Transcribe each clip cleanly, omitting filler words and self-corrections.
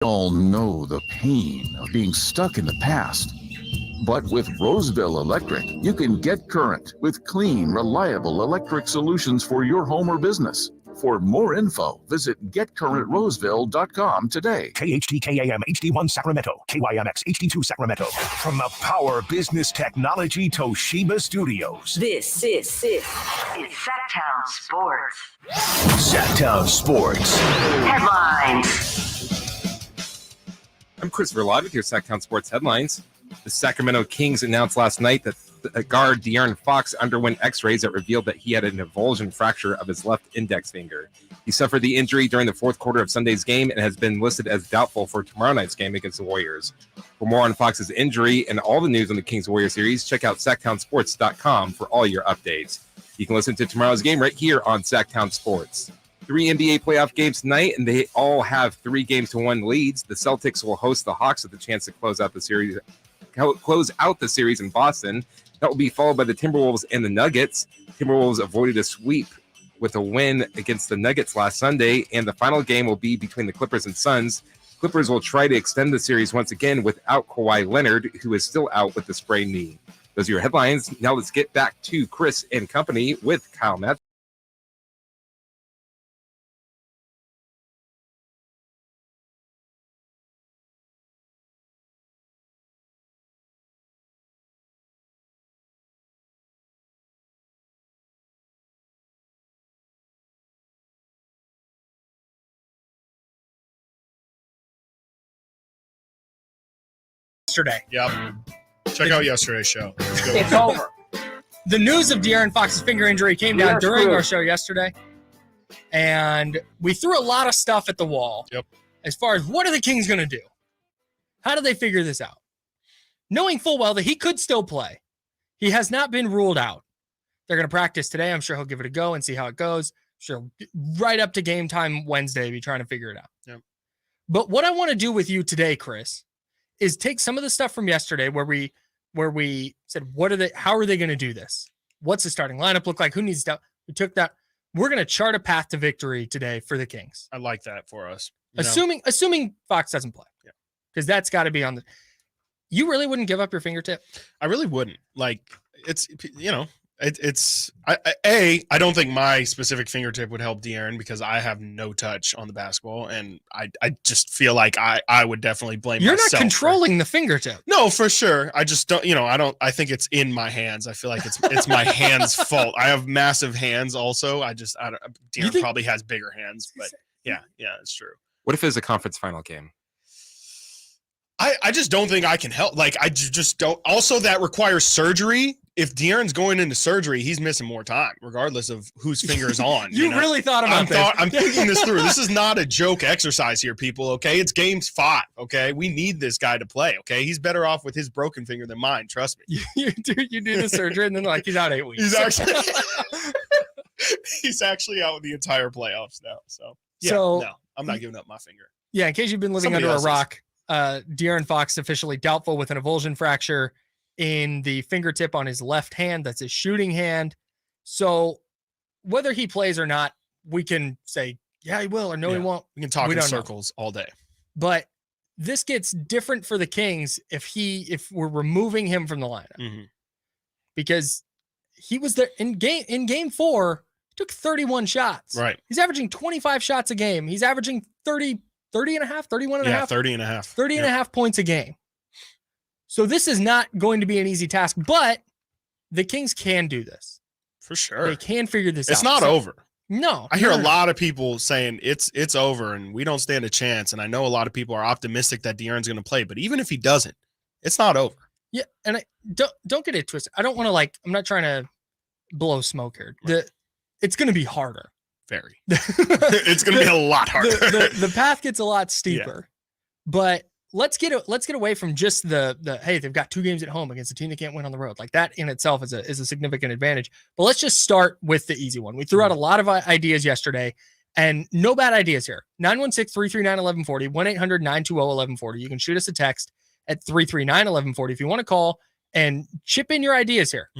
All know the pain of being stuck in the past. But with Roseville Electric, you can get current with clean, reliable electric solutions for your home or business. For more info, visit getcurrentroseville.com today. KHTKAM HD1 Sacramento, KYMX HD2 Sacramento. From the Power Business Technology Toshiba Studios. This is Sactown Sports. Sactown Sports. Headlines. I'm Chris Verlod with your Sactown Sports headlines. The Sacramento Kings announced last night that guard De'Aaron Fox underwent x-rays that revealed that he had an avulsion fracture of his left index finger. He suffered the injury during the fourth quarter of Sunday's game and has been listed as doubtful for tomorrow night's game against the Warriors. For more on Fox's injury and all the news on the Kings-Warriors series, check out SactownSports.com for all your updates. You can listen to tomorrow's game right here on Sactown Sports. 3 NBA playoff games tonight, and they all have 3-1 leads. The Celtics will host the Hawks with a chance to close out the series in Boston. That will be followed by the Timberwolves and the Nuggets. Timberwolves avoided a sweep with a win against the Nuggets last Sunday, and the final game will be between the Clippers and Suns. Clippers will try to extend the series once again without Kawhi Leonard, who is still out with the sprained knee. Those are your headlines. Now let's get back to Chris and company with Kyle Madson. Yesterday. Yep. Check out yesterday's show. It's over. The news of De'Aaron Fox's finger injury came down during our show yesterday, and we threw a lot of stuff at the wall. Yep. As far as what are the Kings going to do? How do they figure this out? Knowing full well that he could still play. He has not been ruled out. They're going to practice today. I'm sure he'll give it a go and see how it goes. Sure, right up to game time Wednesday, be trying to figure it out. Yep. But what I want to do with you today, Chris, is take some of the stuff from yesterday where we said, how are they going to do this? What's the starting lineup look like? Who needs to? We took that. We're going to chart a path to victory today for the Kings. I like that for us. Assuming Fox doesn't play. Yeah. Because that's got to be on the. You really wouldn't give up your fingertip? I really wouldn't. Like, it's, I don't think my specific fingertip would help De'Aaron because I have no touch on the basketball, and I just feel like I would definitely blame You're myself. You're not controlling the fingertip. No, for sure. I just don't, I think it's in my hands. I feel like it's my hands' fault. I have massive hands also. De'Aaron probably has bigger hands, but yeah, it's true. What if it's a conference final game? I just don't think I can help. Like, I just don't. Also, that requires surgery. If De'Aaron's going into surgery, he's missing more time, regardless of whose finger is on. you really thought about this. I'm thinking this through. This is not a joke exercise here, people, okay? It's games 5, okay? We need this guy to play, okay? He's better off with his broken finger than mine, trust me. You do the surgery, and then he's out 8 weeks. He's actually out the entire playoffs now. So, no, I'm not giving up my finger. Yeah, in case you've been living under a rock, De'Aaron Fox officially doubtful with an avulsion fracture in the fingertip on his left hand. That's his shooting hand. So whether he plays or not, we can say, yeah, he will, or no, he won't. We can talk in circles all day. But this gets different for the Kings if we're removing him from the lineup. Because he was there in game 4, he took 31 shots. Right. He's averaging 25 shots a game. He's averaging 30 and a half, 31 and a half. 30 and a half. 30 and a half points a game. So this is not going to be an easy task, but the Kings can do this. For sure. They can figure this out. It's not over. No. I hear a lot of people saying it's over and we don't stand a chance. And I know a lot of people are optimistic that De'Aaron's going to play, but even if he doesn't, it's not over. Yeah, and I don't get it twisted. I don't want to I'm not trying to blow smoke here. Right. It's going to be harder. Very. It's going to be a lot harder. The path gets a lot steeper. But let's get away from just the hey, they've got 2 games at home against a team that can't win on the road. Like, that in itself is a significant advantage. But let's just start with the easy one. We threw out a lot of ideas yesterday, and no bad ideas here. 916-339-1140, 1-800-920-1140. You can shoot us a text at 339-1140 if you want to call and chip in your ideas here.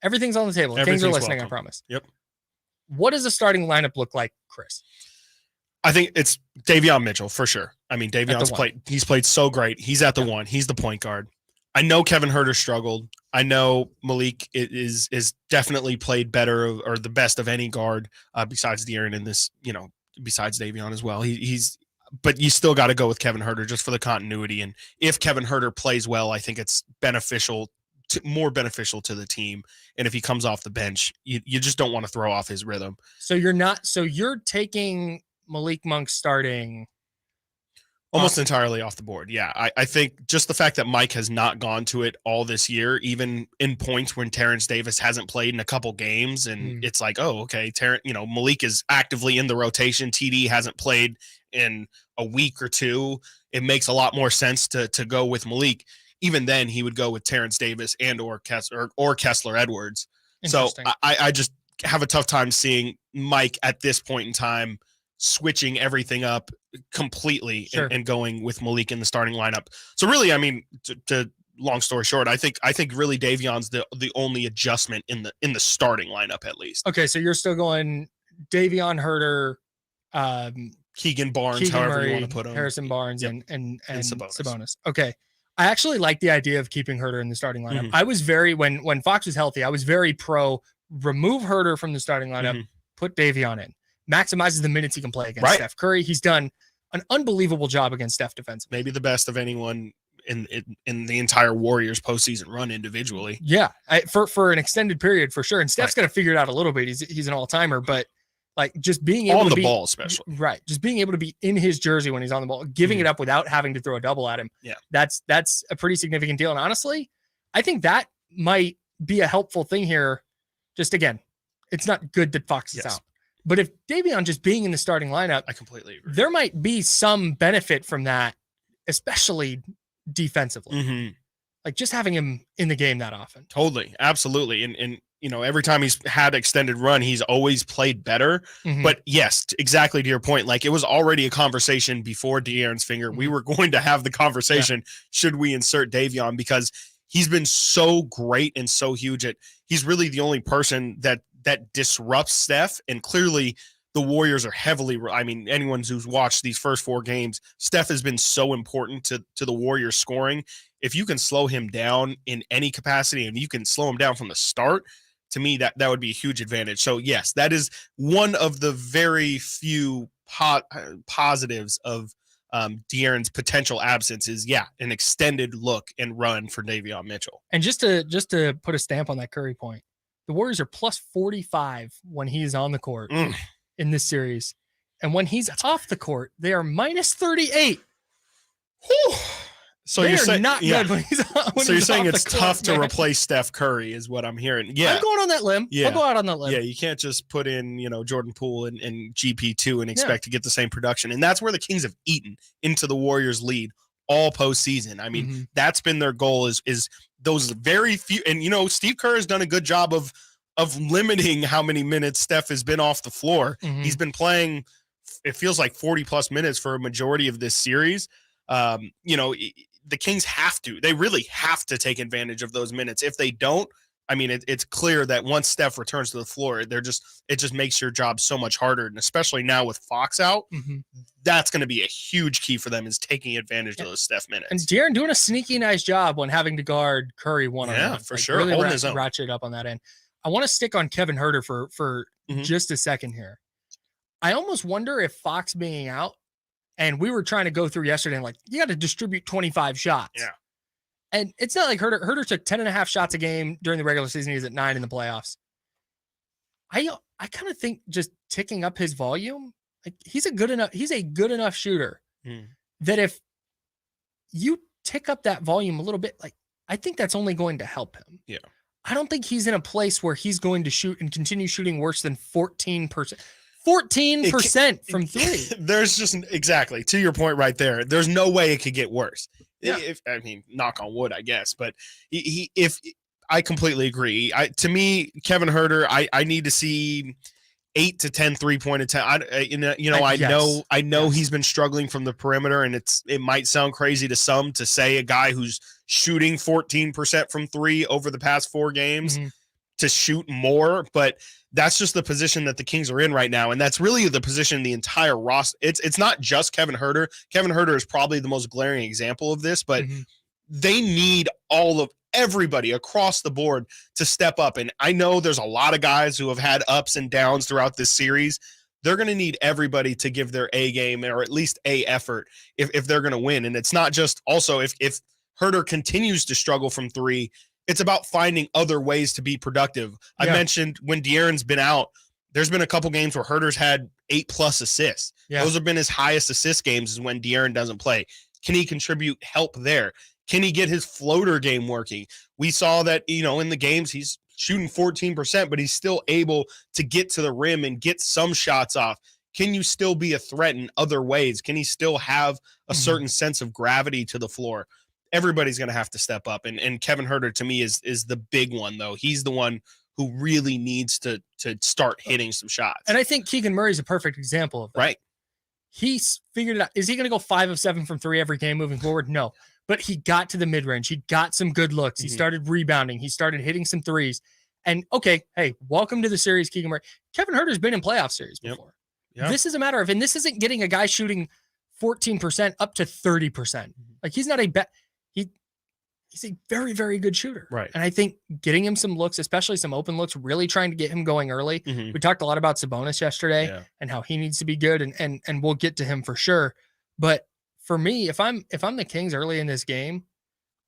Everything's on the table. Kings are listening, welcome. I promise. Yep. What does a starting lineup look like, Chris? I think it's Davion Mitchell for sure. I mean, he's played so great. He's at the one. He's the point guard. I know Kevin Huerter struggled. I know Malik is definitely played better or the best of any guard besides De'Aaron in this, besides Davion as well. But you still got to go with Kevin Huerter just for the continuity. And if Kevin Huerter plays well, I think it's more beneficial to the team. And if he comes off the bench, you just don't want to throw off his rhythm. So you're taking Malik Monk starting almost entirely off the board. Yeah. I think just the fact that Mike has not gone to it all this year, even in points when Terrence Davis hasn't played in a couple games. And it's like, oh, okay. Malik is actively in the rotation. TD hasn't played in a week or two. It makes a lot more sense to go with Malik. Even then he would go with Terrence Davis and or Kessler Edwards. So I just have a tough time seeing Mike at this point in time switching everything up completely and going with Malik in the starting lineup. So really, I mean, to long story short, I think really Davion's the only adjustment in the starting lineup at least. Okay, so you're still going Davion, Huerter, Keegan Barnes, Keegan however Murray, you want to put him, Harrison Barnes, Yep. and Sabonis. Sabonis. Okay, I actually like the idea of keeping Huerter in the starting lineup. Mhm. I was very when Fox was healthy, I was very pro remove Huerter from the starting lineup, put Davion in, maximizes the minutes he can play against Steph Curry. He's done an unbelievable job against Steph defensively. Maybe the best of anyone in the entire Warriors postseason run individually. Yeah, for an extended period for sure. And Steph's got to figure it out a little bit. He's an all timer, but like just being able on to the be, ball, especially just being able to be in his jersey when he's on the ball, giving it up without having to throw a double at him. Yeah, that's a pretty significant deal. And honestly, I think that might be a helpful thing here. Just again, it's not good that Fox is out, but if Davion just being in the starting lineup, I completely agree. There might be some benefit from that, especially defensively. Like just having him in the game that often. Totally, absolutely, and every time he's had extended run, he's always played better. But yes, exactly to your point, like it was already a conversation before De'Aaron's finger. We were going to have the conversation, should we insert Davion, because he's been so great and so huge he's really the only person that disrupts Steph, and clearly the Warriors are heavily, I mean, anyone who's watched these first 4 games, Steph has been so important to the Warriors scoring. If you can slow him down in any capacity and you can slow him down from the start, to me, that would be a huge advantage. So yes, that is one of the very few positives of De'Aaron's potential absence is, an extended look and run for Davion Mitchell. And just to put a stamp on that Curry point, the Warriors are plus 45 when he's on the court in this series. And when he's off the court, they are minus 38. Whew. So you're saying not good when he's so you're saying it's tough to replace Steph Curry is what I'm hearing. Yeah. I'm going on that limb. Yeah. I'll go out on that limb. Yeah, you can't just put in, Jordan Poole and GP2 and expect to get the same production. And that's where the Kings have eaten into the Warriors lead all postseason. I mean, that's been their goal is those very few, and Steve Kerr has done a good job of limiting how many minutes Steph has been off the floor. He's been playing, it feels like 40 plus minutes for a majority of this series. The Kings they really have to take advantage of those minutes. If they don't, I mean, it's clear that once Steph returns to the floor, it just makes your job so much harder. And especially now with Fox out, that's going to be a huge key for them, is taking advantage of those Steph minutes. And De'Aaron doing a sneaky nice job when having to guard Curry one-on-one. Yeah, for sure. Really Holding his own. ratchet up on that end. I want to stick on Kevin Huerter for just a second here. I almost wonder if Fox being out, and we were trying to go through yesterday and like, you got to distribute 25 shots. Yeah. And it's not like Huerter took 10.5 shots a game during the regular season. He's at 9 in the playoffs. I kind of think just ticking up his volume, like he's a good enough shooter that if you tick up that volume a little bit, like I think that's only going to help him. Yeah. I don't think he's in a place where he's going to shoot and continue shooting worse than 14%. 14% from 3. There's just exactly to your point right there. There's no way it could get worse. Yeah. I mean, knock on wood, I guess. But if I completely agree. To me, Kevin Huerter, I need to see 8 to 10 3-point attempts. I know he's been struggling from the perimeter, and it might sound crazy to some to say a guy who's shooting 14% from 3 over the past 4 games to shoot more, but that's just the position that the Kings are in right now. And that's really the position the entire roster. It's not just Kevin Huerter. Kevin Huerter is probably the most glaring example of this, but they need everybody across the board to step up. And I know there's a lot of guys who have had ups and downs throughout this series. They're going to need everybody to give their A game or at least a effort if they're going to win. And it's not just also if Huerter continues to struggle from three, it's about finding other ways to be productive. I mentioned when De'Aaron's been out, there's been a couple games where Huerter's had 8+ assists. Yeah. Those have been his highest assist games is when De'Aaron doesn't play. Can he contribute help there? Can he get his floater game working? We saw that, in the games he's shooting 14%, but he's still able to get to the rim and get some shots off. Can you still be a threat in other ways? Can he still have a certain sense of gravity to the floor? Everybody's going to have to step up. And Kevin Huerter, to me, is the big one, though. He's the one who really needs to start hitting some shots. And I think Keegan Murray is a perfect example of that. Right. He's figured it out. Is he going to go 5 of 7 from 3 every game moving forward? No. But he got to the mid-range. He got some good looks. He started rebounding. He started hitting some threes. And, okay, hey, welcome to the series, Keegan Murray. Kevin Huerter's been in playoff series before. Yep. This is a matter of, and this isn't getting a guy shooting 14% up to 30%. Like, he's not he's a very, very good shooter. Right. And I think getting him some looks, especially some open looks, really trying to get him going early. We talked a lot about Sabonis yesterday and how he needs to be good, and we'll get to him for sure. But for me, if I'm the Kings early in this game,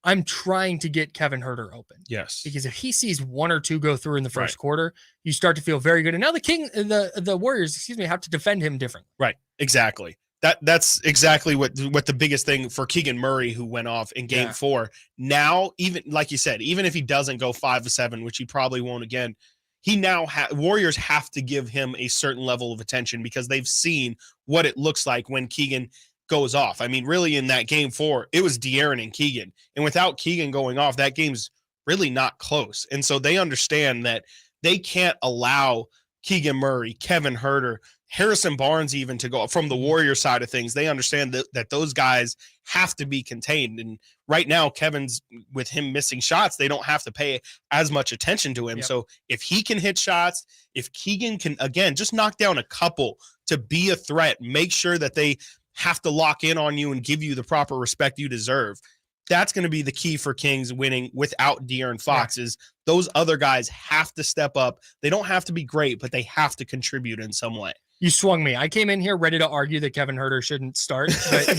I'm trying to get Kevin Huerter open. Yes. Because if he sees 1 or 2 go through in the first quarter, you start to feel very good. And now the Warriors, have to defend him differently. Right. Exactly. That's exactly what the biggest thing for Keegan Murray, who went off in game 4. Now, even like you said, even if he doesn't go 5 of 7, which he probably won't again, he now Warriors have to give him a certain level of attention because they've seen what it looks like when Keegan goes off. I mean, really in that game 4, it was De'Aaron and Keegan. And without Keegan going off, that game's really not close. And so they understand that they can't allow Keegan Murray, Kevin Huerter, Harrison Barnes even to go from the Warrior side of things. They understand that those guys have to be contained. And right now, Kevin's, with him missing shots, they don't have to pay as much attention to him. So if he can hit shots, if Keegan can, again, just knock down a couple to be a threat, make sure that they have to lock in on you and give you the proper respect you deserve. That's going to be the key for Kings winning without De'Aaron Fox. Is those other guys have to step up. They don't have to be great, but they have to contribute in some way. You swung me. I came in here ready to argue that Kevin Huerter shouldn't start, but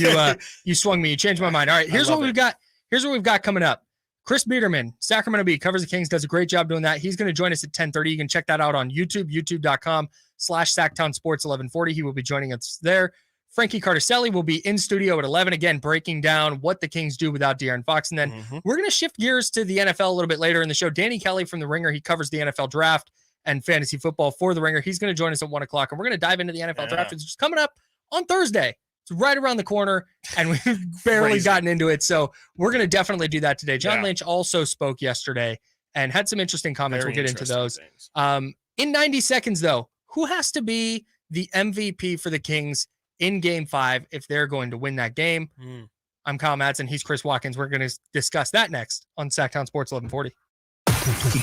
you swung me. You changed my mind. All right, here's what we've got. Here's what we've got coming up. Chris Beerman, Sacramento Bee, covers the Kings, does a great job doing that. He's going to join us at 10:30. You can check that out on YouTube, youtube.com/Sactown Sports 1140. He will be joining us there. Frankie Carticelli will be in studio at 11, again, breaking down what the Kings do without De'Aaron Fox. And then we're going to shift gears to the NFL a little bit later in the show. Danny Kelly from The Ringer, he covers the NFL draft and fantasy football for The Ringer. He's going to join us at 1 o'clock, and we're going to dive into the NFL draft. It's just coming up on Thursday. It's right around the corner, and we've barely gotten into it. So we're going to definitely do that today. John Lynch also spoke yesterday and had some interesting comments. We'll get into those. In 90 seconds, though, who has to be the MVP for the Kings in Game 5 if they're going to win that game? I'm Kyle Madson. He's Chris Watkins. We're going to discuss that next on Sactown Sports 1140.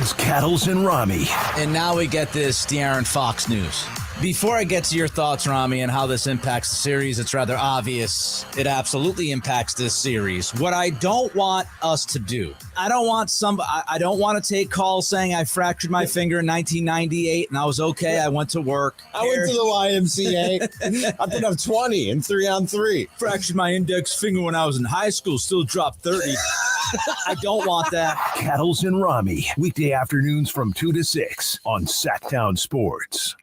It's Cattles and Rammy. And now we get this De'Aaron Fox news. Before I get to your thoughts, Rammy, and how this impacts the series, it's rather obvious it absolutely impacts this series. What I don't want us to do, I don't want to take calls saying I fractured my finger in 1998 and I was okay. I went to work. I went to the YMCA. I put up 20 in 3-on-3. Fractured my index finger when I was in high school, still dropped 30. I don't want that. Cattles and Rammy, weekday afternoons from 2 to 6 on Sactown Sports.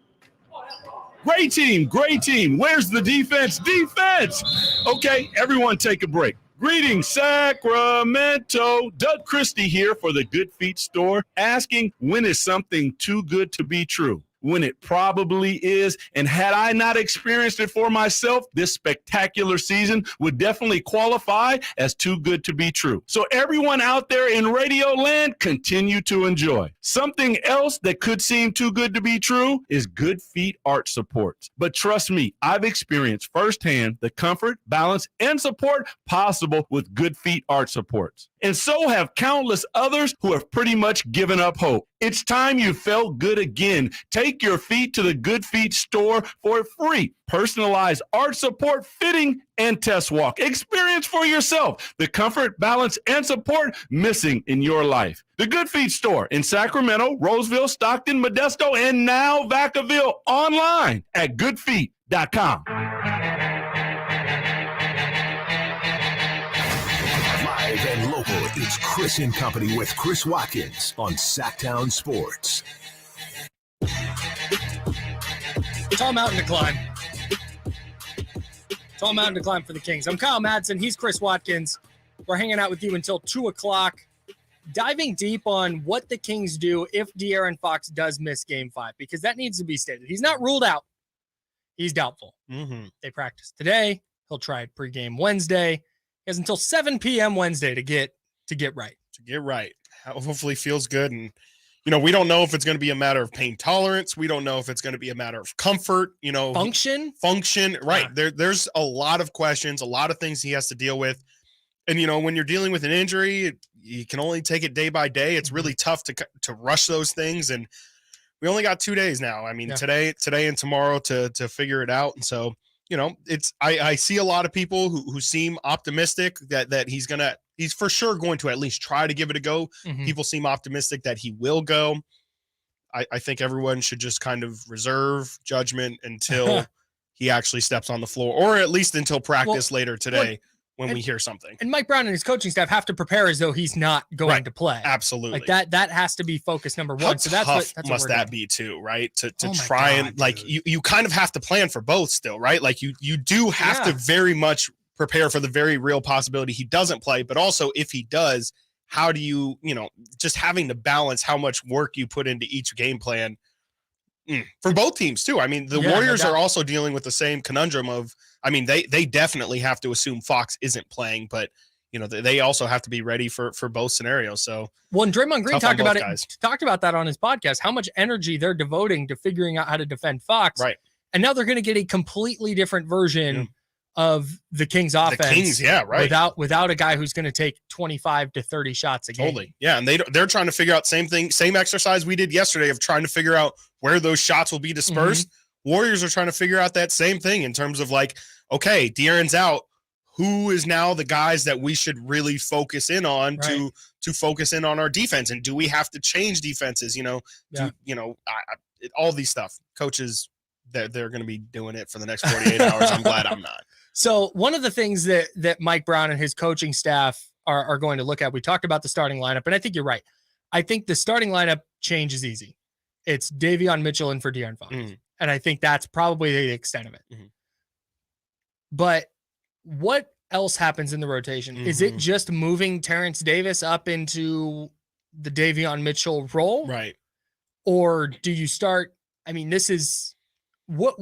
Great team, great team. Where's the defense? Defense! Okay, everyone take a break. Greetings, Sacramento. Doug Christie here for the Good Feet store, asking, when is something too good to be true? When it probably is. And had I not experienced it for myself, this spectacular season would definitely qualify as too good to be true. So everyone out there in radio land, continue to enjoy. Something else that could seem too good to be true is Good Feet Arch Supports. But trust me, I've experienced firsthand the comfort, balance, and support possible with Good Feet Arch Supports. and so have countless others who have pretty much given up hope. It's time you felt good again. Take your feet to the Good Feet store for a free personalized arch support fitting and test walk. Experience for yourself the comfort, balance, and support missing in your life. The Good Feet store in Sacramento, Roseville, Stockton, Modesto, and now Vacaville, online at goodfeet.com. Live and local, it's Chris and Company with Chris Watkins on Sactown Sports. It's all mountain to climb. It's all mountain to climb for the Kings. I'm Kyle Madson. He's Chris Watkins. We're hanging out with you until 2 o'clock, diving deep on what the Kings do if De'Aaron Fox does miss Game 5, because that needs to be stated. He's not ruled out. He's doubtful. They practice today. He'll try it pregame Wednesday. He has until 7 p.m. Wednesday to get right. Hopefully feels good. And, we don't know if it's going to be a matter of pain tolerance. We don't know if it's going to be a matter of comfort, Function. Right. There's a lot of questions, a lot of things he has to deal with. And, when you're dealing with an injury, you can only take it day by day. It's really tough to rush those things. And we only got 2 days now. I mean, today and tomorrow to figure it out. And so, I see a lot of people who seem optimistic that he's for sure going to at least try to give it a go. People seem optimistic that he will go. I think everyone should just kind of reserve judgment until he actually steps on the floor, or at least until practice later today when we hear something. And Mike Brown and his coaching staff have to prepare as though he's not going to play. Absolutely. Like that has to be focus number one. So that's what must that be too, right? To try and like you kind of have to plan for both still, right? Like you do have to very much prepare for the very real possibility he doesn't play, but also if he does, how do you, just having to balance how much work you put into each game plan for both teams too. I mean, the Warriors are also dealing with the same conundrum of, they definitely have to assume Fox isn't playing, but they also have to be ready for both scenarios. So, well, and Draymond Green talked about that on his podcast, how much energy they're devoting to figuring out how to defend Fox. Right. And now they're going to get a completely different version of the Kings offense. The Kings, Without a guy who's going to take 25 to 30 shots a game. Totally. Yeah. And they're trying to figure out same exercise we did yesterday of trying to figure out where those shots will be dispersed. Warriors are trying to figure out that same thing in terms of like, okay, De'Aaron's out. Who is now the guys that we should really focus in on to focus in on our defense? And do we have to change defenses? All these stuff. Coaches, they're going to be doing it for the next 48 hours. I'm glad I'm not. So one of the things that Mike Brown and his coaching staff are going to look at, we talked about the starting lineup, and I think you're right. I think the starting lineup change is easy. It's Davion Mitchell in for De'Aaron Fox. And I think that's probably the extent of it. But what else happens in the rotation? Is it just moving Terrence Davis up into the Davion Mitchell role? Right. Or do you start, this is what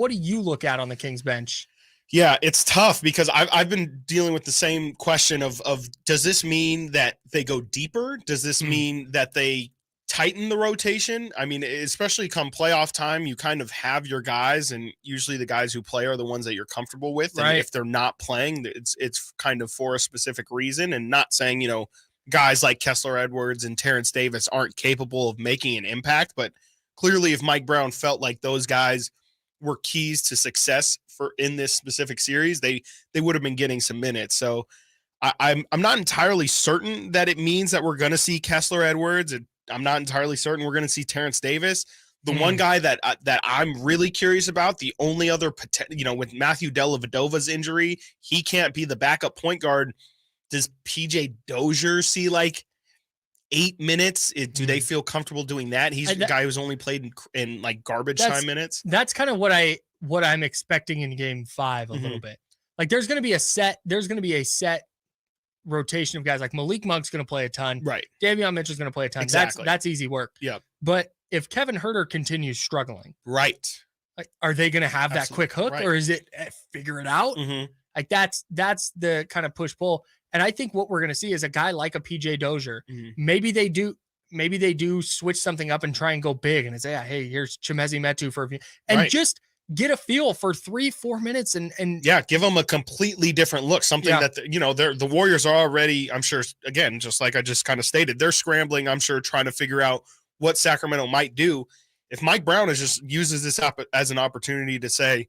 do you look at on the Kings bench? Yeah, it's tough because I've been dealing with the same question of does this mean that they go deeper? Does this mean that they tighten the rotation? Especially come playoff time, you kind of have your guys, and usually the guys who play are the ones that you're comfortable with. Right. And if they're not playing, it's kind of for a specific reason, and not saying, guys like Kessler Edwards and Terrence Davis aren't capable of making an impact, but clearly if Mike Brown felt like those guys were keys to success in this specific series, they would have been getting some minutes. So I'm not entirely certain that it means that we're going to see Kessler Edwards. I'm not entirely certain we're going to see Terrence Davis. The one guy that I'm really curious about, the only other, with Matthew Dellavedova's injury, he can't be the backup point guard. Does PJ Dozier see like 8 minutes? Do they feel comfortable doing that? He's the guy who's only played in like garbage time minutes. That's kind of what I'm expecting in Game 5 a little bit. Like there's going to be a set rotation of guys. Like Malik Monk's going to play a ton. Right. Davion Mitchell's going to play a ton. Exactly. That's easy work. Yeah. But if Kevin Huerter continues struggling, right, like are they going to have that quick hook, or is it figure it out? Like that's the kind of push pull. And I think what we're going to see is a guy like a PJ Dozier. Maybe they do switch something up and try and go big and say, hey, here's Chimezie Metu for a few, and just get a feel for 3-4 minutes and yeah, give them a completely different look. Something that the Warriors are already, I'm sure, again, just like I just kind of stated, they're scrambling, I'm sure, trying to figure out what Sacramento might do. If Mike Brown uses this as an opportunity to say,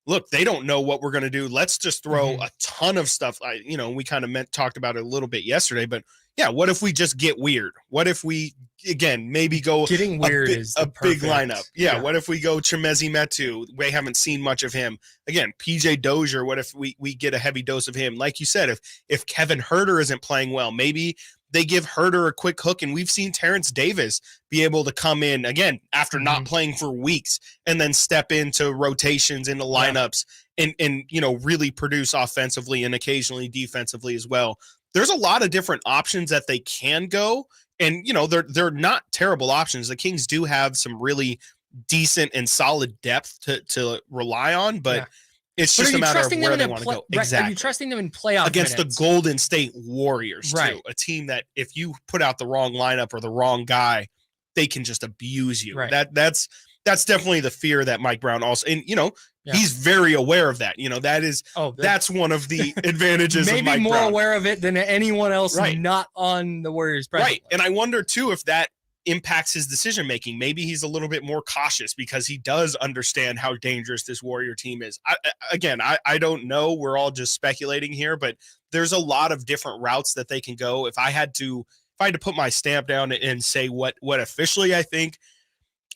look, they don't know what we're going to do. Let's just throw a ton of stuff. We kind of talked about it a little bit yesterday, but yeah, what if we just get weird? What if we, again, maybe go getting weird is a big lineup? Yeah. What if we go Chimezi Metu? We haven't seen much of him. Again, PJ Dozier. What if we get a heavy dose of him? Like you said, if Kevin Huerter isn't playing well, maybe they give Huerter a quick hook. And we've seen Terrence Davis be able to come in again after not playing for weeks and then step into rotations, into lineups and really produce offensively and occasionally defensively as well. There's a lot of different options that they can go, and they're not terrible options. The Kings do have some really decent and solid depth to rely on, but it's just a matter of where they want to go. Exactly. Are you trusting them in playoff against minutes? the Golden State Warriors, too? A team that if you put out the wrong lineup or the wrong guy, they can just abuse you. Right. That's definitely the fear that Mike Brown also, and he's very aware of that. That is, that's one of the advantages maybe of Mike more Brown. aware of it than anyone else not on the Warriors presently. Right. And I wonder too if that impacts his decision making. Maybe he's a little bit more cautious because he does understand how dangerous this Warrior team is. I don't know. We're all just speculating here, but there's a lot of different routes that they can go. If I had to put my stamp down and say what officially I think,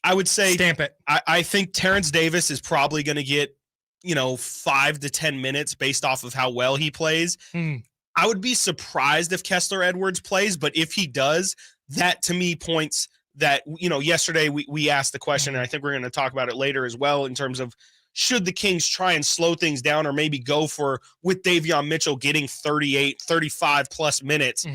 I would say stamp it. I think Terrence Davis is probably going to get, 5 to 10 minutes based off of how well he plays. I would be surprised if Kessler Edwards plays, but if he does, that to me points that, yesterday we asked the question, and I think we're going to talk about it later as well, in terms of should the Kings try and slow things down or maybe go for, with Davion Mitchell getting 38, 35 plus minutes,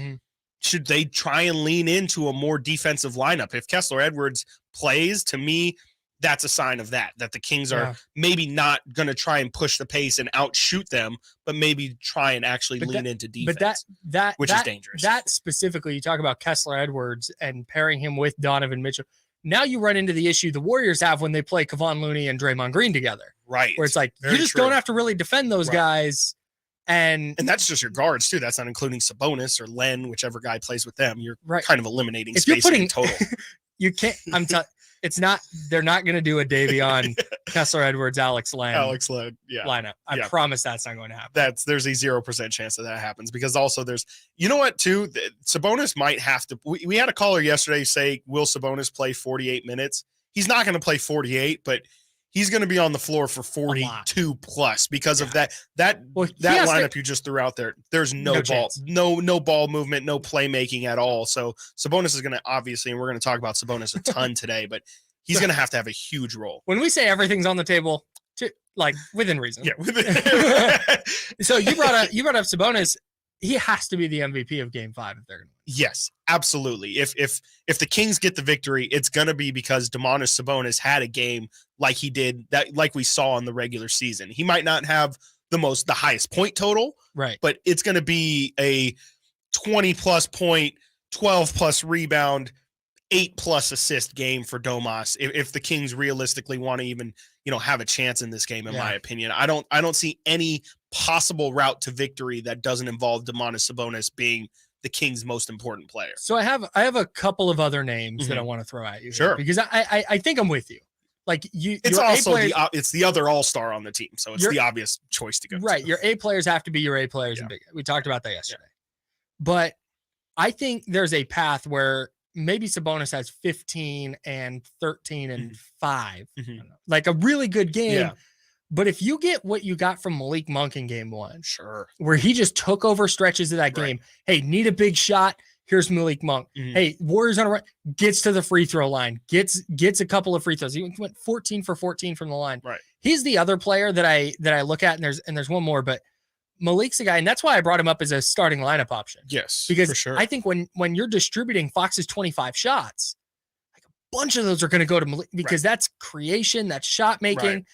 should they try and lean into a more defensive lineup? If Kessler Edwards plays, to me, that's a sign of that the Kings are maybe not going to try and push the pace and outshoot them, but maybe try and actually lean into defense, which is dangerous. That specifically, you talk about Kessler Edwards and pairing him with Donovan Mitchell. Now you run into the issue the Warriors have when they play Kevon Looney and Draymond Green together. Right. Where it's like, you just don't have to really defend those guys. And that's just your guards too. That's not including Sabonis or Len, whichever guy plays with them. You're kind of eliminating space in total. You can't. It's not. They're not going to do a Davion, Kessler Edwards, Alex Len lineup. I promise that's not going to happen. There's a 0% chance that happens, because also there's, what too, Sabonis might have to. We had a caller yesterday say, will Sabonis play 48 minutes? He's not going to play 48, but he's going to be on the floor for 42 plus because of that lineup you just threw out there. There's no ball, no ball movement, no playmaking at all. So Sabonis is going to, obviously, and we're going to talk about Sabonis a ton today, but he's going to have a huge role. When we say everything's on the table, within reason. Yeah. So you brought up Sabonis. He has to be the MVP of Game 5 if they're going to win. Yes, absolutely. If the Kings get the victory, it's going to be because Domantas Sabonis had a game like he did, like we saw in the regular season. He might not have the highest point total, right? But it's going to be a 20 plus point, 12 plus rebound, 8 plus assist game for Domas. If the Kings realistically want to even have a chance in this game, in my opinion, I don't see any possible route to victory that doesn't involve Domantas Sabonis being the Kings' most important player. So I have a couple of other names that I want to throw at you. Sure. Because I think I'm with you. Like it's also it's the other all-star on the team. So it's the obvious choice to go. Right. To. Your A players have to be your A players. And big. We talked about that yesterday. But I think there's a path where maybe Sabonis has 15 and 13 and 5, like a really good game. Yeah. But if you get what you got from Malik Monk in Game 1, sure, where he just took over stretches of that game. Hey, need a big shot. Here's Malik Monk. Hey, Warriors on a run, gets to the free throw line, gets a couple of free throws. He went 14 for 14 from the line. Right. He's the other player that I look at, and there's one more, but Malik's a guy, and that's why I brought him up as a starting lineup option. Yes, because for sure. I think when you're distributing Fox's 25 shots, like a bunch of those are going to go to Malik because that's creation, that's shot making. Right.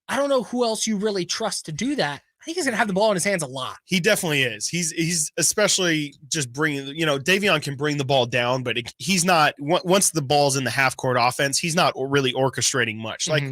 I don't know who else you really trust to do that. I think he's going to have the ball in his hands a lot. He definitely is. He's especially just bringing, Davion can bring the ball down, but he's not, once the ball's in the half court offense, he's not really orchestrating much. Like,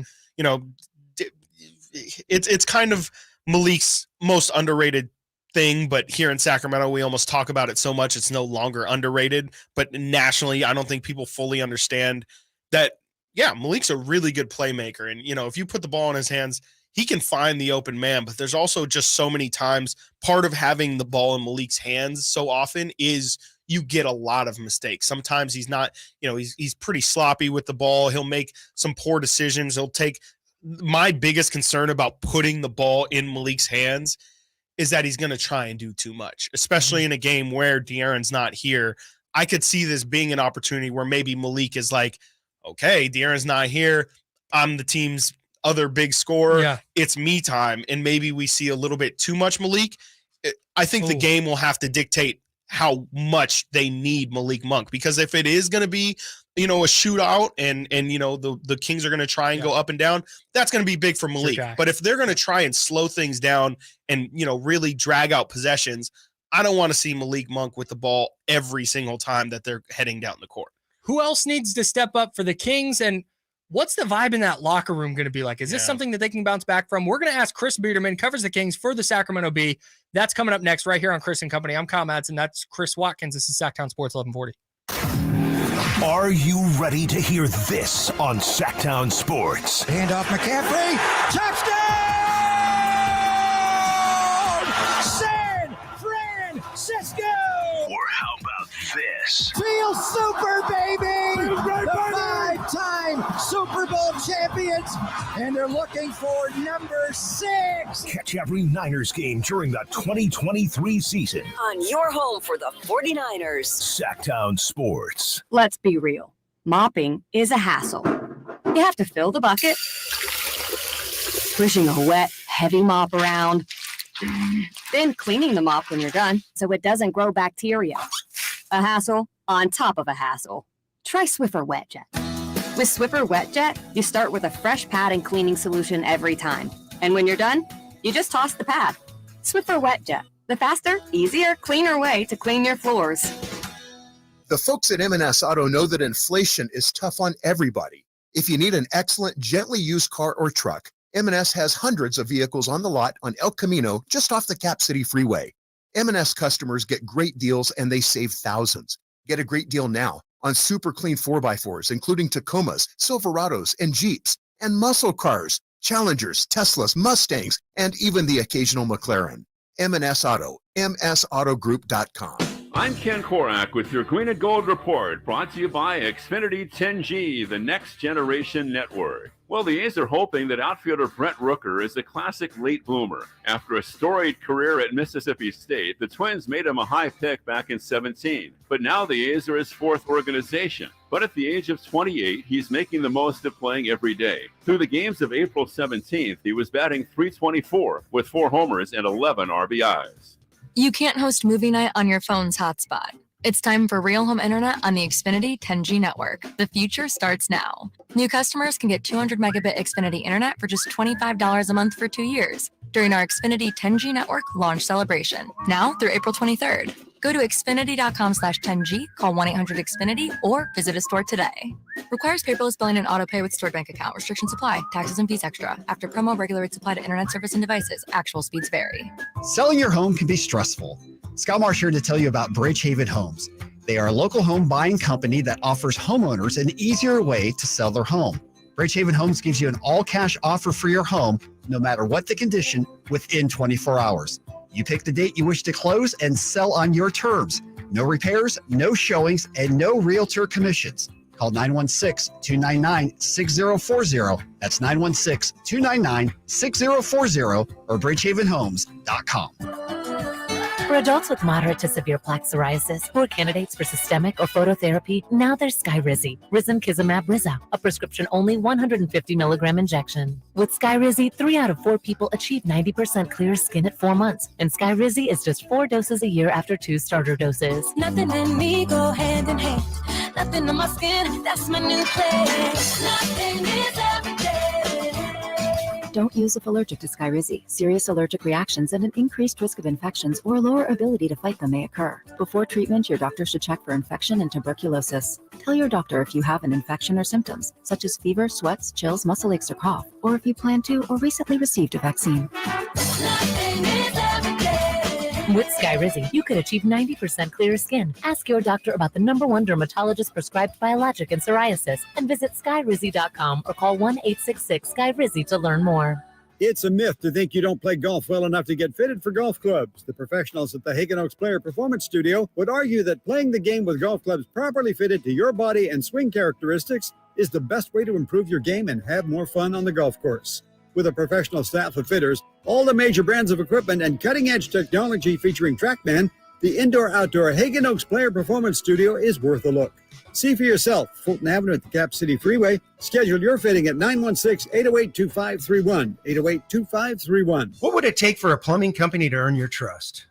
it's kind of Malik's most underrated thing, but here in Sacramento, we almost talk about it so much it's no longer underrated. But nationally, I don't think people fully understand that, yeah, Malik's a really good playmaker. And, if you put the ball in his hands, he can find the open man. But there's also just so many times part of having the ball in Malik's hands so often is you get a lot of mistakes. Sometimes he's not, he's pretty sloppy with the ball. He'll make some poor decisions. He'll take my biggest concern about putting the ball in Malik's hands is that he's going to try and do too much, especially in a game where De'Aaron's not here. I could see this being an opportunity where maybe Malik is like, okay, De'Aaron's not here. I'm the team's other big scorer. Yeah. It's me time. And maybe we see a little bit too much Malik. I think the game will have to dictate how much they need Malik Monk, because if it is going to be, a shootout and the Kings are going to try and go up and down, that's going to be big for Malik. But if they're going to try and slow things down and, really drag out possessions, I don't want to see Malik Monk with the ball every single time that they're heading down the court. Who else needs to step up for the Kings, and what's the vibe in that locker room going to be like? Is this something that they can bounce back from? We're going to ask Chris Beerman, covers the Kings for the Sacramento Bee. That's coming up next right here on Chris and Company. I'm Kyle Madson. That's Chris Watkins. This is Sactown Sports 1140. Are you ready to hear this on Sactown Sports? Hand off McCaffrey. Touchdown! San Francisco! Or how about this? Feel super, baby! The five-time Super Bowl champions, and they're looking for number 6. Catch every Niners game during the 2023 season On your home for the 49ers. Sactown Sports. Let's be real. Mopping is a hassle. You have to fill the bucket, pushing a wet, heavy mop around, then cleaning the mop when you're done so it doesn't grow bacteria. A hassle on top of a hassle. Try Swiffer Wet Jet. With Swiffer Wet Jet, you start with a fresh pad and cleaning solution every time. And when you're done, you just toss the pad. Swiffer Wet Jet, the faster, easier, cleaner way to clean your floors. The folks at M&S Auto know that inflation is tough on everybody. If you need an excellent, gently used car or truck, M&S has hundreds of vehicles on the lot on El Camino, just off the Cap City Freeway. M&S customers get great deals and they save thousands. Get a great deal now on super clean 4x4s, including Tacomas, Silverados, and Jeeps, and muscle cars, Challengers, Teslas, Mustangs, and even the occasional McLaren. M&S Auto, msautogroup.com. I'm Ken Korak with your Green and Gold Report, brought to you by Xfinity 10G, the next generation network. Well, the A's are hoping that outfielder Brent Rooker is a classic late bloomer. After a storied career at Mississippi State, the Twins made him a high pick back in 2017. But now the A's are his fourth organization. But at the age of 28, he's making the most of playing every day. Through the games of April 17th, he was batting .324 with 4 homers and 11 RBIs. You can't host movie night on your phone's hotspot. It's time for real home internet on the Xfinity 10G network. The future starts now. New customers can get 200 megabit Xfinity internet for just $25 a month for 2 years during our Xfinity 10G network launch celebration, now through April 23rd. Go to Xfinity.com/10G, call 1-800-XFINITY, or visit a store today. Requires paperless billing and auto pay with stored bank account. Restrictions apply. Taxes and fees extra. After promo, regular rates apply to internet service and devices. Actual speeds vary. Selling your home can be stressful. Scott Marsh here to tell you about Bridgehaven Homes. They are a local home buying company that offers homeowners an easier way to sell their home. Bridgehaven Homes gives you an all-cash offer for your home, no matter what the condition, within 24 hours. You pick the date you wish to close and sell on your terms. No repairs, no showings, and no realtor commissions. Call 916-299-6040. That's 916-299-6040 or bridgehavenhomes.com. For adults with moderate to severe plaque psoriasis who are candidates for systemic or phototherapy, now there's Skyrizi, Risankizumab Rizza, a prescription-only 150 milligram injection. With Skyrizi, 3 out of 4 people achieve 90% clear skin at 4 months, and Skyrizi is just 4 doses a year after 2 starter doses. Nothing and me go hand in hand. Nothing on my skin, that's my new place. Nothing is every day. Don't use if allergic to Skyrizi. Serious allergic reactions and an increased risk of infections or lower ability to fight them may occur. Before treatment, your doctor should check for infection and tuberculosis. Tell your doctor if you have an infection or symptoms, such as fever, sweats, chills, muscle aches, or cough, or if you plan to or recently received a vaccine. With Skyrizi, you could achieve 90% clearer skin. Ask your doctor about the #1 dermatologist prescribed biologic in psoriasis and visit skyrizi.com or call 1-866-SKYRIZI to learn more. It's a myth to think you don't play golf well enough to get fitted for golf clubs. The professionals at the Hagen Oaks Player Performance Studio would argue that playing the game with golf clubs properly fitted to your body and swing characteristics is the best way to improve your game and have more fun on the golf course. With a professional staff of fitters, all the major brands of equipment, and cutting-edge technology featuring TrackMan, the indoor-outdoor Hagen Oaks Player Performance Studio is worth a look. See for yourself. Fulton Avenue at the Cap City Freeway. Schedule your fitting at 916-808-2531. 808-2531. What would it take for a plumbing company to earn your trust?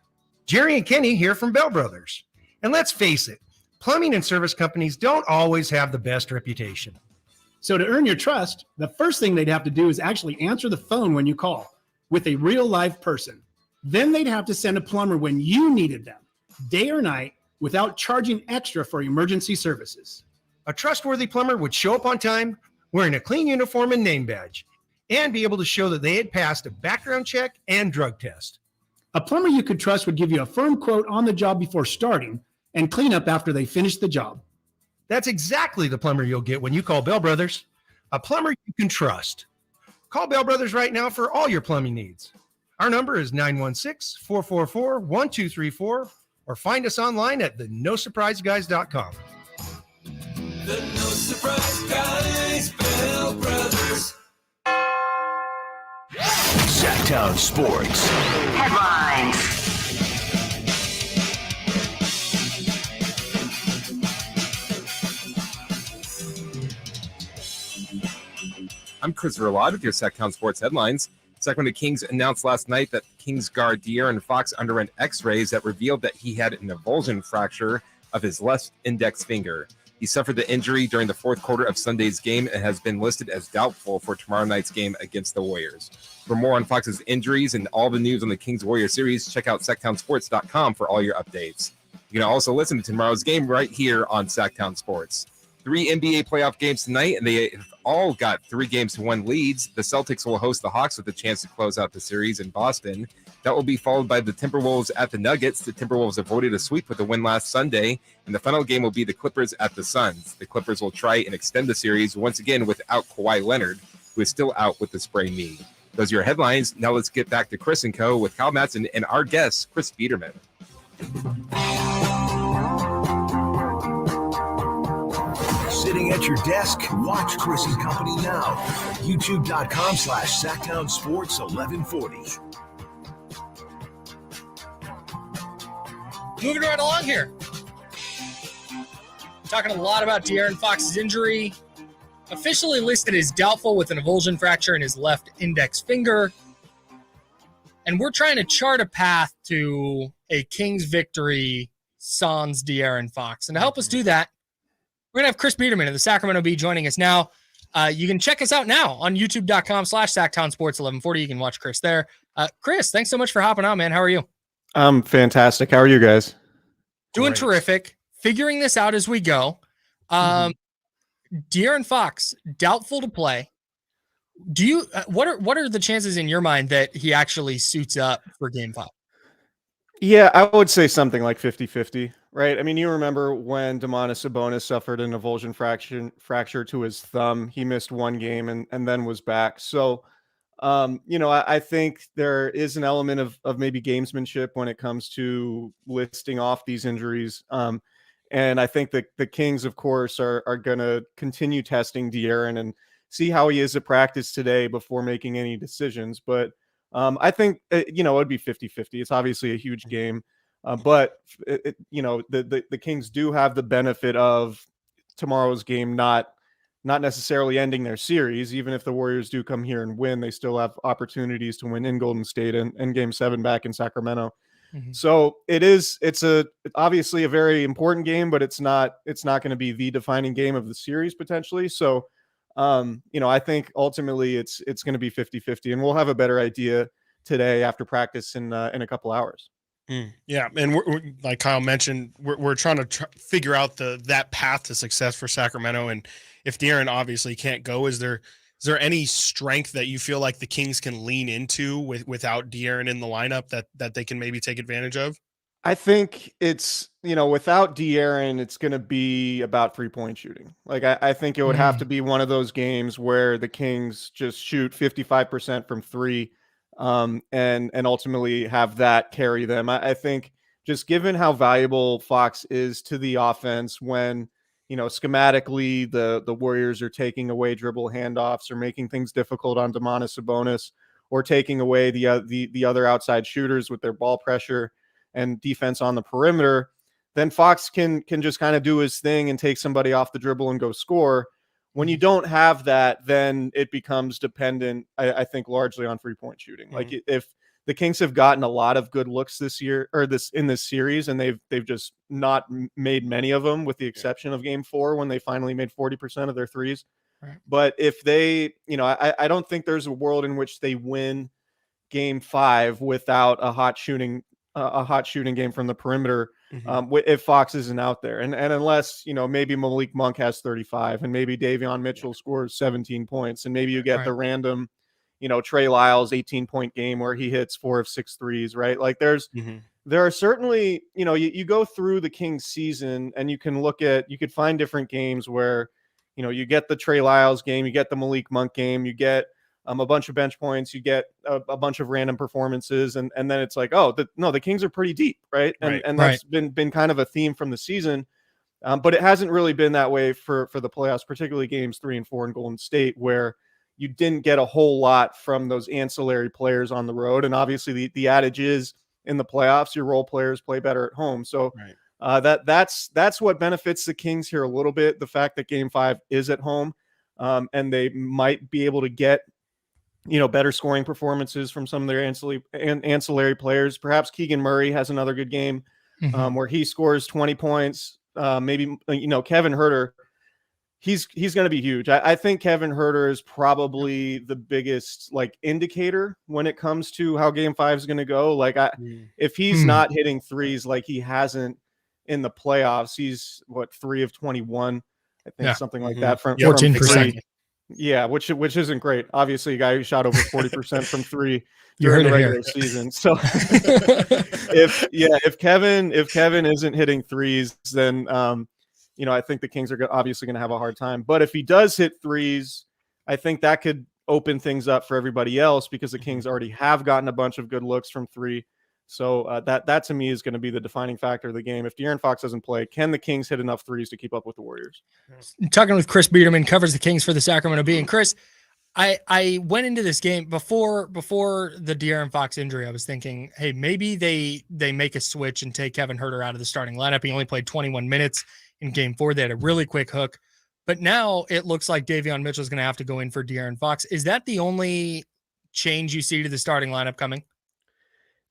Jerry and Kenny here from Bell Brothers. And let's face it, plumbing and service companies don't always have the best reputation. So to earn your trust, the first thing they'd have to do is actually answer the phone when you call with a real live person. Then they'd have to send a plumber when you needed them, day or night, without charging extra for emergency services. A trustworthy plumber would show up on time, wearing a clean uniform and name badge, and be able to show that they had passed a background check and drug test. A plumber you could trust would give you a firm quote on the job before starting and clean up after they finish the job. That's exactly the plumber you'll get when you call Bell Brothers, a plumber you can trust. Call Bell Brothers right now for all your plumbing needs. Our number is 916-444-1234, or find us online at thenosurpriseguys.com. The No Surprise Guys, Bell Brothers. Sactown Sports Headlines. I'm Chris Verlod with your Sactown Sports Headlines. Sacramento Kings announced last night that Kings guard De'Aaron Fox underwent x-rays that revealed that he had an avulsion fracture of his left index finger. He suffered the injury during the fourth quarter of Sunday's game and has been listed as doubtful for tomorrow night's game against the Warriors. For more on Fox's injuries and all the news on the Kings-Warriors series, check out SactownSports.com for all your updates. You can also listen to tomorrow's game right here on Sactown Sports. 3 NBA playoff games tonight, and they have all got 3-1 leads. The Celtics will host the Hawks with a chance to close out the series in Boston. That will be followed by the Timberwolves at the Nuggets. The Timberwolves avoided a sweep with a win last Sunday, and the final game will be the Clippers at the Suns. The Clippers will try and extend the series once again without Kawhi Leonard, who is still out with the sprained knee. Those are your headlines. Now let's get back to Chris and Co. with Kyle Madson and our guest, Chris Beerman. Sitting at your desk, watch Chris and Company now. YouTube.com/Sactown Sports 1140. Moving right along here. Talking a lot about De'Aaron Fox's injury. Officially listed as doubtful with an avulsion fracture in his left index finger. And we're trying to chart a path to a Kings victory sans De'Aaron Fox. And to help us do that, we're going to have Chris Beerman of the Sacramento Bee joining us now. You can check us out now on youtube.com/Sactown Sports 1140. You can watch Chris there. Chris, thanks so much for hopping on, man. How are you? I'm fantastic. How are you guys? Doing terrific. Figuring this out as we go. De'Aaron Fox, doubtful to play. Do you what are the chances in your mind that he actually suits up for Game 5? Yeah, I would say something like 50-50, right? I mean, you remember when Domantas Sabonis suffered an avulsion fracture to his thumb. He missed one game and then was back. So, I think there is an element of maybe gamesmanship when it comes to listing off these injuries. And I think that the Kings, of course, are going to continue testing De'Aaron and see how he is at practice today before making any decisions. But I think, it would be 50-50. It's obviously a huge game. But the Kings do have the benefit of tomorrow's game not necessarily ending their series. Even if the Warriors do come here and win, they still have opportunities to win in Golden State and Game 7 back in Sacramento. Mm-hmm. So it's obviously a very important game, but it's not going to be the defining game of the series potentially. So I think ultimately it's going to be 50-50, and we'll have a better idea today after practice in a couple hours. Yeah, and we're, like Kyle mentioned, we're trying to figure out that path to success for Sacramento. And if De'Aaron obviously can't go, is there any strength that you feel like the Kings can lean into without De'Aaron in the lineup that they can maybe take advantage of? I think it's, without De'Aaron, it's going to be about 3-point shooting. Like, I think it would have to be one of those games where the Kings just shoot 55% from three, and ultimately have that carry them. I think just given how valuable Fox is to the offense when, schematically the Warriors are taking away dribble handoffs or making things difficult on Domantas Sabonis, or taking away the other outside shooters with their ball pressure and defense on the perimeter, then Fox can just kind of do his thing and take somebody off the dribble and go score. When you don't have that, then it becomes dependent, I think, largely on 3-point shooting. Like, if the Kings have gotten a lot of good looks this year or in this series, and they've just not made many of them, with the exception of Game 4 when they finally made 40% of their threes. Right. But if they, I don't think there's a world in which they win Game 5 without a hot shooting game from the perimeter. If Fox isn't out there, and unless maybe Malik Monk has 35, and maybe Davion Mitchell scores 17 points, and maybe you get the random Trey Lyles 18-point game where he hits 4 of 6 threes, right? Like, there are certainly, you go through the Kings season and you could find different games where you get the Trey Lyles game, you get the Malik Monk game, you get a bunch of bench points, you get a bunch of random performances, and then it's like, the Kings are pretty deep, right? And that's been kind of a theme from the season, but it hasn't really been that way for the playoffs, particularly games 3 and 4 in Golden State, where you didn't get a whole lot from those ancillary players on the road. And obviously the adage is, in the playoffs, your role players play better at home. So that's what benefits the Kings here a little bit, the fact that Game 5 is at home, and they might be able to get better scoring performances from some of their ancillary players. Perhaps Keegan Murray has another good game where he scores 20 points. Maybe, Kevin Huerter, he's going to be huge. I think Kevin Huerter is probably the biggest indicator when it comes to how Game 5 is going to go. If he's not hitting threes like he hasn't in the playoffs, he's 3 of 21, I think, something like that from 14%. Yeah, which isn't great. Obviously, a guy who shot over 40% from three during the regular season. So if Kevin isn't hitting threes, then I think the Kings are obviously going to have a hard time. But if he does hit threes, I think that could open things up for everybody else, because the Kings already have gotten a bunch of good looks from three. So that to me is going to be the defining factor of the game. If De'Aaron Fox doesn't play, can the Kings hit enough threes to keep up with the Warriors? Talking with Chris Beerman, covers the Kings for the Sacramento Bee. And Chris, I went into this game before the De'Aaron Fox injury. I was thinking, hey, maybe they make a switch and take Kevin Huerter out of the starting lineup. He only played 21 minutes in Game 4. They had a really quick hook. But now it looks like Davion Mitchell is going to have to go in for De'Aaron Fox. Is that the only change you see to the starting lineup coming?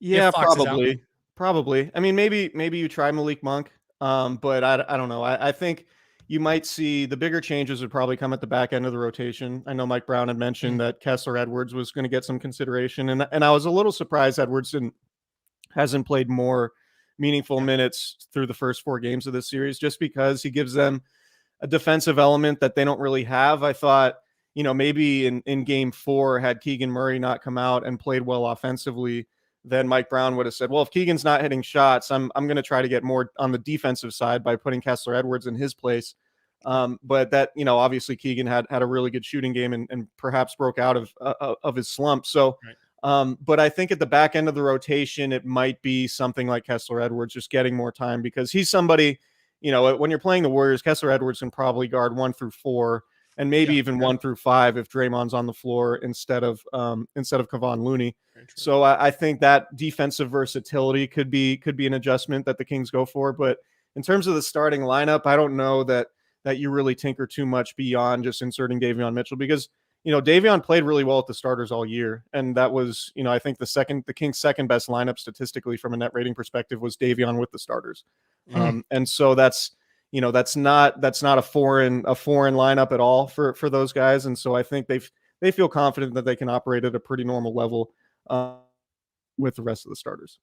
Yeah, probably. I mean, maybe you try Malik Monk, but I don't know. I think you might see the bigger changes would probably come at the back end of the rotation. I know Mike Brown had mentioned that Kessler Edwards was going to get some consideration, and I was a little surprised Edwards hasn't played more meaningful minutes through the first 4 games of this series, just because he gives them a defensive element that they don't really have. I thought, maybe in Game 4, had Keegan Murray not come out and played well offensively, then Mike Brown would have said, well, if Keegan's not hitting shots, I'm going to try to get more on the defensive side by putting Kessler Edwards in his place. But that, obviously Keegan had a really good shooting game and perhaps broke out of his slump. So, but I think at the back end of the rotation, it might be something like Kessler Edwards just getting more time, because he's somebody, when you're playing the Warriors, Kessler Edwards can probably guard 1 through 4 and maybe even 1 through 5 if Draymond's on the floor instead of Kevon Looney. So I think that defensive versatility could be an adjustment that the Kings go for. But in terms of the starting lineup, I don't know that you really tinker too much beyond just inserting Davion Mitchell, because Davion played really well at the starters all year, and that was I think the Kings' second best lineup statistically from a net rating perspective was Davion with the starters, and so that's that's not a foreign lineup at all for those guys. And so I think they feel confident that they can operate at a pretty normal level with the rest of the starters.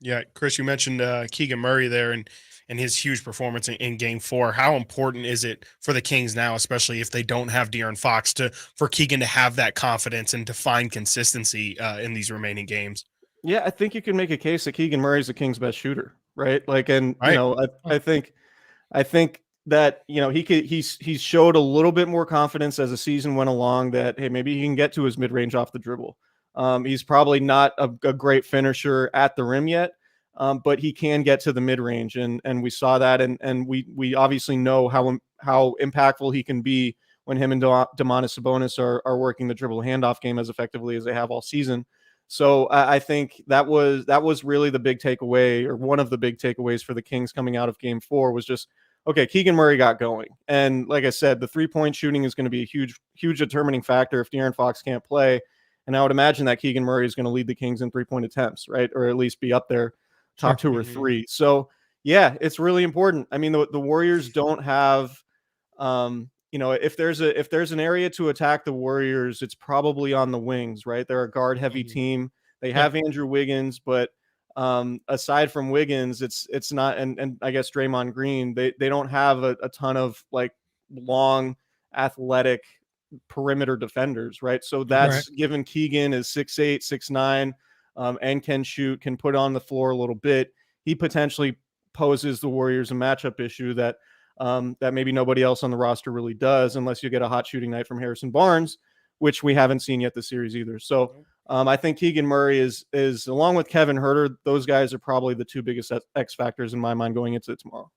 Yeah, Chris, you mentioned Keegan Murray there and his huge performance in Game 4. How important is it for the Kings now, especially if they don't have De'Aaron Fox, for Keegan to have that confidence and to find consistency in these remaining games? Yeah, I think you can make a case that Keegan Murray is the Kings' best shooter, right? Like, and right. I think that he's showed a little bit more confidence as the season went along. That hey, maybe he can get to his mid range off the dribble. He's probably not a great finisher at the rim yet, but he can get to the mid range, and we saw that, and we obviously know how impactful he can be when him and Domantas Sabonis are working the dribble handoff game as effectively as they have all season. So I think that was really the big takeaway, or one of the big takeaways for the Kings coming out of Game 4 was just, okay, Keegan Murray got going, and like I said, the 3-point shooting is going to be a huge determining factor if De'Aaron Fox can't play. And I would imagine that Keegan Murray is going to lead the Kings in 3-point attempts, right? Or at least be up there, top 2 or 3. So, yeah, it's really important. I mean, the Warriors don't have, if there's an area to attack the Warriors, it's probably on the wings, right? They're a guard-heavy team. They have Andrew Wiggins, but aside from Wiggins, it's not. And I guess Draymond Green, they don't have a ton of like long, athletic perimeter defenders, right? So that's given Keegan is 6'8", 6'9", and can shoot, can put on the floor a little bit. He potentially poses the Warriors a matchup issue that maybe nobody else on the roster really does, unless you get a hot shooting night from Harrison Barnes, which we haven't seen yet this series either. So I think Keegan Murray is along with Kevin Huerter, those guys are probably the two biggest X factors in my mind going into tomorrow.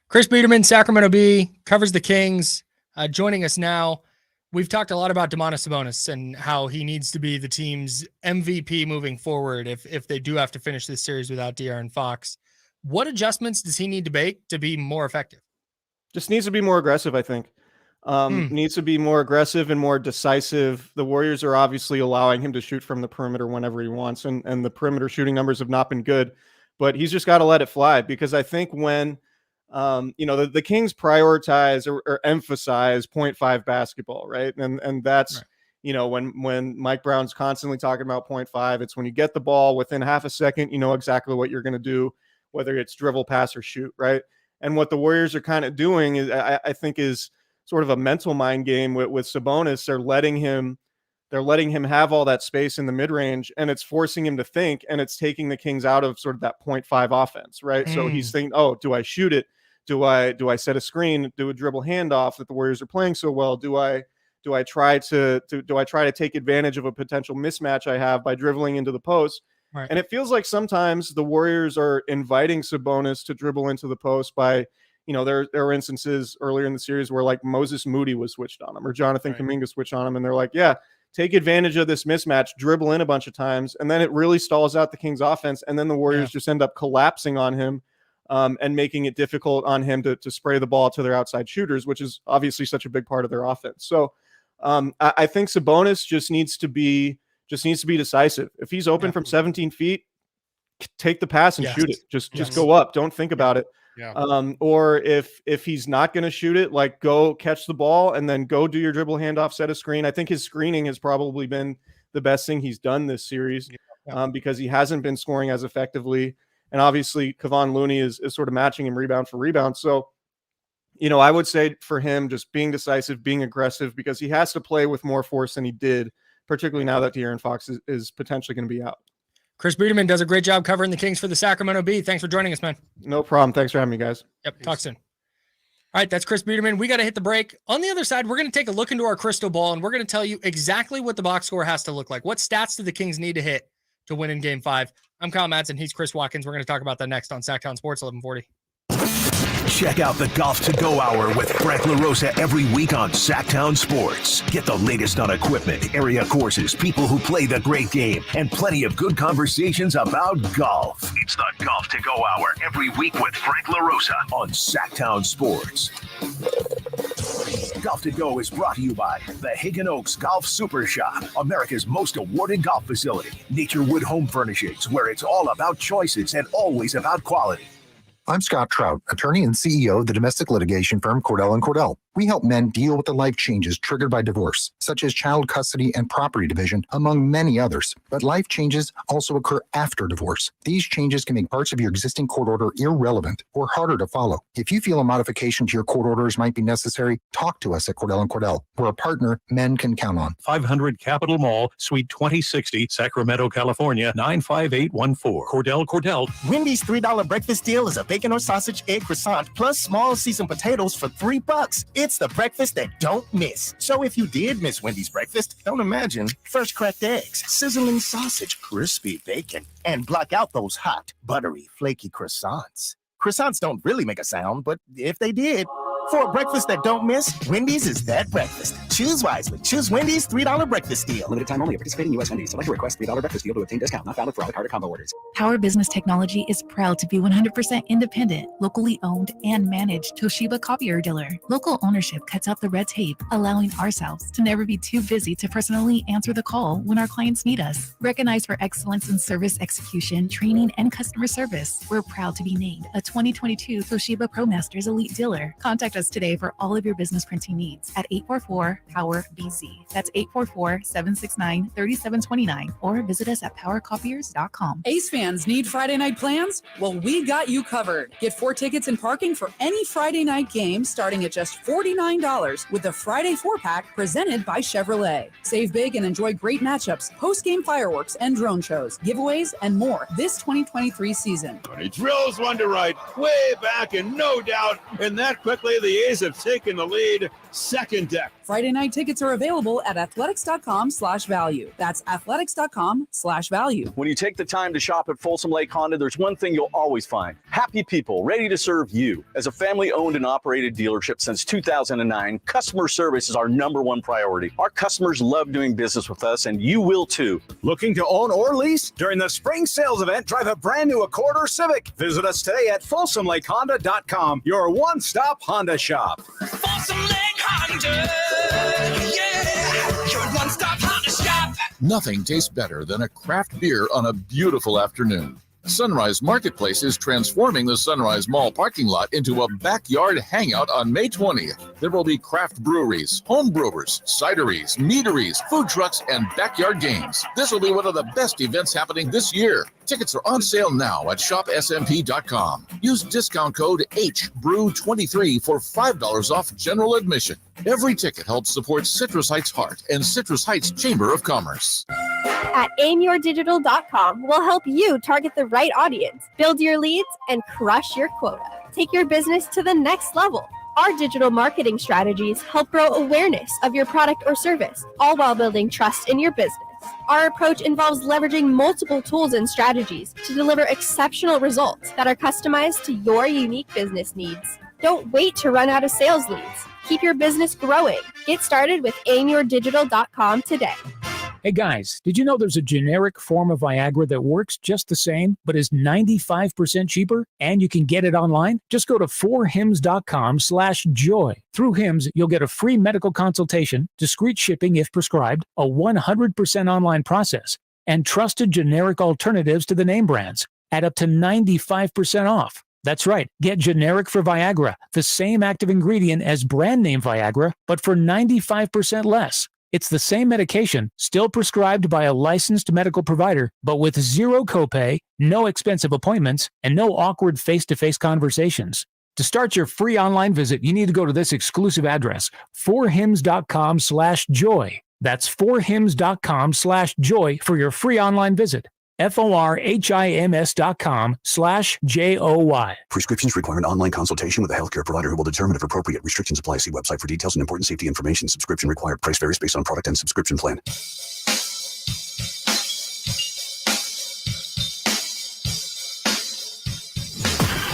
Chris Beerman, Sacramento Bee, covers the Kings, joining us now. We've talked a lot about Domantas Sabonis and how he needs to be the team's MVP moving forward if they do have to finish this series without De'Aaron Fox. What adjustments does he need to make to be more effective? Just needs to be more aggressive, I think. Needs to be more aggressive and more decisive. The Warriors are obviously allowing him to shoot from the perimeter whenever he wants, and the perimeter shooting numbers have not been good, but he's just got to let it fly, because I think when the Kings prioritize or emphasize 0.5 basketball, right? And that's, when Mike Brown's constantly talking about 0.5, it's when you get the ball within half a second, you know exactly what you're going to do, whether it's dribble, pass, or shoot, right? And what the Warriors are kind of doing is, I think, is sort of a mental mind game with Sabonis. They're letting him have all that space in the mid-range, and it's forcing him to think, and it's taking the Kings out of sort of that 0.5 offense, right? So he's thinking, oh, do I shoot it? Do I set a screen? Do a dribble handoff that the Warriors are playing so well? Do I try to take advantage of a potential mismatch I have by dribbling into the post? Right. And it feels like sometimes the Warriors are inviting Sabonis to dribble into the post by, there were instances earlier in the series where like Moses Moody was switched on him, or Jonathan Kuminga switched on him, and they're like, yeah, take advantage of this mismatch, dribble in a bunch of times, and then it really stalls out the Kings offense, and then the Warriors just end up collapsing on him. And making it difficult on him to spray the ball to their outside shooters, which is obviously such a big part of their offense. So I think Sabonis just needs to be decisive. If he's open from 17 feet, take the pass and shoot it. Just go up. Don't think about it. Or if he's not going to shoot it, like go catch the ball and then go do your dribble handoff, set a screen. I think his screening has probably been the best thing he's done this series because he hasn't been scoring as effectively. And obviously, Kevon Looney is sort of matching him rebound for rebound. So, I would say for him, just being decisive, being aggressive, because he has to play with more force than he did, particularly now that De'Aaron Fox is potentially going to be out. Chris Beerman does a great job covering the Kings for the Sacramento Bee. Thanks for joining us, man. No problem. Thanks for having me, guys. Yep. Talk soon. All right, that's Chris Beerman. We got to hit the break. On the other side, we're going to take a look into our crystal ball, and we're going to tell you exactly what the box score has to look like. What stats do the Kings need to hit to win in Game 5? I'm Kyle Madson. He's Chris Watkins. We're going to talk about that next on Sactown Sports 1140. Check out the Golf to Go Hour with Frank LaRosa every week on Sactown Sports. Get the latest on equipment, area courses, people who play the great game, and plenty of good conversations about golf. It's the Golf to Go Hour every week with Frank LaRosa on Sactown Sports. Golf to Go is brought to you by the Hagen Oaks Golf Super Shop, America's most awarded golf facility. Naturewood Home Furnishings, where it's all about choices and always about quality. I'm Scott Trout, attorney and CEO of the domestic litigation firm Cordell & Cordell. We help men deal with the life changes triggered by divorce, such as child custody and property division, among many others. But life changes also occur after divorce. These changes can make parts of your existing court order irrelevant or harder to follow. If you feel a modification to your court orders might be necessary, talk to us at Cordell & Cordell. We're a partner men can count on. 500 Capitol Mall, Suite 2060, Sacramento, California, 95814. Cordell. Wendy's $3 breakfast deal is a bacon or sausage egg croissant plus small seasoned potatoes for $3. It's the breakfast that don't miss. So if you did miss Wendy's breakfast, don't imagine fresh cracked eggs, sizzling sausage, crispy bacon, and block out those hot, buttery, flaky croissants. Croissants don't really make a sound, but if they did, for a breakfast that don't miss, Wendy's is that breakfast. Choose wisely. Choose Wendy's $3 breakfast deal. Limited time only. Participating U.S. Wendy's. Select a request $3 breakfast deal to obtain discount. Not valid for a la carte or combo orders. Power Business Technology is proud to be 100% independent, locally owned, and managed Toshiba copier dealer. Local ownership cuts out the red tape, allowing ourselves to never be too busy to personally answer the call when our clients need us. Recognized for excellence in service execution, training, and customer service, we're proud to be named a 2022 Toshiba ProMasters Elite Dealer. Contact us today for all of your business printing needs at 844-POWER-BZ. That's 844-769-3729, or visit us at powercopiers.com. Ace fans need Friday night plans? Well, we got you covered. Get 4 tickets and parking for any Friday night game starting at just $49 with the Friday 4-pack presented by Chevrolet. Save big and enjoy great matchups, post-game fireworks and drone shows, giveaways, and more this 2023 season. He drills one to right, way back, and no doubt, and that quickly the A's have taken the lead. Second deck. Friday night tickets are available at athletics.com/value. That's athletics.com/value. When you take the time to shop at Folsom Lake Honda, there's one thing you'll always find: happy people ready to serve you. As a family-owned and operated dealership since 2009, customer service is our #1 priority. Our customers love doing business with us, and you will too. Looking to own or lease? During the spring sales event, drive a brand new Accord or Civic. Visit us today at FolsomLakeHonda.com, your one-stop Honda shop. Folsom Lake Honda, yeah, your one-stop Honda shop. Nothing tastes better than a craft beer on a beautiful afternoon. Sunrise Marketplace is transforming the Sunrise Mall parking lot into a backyard hangout on May 20th. There will be craft breweries, home brewers, cideries, meaderies, food trucks, and backyard games. This will be one of the best events happening this year. Tickets are on sale now at shopsmp.com. Use discount code HBREW23 for $5 off general admission. Every ticket helps support Citrus Heights Heart and Citrus Heights Chamber of Commerce. At aimyourdigital.com, we'll help you target the right audience, build your leads, and crush your quota. Take your business to the next level. Our digital marketing strategies help grow awareness of your product or service, all while building trust in your business. Our approach involves leveraging multiple tools and strategies to deliver exceptional results that are customized to your unique business needs. Don't wait to run out of sales leads. Keep your business growing. Get started with aimyourdigital.com today. Hey guys, did you know there's a generic form of Viagra that works just the same, but is 95% cheaper, and you can get it online? Just go to 4hims.com/joy. Through Hims, you'll get a free medical consultation, discreet shipping if prescribed, a 100% online process, and trusted generic alternatives to the name brands at up to 95% off. That's right. Get generic for Viagra, the same active ingredient as brand name Viagra, but for 95% less. It's the same medication, still prescribed by a licensed medical provider, but with zero copay, no expensive appointments, and no awkward face-to-face conversations. To start your free online visit, you need to go to this exclusive address, 4hims.com/joy. That's 4hims.com/joy for your free online visit. FORHIMS.com/JOY. Prescriptions require an online consultation with a healthcare provider who will determine if appropriate. Restrictions apply. See website for details and important safety information. Subscription required. Price varies based on product and subscription plan.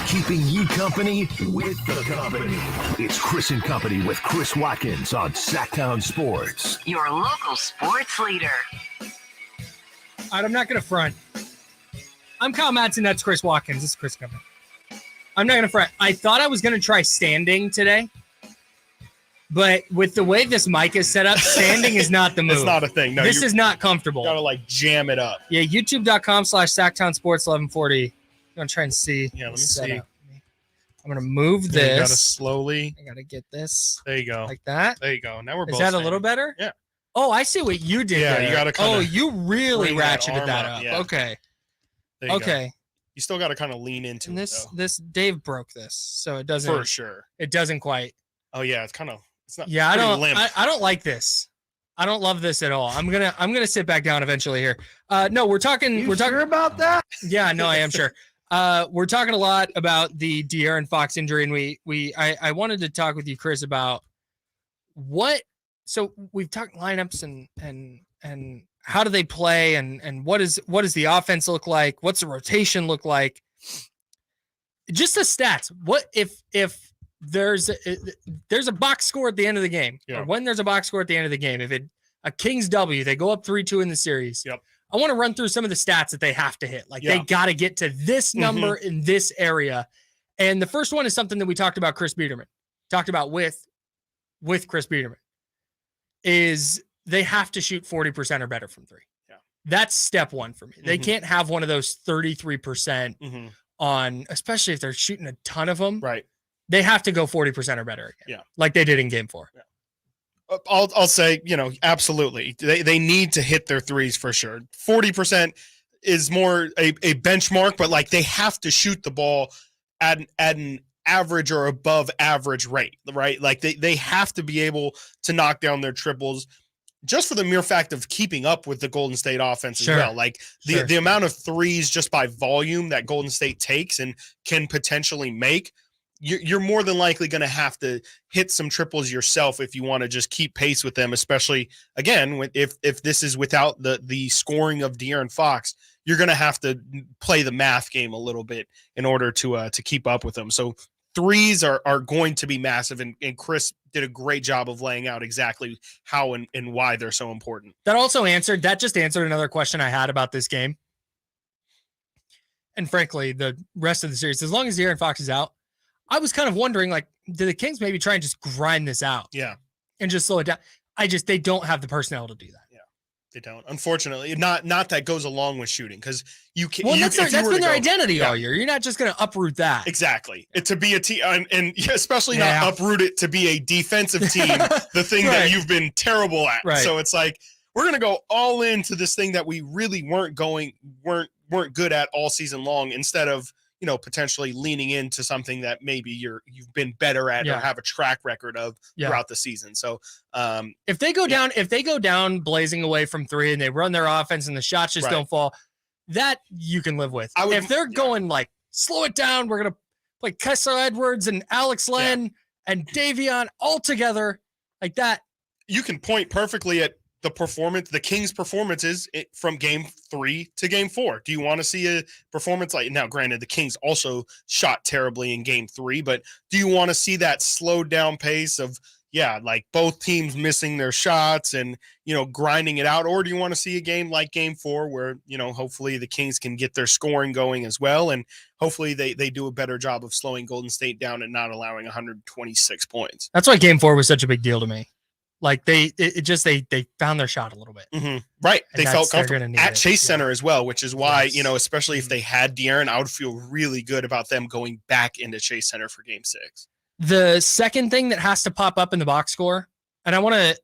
Keeping you company with the company. It's Chris and Company with Chris Watkins on Sactown Sports. Your local sports leader. All right, I'm not going to front. I'm Kyle Madson. That's Chris Watkins. This is Chris Company. I'm not going to front. I thought I was going to try standing today, but with the way this mic is set up, standing is not the move. It's not a thing. No, this is not comfortable. You got to like jam it up. Yeah, youtube.com/Sactown Sports 1140. I'm going to try and see. Yeah, let me see. I'm going to move You this. gotta slowly. I got to get this. There you go. Like that. There you go. Now we're both. Is that a standing. little better? Yeah. Oh, I see what you did Yeah, there. you gotta kinda Oh, you really bring that ratcheted arm that up, up. yeah. Okay. There you go. Okay. You still got to kind of lean into And it, this though. this Dave broke this, so it doesn't. For sure. It doesn't quite. Oh yeah, it's kind of. It's not. Yeah, I pretty don't. limp. I don't like this. I don't love this at all. I'm gonna sit back down eventually here. No, we're talking. We're talking about that. Yeah, no, I am sure. We're talking a lot about the De'Aaron Fox injury, and I wanted to talk with you, Chris, about what. So we've talked lineups and how do they play and what does the offense look like? What's the rotation look like? Just the stats. What if there's a box score at the end of the game, or when there's a box score at the end of the game, if a Kings W, they go up 3-2 in the series. Yep. I want to run through some of the stats that they have to hit. Like they got to get to this number in this area. And the first one is something that we talked about with Chris Beerman, is they have to shoot 40% or better from three. Yeah. That's step one for me. They can't have one of those 33% on, especially if they're shooting a ton of them. Right. They have to go 40% or better again. Yeah. Like they did in game 4. Yeah. I'll say, absolutely. They need to hit their threes for sure. 40% is more a benchmark, but like they have to shoot the ball at an average or above average rate, right? Like they have to be able to knock down their triples just for the mere fact of keeping up with the Golden State offense as well. Like the amount of threes just by volume that Golden State takes and can potentially make, you're more than likely going to have to hit some triples yourself if you want to just keep pace with them, especially, again, if this is without the scoring of De'Aaron Fox, you're going to have to play the math game a little bit in order to keep up with them. So threes are going to be massive, and Chris did a great job of laying out exactly how and why they're so important. That just answered another question I had about this game. And frankly, the rest of the series, as long as De'Aaron Fox is out, I was kind of wondering, like, do the Kings maybe try and just grind this out? Yeah. And just slow it down? They don't have the personnel to do that. Yeah, they don't. Unfortunately, not that goes along with shooting, because you can. Well, that's been their identity all year. You're not just going to uproot that. Exactly. To be a team, and especially not uproot it to be a defensive team, the thing that you've been terrible at. Right. So it's like, we're going to go all into this thing that we really weren't good at all season long, instead of, potentially leaning into something that maybe you've been better at or have a track record of throughout the season. So if they go down blazing away from three and they run their offense and the shots just don't fall, that you can live with. If they're going like, slow it down, we're going to play Kessler Edwards and Alex Len and Davion all together like that. You can point perfectly at the Kings' performances from game 3 to game 4. Do you want to see a performance like, now granted, the Kings also shot terribly in game 3, but do you want to see that slowed down pace of, like both teams missing their shots and, grinding it out? Or do you want to see a game like game 4 where, hopefully the Kings can get their scoring going as well, and hopefully they do a better job of slowing Golden State down and not allowing 126 points. That's why game 4 was such a big deal to me. Like they found their shot a little bit. Right. And They felt comfortable at Chase Center as well, which is why, especially if they had De'Aaron, I would feel really good about them going back into Chase Center for game 6. The second thing that has to pop up in the box score, and I want to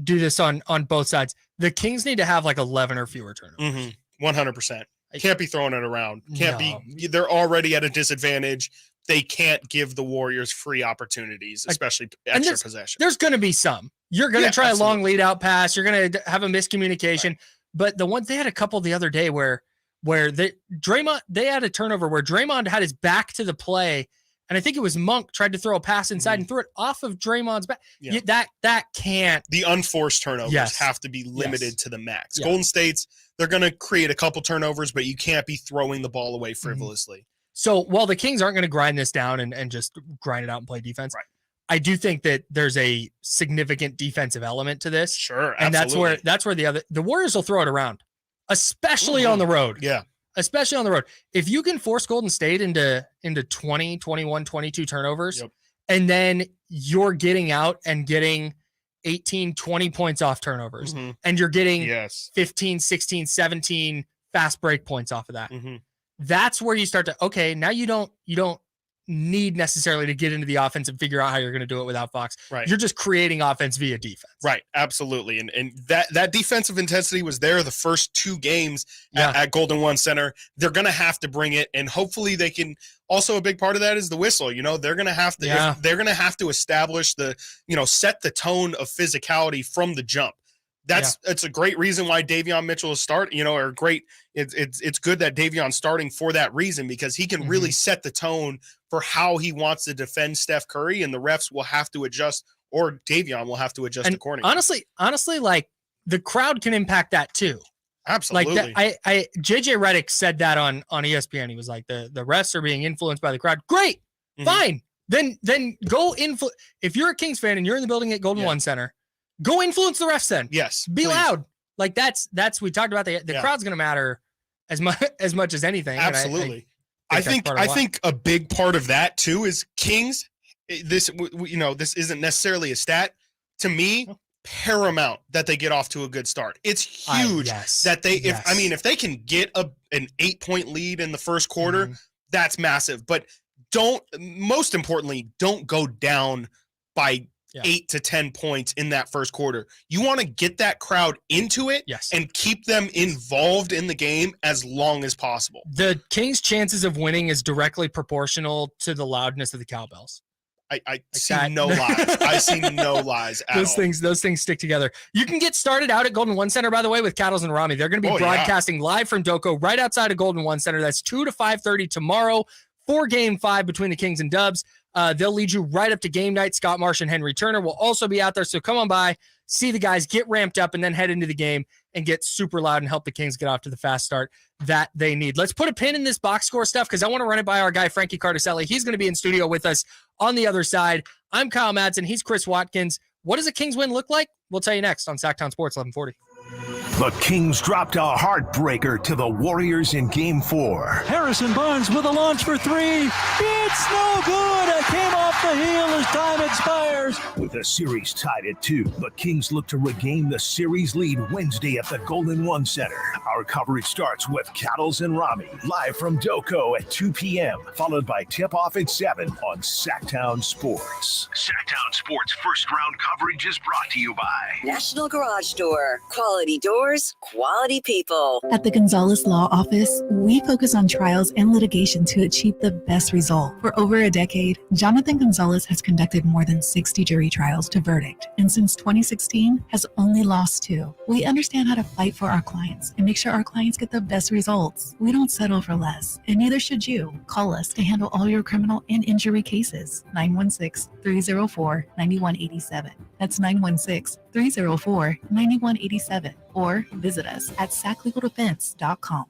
do this on both sides, the Kings need to have like 11 or fewer turnovers. 100%. Can't be throwing it around. They're already at a disadvantage. They can't give the Warriors free opportunities, especially extra possession. There's going to be some. You're going to try a long lead out pass. You're going to have a miscommunication. Right. But the one, they had a couple the other day where they had a turnover where Draymond had his back to the play. And I think it was Monk tried to throw a pass inside and threw it off of Draymond's back. Yeah. That can't. The unforced turnovers have to be limited to the max. Golden State's, they're going to create a couple turnovers, but you can't be throwing the ball away frivolously. So while the Kings aren't going to grind this down and just grind it out and play defense, I do think that there's a significant defensive element to this. Sure, and absolutely. that's where the Warriors will throw it around, especially on the road. Yeah. Especially on the road. If you can force Golden State into 20, 21, 22 turnovers, and then you're getting out and getting 18, 20 points off turnovers, and you're getting 15, 16, 17 fast break points off of that. That's where you start to, okay, now you don't need necessarily to get into the offense and figure out how you're going to do it without Fox. Right. You're just creating offense via defense. Right. Absolutely. And that defensive intensity was there the first 2 games at Golden One Center. They're going to have to bring it, and hopefully they can. Also, a big part of that is the whistle. They're going to have to, they're going to have to establish set the tone of physicality from the jump. It's a great reason why Davion Mitchell is starting, or great. It's good that Davion's starting for that reason, because he can really set the tone for how he wants to defend Steph Curry, and the refs will have to adjust, or Davion will have to adjust accordingly. Honestly, like the crowd can impact that too. Absolutely. Like that, JJ Redick said that on ESPN. He was like, the refs are being influenced by the crowd. Great. Fine. Then go influence. If you're a Kings fan and you're in the building at Golden One Center, go influence the refs then. Yes. Be loud. Like that's we talked about the crowd's going to matter as much as anything. Absolutely. I think a big part of that too is Kings. This isn't necessarily a stat to me. Paramount that they get off to a good start. It's huge that they if they can get an 8-point lead in the first quarter, that's massive. But most importantly, don't go down by 8 to 10 points in that first quarter. You want to get that crowd into it and keep them involved in the game as long as possible. The Kings' chances of winning is directly proportional to the loudness of the cowbells. I see no lies. I see no lies at all. Those things stick together. You can get started out at Golden One Center, by the way, with Cattles and Rammy. They're going to be broadcasting live from Doko right outside of Golden One Center. That's 2 to 5:30 tomorrow for Game 5 between the Kings and Dubs. They'll lead you right up to game night. Scott Marsh and Henry Turner will also be out there. So come on by, see the guys, get ramped up, and then head into the game and get super loud and help the Kings get off to the fast start that they need. Let's put a pin in this box score stuff because I want to run it by our guy, Frankie Carticelli. He's going to be in studio with us on the other side. I'm Kyle Madson. He's Chris Watkins. What does a Kings win look like? We'll tell you next on Sactown Sports 1140. The Kings dropped a heartbreaker to the Warriors in Game 4. Harrison Barnes with a launch for 3. It's no good. It came off the heel as time expires. With the series tied at 2, the Kings look to regain the series lead Wednesday at the Golden One Center. Our coverage starts with Cattles and Rammy, live from Doko at 2 p.m., followed by tip-off at 7 on Sactown Sports. Sactown Sports first-round coverage is brought to you by National Garage Door. Quality doors, quality people. At the Gonzalez Law Office, we focus on trials and litigation to achieve the best result. For over a decade, Jonathan Gonzalez has conducted more than 60 jury trials to verdict, and since 2016 has only lost 2. We understand how to fight for our clients and make sure our clients get the best results. We don't settle for less, and neither should you. Call us to handle all your criminal and injury cases. 916-304-9187. That's 916-304-9187. Or visit us at saclegaldefense.com.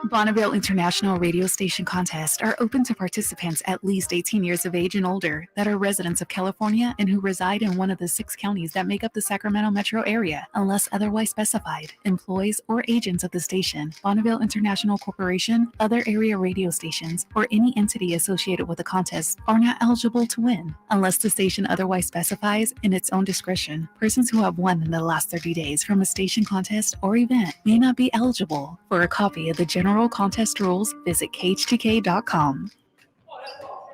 Bonneville International Radio Station contests are open to participants at least 18 years of age and older that are residents of California and who reside in one of the 6 counties that make up the Sacramento metro area, unless otherwise specified. Employees or agents of the station, Bonneville International Corporation, other area radio stations, or any entity associated with the contest are not eligible to win, unless the station otherwise specifies in its own discretion. Persons who have won in the last 30 days from a station contest or event may not be eligible. For a copy of the general contest rules, visit khtk.com.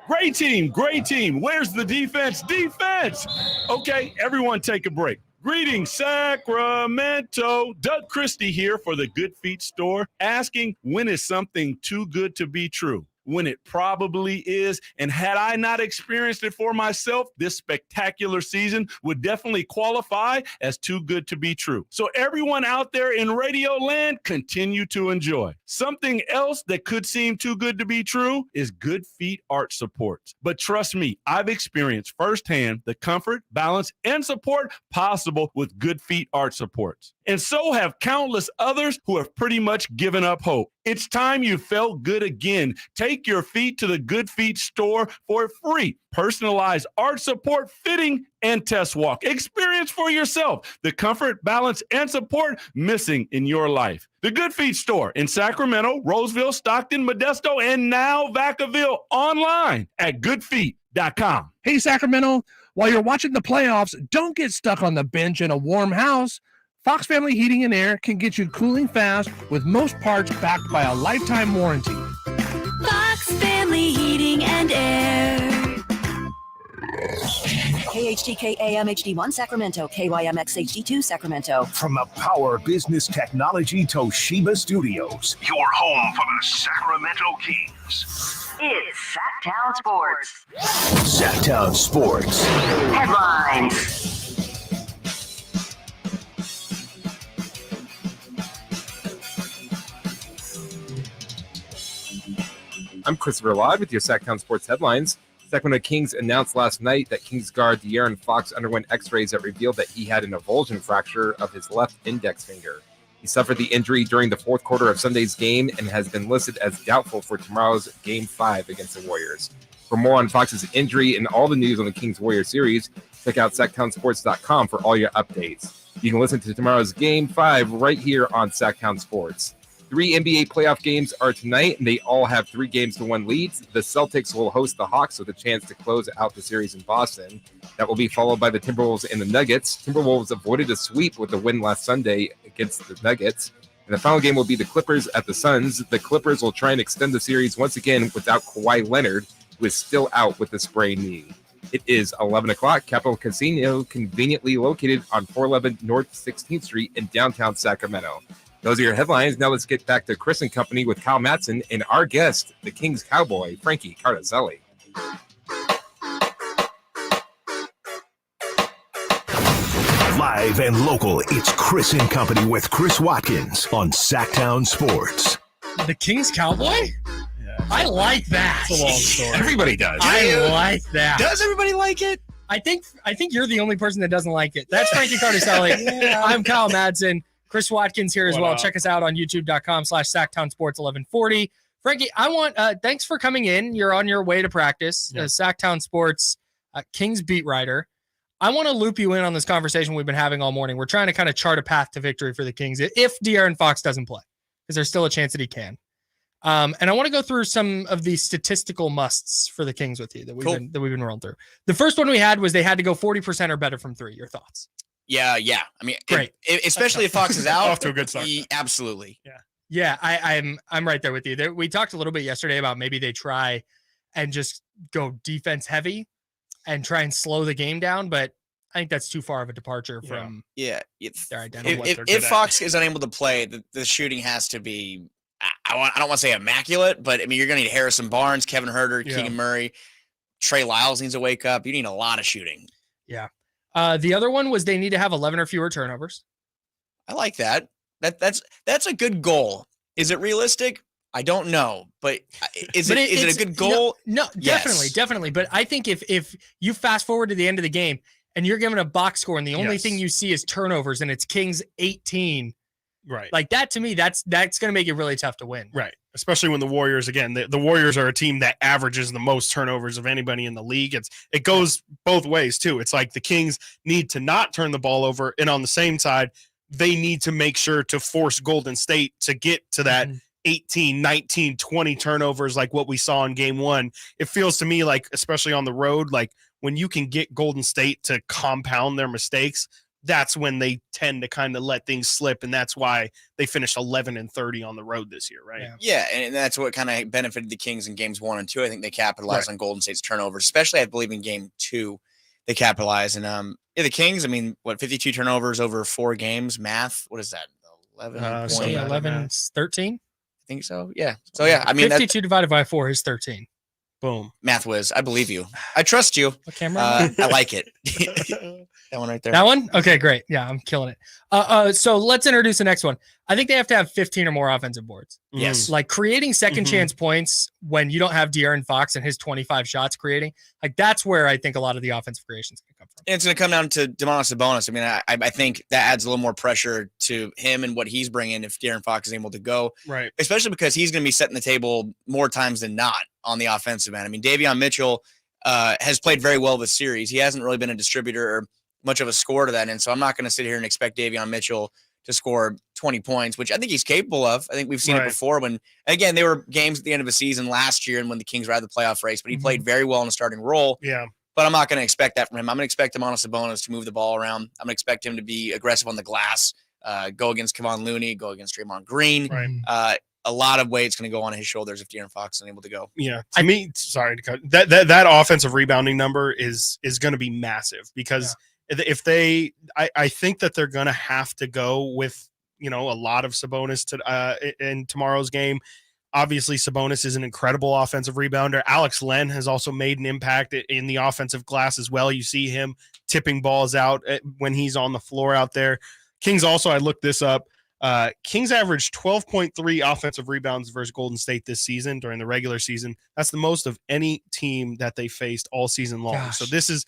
Great team, great team. Where's the defense? Defense! Okay, everyone take a break. Greetings, Sacramento. Doug Christie here for the Good Feet store, asking when is something too good to be true? When it probably is. And had I not experienced it for myself, this spectacular season would definitely qualify as too good to be true. So everyone out there in radio land, continue to enjoy. Something else that could seem too good to be true is Good Feet Arch Supports. But trust me, I've experienced firsthand the comfort, balance, and support possible with Good Feet Arch Supports. And so have countless others who have pretty much given up hope. It's time you felt good again. Take your feet to the Good Feet store for a free personalized arch support fitting and test walk. Experience for yourself the comfort, balance, and support missing in your life. The Good Feet store in Sacramento, Roseville, Stockton, Modesto, and now Vacaville, online at goodfeet.com. Hey, Sacramento, while you're watching the playoffs, don't get stuck on the bench in a warm house. Fox Family Heating and Air can get you cooling fast with most parts backed by a lifetime warranty. Fox Family Heating and Air. KHTK AM HD1 Sacramento, KYMX HD2 Sacramento. From the Power Business Technology Toshiba Studios, Your home for the Sacramento Kings. It's Sactown Sports. Sactown Sports. Headlines. I'm Christopher Laud with your Sactown Sports headlines. Sacramento Kings announced last night that Kings guard De'Aaron Fox underwent x-rays that revealed that he had an avulsion fracture of his left index finger. He suffered the injury during the fourth quarter of Sunday's game and has been listed as doubtful for tomorrow's Game 5 against the Warriors. For more on Fox's injury and all the news on the Kings-Warriors series, check out SactownSports.com for all your updates. You can listen to tomorrow's Game 5 right here on Sactown Sports. 3 NBA playoff games are tonight, and they all have 3 games to 1 leads. The Celtics will host the Hawks with a chance to close out the series in Boston. That will be followed by the Timberwolves and the Nuggets. Timberwolves avoided a sweep with the win last Sunday against the Nuggets. And the final game will be the Clippers at the Suns. The Clippers will try and extend the series once again without Kawhi Leonard, who is still out with a sprained knee. It is 11 o'clock. Capital Casino, conveniently located on 411 North 16th Street in downtown Sacramento. Those are your headlines. Now let's get back to Chris and Company with Kyle Madson and our guest, the Kings Cowboy, Frankie Carticelli. Live and local, it's Chris and Company with Chris Watkins on Sactown Sports. The Kings Cowboy? I like that. It's a long story. Everybody does. I like that. Does everybody like it? I think you're the only person that doesn't like it. That's Frankie Carticelli. Yeah. I'm Kyle Madson. Chris Watkins here as What well. up? Check us out on youtube.com/Sactown Sports 1140. Frankie, I want thanks for coming in. You're on your way to practice. Yeah. Sactown Sports Kings beat writer. I want to loop you in on this conversation we've been having all morning. We're trying to kind of chart a path to victory for the Kings if De'Aaron Fox doesn't play, because there's still a chance that he can. And I want to go through some of the statistical musts for the Kings with you that we've been rolling through. The first one we had was they had to go 40% or better from 3. Your thoughts? Yeah. I mean, great. Especially if Fox is out. Off to a good start. Absolutely. Yeah, I'm right there with you. We talked a little bit yesterday about maybe they try and just go defense heavy and try and slow the game down, but I think that's too far of a departure from their identity. If Fox is unable to play, the shooting has to be. I don't want to say immaculate, but I mean, you're going to need Harrison Barnes, Kevin Huerter, Keegan Murray, Trey Lyles needs to wake up. You need a lot of shooting. Yeah. The other one was they need to have 11 or fewer turnovers. I like that. That's a good goal. Is it realistic? I don't know, but is it a good goal? No, definitely. But I think if you fast forward to the end of the game and you're given a box score and the only thing you see is turnovers and it's Kings 18, right? Like that to me, that's going to make it really tough to win, right? Especially when the Warriors, again, the Warriors are a team that averages the most turnovers of anybody in the league. It goes both ways too. It's like the Kings need to not turn the ball over, and on the same side, they need to make sure to force Golden State to get to that 18, 19, 20 turnovers like what we saw in game 1. It feels to me like, especially on the road, like when you can get Golden State to compound their mistakes, that's when they tend to kind of let things slip, and that's why they finished 11-30 on the road this year, right? Yeah, and that's what kind of benefited the Kings in games 1 and 2. I think they capitalized on Golden State's turnovers, especially I believe in game 2 they capitalized. And the Kings, I mean, 52 turnovers over 4 games? Math, what is that? 11, 13? I think so. Yeah. So yeah, I mean, 52 divided by 4 is 13. Boom. Math whiz. I believe you. I trust you. What camera? I like it. That one right there. That one? Okay, great. Yeah, I'm killing it. So let's introduce the next one. I think they have to have 15 or more offensive boards. Yes. Like creating second chance points when you don't have De'Aaron Fox and his 25 shots creating. Like that's where I think a lot of the offensive creation is going to come from. And it's going to come down to Domantas Sabonis. I mean, I think that adds a little more pressure to him and what he's bringing if De'Aaron Fox is able to go. Right. Especially because he's going to be setting the table more times than not on the offensive end. I mean, Davion Mitchell has played very well this series. He hasn't really been a distributor or much of a scorer to that end. So I'm not going to sit here and expect Davion Mitchell to score 20 points, which I think he's capable of. I think we've seen it before when, again, there were games at the end of a season last year and when the Kings were out of the playoff race, but he played very well in a starting role. Yeah. But I'm not going to expect that from him. I'm going to expect Domantas Sabonis to move the ball around. I'm going to expect him to be aggressive on the glass, go against Kevon Looney, go against Draymond Green. Right. a lot of weight's going to go on his shoulders if De'Aaron Fox isn't able to go. Yeah, to me, sorry to cut that offensive rebounding number is going to be massive because if they, I think that they're going to have to go with a lot of Sabonis in tomorrow's game. Obviously, Sabonis is an incredible offensive rebounder. Alex Len has also made an impact in the offensive glass as well. You see him tipping balls out when he's on the floor out there. Kings also, I looked this up. Kings averaged 12.3 offensive rebounds versus Golden State this season during the regular season. That's the most of any team that they faced all season long. Gosh. So this is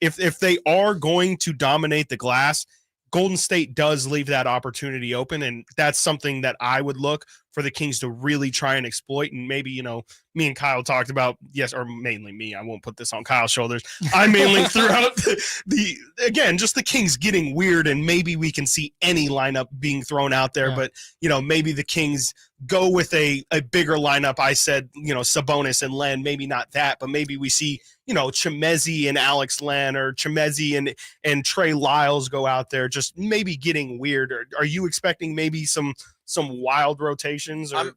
if they are going to dominate the glass, Golden State does leave that opportunity open, and that's something that I would look for the Kings to really try and exploit. And maybe, me and Kyle talked about, or mainly me, I won't put this on Kyle's shoulders. I mainly threw out just the Kings getting weird, and maybe we can see any lineup being thrown out there. But, maybe the Kings go with a bigger lineup. I said, Sabonis and Len, maybe not that, but maybe we see, Chemezi and Alex Len, or Chemezi and Trey Lyles go out there, just maybe getting weird. Or are you expecting maybe some wild rotations, or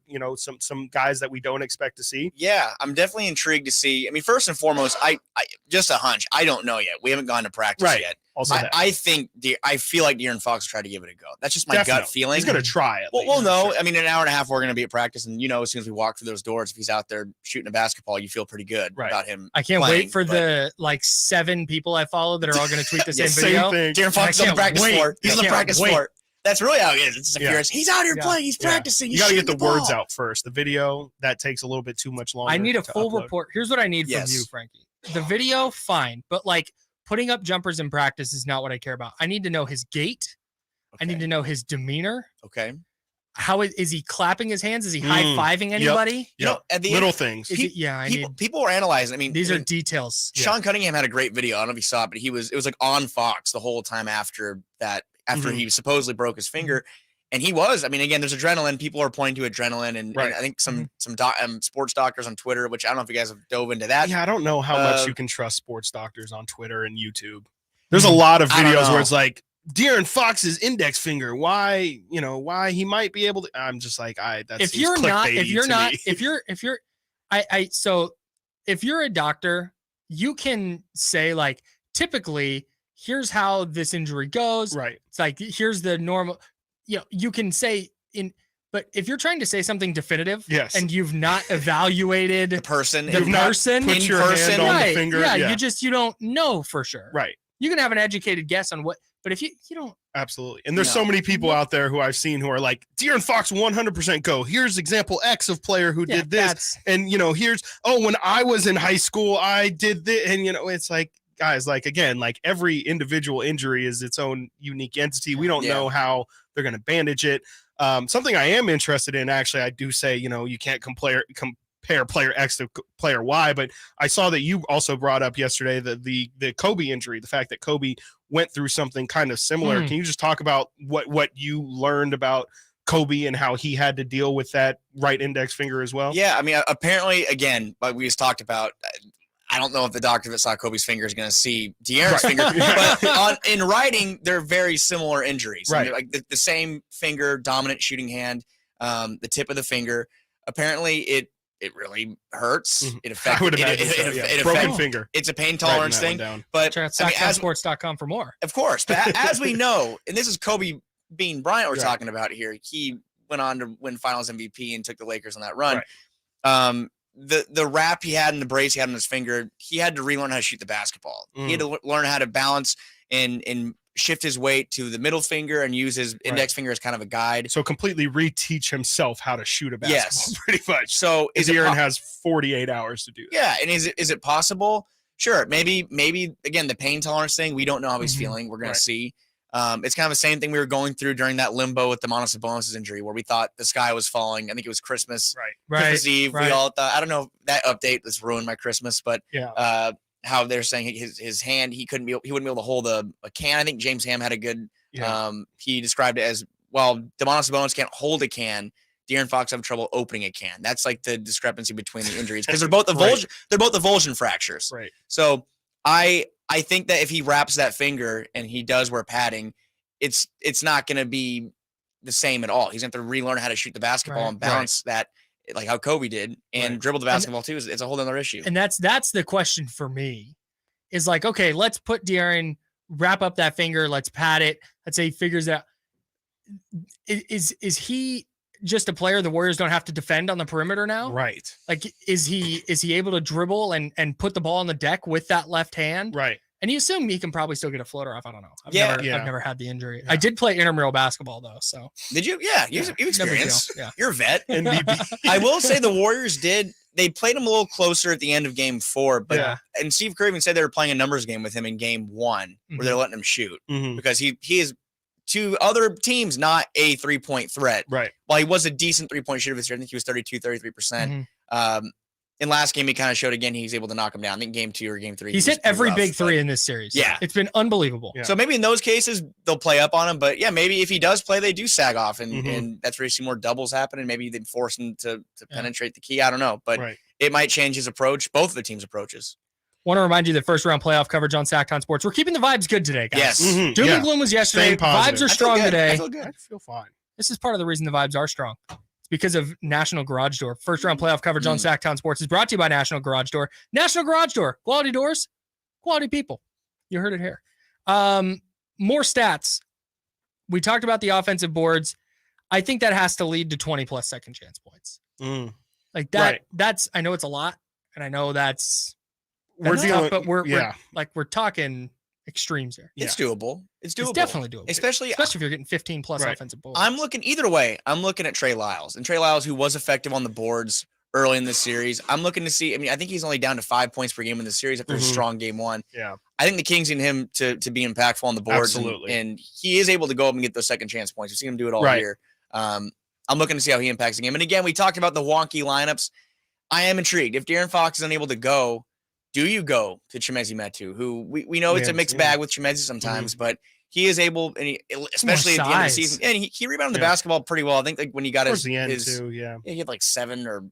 some guys that we don't expect to see? Yeah, I'm definitely intrigued to see. I mean, first and foremost, I just a hunch. I don't know yet. We haven't gone to practice yet. I feel like De'Aaron Fox will try to give it a go. That's just my gut feeling. He's going to try it. Well, no. Sure. I mean, an hour and a half, we're going to be at practice, and as soon as we walk through those doors, if he's out there shooting a basketball, you feel pretty good about him. I can't wait for the 7 people I follow that are all going to tweet the same video. Thing. De'Aaron Fox is on the practice floor. He's on the practice floor. That's really how it is. It's appearance. He's out here playing. He's practicing. You got to get the words out first. The video, that takes a little bit too much longer. I need a full report. Here's what I need from you, Frankie. The video, fine. But putting up jumpers in practice is not what I care about. I need to know his gait. Okay. I need to know his demeanor. Okay. How is he clapping his hands? Is he high-fiving anybody? Yep. At the little end, things. People were analyzing. I mean, these are details. Sean Cunningham had a great video. I don't know if you saw it, but it was on Fox the whole time after that, after he supposedly broke his finger. And he was, again, there's adrenaline. People are pointing to adrenaline, and I think some sports doctors on Twitter, which I don't know if you guys have dove into that. Yeah, I don't know how much you can trust sports doctors on Twitter and YouTube. There's a lot of videos where it's like De'Aaron Fox's index finger. Why he might be able to? I'm just like, if you're a doctor, you can say typically here's how this injury goes. Right. It's here's the normal. You can say but if you're trying to say something definitive, and you've not evaluated the person, put your hand on the finger, you don't know for sure. Right. You can have an educated guess on what, but if you don't. Absolutely. And there's so many people out there who I've seen who are like, De'Aaron Fox 100% go. Here's example X of player who did this. And, here's, when I was in high school, I did this. And, it's like, guys, again, every individual injury is its own unique entity. We don't know how they're going to bandage it. Something I am interested in, actually, I do say, you can't compare player X to player Y, but I saw that you also brought up yesterday the Kobe injury, the fact that Kobe went through something kind of similar. Can you just talk about what you learned about Kobe and how he had to deal with that right index finger as well? Yeah, apparently, again, like we just talked about, I don't know if the doctor that saw Kobe's finger is going to see De'Aaron's finger, but in writing, they're very similar injuries. Right. The same finger, dominant shooting hand, the tip of the finger. Apparently, it really hurts. It affects. I would imagine broken finger. It's a pain tolerance thing. But check out SactownSports.com for more. Of course, but as we know, and this is Kobe Bean Bryant we're talking about here. He went on to win Finals MVP and took the Lakers on that run. Right. The wrap he had and the brace he had on his finger, he had to relearn how to shoot the basketball. He had to learn how to balance and shift his weight to the middle finger and use his index finger as kind of a guide. So completely reteach himself how to shoot a basketball, pretty much. So De'Aaron has 48 hours to do that. Yeah, and is it possible? Sure, maybe again the pain tolerance thing. We don't know how he's feeling. We're gonna see. It's kind of the same thing we were going through during that limbo with the Sabonis injury, where we thought the sky was falling. I think it was Christmas Eve. We all thought, I don't know, that update has ruined my Christmas, but how they're saying his hand, he wouldn't be able to hold a can. I think James Ham had a good. He described it as, well, Sabonis can't hold a can. De'Aaron Fox have trouble opening a can. That's like the discrepancy between the injuries because they're both avulsion fractures. Right. So I think that if he wraps that finger and he does wear padding, it's not going to be the same at all. He's going to have to relearn how to shoot the basketball and balance that, like how Kobe did, and dribble the basketball too. It's a whole other issue. And that's the question for me is like, okay, let's put De'Aaron, wrap up that finger. Let's pat it. Let's say he figures it out. Is he just a player the Warriors don't have to defend on the perimeter now? Right. Like, is he able to dribble and put the ball on the deck with that left hand? Right. And you assume he can probably still get a floater off. I don't know. I've never had the injury. Yeah. I did play intramural basketball though. So did you? Yeah. You experienced. Yeah. You're a vet. MVP. I will say the Warriors they played him a little closer at the end of game 4, but and Steve Kerr even said they were playing a numbers game with him in game 1 where they're letting him shoot because he is to other teams not a 3-point threat. Right. While he was a decent 3-point shooter this year, I think he was 33%. In last game, he kind of showed again he's able to knock him down. I think game 2 or game 3. He's hit every big three in this series. Yeah. It's been unbelievable. Yeah. So maybe in those cases, they'll play up on him. But yeah, maybe if he does play, they do sag off. And that's where you see more doubles happen. And maybe they force him to penetrate the key. I don't know. But it might change his approach, both of the team's approaches. Want to remind you that first round playoff coverage on Sactown Sports. We're keeping the vibes good today, guys. Yes. Doom and gloom was yesterday. Vibes are strong today. I feel good. I feel fine. This is part of the reason the vibes are strong. It's because of National Garage Door. First round playoff coverage on Sactown Sports is brought to you by National Garage Door. National Garage Door. Quality doors, quality people. You heard it here. More stats. We talked about the offensive boards. I think that has to lead to 20+ second chance points. Like that. Right. That's, I know it's a lot, and I know that's we're dealing, tough, but we're talking extremes here. It's doable. It's doable. It's definitely doable. Especially if you're getting 15+ offensive boards. I'm looking either way. I'm looking at Trey Lyles, and Trey Lyles, who was effective on the boards early in this series. I'm looking to see. I mean, I think he's only down to 5 points per game in the series after a strong game 1. Yeah. I think the Kings need him to be impactful on the boards. Absolutely. And he is able to go up and get those second chance points. We've seen him do it all year. I'm looking to see how he impacts the game. And again, we talked about the wonky lineups. I am intrigued. If De'Aaron Fox is unable to go, do you go to Chimezie Metu, who we know it's a mixed bag with Chimezie sometimes, but he is able, and especially at the end of the season, and he rebounded the basketball pretty well. I think like when he got the end too, he had like 7 or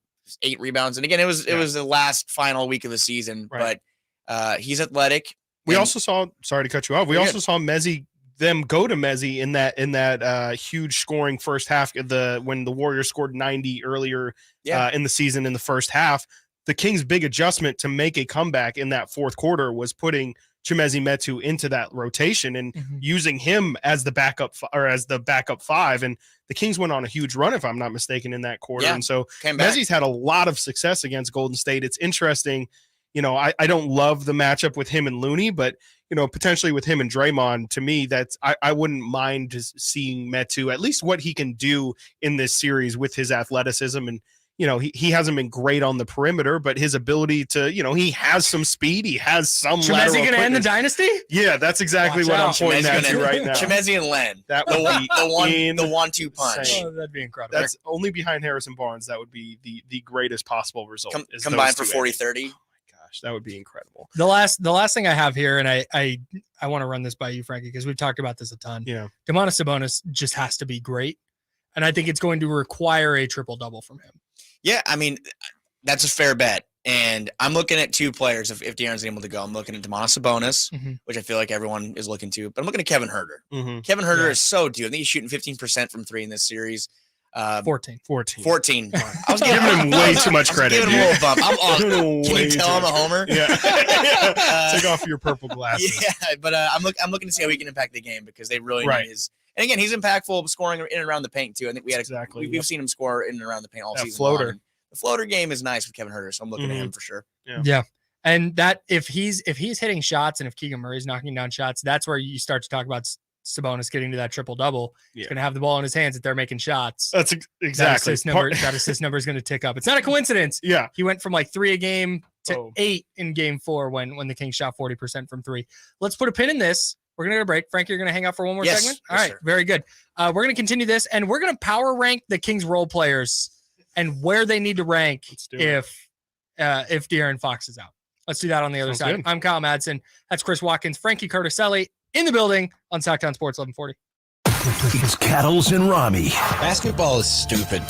8 rebounds. And again, it was the last final week of the season, but he's athletic. We also saw, sorry to cut you off. We also saw them go to Mezzi in that huge scoring first half when the Warriors scored 90 earlier in the season in the first half. The Kings' big adjustment to make a comeback in that fourth quarter was putting Chimezie Metu into that rotation and using him as the backup five. And the Kings went on a huge run, if I'm not mistaken, in that quarter. And so Mezzie's had a lot of success against Golden State. It's interesting. You know, I don't love the matchup with him and Looney, but you know, potentially with him and Draymond, to me, that's I wouldn't mind just seeing Metu, at least what he can do in this series with his athleticism. And you know, he hasn't been great on the perimeter, but his ability to, you know, he has some speed. He has some. Chimezie going to end the dynasty? Yeah, that's exactly what I'm pointing at you right now. Chimezie and Len. That would be the 1-2 punch. Oh, that'd be incredible. That's only behind Harrison Barnes. That would be the greatest possible result. Combined for 40-30. That would be incredible. The last thing I have here, and I want to run this by you, Frankie, because we've talked about this a ton. Yeah. Domantas Sabonis just has to be great. And I think it's going to require a triple-double from him. Yeah, I mean, that's a fair bet. And I'm looking at 2 players if De'Aaron's able to go. I'm looking at Domantas Sabonis, which I feel like everyone is looking to. But I'm looking at Kevin Huerter. Kevin Huerter is so due. I think he's shooting 15% from 3 in this series. 14. I was giving him way too much credit. Giving him a little bump. I'm on. Can you tell I'm a homer? Yeah. Take off your purple glasses. Yeah, but I'm looking to see how he can impact the game because they really need his. And again, he's impactful scoring in and around the paint too. I think we've seen him score in and around the paint all season. Floater. Long. The floater game is nice with Kevin Huerter, so I'm looking at him for sure. Yeah. And that if he's hitting shots and if Keegan Murray's knocking down shots, that's where you start to talk about Sabonis getting to that triple-double. He's going to have the ball in his hands if they're making shots. That's exactly. That assist number is going to tick up. It's not a coincidence. Yeah. He went from like 3 a game to 8 in game 4 when the Kings shot 40% from 3. Let's put a pin in this. We're going to get a break. Frank, you're going to hang out for one more segment? All right. Sir. Very good. We're going to continue this, and we're going to power rank the Kings role players and where they need to rank if De'Aaron Fox is out. Let's do that on the other side. Good. I'm Kyle Madson. That's Chris Watkins. Frankie Carticelli in the building on Sactown Sports 1140. It's Cattles and Rammy. Basketball is stupid.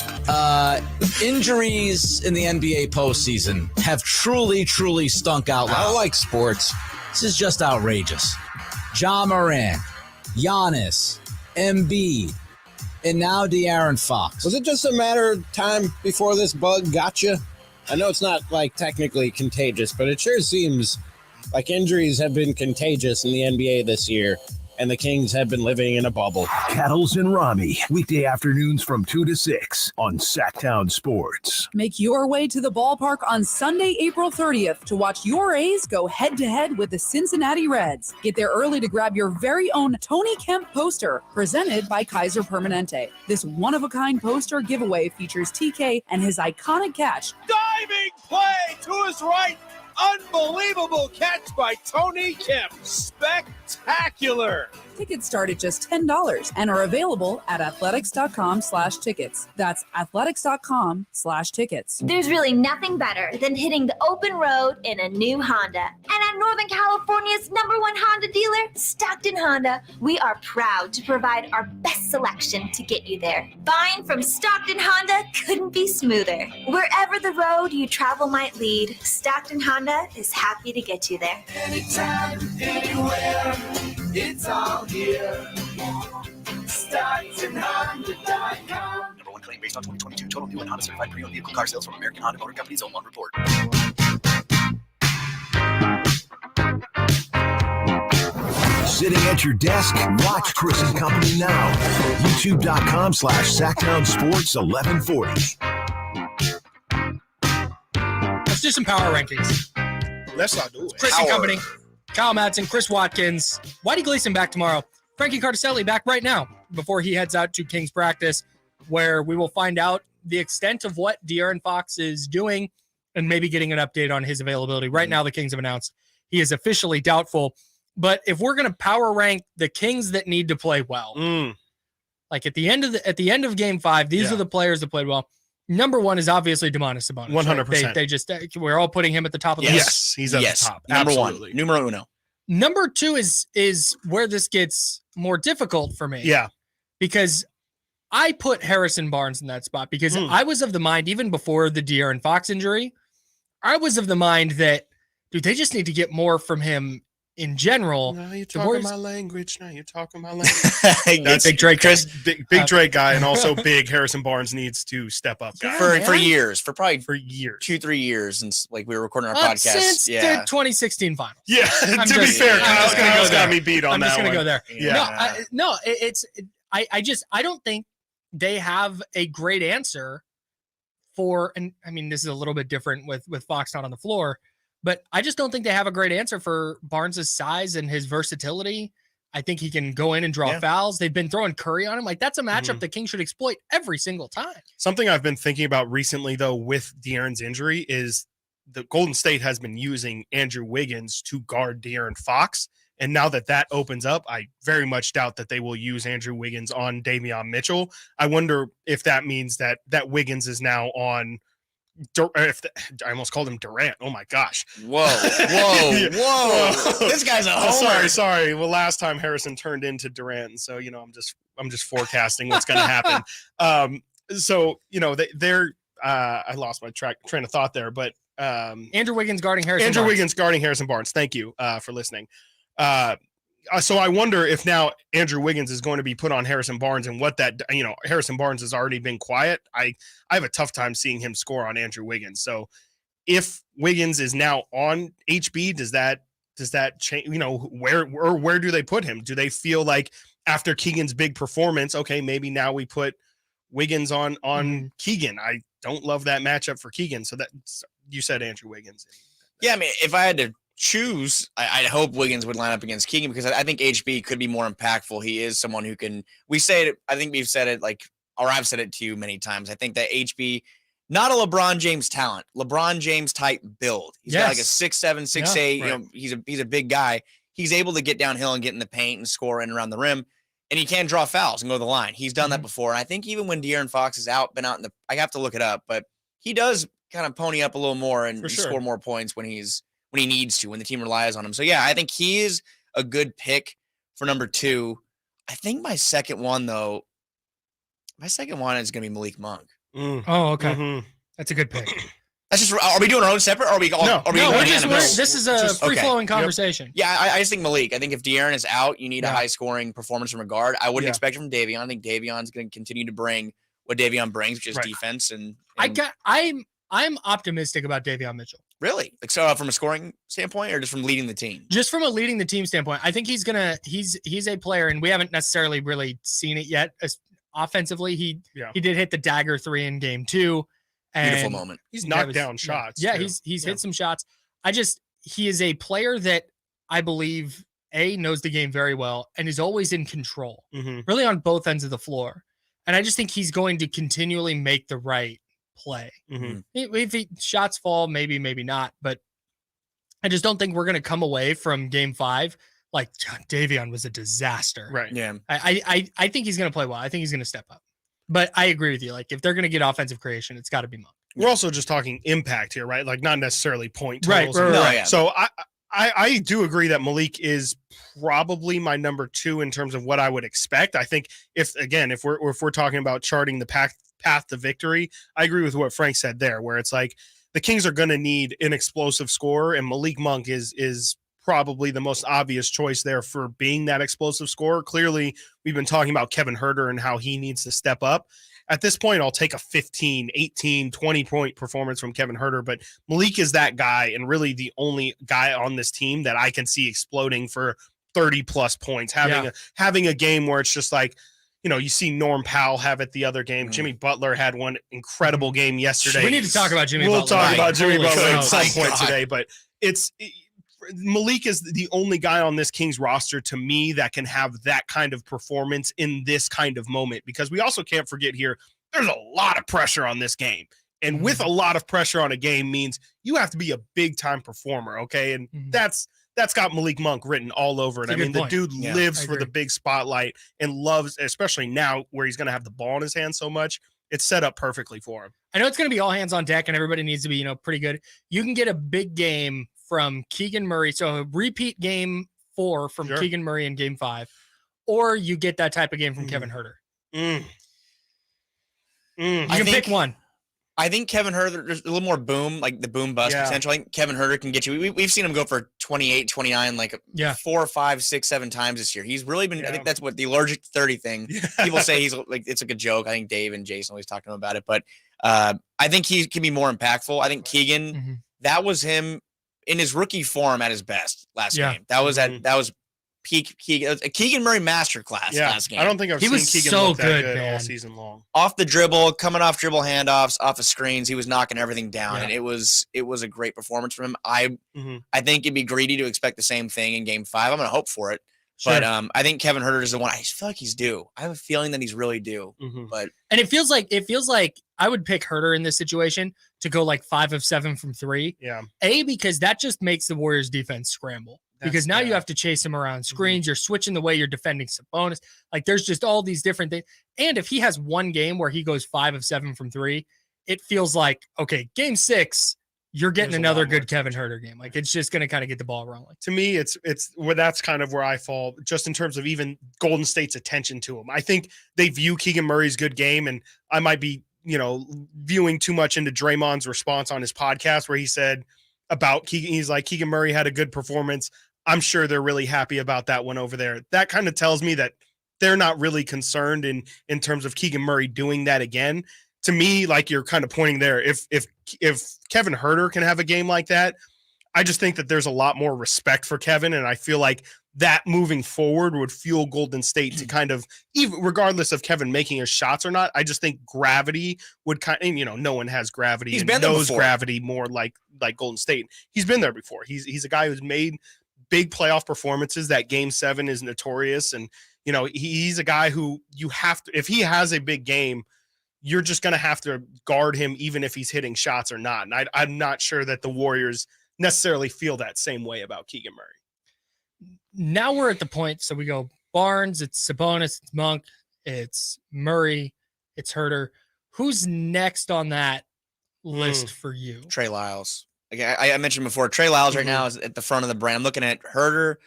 Injuries in the NBA postseason have truly stunk out loud. I like sports. This is just outrageous. Ja Morant, Giannis, Embiid, and now De'Aaron Fox. Was it just a matter of time before this bug got you? I know it's not like technically contagious, but it sure seems like injuries have been contagious in the NBA this year, and the Kings have been living in a bubble. Kettles and Rammy, weekday afternoons from 2 to 6 on Sactown Sports. Make your way to the ballpark on Sunday, April 30th to watch your A's go head-to-head with the Cincinnati Reds. Get there early to grab your very own Tony Kemp poster, presented by Kaiser Permanente. This one-of-a-kind poster giveaway features TK and his iconic catch. Diving play to his right. Unbelievable catch by Tony Kemp. Spectacular. Tickets start at just $10 and are available at athletics.com/tickets. That's athletics.com/tickets. There's really nothing better than hitting the open road in a new Honda. And at Northern California's #1 Honda dealer, Stockton Honda, we are proud to provide our best selection to get you there. Buying from Stockton Honda couldn't be smoother. Wherever the road you travel might lead, Stockton Honda is happy to get you there. Anytime, anywhere, it's all here. StocktonHonda.com. #1 claim based on 2022 total new and Honda certified pre-owned vehicle car sales from American Honda Motor Company's own one report. Sitting at your desk, watch Chris and Company now. YouTube.com/Sactown Sports 1140. Let's do some power rankings. Let's not do it. Chris and Company, Kyle Madson, Chris Watkins, Whitey Gleason back tomorrow. Frankie Carticelli back right now before he heads out to Kings practice, where we will find out the extent of what De'Aaron Fox is doing and maybe getting an update on his availability. Right now, the Kings have announced he is officially doubtful. But if we're going to power rank the Kings that need to play well, like at the end of Game 5, these are the players that played well. Number 1 is obviously Domantas Sabonis. 100%. They just we're all putting him at the top of the list. Yes, he's at the top. Number Absolutely. 1, numero uno. Number 2 is where this gets more difficult for me. Yeah. Because I put Harrison Barnes in that spot because I was of the mind, even before the De'Aaron Fox injury, I was of the mind that, dude, they just need to get more from him in general. Now you're talking my language. That's Big Drake, Chris. Big Drake guy, and also big Harrison Barnes needs to step up. Guy. For years, for probably for years, 2-3 years since like we were recording our podcast. Since the 2016 finals. Yeah, to be fair, Kyle's got me beat on that. I'm just going to go there. Yeah. I don't think they have a great answer for, and I mean this is a little bit different with Fox not on the floor. But I just don't think they have a great answer for Barnes' size and his versatility. I think he can go in and draw fouls. They've been throwing Curry on him. Like, that's a matchup the Kings should exploit every single time. Something I've been thinking about recently, though, with De'Aaron's injury is the Golden State has been using Andrew Wiggins to guard De'Aaron Fox. And now that opens up, I very much doubt that they will use Andrew Wiggins on Davion Mitchell. I wonder if that means that Wiggins is now on – I almost called him Durant. Oh my gosh! Whoa! This guy's a homer. Sorry. Well, last time Harrison turned into Durant, so I'm just forecasting what's going to happen. They're I lost my train of thought there, but Andrew Wiggins guarding Harrison. Wiggins guarding Harrison Barnes. Thank you for listening. So I wonder if now Andrew Wiggins is going to be put on Harrison Barnes, and what that, Harrison Barnes has already been quiet. I have a tough time seeing him score on Andrew Wiggins. So if Wiggins is now on HB, does that change? Where do they put him? Do they feel like after Keegan's big performance, okay, maybe now we put Wiggins on Keegan? I don't love that matchup for Keegan. So that you said Andrew Wiggins. Yeah, I mean, if I had to choose, I'd hope Wiggins would line up against Keegan because I think HB could be more impactful. He is someone who can, I think we've said it or I've said it to you many times. I think that HB, not a LeBron James talent, LeBron James type build. He's got like a 6'7", 6'8", right. He's a big guy. He's able to get downhill and get in the paint and score in around the rim, and he can draw fouls and go to the line. He's done that before. And I think even when De'Aaron Fox is been out I have to look it up, but he does kind of pony up a little more and score more points when he needs to, when the team relies on him. So yeah, I think he is a good pick for number 2. I think my second one is going to be Malik Monk. Oh, okay. That's a good pick. That's just. Are we doing our own separate? Or are we all? No, are we No, going we're just, unanimous? this is a free flowing conversation. Yeah, I just think Malik. I think if De'Aaron is out, you need a high scoring performance from a guard. I wouldn't expect it from Davion. I think Davion's going to continue to bring what Davion brings, which is defense. And I'm optimistic about Davion Mitchell. Really? Like, so from a scoring standpoint, or just from leading the team? Just from a leading the team standpoint, I think he's a player, and we haven't necessarily really seen it yet. Offensively, he did hit the dagger 3 in game 2. And beautiful moment. He's knocked down shots. Yeah, he's hit some shots. He is a player that I believe knows the game very well and is always in control, really on both ends of the floor. And I just think he's going to continually make the right play. If shots fall, maybe not, but I just don't think we're going to come away from game 5 like Davion was a disaster. Right. Yeah. I think he's going to play well. I think he's going to step up. But I agree with you. Like, if they're going to get offensive creation, it's got to be Monk. We're also just talking impact here, right? Like, not necessarily point Right. totals. So I do agree that Malik is probably my number 2 in terms of what I would expect. I think if we're talking about charting the path to victory, I agree with what Frank said there, where it's like the Kings are going to need an explosive scorer, and Malik Monk is probably the most obvious choice there for being that explosive scorer. Clearly, we've been talking about Kevin Huerter and how he needs to step up. At this point, I'll take a 15, 18, 20-point performance from Kevin Huerter, but Malik is that guy and really the only guy on this team that I can see exploding for 30-plus points, having a game where it's just like, you see Norm Powell have it the other game. Jimmy Butler had one incredible game yesterday. We need to talk about Jimmy Butler. We'll talk about Jimmy Butler at some point today, but Malik is the only guy on this Kings roster to me that can have that kind of performance in this kind of moment, because we also can't forget here, there's a lot of pressure on this game. And with a lot of pressure on a game means you have to be a big time performer. Okay. And that's got Malik Monk written all over it. I mean, the dude lives for the big spotlight and loves, especially now where he's going to have the ball in his hand so much. It's set up perfectly for him. I know it's going to be all hands on deck and everybody needs to be, pretty good. You can get a big game from Keegan Murray. So a repeat game 4 from Keegan Murray in game 5, or you get that type of game from Kevin Huerter. You can pick one. I think Kevin Huerter, there's a little more boom, like the boom bust potential. I think Kevin Huerter can get you. We've seen him go for 28, 29, like 4, 5, 6, 7 times this year. He's really been, I think that's what the allergic to 30 thing. People say he's like, it's like a joke. I think Dave and Jason always talk to him about it, but I think he can be more impactful. I think Keegan, that was him in his rookie form at his best last game. That was peak Keegan. A Keegan Murray masterclass last game. I don't think I've seen Keegan look that good all season long. Off the dribble, coming off dribble handoffs, off of screens, he was knocking everything down, and it was a great performance from him. I think it'd be greedy to expect the same thing in game 5. I'm going to hope for it. Sure. But I think Kevin Huerter is the one. I feel like he's due. I have a feeling that he's really due. But it feels like I would pick Huerter in this situation to go like 5 of 7 from 3. Yeah. Because that just makes the Warriors defense scramble. Because now you have to chase him around screens. You're switching the way you're defending Sabonis. Like, there's just all these different things. And if he has one game where he goes 5 of 7 from 3, it feels like, okay, game 6, you're getting another good Kevin Huerter game. Like, it's just going to kind of get the ball rolling. To me, it's where that's kind of where I fall, just in terms of even Golden State's attention to him. I think they view Keegan Murray's good game, and I might be, viewing too much into Draymond's response on his podcast where he said about Keegan, he's like, Keegan Murray had a good performance. I'm sure they're really happy about that one over there. That kind of tells me that they're not really concerned in terms of Keegan Murray doing that again. To me, like you're kind of pointing there, if Kevin Huerter can have a game like that, I just think that there's a lot more respect for Kevin, and I feel like that moving forward would fuel Golden State to kind of, even regardless of Kevin making his shots or not, I just think gravity would kind of, no one has gravity. He's and been there knows before. Gravity more like Golden State. He's been there before. He's a guy who's made big playoff performances. That game 7 is notorious. And, he's a guy who you have to, if he has a big game, you're just going to have to guard him, even if he's hitting shots or not. And I'm not sure that the Warriors necessarily feel that same way about Keegan Murray. Now we're at the point. So we go Barnes, it's Sabonis, it's Monk, it's Murray, it's Huerter. Who's next on that list for you? Trey Lyles. Like I mentioned before, Trey Lyles right now is at the front of the brand. I'm looking at Huerter,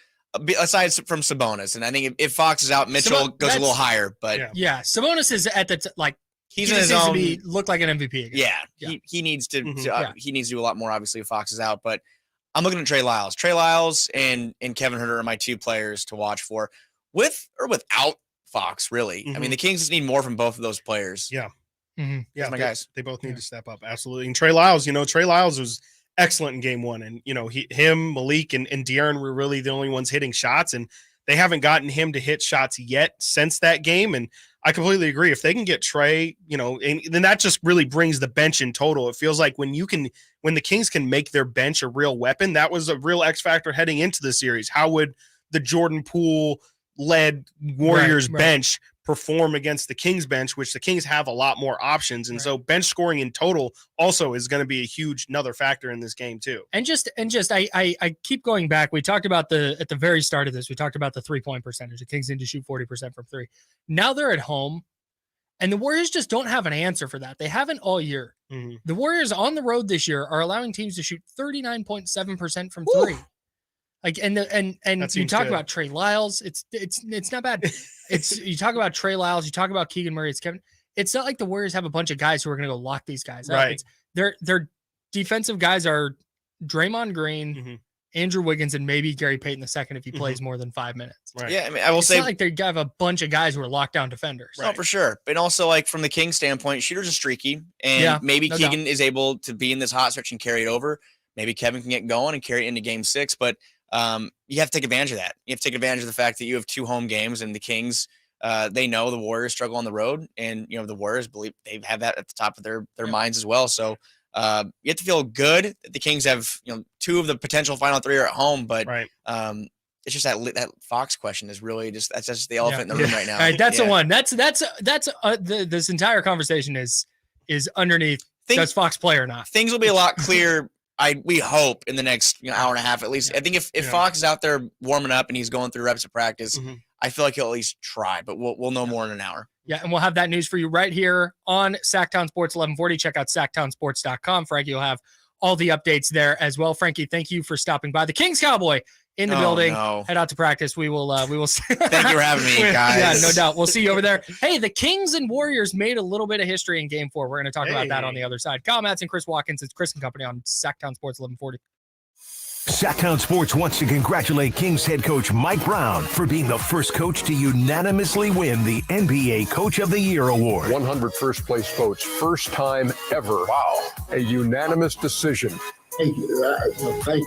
aside from Sabonis. And I think if Fox is out, Mitchell goes a little higher. But yeah, Sabonis is at the He's he in his just own. needs to look like an MVP again. Yeah. He needs to. Yeah. He needs to do a lot more. Obviously, if Fox is out, but I'm looking at Trey Lyles. Trey Lyles and Kevin Huerter are my two players to watch for, with or without Fox. Really, I mean, the Kings just need more from both of those players. Yeah. Yeah, my guys. They both need to step up. Absolutely. And Trey Lyles, Trey Lyles was excellent in game one. And, him, Malik, and De'Aaron were really the only ones hitting shots. And they haven't gotten him to hit shots yet since that game. And I completely agree. If they can get Trey, and then that just really brings the bench in total. It feels like when the Kings can make their bench a real weapon, that was a real X factor heading into the series. How would the Jordan Poole led Warriors bench perform against the Kings bench, which the Kings have a lot more options. And so bench scoring in total also is going to be a huge another factor in this game too. And I keep going back. We talked about at the very start of this, we talked about the 3-point percentage. The Kings need to shoot 40% from three. Now they're at home and the Warriors just don't have an answer for that. They haven't all year. The Warriors on the road this year are allowing teams to shoot 39.7% from three. Like, and you talk about Trey Lyles. It's not bad. You talk about Trey Lyles. You talk about Keegan Murray. It's not like the Warriors have a bunch of guys who are going to go lock these guys up. Right. Their defensive guys are Draymond Green, Andrew Wiggins, and maybe Gary Payton II if he plays more than 5 minutes. Right. Yeah, I mean, I will say, not like they have a bunch of guys who are lockdown defenders. No, for sure. But also, like from the Kings standpoint, shooters are streaky, and maybe Keegan is able to be in this hot stretch and carry it over. Maybe Kevin can get going and carry it into Game 6, but you have to take advantage of that. You have to take advantage of the fact that you have 2 home games, and the Kings, they know the Warriors struggle on the road, and the Warriors believe they have that at the top of their minds as well. So you have to feel good that the Kings have 2 of the potential final 3 are at home, but it's just that Fox question is really that's just the elephant in the room right now. All right, that's the one. That's this entire conversation is underneath. Does Fox play or not? Things will be a lot clearer. We hope in the next hour and a half at least. I think if Fox is out there warming up and he's going through reps of practice, I feel like he'll at least try. But we'll know more in an hour. Yeah, and we'll have that news for you right here on Sactown Sports 1140. Check out SactownSports.com. Frankie will have all the updates there as well. Frankie, thank you for stopping by. The Kings Cowboy in the building. No. Head out to practice. We will. Thank you for having me, guys. Yeah, no doubt. We'll see you over there. Hey, the Kings and Warriors made a little bit of history in Game 4. We're going to talk about that on the other side. Kyle Madson, Chris Watkins, it's Chris and Company on Sactown Sports 1140. Sactown Sports wants to congratulate Kings head coach Mike Brown for being the first coach to unanimously win the NBA Coach of the Year award. 100 first place votes, first time ever. Wow. A unanimous decision. Thank you guys. Thank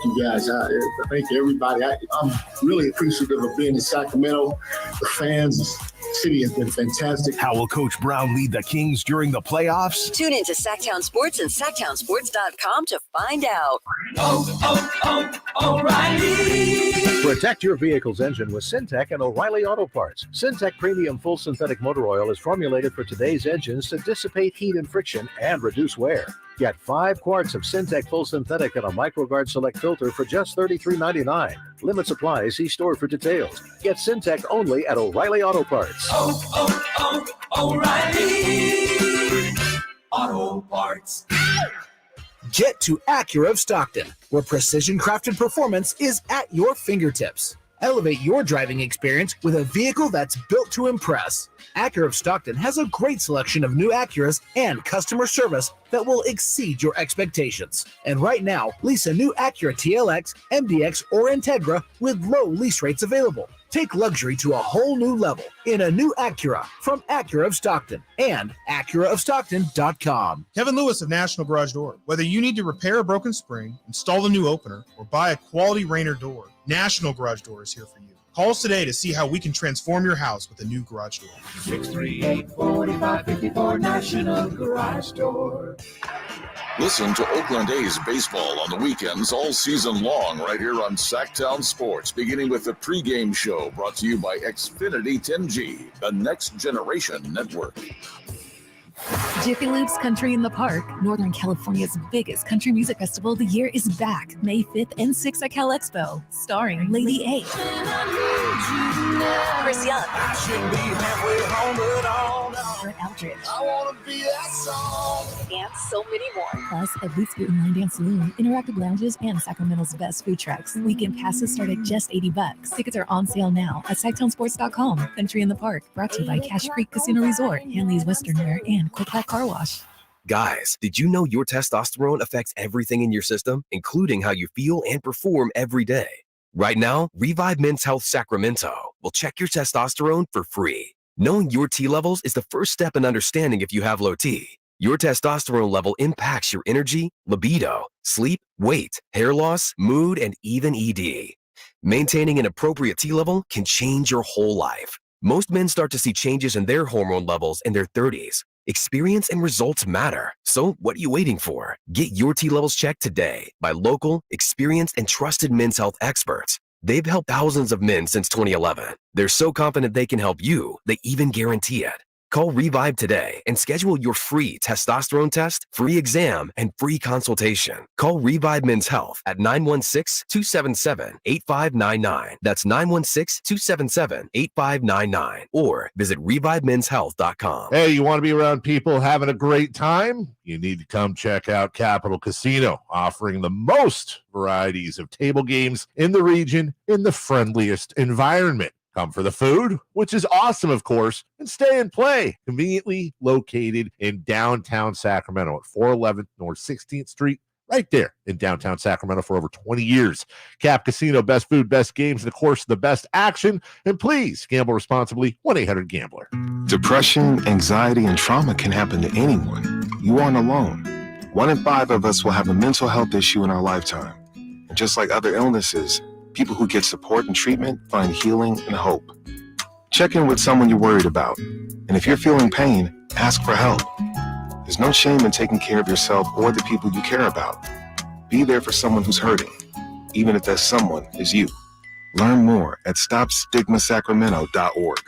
you, everybody. I'm really appreciative of being in Sacramento. The fans, the city has been fantastic. How will Coach Brown lead the Kings during the playoffs? Tune into Sactown Sports and SactownSports.com to find out. O'Reilly. Protect your vehicle's engine with Syntec and O'Reilly Auto Parts. Syntec Premium Full Synthetic Motor Oil is formulated for today's engines to dissipate heat and friction and reduce wear. Get 5 quarts of Syntec Full Synthetic and a MicroGuard Select filter for just $33.99. Limit supply. See store for details. Get Syntec only at O'Reilly Auto Parts. O'Reilly Auto Parts. Get to Acura of Stockton, where precision-crafted performance is at your fingertips. Elevate your driving experience with a vehicle that's built to impress. Acura of Stockton has a great selection of new Acuras and customer service that will exceed your expectations. And right now, lease a new Acura TLX, MDX, or Integra with low lease rates available. Take luxury to a whole new level in a new Acura from Acura of Stockton and AcuraofStockton.com. Kevin Lewis of National Garage Door. Whether you need to repair a broken spring, install a new opener, or buy a quality Rainer door, National Garage Door is here for you. Call us today to see how we can transform your house with a new garage door. 638-4554 National Garage Door. Listen to Oakland A's baseball on the weekends all season long right here on Sactown Sports, beginning with the pregame show brought to you by Xfinity 10G, the next generation network. Jiffy Lube's Country in the Park, Northern California's biggest country music festival of the year, is back May 5th and 6th at Cal Expo, starring Lady A, Chris Young, Robert Aldridge. I want to be that song. And so many more. Plus, at Boots Boot and Line Dance Saloon, interactive lounges, and Sacramento's best food trucks. Weekend passes start at just $80. Tickets are on sale now at SactownSports.com. Country in the Park, brought to you by Cache Creek Casino Resort, Hanley's Western Wear, and Quick Hack Car Wash. Guys, did you know your testosterone affects everything in your system, including how you feel and perform every day? Right now, Revive Men's Health Sacramento will check your testosterone for free. Knowing your T levels is the first step in understanding if you have low T. Your testosterone level impacts your energy, libido, sleep, weight, hair loss, mood, and even ED. Maintaining an appropriate T level can change your whole life. Most men start to see changes in their hormone levels in their 30s. Experience and results matter. So what are you waiting for? Get your T levels checked today by local, experienced, and trusted men's health experts. They've helped thousands of men since 2011. They're so confident they can help you, they even guarantee it. Call Revive today and schedule your free testosterone test, free exam, and free consultation. Call Revive Men's Health at 916-277-8599. That's 916-277-8599. Or visit ReviveMen'sHealth.com. Hey, you want to be around people having a great time? You need to come check out Capital Casino, offering the most varieties of table games in the region in the friendliest environment. Come for the food, which is awesome, of course, and stay and play. Conveniently located in downtown Sacramento at 411 North 16th Street, right there in downtown Sacramento for over 20 years. Cap Casino, best food, best games, and of course, the best action. And please gamble responsibly. 1-800-GAMBLER. Depression, anxiety, and trauma can happen to anyone. You aren't alone. 1 in 5 of us will have a mental health issue in our lifetime. And just like other illnesses, people who get support and treatment find healing and hope. Check in with someone you're worried about. And if you're feeling pain, ask for help. There's no shame in taking care of yourself or the people you care about. Be there for someone who's hurting, even if that someone is you. Learn more at StopStigmaSacramento.org.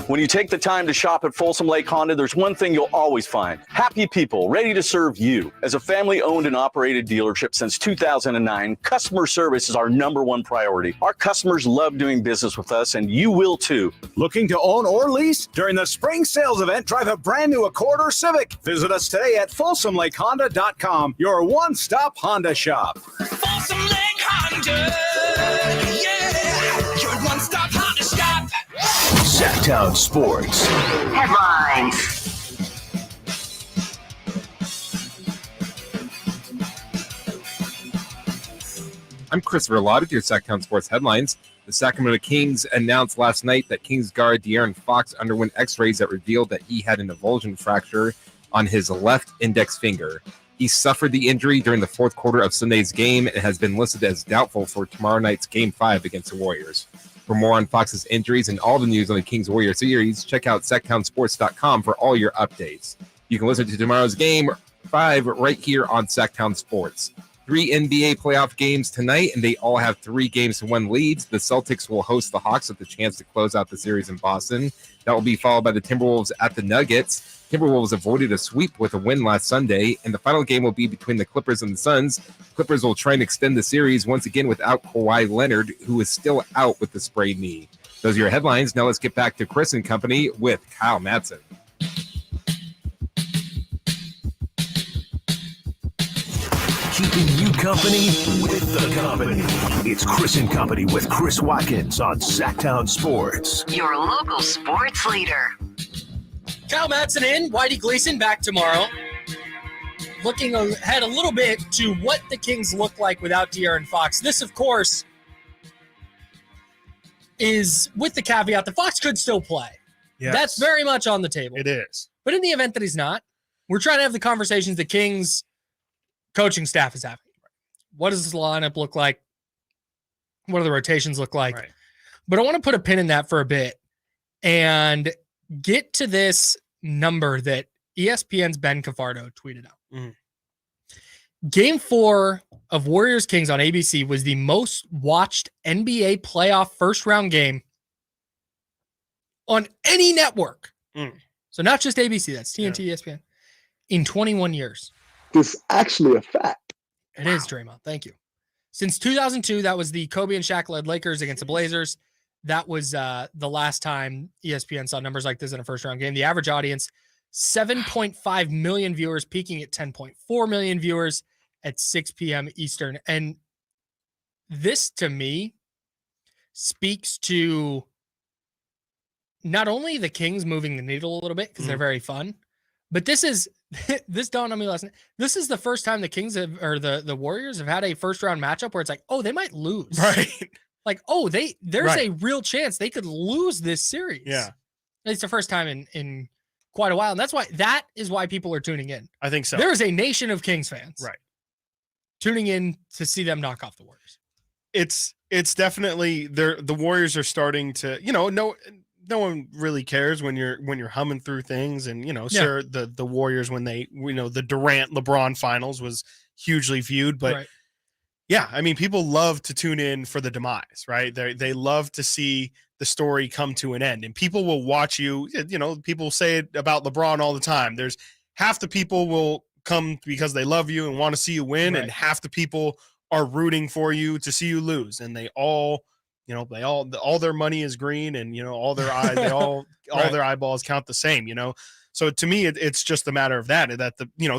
When you take the time to shop at Folsom Lake Honda, there's one thing you'll always find. Happy people ready to serve you. As a family-owned and operated dealership since 2009, customer service is our #1 priority. Our customers love doing business with us, and you will too. Looking to own or lease? During the spring sales event, drive a brand new Accord or Civic. Visit us today at FolsomLakeHonda.com, your one-stop Honda shop. Folsom Lake Honda, yeah, your one-stop Honda shop. Sactown Sports Headlines. I'm Chris Verlotta with your Sactown Sports Headlines. The Sacramento Kings announced last night that Kings guard De'Aaron Fox underwent x-rays that revealed that he had an avulsion fracture on his left index finger. He suffered the injury during the fourth quarter of Sunday's game and has been listed as doubtful for tomorrow night's Game 5 against the Warriors. For more on Fox's injuries and all the news on the Kings Warriors series, check out SactownSports.com for all your updates. You can listen to tomorrow's Game 5 right here on Sactown Sports. 3 NBA playoff games tonight, and they all have 3 games to 1 leads. The Celtics will host the Hawks with the chance to close out the series in Boston. That will be followed by the Timberwolves at the Nuggets. Timberwolves avoided a sweep with a win last Sunday, and the final game will be between the Clippers and the Suns. Clippers will try and extend the series once again without Kawhi Leonard, who is still out with the sprained knee. Those are your headlines. Now let's get back to Chris and company with Kyle Madson. Keeping you company with the company. It's Chris and Company with Chris Watkins on Sactown Sports. Your local sports leader. Kyle Madson in, Whitey Gleason back tomorrow. Looking ahead a little bit to what the Kings look like without De'Aaron Fox. This, of course, is with the caveat that Fox could still play. Yes. That's very much on the table. It is. But in the event that he's not, we're trying to have the conversations the Kings coaching staff is having. What does this lineup look like? What do the rotations look like? Right. But I want to put a pin in that for a bit and get to this number that ESPN's Ben Cafardo tweeted out. Game 4 of Warriors Kings on ABC was the most watched NBA playoff first round game on any network. So not just ABC, that's TNT, ESPN, in 21 years. This is actually a fact. It is, Draymond. Thank you. Since 2002, that was the Kobe and Shaq led Lakers against the Blazers. that was the last time ESPN saw numbers like this in a first round game. The average audience, 7.5 million viewers, peaking at 10.4 million viewers at 6 p.m. Eastern. And this, to me, speaks to not only the Kings moving the needle a little bit because they're very fun, but this dawned on me last night. This is the first time the Kings or the Warriors have had a first round matchup where it's like, oh, they might lose. Right. Like, oh, there's a real chance they could lose this series. Yeah. It's the first time in quite a while. And that is why people are tuning in. I think so. There is a nation of Kings fans. Right. Tuning in to see them knock off the Warriors. It's definitely the Warriors are starting to, no one really cares when you're humming through things. And, sure, the Warriors, when they, the Durant LeBron finals was hugely viewed, but yeah, I mean, people love to tune in for the demise, right? They love to see the story come to an end, and people will watch you. People say it about LeBron all the time. There's half the people will come because they love you and want to see you win, and half the people are rooting for you to see you lose. And they all, all their money is green, and all their eyes, all their eyeballs count the same. So to me, it's just a matter of that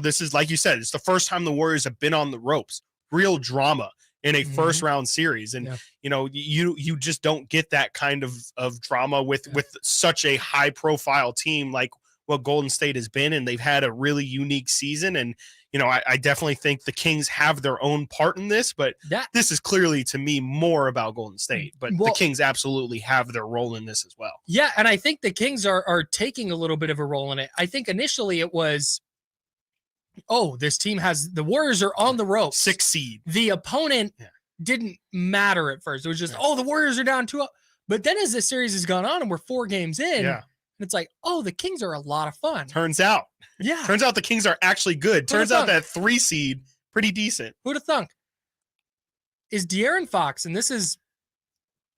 this is, like you said, it's the first time the Warriors have been on the ropes. Real drama in a first round series. And, you just don't get that kind of drama with such a high profile team like what Golden State has been. And they've had a really unique season. And, I definitely think the Kings have their own part in this, but this is clearly, to me, more about Golden State, but the Kings absolutely have their role in this as well. Yeah. And I think the Kings are taking a little bit of a role in it. I think initially it was, this team the Warriors are on the rope. 6 seed. The opponent didn't matter at first. It was just, the Warriors are down 2-0. But then as this series has gone on and we're 4 games in, it's like, the Kings are a lot of fun. Turns out the Kings are actually good. Turns out that 3 seed, pretty decent. Who'd have thunk? Is De'Aaron Fox, and this is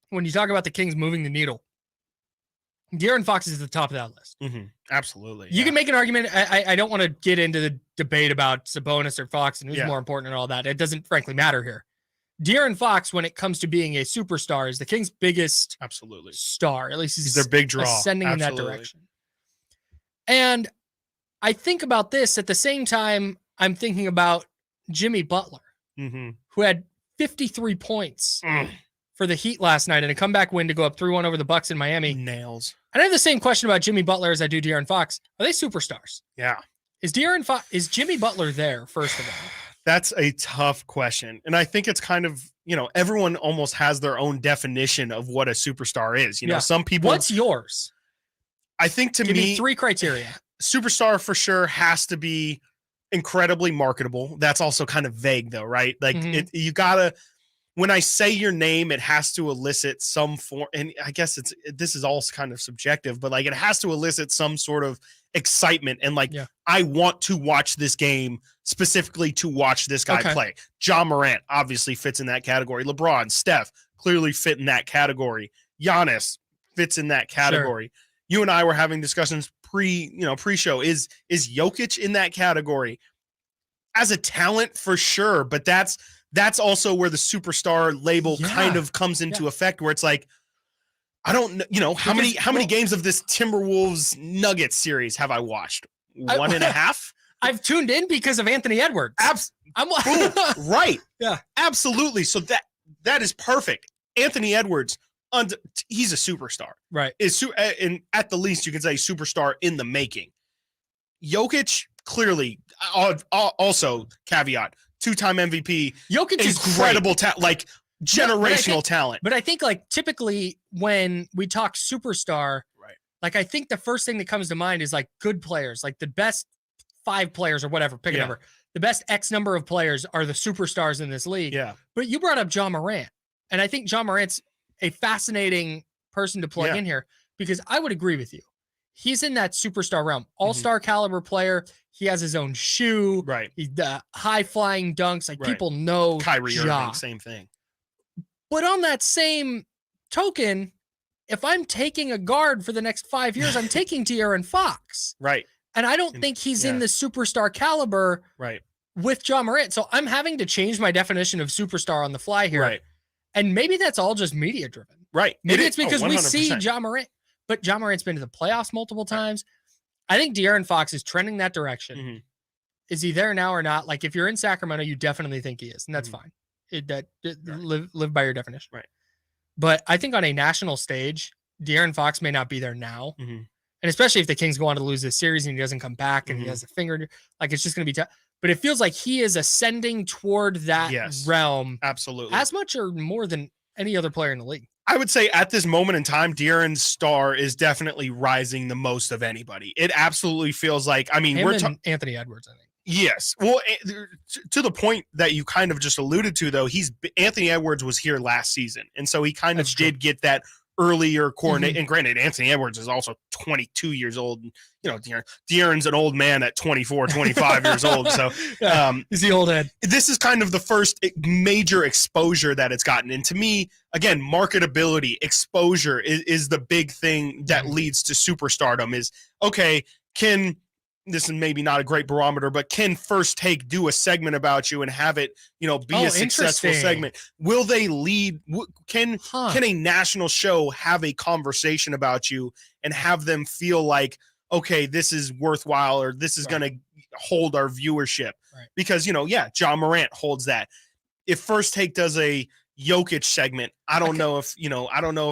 when you talk about the Kings moving the needle, De'Aaron Fox is at the top of that list. Absolutely. You can make an argument. I don't want to get into the debate about Sabonis or Fox and who's more important and all that. It doesn't frankly matter here. De'Aaron Fox, when it comes to being a superstar, is the Kings' biggest star. At least he's their big draw. Ascending in that direction. And I think about this at the same time I'm thinking about Jimmy Butler, who had 53 points for the Heat last night in a comeback win to go up 3-1 over the Bucks in Miami. Nails. And I have the same question about Jimmy Butler as I do De'Aaron Fox. Are they superstars? Yeah. Is Jimmy Butler there, first of all? That's a tough question. And I think it's kind of, everyone almost has their own definition of what a superstar is. Some people. What's yours? I think Give me 3 criteria. Superstar for sure has to be incredibly marketable. That's also kind of vague though, right? Like you gotta, when I say your name, it has to elicit some form, and I guess this is all kind of subjective, but like it has to elicit some sort of excitement and I want to watch this game specifically to watch this guy play. Ja Morant obviously fits in that category. LeBron, Steph clearly fit in that category. Giannis fits in that category. Sure. You and I were having discussions pre-show. Is Jokic in that category? As a talent for sure, but that's also where the superstar label kind of comes into effect, where it's like, I don't know, how many games of this Timberwolves Nuggets series have I watched? 1.5? I've tuned in because of Anthony Edwards. Right. Yeah. Absolutely. So that is perfect. Anthony Edwards, he's a superstar. Right. And at the least, you can say superstar in the making. Jokic, clearly, also caveat, 2-time MVP. Jokic is incredible talent, generational talent. But I think typically when we talk superstar, I think the first thing that comes to mind is good players, the best 5 players or whatever, pick a number. The best X number of players are the superstars in this league. Yeah. But you brought up Ja Morant, and I think Ja Morant's a fascinating person to plug in here because I would agree with you. He's in that superstar realm, all-star caliber player. He has his own shoe. Right. He's high flying dunks. People know Kyrie Irving, same thing. But on that same token, if I'm taking a guard for the next 5 years, I'm taking De'Aaron Fox. Right. And I don't think he's in the superstar caliber with Ja Morant. So I'm having to change my definition of superstar on the fly here. Right. And maybe that's all just media driven. Right. Maybe it's because we see Ja Morant, but Ja Morant's been to the playoffs multiple times. I think De'Aaron Fox is trending that direction. Mm-hmm. Is he there now or not? Like, if you're in Sacramento, you definitely think he is, and that's fine. Live by your definition. Right. But I think on a national stage, De'Aaron Fox may not be there now. Mm-hmm. And especially if the Kings go on to lose this series and he doesn't come back and he has a finger, like, it's just going to be tough. But it feels like he is ascending toward that realm. Absolutely. As much or more than any other player in the league. I would say at this moment in time, De'Aaron's star is definitely rising the most of anybody. It absolutely feels like, I mean, we're talking Anthony Edwards, I think. Yes. Well, to the point that you kind of just alluded to, though, Anthony Edwards was here last season. And so he kind of did get that earlier coordinate. And granted, Anthony Edwards is also 22 years old. And, you know, De'Aaron's an old man at 24, 25 years old. So he's the old head. This is kind of the first major exposure that it's gotten. And to me, again, marketability, exposure is the big thing that leads to superstardom is, okay, this is maybe not a great barometer, but can First Take do a segment about you and have it, you know, be a successful segment? Will they lead? Can a national show have a conversation about you and have them feel like, okay, this is worthwhile or this is going to hold our viewership? Right. Because, you know, Ja Morant holds that. If First Take does a Jokic segment, I don't know if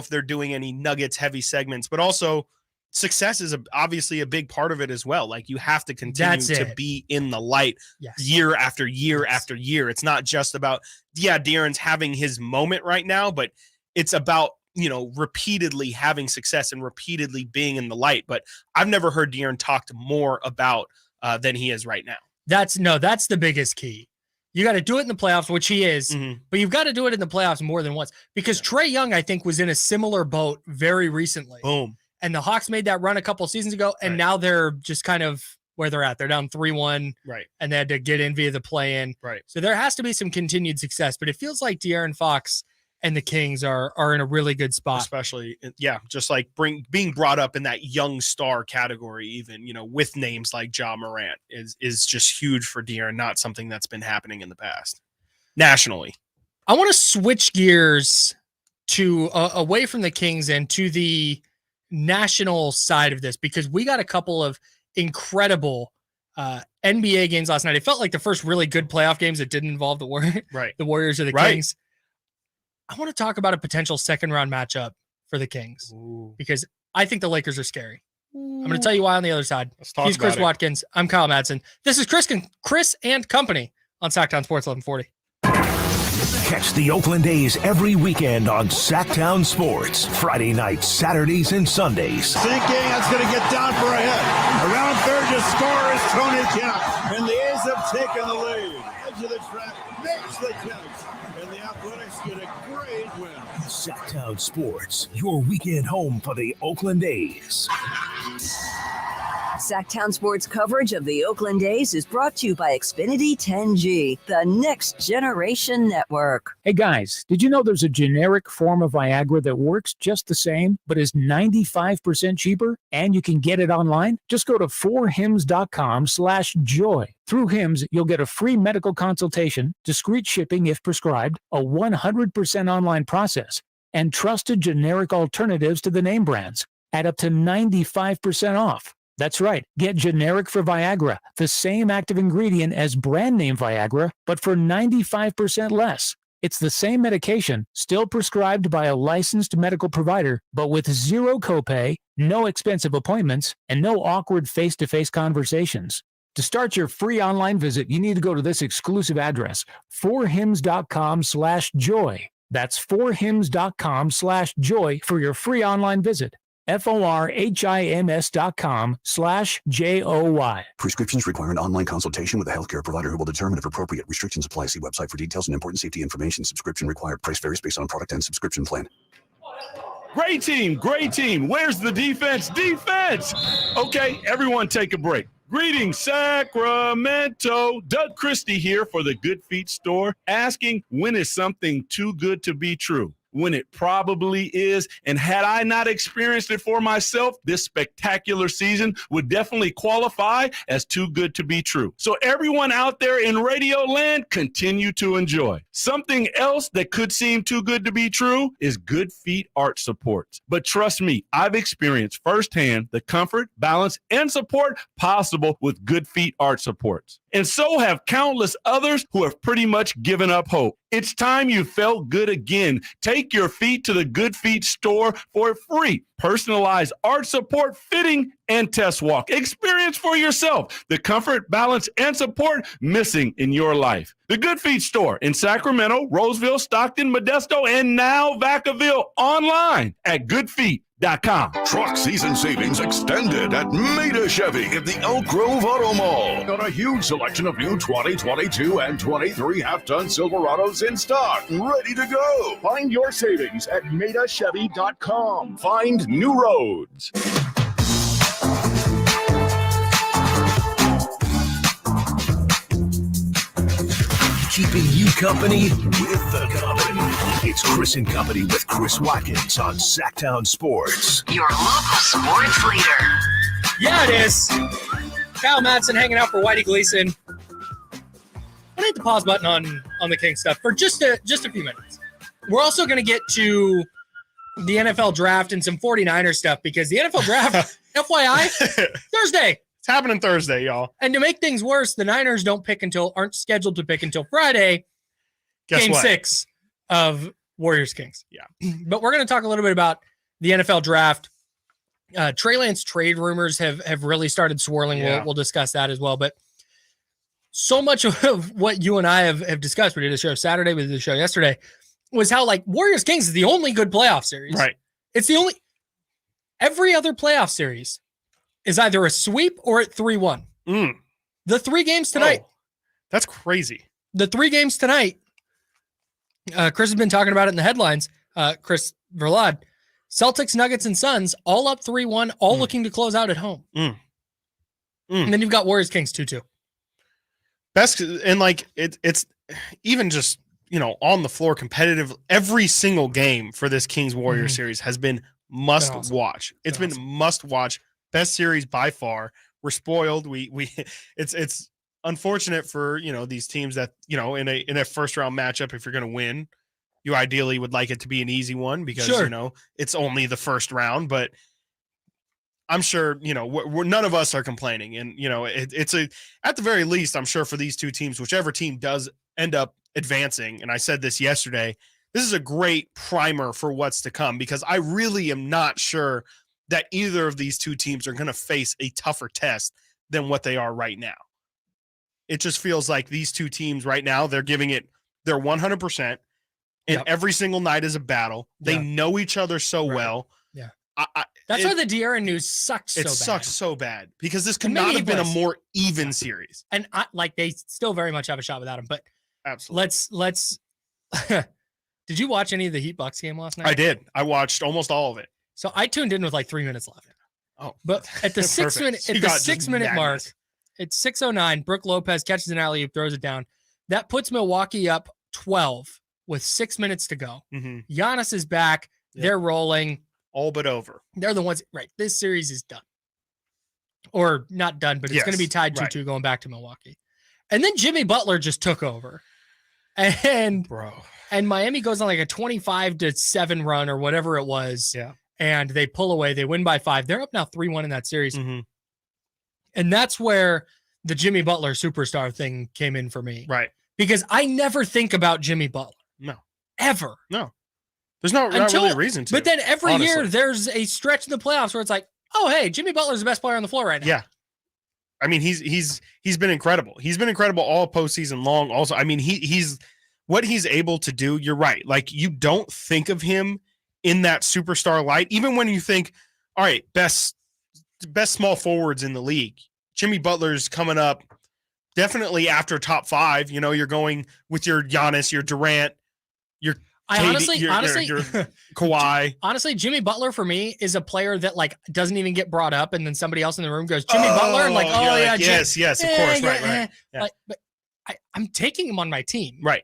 they're doing any Nuggets heavy segments, but also success is obviously a big part of it as well. Like, you have to continue to be in the light year after year after year. It's not just about, De'Aaron's having his moment right now, but it's about, you know, repeatedly having success and repeatedly being in the light. But I've never heard De'Aaron talked more about than he is right now. That's the biggest key. You got to do it in the playoffs, which he is, but you've got to do it in the playoffs more than once, because Trae Young, I think, was in a similar boat very recently. Boom. And the Hawks made that run a couple seasons ago, and now they're just kind of where they're at. They're down 3-1, right? And they had to get in via the play-in, right? So there has to be some continued success. But it feels like De'Aaron Fox and the Kings are in a really good spot, especially just like being brought up in that young star category, even, you know, with names like Ja Morant is just huge for De'Aaron. Not something that's been happening in the past nationally. I want to switch gears to away from the Kings and to the national side of this, because we got a couple of incredible NBA games last night. It felt like the first really good playoff games that didn't involve the Warriors or the Kings. I want to talk about a potential second round matchup for the Kings. Because I think the Lakers are scary. I'm going to tell you why on the other side. He's Chris Watkins. I'm Kyle Madson. This is Chris and Company on Sactown Sports 1140. Catch the Oakland A's every weekend on Sactown Sports. Friday nights, Saturdays, and Sundays. Sinking, that's going to get down for a hit. Around third to score is Tony Kemp. And the A's have taken the lead. Edge of the track makes the catch. And the Athletics get a great win. Sactown Sports, your weekend home for the Oakland A's. Sactown Sports coverage of the Oakland A's is brought to you by Xfinity 10G, the next generation network. Hey guys, did you know there's a generic form of Viagra that works just the same, but is 95% cheaper, and you can get it online? Just go to 4hims.com/joy. Through Hims, you'll get a free medical consultation, discreet shipping if prescribed, a 100% online process, and trusted generic alternatives to the name brands at up to 95% off. That's right. Get generic for Viagra, the same active ingredient as brand name Viagra, but for 95% less. It's the same medication, still prescribed by a licensed medical provider, but with zero copay, no expensive appointments, and no awkward face-to-face conversations. To start your free online visit, you need to go to this exclusive address, 4hims.com/joy. That's 4hims.com/joy for your free online visit. FORHIMS.com/JOY. Prescriptions require an online consultation with a healthcare provider who will determine if appropriate. Restrictions apply. See website for details and important safety information. Subscription required. Price varies based on product and subscription plan. Great team, great team. Where's the defense? Defense! Okay, everyone take a break. Greetings, Sacramento. Doug Christie here for the Good Feet store, asking, when is something too good to be true? when it probably is. And had I not experienced it for myself, this spectacular season would definitely qualify as too good to be true. So everyone out there in radio land, continue to enjoy. Something else that could seem too good to be true is Good Feet Arch Supports. But trust me, I've experienced firsthand the comfort, balance, and support possible with Good Feet Arch Supports. And so have countless others who have pretty much given up hope. It's time you felt good again. Take your feet to the Good Feet store for a free personalized arch support fitting and test walk. Experience for yourself the comfort, balance, and support missing in your life. The Good Feet store in Sacramento, Roseville, Stockton, Modesto, and now Vacaville, online at goodfeet.com. Truck season savings extended at Maida Chevy in the Elk Grove Auto Mall. Got a huge selection of new 2022 and 23 half-ton Silverados in stock, ready to go. Find your savings at MaidaChevy.com. Find new roads. Keeping you company with the company. It's Chris and Company with Chris Watkins on Sactown Sports. Your local sports leader. Yeah, it is. Kyle Madson hanging out for Whitey Gleason. I hit the pause button on the King stuff for just a few minutes. We're also going to get to the NFL draft and some 49er stuff because the NFL draft, FYI, Thursday. It's happening Thursday, y'all. And to make things worse, the Niners aren't scheduled to pick until Friday. Guess Game what? 6 of Warriors Kings. Yeah. But we're going to talk a little bit about the NFL draft. Trey Lance trade rumors have really started swirling. Yeah. We'll discuss that as well. But so much of what you and I have discussed, we did a show Saturday, we did a show yesterday, was how like Warriors Kings is the only good playoff series. Right. It's the only, every other playoff series is either a sweep or at 3-1. The 3 games tonight. Oh, that's crazy. The 3 games tonight, Chris has been talking about it in the headlines. Chris Verlad, Celtics, Nuggets, and Suns all up 3-1, all looking to close out at home. And then you've got Warriors Kings 2-2. Best, and like it's even just, you know, on the floor competitive. Every single game for this Kings Warriors series has been must watch. It's been must watch. Best series by far. We're spoiled. It's unfortunate for, you know, these teams that, you know, in a first round matchup, if you're going to win, you ideally would like it to be an easy one because, you know, it's only the first round, but I'm sure, you know, we're none of us are complaining. And, you know, at the very least, I'm sure for these two teams, whichever team does end up advancing. And I said this yesterday, this is a great primer for what's to come because I really am not sure that either of these two teams are going to face a tougher test than what they are right now. It just feels like these two teams right now, they're giving it their 100%, and every single night is a battle. They know each other so well. Yeah. That's why the De'Aaron news sucks so bad. It sucks so bad because this could not have been a more even series. And they still very much have a shot without him, but absolutely. Let's Did you watch any of the Heat Bucks game last night? I did. I watched almost all of it. So I tuned in with like 3 minutes left. Oh, but at the 6 minute, at the 6 minute mark, it's 6:09. Brooke Lopez catches an alley-oop, throws it down. That puts Milwaukee up 12 with 6 minutes to go. Giannis is back. They're rolling. All but over. They're the ones, right? This series is done. Or not done, but it's going to be tied 2-2 going back to Milwaukee. And then Jimmy Butler just took over. And Miami goes on like a 25-7 run or whatever it was. Yeah. And they pull away. They win by 5. They're up now 3-1 in that series. And that's where the Jimmy Butler superstar thing came in for me. Right. Because I never think about Jimmy Butler. No. Ever. No. There's not really a reason to. But then every year there's a stretch in the playoffs where it's like, oh, hey, Jimmy Butler's the best player on the floor right now. Yeah. I mean, he's been incredible. He's been incredible all postseason long. Also, I mean, he's what he's able to do. You're right. Like, you don't think of him in that superstar light, even when you think, all right, best small forwards in the league. Jimmy Butler's coming up definitely after top 5. You know, you're going with your Giannis, your Durant, your honestly, your Kawhi. Honestly, Jimmy Butler for me is a player that like doesn't even get brought up, and then somebody else in the room goes, Jimmy Butler, and like, oh yeah, yes, of course, right. Like, but I'm taking him on my team, right.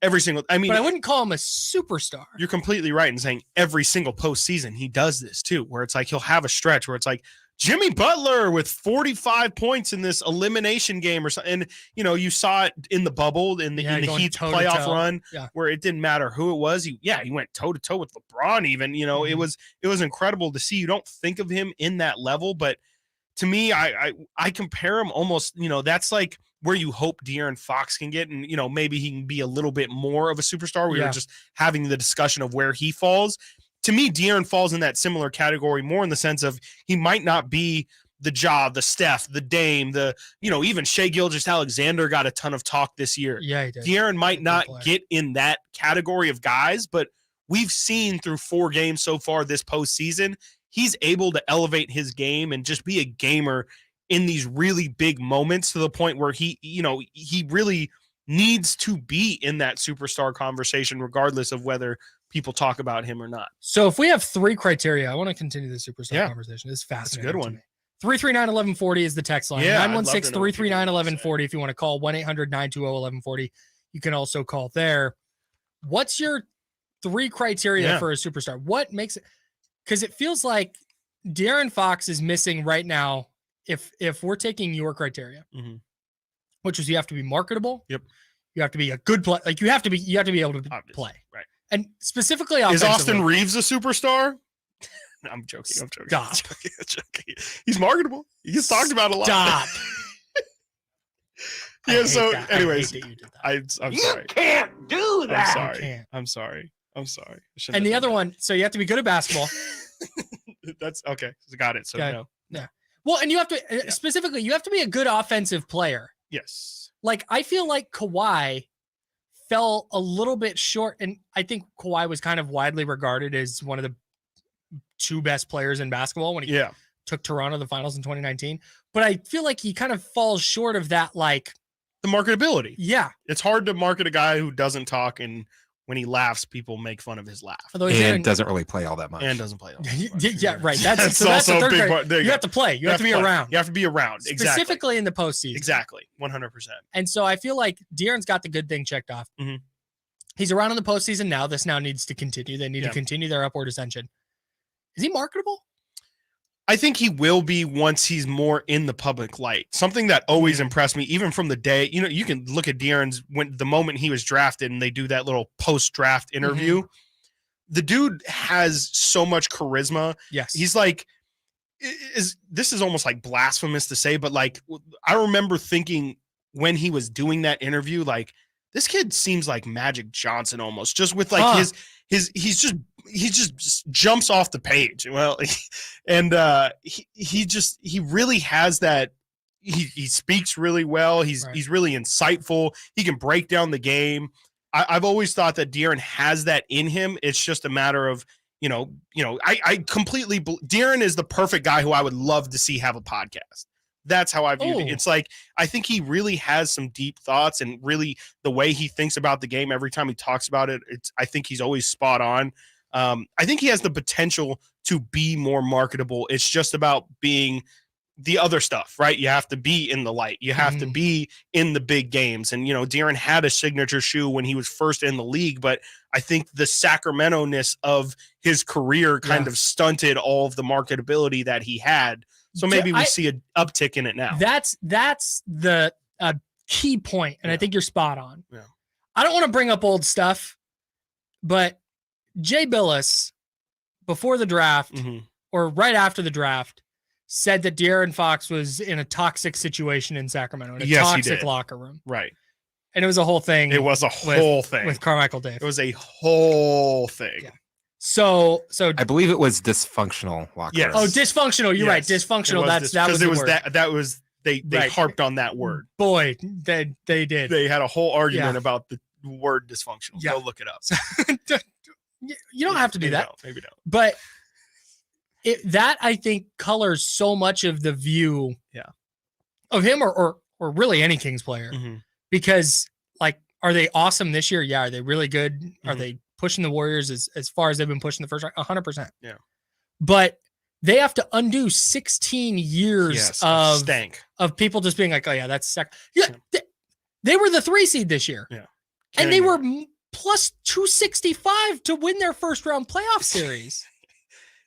Every single, I mean, but I wouldn't call him a superstar. You're completely right in saying every single postseason he does this too, where it's like he'll have a stretch where it's like Jimmy Butler with 45 points in this elimination game or something. And, you saw it in the bubble in the Heat's playoff run where it didn't matter who it was. He went toe to toe with LeBron even, it was incredible to see. You don't think of him in that level, but to me, I compare him almost, that's like where you hope De'Aaron Fox can get. And, maybe he can be a little bit more of a superstar. We were just having the discussion of where he falls. To me, De'Aaron falls in that similar category more in the sense of he might not be the Ja, the Steph, the Dame, even Shai Gilgeous-Alexander got a ton of talk this year. Yeah, he did. De'Aaron might not get in that category of guys, but we've seen through 4 games so far this postseason, he's able to elevate his game and just be a gamer in these really big moments to the point where he really needs to be in that superstar conversation, regardless of whether people talk about him or not. So if we have 3 criteria, I want to continue the superstar conversation. It's fascinating. That's a good one. 339-1140 is the text line. Yeah, 916-339-1140 if you want to call. 1-800-920-1140. You can also call there. What's your 3 criteria for a superstar? What makes it? Because it feels like De'Aaron Fox is missing right now. If we're taking your criteria, which is you have to be marketable. Yep. You have to be a good play. Like you have to be able to play. Right. And specifically, is Austin Reeves a superstar? I'm joking. I'm joking. Stop. I'm joking. He's marketable. He gets talked about a lot. Stop. Yeah. So, anyways, I'm You sorry. can't do that. I'm sorry. And the other one, so you have to be good at basketball. That's okay. Got it. So no. Yeah. Well, and you have to specifically, you have to be a good offensive player. Yes. Like I feel like Kawhi fell a little bit short, and I think Kawhi was kind of widely regarded as one of the 2 best players in basketball when he took Toronto to the finals in 2019. But I feel like he kind of falls short of that, like the marketability. Yeah. It's hard to market a guy who doesn't talk, and when he laughs, people make fun of his laugh. And doesn't really play all that much. And doesn't play all that much. Yeah, right. That's also the a big third part. You have to play. You have to be around. You have to be around. Exactly. Specifically in the postseason. Exactly. 100%. And so I feel like De'Aaron's got the good thing checked off. He's around in the postseason now. This now needs to continue. They need to continue their upward ascension. Is he marketable? I think he will be once he's more in the public light. Something that always impressed me, even from the day, you can look at De'Aaron's the moment he was drafted and they do that little post-draft interview. The dude has so much charisma. Yes. He's like, this is almost like blasphemous to say, but like, I remember thinking when he was doing that interview, like, this kid seems like Magic Johnson almost, just with like he just jumps off the page. Well, and he really has that. He speaks really well. He's really insightful. He can break down the game. I've always thought that De'Aaron has that in him. It's just a matter of, I completely, De'Aaron is the perfect guy who I would love to see have a podcast. That's how I view it. It's like, I think he really has some deep thoughts, and really the way he thinks about the game every time he talks about it, I think he's always spot on. I think he has the potential to be more marketable. It's just about being the other stuff, right? You have to be in the light. You have to be in the big games. And, De'Aaron had a signature shoe when he was first in the league, but I think the Sacramento-ness of his career kind of stunted all of the marketability that he had. So maybe we see an uptick in it now. That's the key point, and I think you're spot on. Yeah. I don't want to bring up old stuff, but Jay Billis, before the draft or right after the draft, said that De'Aaron Fox was in a toxic situation in Sacramento, in a toxic locker room. Right. And it was a whole thing. It was a whole thing. With Carmichael Dave. It was a whole thing. Yeah. So I believe it was dysfunctional locker room. Oh, dysfunctional. You're right. Dysfunctional. That was the word. That was they harped on that word. Boy, they did. They had a whole argument about the word dysfunctional. Go look it up. You don't have to do that. Maybe no. But that I think colors so much of the view of him or really any Kings player. Because like, are they awesome this year? Yeah. Are they really good? Are they pushing the Warriors as far as they've been pushing the first round? 100%. Yeah. But they have to undo 16 years of people just being like, oh yeah, that's they were the 3 seed this year. Yeah. And they were plus 265 to win their first round playoff series.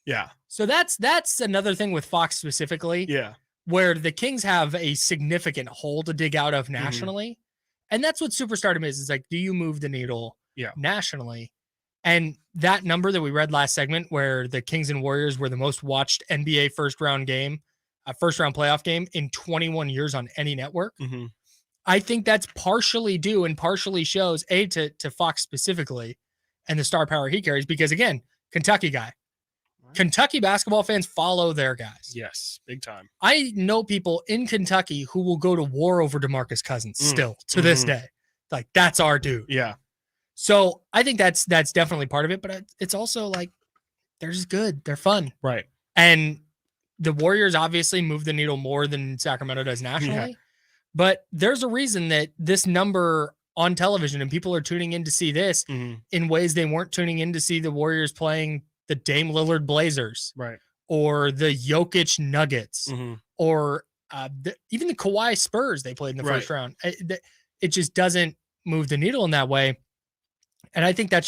Yeah. So that's another thing with Fox specifically. Yeah. Where the Kings have a significant hole to dig out of nationally. And that's what superstardom is. It's like, do you move the needle nationally? And that number that we read last segment where the Kings and Warriors were the most watched NBA first round playoff game in 21 years on any network. I think that's partially due and partially shows to Fox specifically and the star power he carries, because again, Kentucky guy. Kentucky basketball fans follow their guys. Yes, big time. I know people in Kentucky who will go to war over DeMarcus Cousins still to this day. Like, that's our dude. Yeah. So I think that's definitely part of it, but it's also like, they're just good. They're fun. Right. And the Warriors obviously move the needle more than Sacramento does nationally, but there's a reason that this number on television and people are tuning in to see this in ways they weren't tuning in to see the Warriors playing the Dame Lillard Blazers, right, or the Jokic Nuggets, or even the Kawhi Spurs they played in the first round. It just doesn't move the needle in that way, and I think it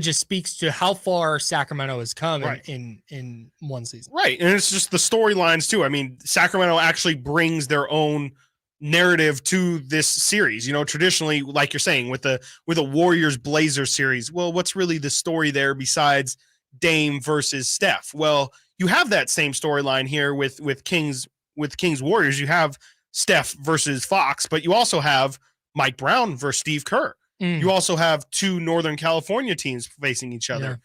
just speaks to how far Sacramento has come in one season. Right, and it's just the storylines too. I mean, Sacramento actually brings their own narrative to this series. You know, traditionally, like you're saying, with a Warriors Blazers series, well, what's really the story there besides Dame versus Steph? Well, you have that same storyline here with Kings Warriors. You have Steph versus Fox, but you also have Mike Brown versus Steve Kerr. You also have two Northern California teams facing each other.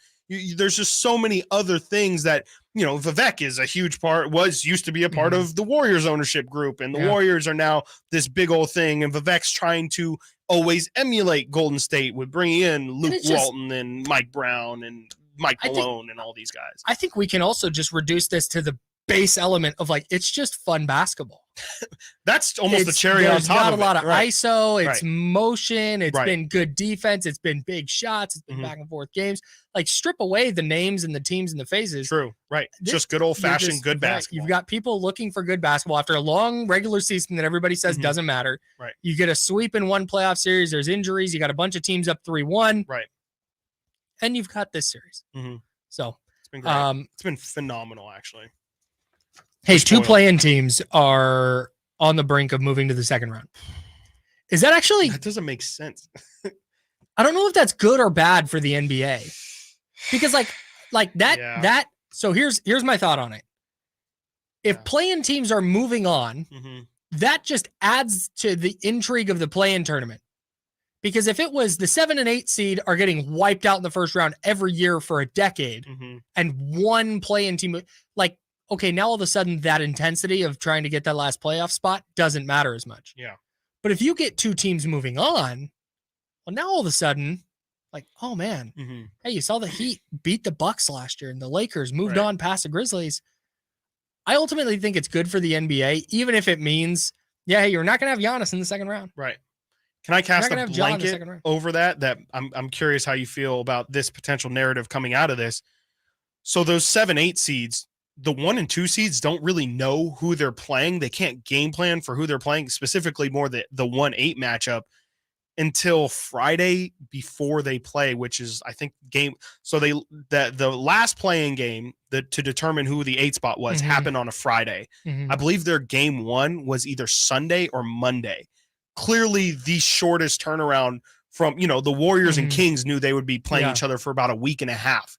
There's just so many other things that, you know, Vivek is a huge part, used to be a part of the Warriors ownership group, and the Warriors are now this big old thing, and Vivek's trying to always emulate Golden State with bringing in Luke Walton and Mike Brown and Mike Malone and all these guys. I think we can also just reduce this to the base element of like, it's just fun basketball. That's almost the cherry on top of it. There's not a lot of ISO. It's Right. motion. It's Right. been good defense. It's been big shots. It's been back and forth games. Like, strip away the names and the teams and the faces. True. Right. Just good old fashioned good basketball. You've got people looking for good basketball after a long regular season that everybody says doesn't matter. Right. You get a sweep in one playoff series. There's injuries. You got a bunch of teams up 3-1. Right. And you've got this series. So it's been great. It's been phenomenal, actually. Hey, two play-in teams are on the brink of moving to the second round. Is that actually? That doesn't make sense. I don't know if that's good or bad for the NBA, because like that. So here's my thought on it. If play-in teams are moving on, that just adds to the intrigue of the play-in tournament. Because if it was the 7 and 8 seed are getting wiped out in the first round every year for a decade, and one play-in team, like, okay, now all of a sudden that intensity of trying to get that last playoff spot doesn't matter as much. Yeah. But if you get two teams moving on, well, now all of a sudden, like, oh man, hey, you saw the Heat beat the Bucks last year and the Lakers moved on past the Grizzlies. I ultimately think it's good for the NBA, even if it means, hey, you're not going to have Giannis in the second round. Right. Can I cast a blanket round. over that I'm curious how you feel about this potential narrative coming out of this. So those 7-8 seeds, the 1 and 2 seeds don't really know who they're playing. They can't game plan for who they're playing, specifically more the 1-8 matchup, until Friday before they play, which is, I think, game. So the last playing game to determine who the 8 spot was happened on a Friday. I believe their game 1 was either Sunday or Monday. Clearly the shortest turnaround from, the Warriors and Kings knew they would be playing each other for about a week and a half.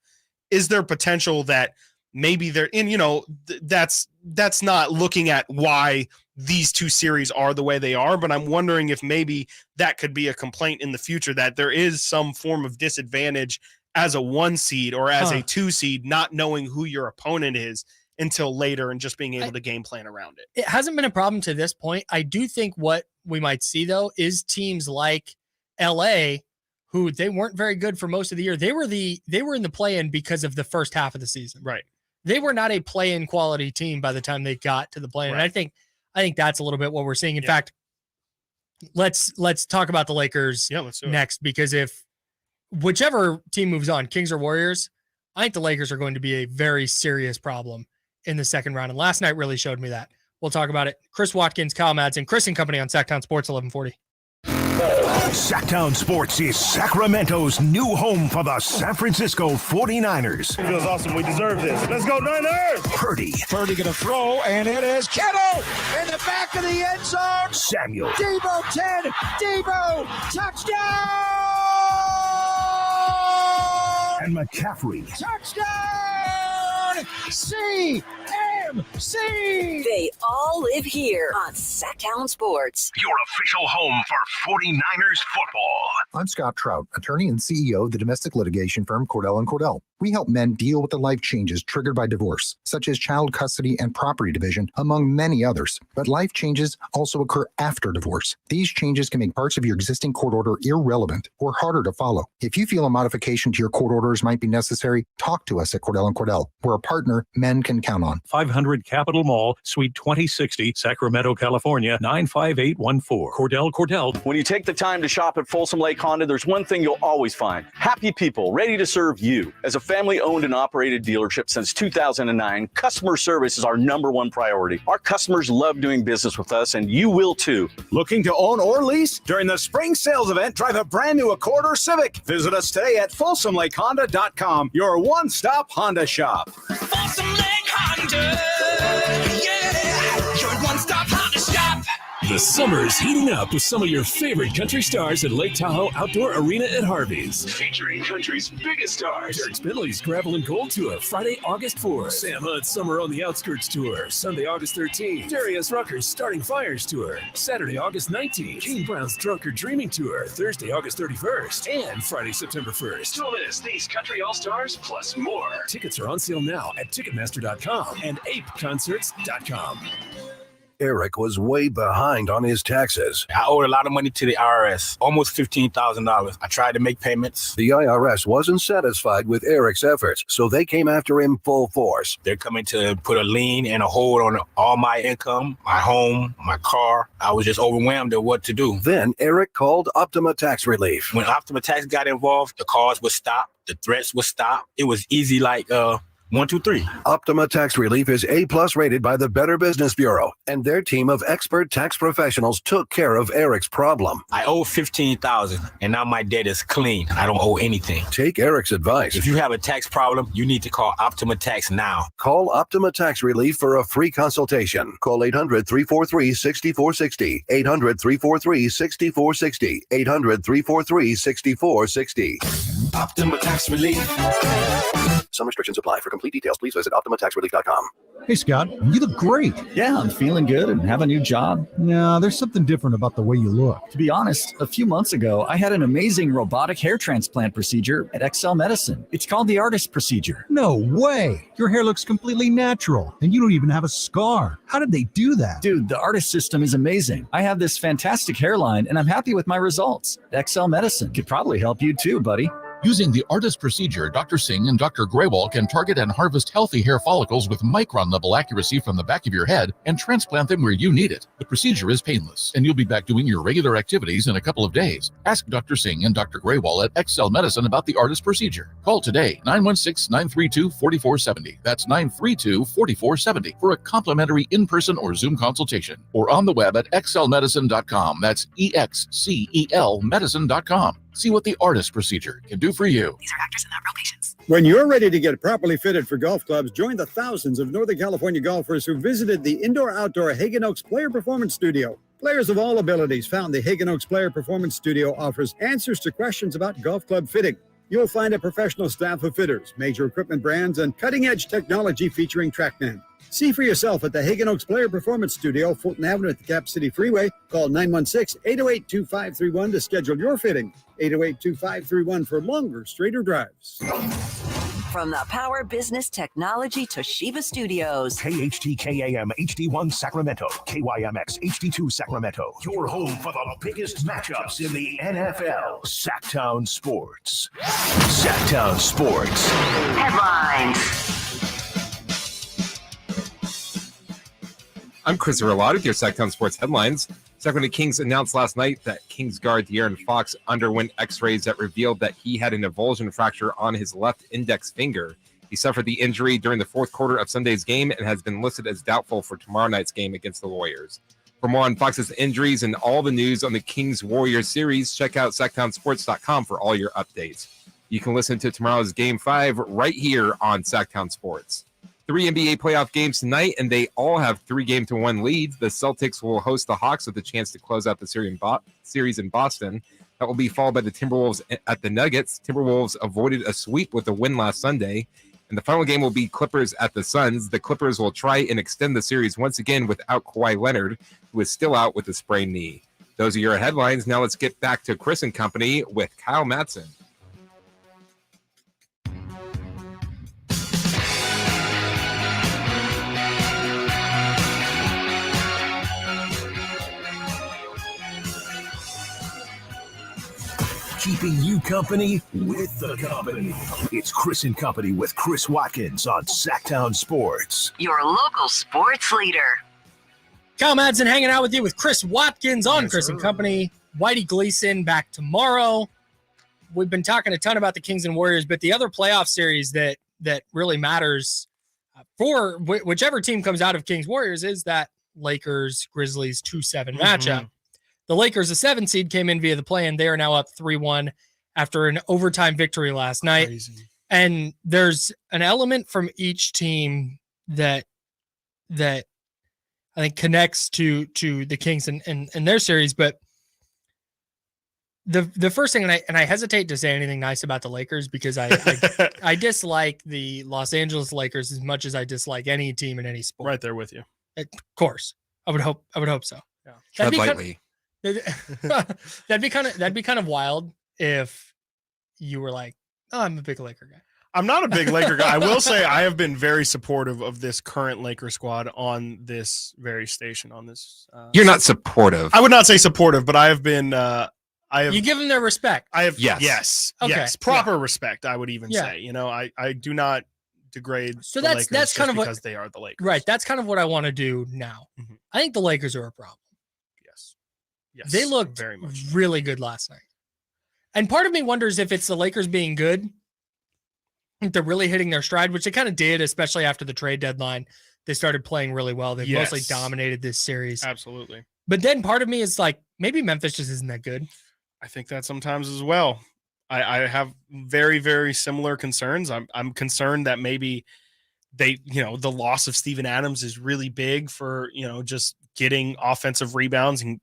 Is there potential that maybe they're in, that's not looking at why these two series are the way they are, but I'm wondering if maybe that could be a complaint in the future, that there is some form of disadvantage as a 1 seed or as a 2 seed, not knowing who your opponent is until later and just being able to game plan around it. It hasn't been a problem to this point. I do think what we might see, though, is teams like LA, who they weren't very good for most of the year. They were in the play-in because of the first half of the season. Right. They were not a play-in quality team by the time they got to the play-in. Right. And I think that's a little bit what we're seeing. In fact, let's talk about the Lakers next, because if whichever team moves on, Kings or Warriors, I think the Lakers are going to be a very serious problem in the second round. And last night really showed me that. We'll talk about it. Chris Watkins, Kyle Madson, Chris and Company on Sactown Sports 1140. Sactown Sports is Sacramento's new home for the San Francisco 49ers. It feels awesome. We deserve this. Let's go, Niners! Purdy. Purdy going to throw, and it is Kittle in the back of the end zone. Samuel. Debo 10. Debo. Touchdown! And McCaffrey. Touchdown! CMC! They all live here on Sactown Sports. Your official home for 49ers football. I'm Scott Trout, attorney and CEO of the domestic litigation firm Cordell & Cordell. We help men deal with the life changes triggered by divorce, such as child custody and property division, among many others. But life changes also occur after divorce. These changes can make parts of your existing court order irrelevant or harder to follow. If you feel a modification to your court orders might be necessary, talk to us at Cordell & Cordell. We're a partner men can count on. 500 Capitol Mall, Suite 2060, Sacramento, California, 95814. Cordell. When you take the time to shop at Folsom Lake Honda, there's one thing you'll always find. Happy people ready to serve you. As a family-owned and operated dealership since 2009, customer service is our #1 priority. Our customers love doing business with us, and you will too. Looking to own or lease? During the spring sales event, drive a brand new Accord or Civic. Visit us today at FolsomLakeHonda.com, your one-stop Honda shop. Folsom Lake Honda, yeah, your one-stop Honda shop. The summer's heating up with some of your favorite country stars at Lake Tahoe Outdoor Arena at Harvey's. Featuring country's biggest stars. Dirk Bentley's Gravel and Gold Tour, Friday, August 4th. Sam Hunt's Summer on the Outskirts Tour, Sunday, August 13th. Darius Rucker's Starting Fires Tour, Saturday, August 19th. Gene Brown's Drunker Dreaming Tour, Thursday, August 31st. And Friday, September 1st. Don't miss these country all-stars plus more. Tickets are on sale now at Ticketmaster.com and ApeConcerts.com. Eric was way behind on his taxes. I owed a lot of money to the IRS, almost $15,000. I tried to make payments. The IRS wasn't satisfied with Eric's efforts, so they came after him full force. They're coming to put a lien and a hold on all my income, my home, my car. I was just overwhelmed at what to do. Then Eric called Optima Tax Relief. When Optima Tax got involved, the calls would stop, the threats would stop. It was easy like 1, 2, 3. Optima Tax Relief is A+ rated by the Better Business Bureau, and their team of expert tax professionals took care of Eric's problem. I owe $15,000, and now my debt is clean. I don't owe anything. Take Eric's advice. If you have a tax problem, you need to call Optima Tax now. Call Optima Tax Relief for a free consultation. Call 800-343-6460. 800-343-6460. 800-343-6460. Optima Tax Relief. Some restrictions apply. For complete details, please visit OptimaTaxRelief.com. Hey, Scott, you look great. Yeah, I'm feeling good and have a new job. No, there's something different about the way you look. To be honest, a few months ago, I had an amazing robotic hair transplant procedure at XL Medicine. It's called the artist procedure. No way. Your hair looks completely natural, and you don't even have a scar. How did they do that? Dude, the artist system is amazing. I have this fantastic hairline, and I'm happy with my results. XL Medicine could probably help you too, buddy. Using the ARTIST procedure, Dr. Singh and Dr. Graywall can target and harvest healthy hair follicles with micron-level accuracy from the back of your head and transplant them where you need it. The procedure is painless, and you'll be back doing your regular activities in a couple of days. Ask Dr. Singh and Dr. Graywall at XL Medicine about the ARTIST procedure. Call today, 916-932-4470. That's 932-4470 for a complimentary in-person or Zoom consultation. Or on the web at xlmedicine.com. That's EXCEL medicine.com. See what the ARTIST procedure can do for you. These are actors and not real patients. When you're ready to get properly fitted for golf clubs, join the thousands of Northern California golfers who visited the indoor-outdoor Hagen Oaks Player Performance Studio. Players of all abilities found the Hagen Oaks Player Performance Studio offers answers to questions about golf club fitting. You'll find a professional staff of fitters, major equipment brands, and cutting-edge technology featuring TrackMan. See for yourself at the Hagen Oaks Player Performance Studio, Fulton Avenue at the Cap City Freeway. Call 916-808-2531 to schedule your fitting. 808-2531 for longer, straighter drives. From the Power Business Technology Toshiba Studios. KHTKAM HD1 Sacramento, KYMX HD2 Sacramento. Your home for the biggest matchups in the NFL. Sactown Sports. Sactown Sports. Headlines. I'm Chris Beerman with your Sactown Sports headlines. Sacramento Kings announced last night that Kings guard De'Aaron Fox underwent x-rays that revealed that he had an avulsion fracture on his left index finger. He suffered the injury during the fourth quarter of Sunday's game and has been listed as doubtful for tomorrow night's game against the Warriors. For more on Fox's injuries and all the news on the Kings-Warriors series, check out SactownSports.com for all your updates. You can listen to tomorrow's Game 5 right here on Sactown Sports. 3 NBA playoff games tonight, and they all have 3-game-to-1 leads. The Celtics will host the Hawks with a chance to close out the series in Boston. That will be followed by the Timberwolves at the Nuggets. Timberwolves avoided a sweep with a win last Sunday. And the final game will be Clippers at the Suns. The Clippers will try and extend the series once again without Kawhi Leonard, who is still out with a sprained knee. Those are your headlines. Now let's get back to Chris and company with Kyle Madson. Keeping you company with the company. It's Chris and Company with Chris Watkins on Sactown Sports. Your local sports leader. Kyle Madson hanging out with you with Chris Watkins on Chris and Company. Whitey Gleason back tomorrow. We've been talking a ton about the Kings and Warriors, but the other playoff series that really matters for whichever team comes out of Kings Warriors is that Lakers Grizzlies 2-7 matchup. The Lakers, a 7 seed, came in via the play-in. They are now up 3-1 after an overtime victory last night. Crazy. And there's an element from each team that I think connects to the Kings and their series. But the first thing, and I hesitate to say anything nice about the Lakers because I dislike the Los Angeles Lakers as much as I dislike any team in any sport. Right there with you. Of course, I would hope so. Yeah. Tread lightly. That'd be kind of wild if you were like, oh, I'm a big Laker guy. I'm not a big Laker guy. I will say I have been very supportive of this current Laker squad on this very station. On this, You're not supportive. I would not say supportive, but I have been. You give them their respect. I have. Yes. Yes. Proper respect. I would even say. You know, I do not degrade. So the that's Lakers kind of because what they are the Lakers. Right. That's kind of what I want to do now. Mm-hmm. I think the Lakers are a problem. Yes, they looked very much really good last night. And part of me wonders if it's the Lakers being good. If they're really hitting their stride, which they kind of did, especially after the trade deadline. They started playing really well. They've mostly dominated this series. Absolutely. But then part of me is like, maybe Memphis just isn't that good. I think that sometimes as well. I have very, very similar concerns. I'm concerned that maybe the loss of Steven Adams is really big for, just getting offensive rebounds and,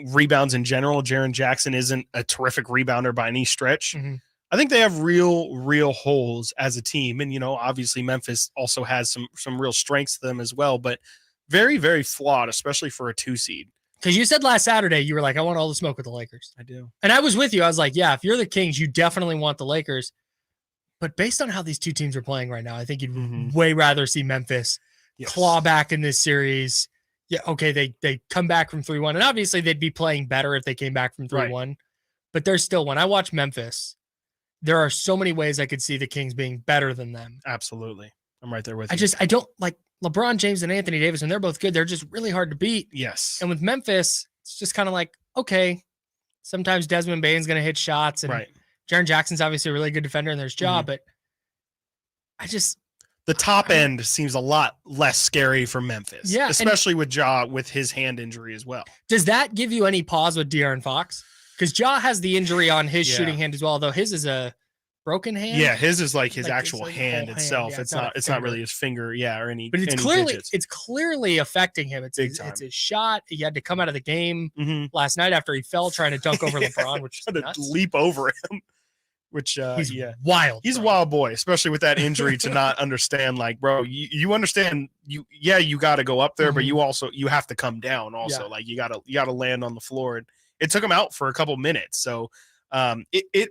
rebounds in general. Jaren Jackson isn't a terrific rebounder by any stretch. Mm-hmm. I think they have real holes as a team. And, obviously Memphis also has some real strengths to them as well, but very, very flawed, especially for a 2 seed. Because you said last Saturday, you were like, I want all the smoke with the Lakers. I do. And I was with you. I was like, yeah, if you're the Kings, you definitely want the Lakers. But based on how these two teams are playing right now, I think you'd way rather see Memphis claw back in this series. Yeah, okay, they come back from 3-1. And obviously they'd be playing better if they came back from 3-1. Right. But there's still, when I watch Memphis, there are so many ways I could see the Kings being better than them. Absolutely. I'm right there with you. I don't like LeBron James and Anthony Davis, and they're both good. They're just really hard to beat. Yes. And with Memphis, it's just kind of like, okay, sometimes Desmond Bane's going to hit shots. And Jaren Jackson's obviously a really good defender in their job, but the top end seems a lot less scary for Memphis. Yeah. Especially with Ja with his hand injury as well. Does that give you any pause with De'Aaron Fox? Because Ja has the injury on his shooting hand as well, though his is a broken hand. Yeah, his is like his actual hand itself. Yeah, it's not really his finger, or any. But it's digits. clearly affecting him. It's his shot. He had to come out of the game last night after he fell trying to dunk over LeBron, which is nuts. Leap over him. Which he's wild. He's a wild boy, especially with that injury to not understand. Like, bro, you understand. You got to go up there, but you have to come down. Also, like you got to land on the floor. And it took him out for a couple minutes. So, it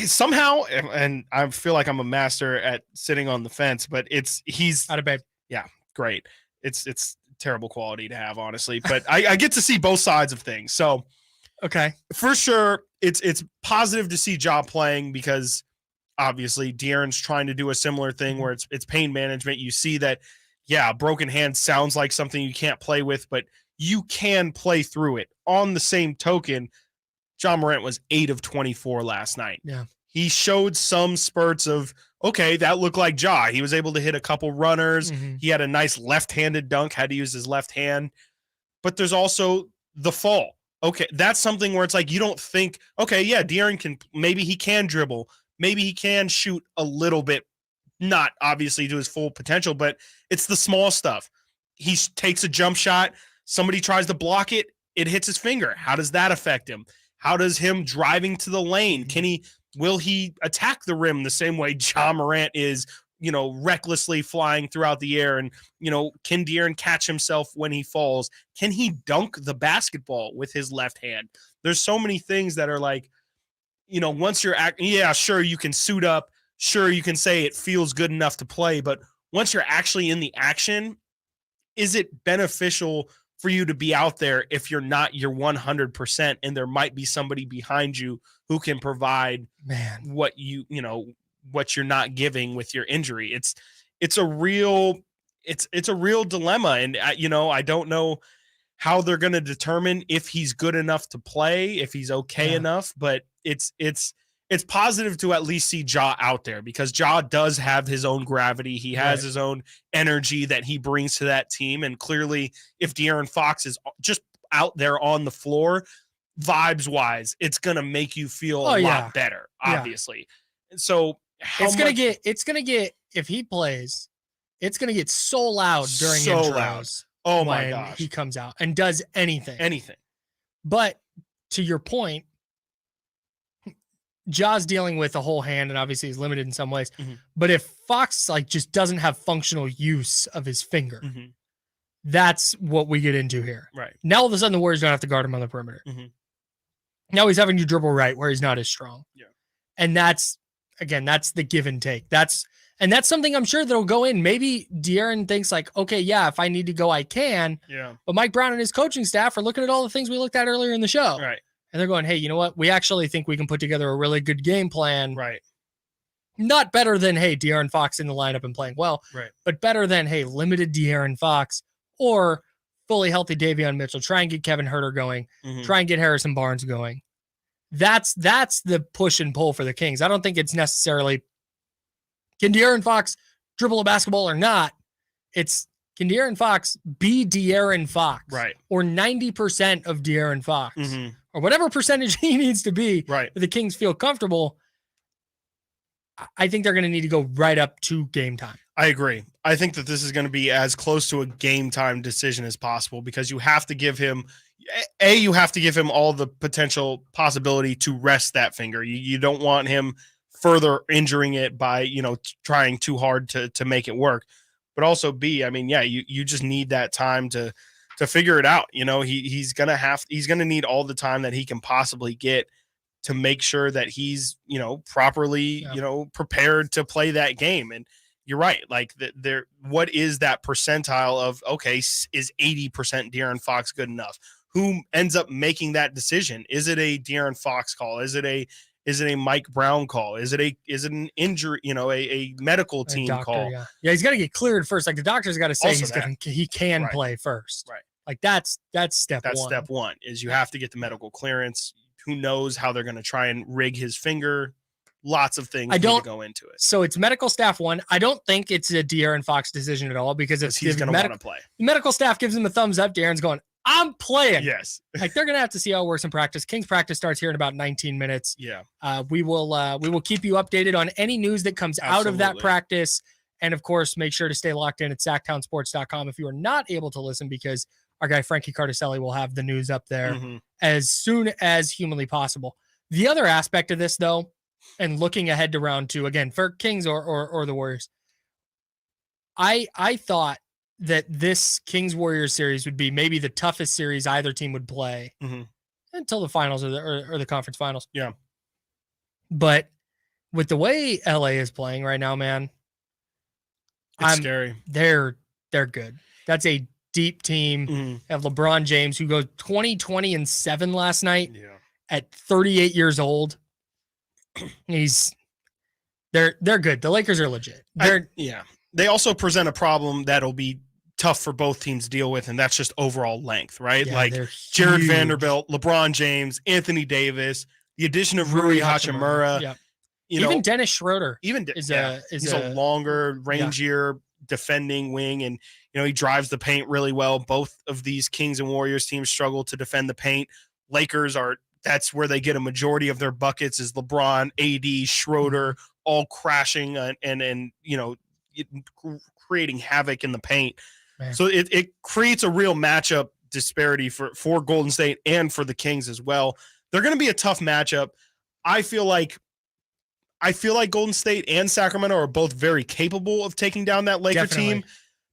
somehow, and I feel like I'm a master at sitting on the fence, but he's out of bed. Yeah, great. It's terrible quality to have, honestly, but I get to see both sides of things. So, okay, for sure, it's positive to see Ja playing because obviously De'Aaron's trying to do a similar thing where it's pain management. You see that, broken hand sounds like something you can't play with, but you can play through it. On the same token, Ja Morant was 8 of 24 last night. Yeah. He showed some spurts of, okay, that looked like Ja. He was able to hit a couple runners. He had a nice left-handed dunk, had to use his left hand. but there's also the fall. Okay, that's something where it's like you don't think, okay, yeah, De'Aaron maybe he can dribble, maybe he can shoot a little bit, not obviously to his full potential, but it's the small stuff. He takes a jump shot, somebody tries to block it, it hits his finger. How does that affect him? How does him driving to the lane? Will he attack the rim the same way Ja Morant is, recklessly flying throughout the air? And, can De'Aaron catch himself when he falls? Can he dunk the basketball with his left hand? There's so many things that are like, once you're sure, you can suit up. Sure, you can say it feels good enough to play. But once you're actually in the action, is it beneficial for you to be out there if you're not your 100% and there might be somebody behind you who can provide what what you're not giving with your injury? It's a real dilemma. And I don't know how they're going to determine if he's good enough to play, if he's okay enough, but it's positive to at least see Ja out there, because Ja does have his own gravity. He has his own energy that he brings to that team. And clearly if De'Aaron Fox is just out there on the floor, vibes wise, it's going to make you feel a lot better, obviously. So if he plays, it's going to get so loud during intros. Oh my gosh. He comes out and does anything. But to your point, Ja's dealing with a whole hand and obviously he's limited in some ways. But if Fox just doesn't have functional use of his finger, that's what we get into here. Right. Now all of a sudden the Warriors don't have to guard him on the perimeter. Now he's having to dribble right where he's not as strong. Yeah. And that's the give and take. That's something I'm sure that'll go in. Maybe De'Aaron thinks okay, yeah, if I need to go, I can. Yeah. But Mike Brown and his coaching staff are looking at all the things we looked at earlier in the show. Right. And they're going, hey, you know what? We actually think we can put together a really good game plan. Right. Not better than, hey, De'Aaron Fox in the lineup and playing well. Right. But better than, hey, limited De'Aaron Fox or fully healthy Davion Mitchell. Try and get Kevin Huerter going. Try and get Harrison Barnes going. That's the push and pull for the Kings. I don't think it's necessarily, can De'Aaron Fox dribble a basketball or not? It's, can De'Aaron Fox be De'Aaron Fox? Right. Or 90% of De'Aaron Fox? Or whatever percentage he needs to be, right, the Kings feel comfortable. I think they're going to need to go right up to game time. I agree. I think that this is going to be as close to a game time decision as possible, because you have to give him all the potential possibility to rest that finger. You don't want him further injuring it by, trying too hard to make it work. But also B, you just need that time to figure it out. He's going to need all the time that he can possibly get to make sure that he's, properly, prepared to play that game. And you're right. What is that percentile of, okay, is 80% De'Aaron Fox good enough? Who ends up making that decision? Is it a De'Aaron Fox call? Is it a Mike Brown call? Is it an injury, a medical team call? Yeah, he's got to get cleared first. The doctor's got to say he can play first. Right. That's step one. That's step one, is you have to get the medical clearance. Who knows how they're going to try and rig his finger? Lots of things need to go into it. So it's medical staff one. I don't think it's a De'Aaron Fox decision at all, because if he's going to want to play, medical staff gives him a thumbs up, De'Aaron's going, I'm playing. Yes. They're going to have to see how it works in practice. Kings practice starts here in about 19 minutes. Yeah. We will keep you updated on any news that comes out of that practice. And of course, make sure to stay locked in at SactownSports.com if you are not able to listen, because our guy Frankie Carticelli will have the news up there as soon as humanly possible. The other aspect of this, though, and looking ahead to round two, again, for Kings or the Warriors, I thought that this Kings-Warriors series would be maybe the toughest series either team would play until the finals or the conference finals. Yeah. But with the way LA is playing right now, man, it's scary. They're good. That's a deep team. Have LeBron James, who goes 20-20-7 last night at 38 years old. They're good. The Lakers are legit. They also present a problem that'll be tough for both teams to deal with, and that's just overall length, right? Jared Vanderbilt, LeBron James, Anthony Davis, the addition of Rui Hachimura. Even Dennis Schroeder. He's a longer, rangier defending wing, and he drives the paint really well. Both of these Kings and Warriors teams struggle to defend the paint. Lakers that's where they get a majority of their buckets, is LeBron, AD, Schroeder, all crashing and creating havoc in the paint. Man. So it creates a real matchup disparity for Golden State and for the Kings as well. They're going to be a tough matchup. I feel like Golden State and Sacramento are both very capable of taking down that Laker team,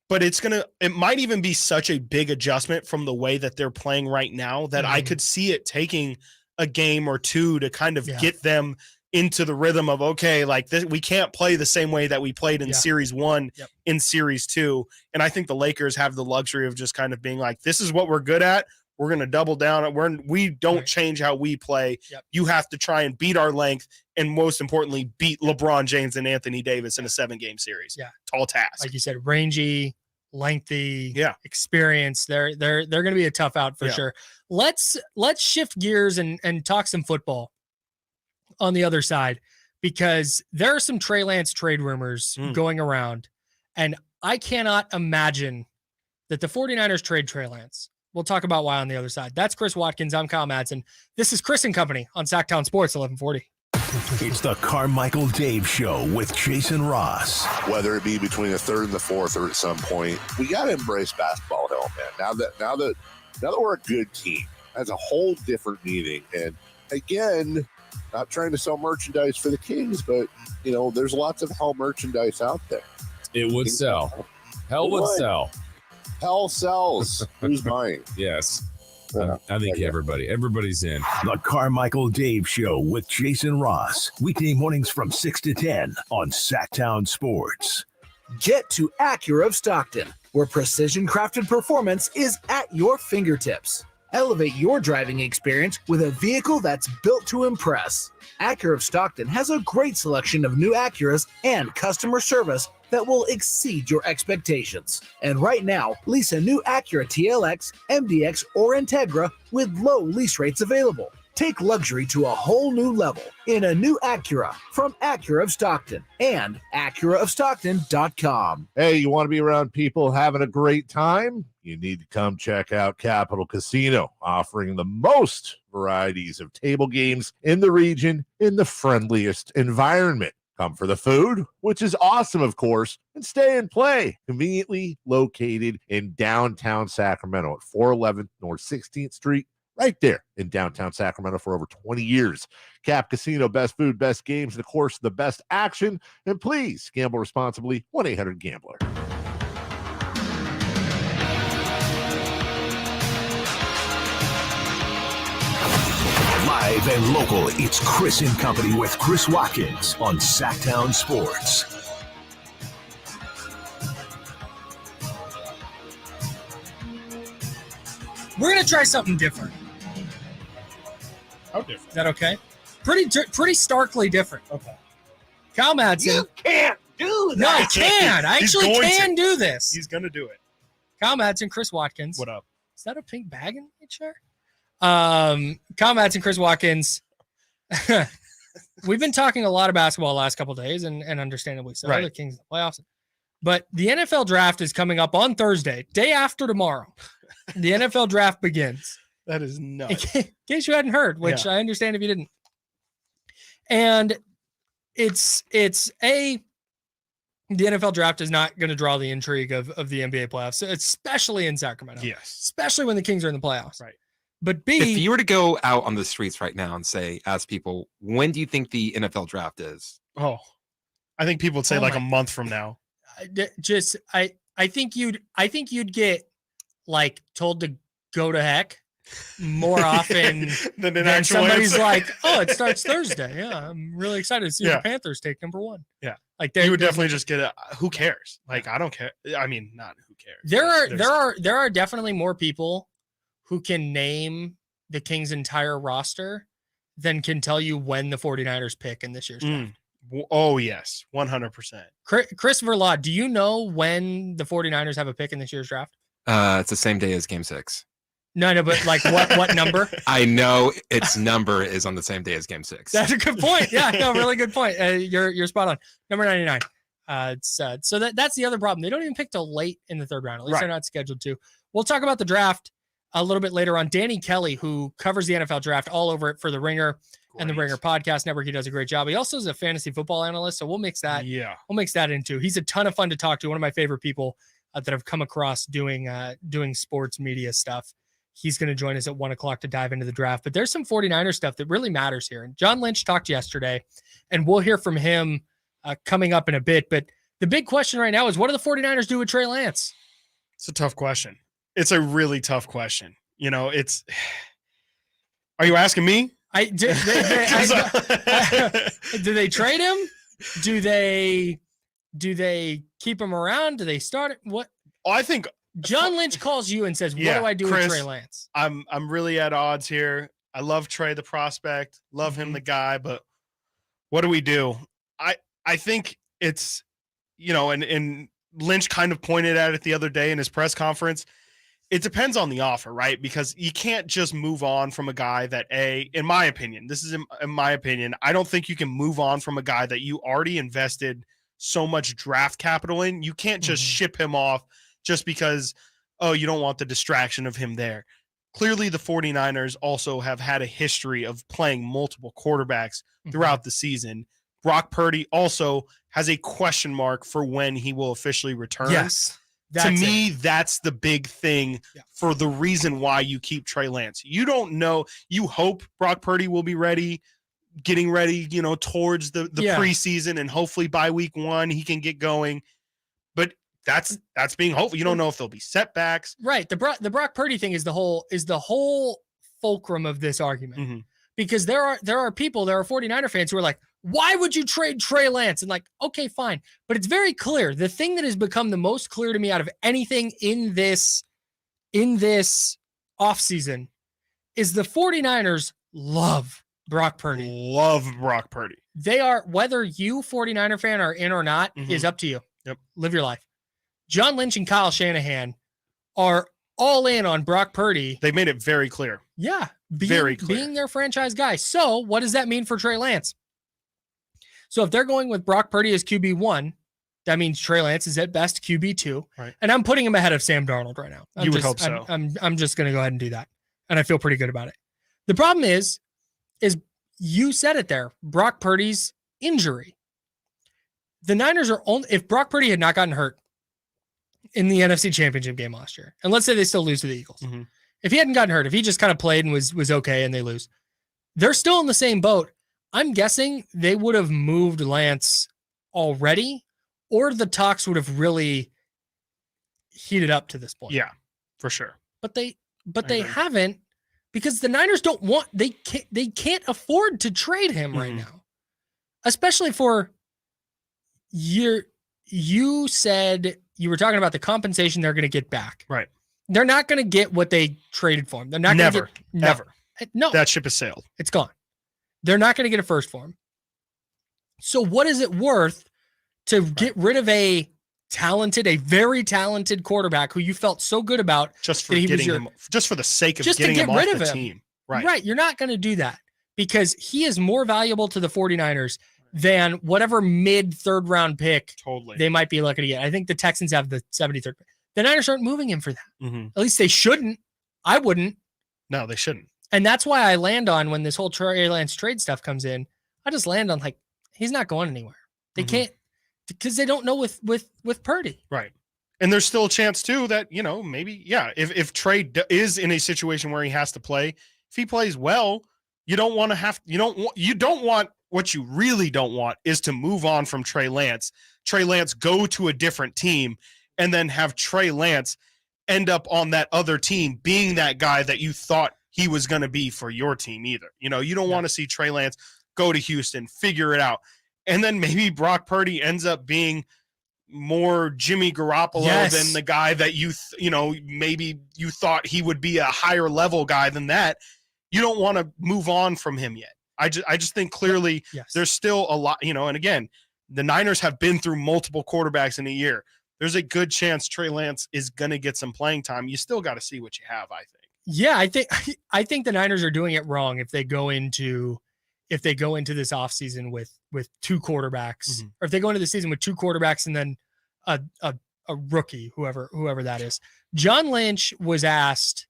but it might even be such a big adjustment from the way that they're playing right now that I could see it taking a game or two to kind of get them into the rhythm of, okay, like this, we can't play the same way that we played in series 1 in series 2. And I think the Lakers have the luxury of just kind of being like, this is what we're good at. We're going to double down. We don't change how we play. You have to try and beat our length, and most importantly, beat LeBron James and Anthony Davis in a 7-game series. Tall task. Like you said, rangy, lengthy, experience. They're going to be a tough out for sure. Let's shift gears and talk some football on the other side, because there are some Trey Lance trade rumors going around, and I cannot imagine that the 49ers trade Trey Lance. We'll talk about why on the other side. That's Chris Watkins. I'm Kyle Madson. This is Chris and Company on Sactown Sports 1140. It's the Carmichael Dave Show with Jason Ross. Whether it be between the third and the fourth, or at some point, we got to embrace basketball, man. Now that we're a good team, that's a whole different meaning. And again, not trying to sell merchandise for the Kings, but there's lots of hell merchandise out there. It would sell. Hell would sell. Hell sells. Who's buying? Yes. I think everybody's in. The Carmichael Dave Show with Jason Ross. Weekday mornings from 6 to 10 on Sactown Sports. Get to Acura of Stockton, where precision-crafted performance is at your fingertips. Elevate your driving experience with a vehicle that's built to impress. Acura of Stockton has a great selection of new Acuras and customer service that will exceed your expectations. And right now, lease a new Acura TLX, MDX, or Integra with low lease rates available. Take luxury to a whole new level in a new Acura from Acura of Stockton and AcuraofStockton.com. Hey, you want to be around people having a great time? You need to come check out Capital Casino, offering the most varieties of table games in the region in the friendliest environment. Come for the food, which is awesome, of course, and stay and play. Conveniently located in downtown Sacramento at 411 North 16th Street, right there in downtown Sacramento for over 20 years. Cap Casino, best food, best games, and of course, the best action. And please gamble responsibly. 1-800-GAMBLER. Live and local, it's Chris and Company with Chris Watkins on Sactown Sports. We're going to try something different. How different? Is that okay? Pretty starkly different. Okay. Kyle Madson. You can't do that. No, I can. I actually can do this. He's going to do it. Kyle Madson, Chris Watkins. What up? Is that a pink bag in the chair? Kyle Madson, Chris Watkins. We've been talking a lot of basketball the last couple of days, and understandably so. Right. The Kings in the playoffs. But the NFL draft is coming up on Thursday, day after tomorrow. The NFL draft begins. That is nuts. In case you hadn't heard, which I understand if you didn't. And it's the NFL draft is not going to draw the intrigue of the NBA playoffs, especially in Sacramento. Yes. Especially when the Kings are in the playoffs. Right. But B, if you were to go out on the streets right now and ask people, when do you think the NFL draft is? Oh, I think people would say a month from now. I think you'd get told to go to heck more often than somebody's like, oh, it starts Thursday. Yeah, I'm really excited to see the Panthers take number 1. Yeah, you would definitely just get who cares? I don't care. I mean, not who cares. There are definitely more people who can name the Kings' entire roster than can tell you when the 49ers pick in this year's draft. Oh, yes, 100%. Chris Verlaud, do you know when the 49ers have a pick in this year's draft? It's the same day as Game 6. No, but what number? I know its number is on the same day as Game 6. That's a good point. Yeah, no, really good point. You're spot on. Number 99. So that's the other problem. They don't even pick till late in the third round. At least Right. they're not scheduled to. We'll talk about the draft a little bit later on. Danny Kelly, who covers the NFL draft all over it for the Ringer and the Ringer Podcast Network, he does a great job. He also is a fantasy football analyst, so we'll mix that. Yeah, we'll mix that into. He's a ton of fun to talk to. One of my favorite people that I've come across doing sports media stuff. He's going to join us at 1:00 to dive into the draft. But there's some 49er stuff that really matters here. And John Lynch talked yesterday, and we'll hear from him coming up in a bit. But the big question right now is, what do the 49ers do with Trey Lance? It's a tough question. It's a really tough question. You know, are you asking me? Do they trade him? Do they keep him around? Do they start it? What? I think John Lynch calls you and says, what do I do Chris, with Trey Lance? I'm really at odds here. I love Trey, the prospect, love him, the guy, but what do we do? I think it's, and Lynch kind of pointed at it the other day in his press conference. It depends on the offer, right? Because you can't just move on from a guy that in my opinion, this is in my opinion, I don't think you can move on from a guy that you already invested so much draft capital in. You can't just ship him off just because, you don't want the distraction of him there. Clearly, the 49ers also have had a history of playing multiple quarterbacks throughout the season. Brock Purdy also has a question mark for when he will officially return. Yes. To me, that's the big thing for the reason why you keep Trey Lance. You don't know. You hope Brock Purdy will be ready, getting ready, towards the preseason, and hopefully by week 1 he can get going. But that's being hopeful. You don't know if there'll be setbacks. Right. The Brock Purdy thing is the whole fulcrum of this argument. Because there are 49er fans who are like, why would you trade Trey Lance? And like, okay, fine. But it's very clear. The thing that has become the most clear to me out of anything in this offseason is the 49ers love Brock Purdy. Love Brock Purdy. They are, whether you 49er fan are in or not, is up to you. Yep. Live your life. John Lynch and Kyle Shanahan are all in on Brock Purdy. They made it very clear. Yeah. Very clear. Being their franchise guy. So what does that mean for Trey Lance? So if they're going with Brock Purdy as QB1, that means Trey Lance is at best QB2. Right. And I'm putting him ahead of Sam Darnold right now. You would hope so. I'm just going to go ahead and do that. And I feel pretty good about it. The problem is you said it there, Brock Purdy's injury. The Niners are only, if Brock Purdy had not gotten hurt in the NFC Championship game last year, and let's say they still lose to the Eagles. If he hadn't gotten hurt, if he just kind of played and was okay and they lose, they're still in the same boat. I'm guessing they would have moved Lance already, or the talks would have really heated up to this point. Yeah, for sure. But they haven't, because the Niners don't want, they can't afford to trade him right now. Especially for you said you were talking about the compensation they're going to get back. Right. They're not going to get what they traded for him. They're not going to get ever. No. That ship has sailed. It's gone. They're not going to get a first for him. So what is it worth to get rid of a very talented quarterback who you felt so good about, just for getting him, just for the sake of getting him off the team? Right. You're not going to do that because he is more valuable to the 49ers than whatever mid third round pick they might be looking to get. I think the Texans have the 73rd pick. The Niners aren't moving him for that. At least they shouldn't. I wouldn't. No, they shouldn't. And that's why I land on, when this whole Trey Lance trade stuff comes in, I just land on like, he's not going anywhere. They can't, because they don't know with Purdy. Right. And there's still a chance too that, maybe, if Trey is in a situation where he has to play, if he plays well, you don't want what you really don't want is to move on from Trey Lance, go to a different team, and then have Trey Lance end up on that other team being that guy that you thought he was going to be for your team either. You don't want to see Trey Lance go to Houston, figure it out. And then maybe Brock Purdy ends up being more Jimmy Garoppolo than the guy that maybe you thought he would be a higher level guy than that. You don't want to move on from him yet. I just think clearly there's still a lot, and again, the Niners have been through multiple quarterbacks in a year. There's a good chance Trey Lance is going to get some playing time. You still got to see what you have, I think. Yeah, I think the Niners are doing it wrong if they go into if they go into this offseason with two quarterbacks, or if they go into the season with two quarterbacks and then a rookie, whoever that is. John Lynch was asked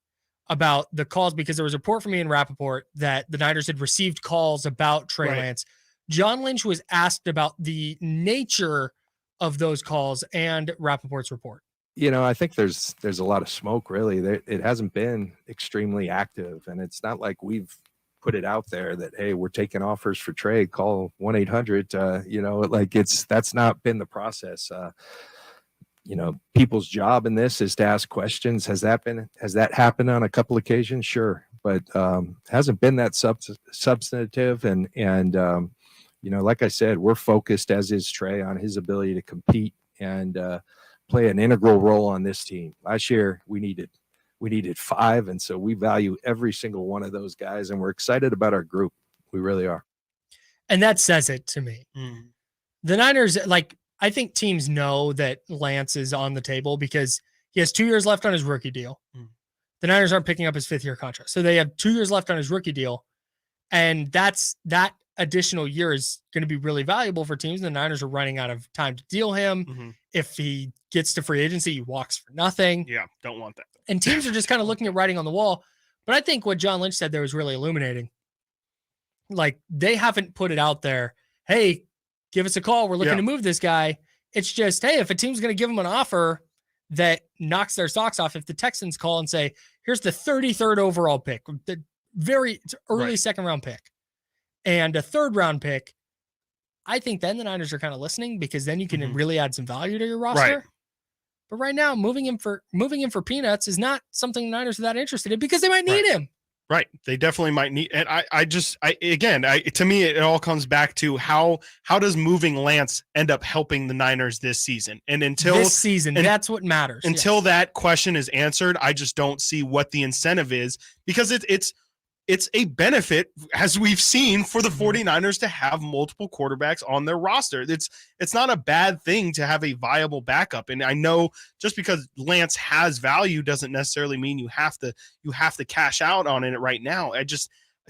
about the calls because there was a report from Ian Rappaport that the Niners had received calls about Trey Lance. John Lynch was asked about the nature of those calls and Rappaport's report. I think there's a lot of smoke, really. It hasn't been extremely active, and it's not like we've put it out there that, hey, we're taking offers for Trey, call 1-800, that's not been the process. People's job in this is to ask questions. Has that happened on a couple occasions? Sure. But hasn't been that substantive. And like I said, we're focused, as is Trey, on his ability to compete and play an integral role on this team. Last year, we needed 5. And so we value every single one of those guys, and we're excited about our group. We really are. And that says it to me. The Niners, I think teams know that Lance is on the table because he has 2 years left on his rookie deal. The Niners aren't picking up his 5th-year contract. So they have 2 years left on his rookie deal. And that additional year is going to be really valuable for teams. The Niners are running out of time to deal him. If he gets to free agency, he walks for nothing. Yeah, don't want that. And teams are just kind of looking at writing on the wall. But I think what John Lynch said there was really illuminating. They haven't put it out there, hey, give us a call. We're looking to move this guy. It's just, hey, if a team's going to give him an offer that knocks their socks off, if the Texans call and say, here's the 33rd overall pick, the very early second round pick, and a 3rd round pick, I think then the Niners are kind of listening, because then you can really add some value to your roster. Right. But right now, moving him for peanuts is not something the Niners are that interested in, because they might need him. Right. They definitely might need, and to me, it all comes back to how does moving Lance end up helping the Niners this season? And that's what matters. Until that question is answered, I just don't see what the incentive is, because it's a benefit, as we've seen, for the 49ers to have multiple quarterbacks on their roster. It's not a bad thing to have a viable backup. And I know just because Lance has value doesn't necessarily mean you have to cash out on it right now.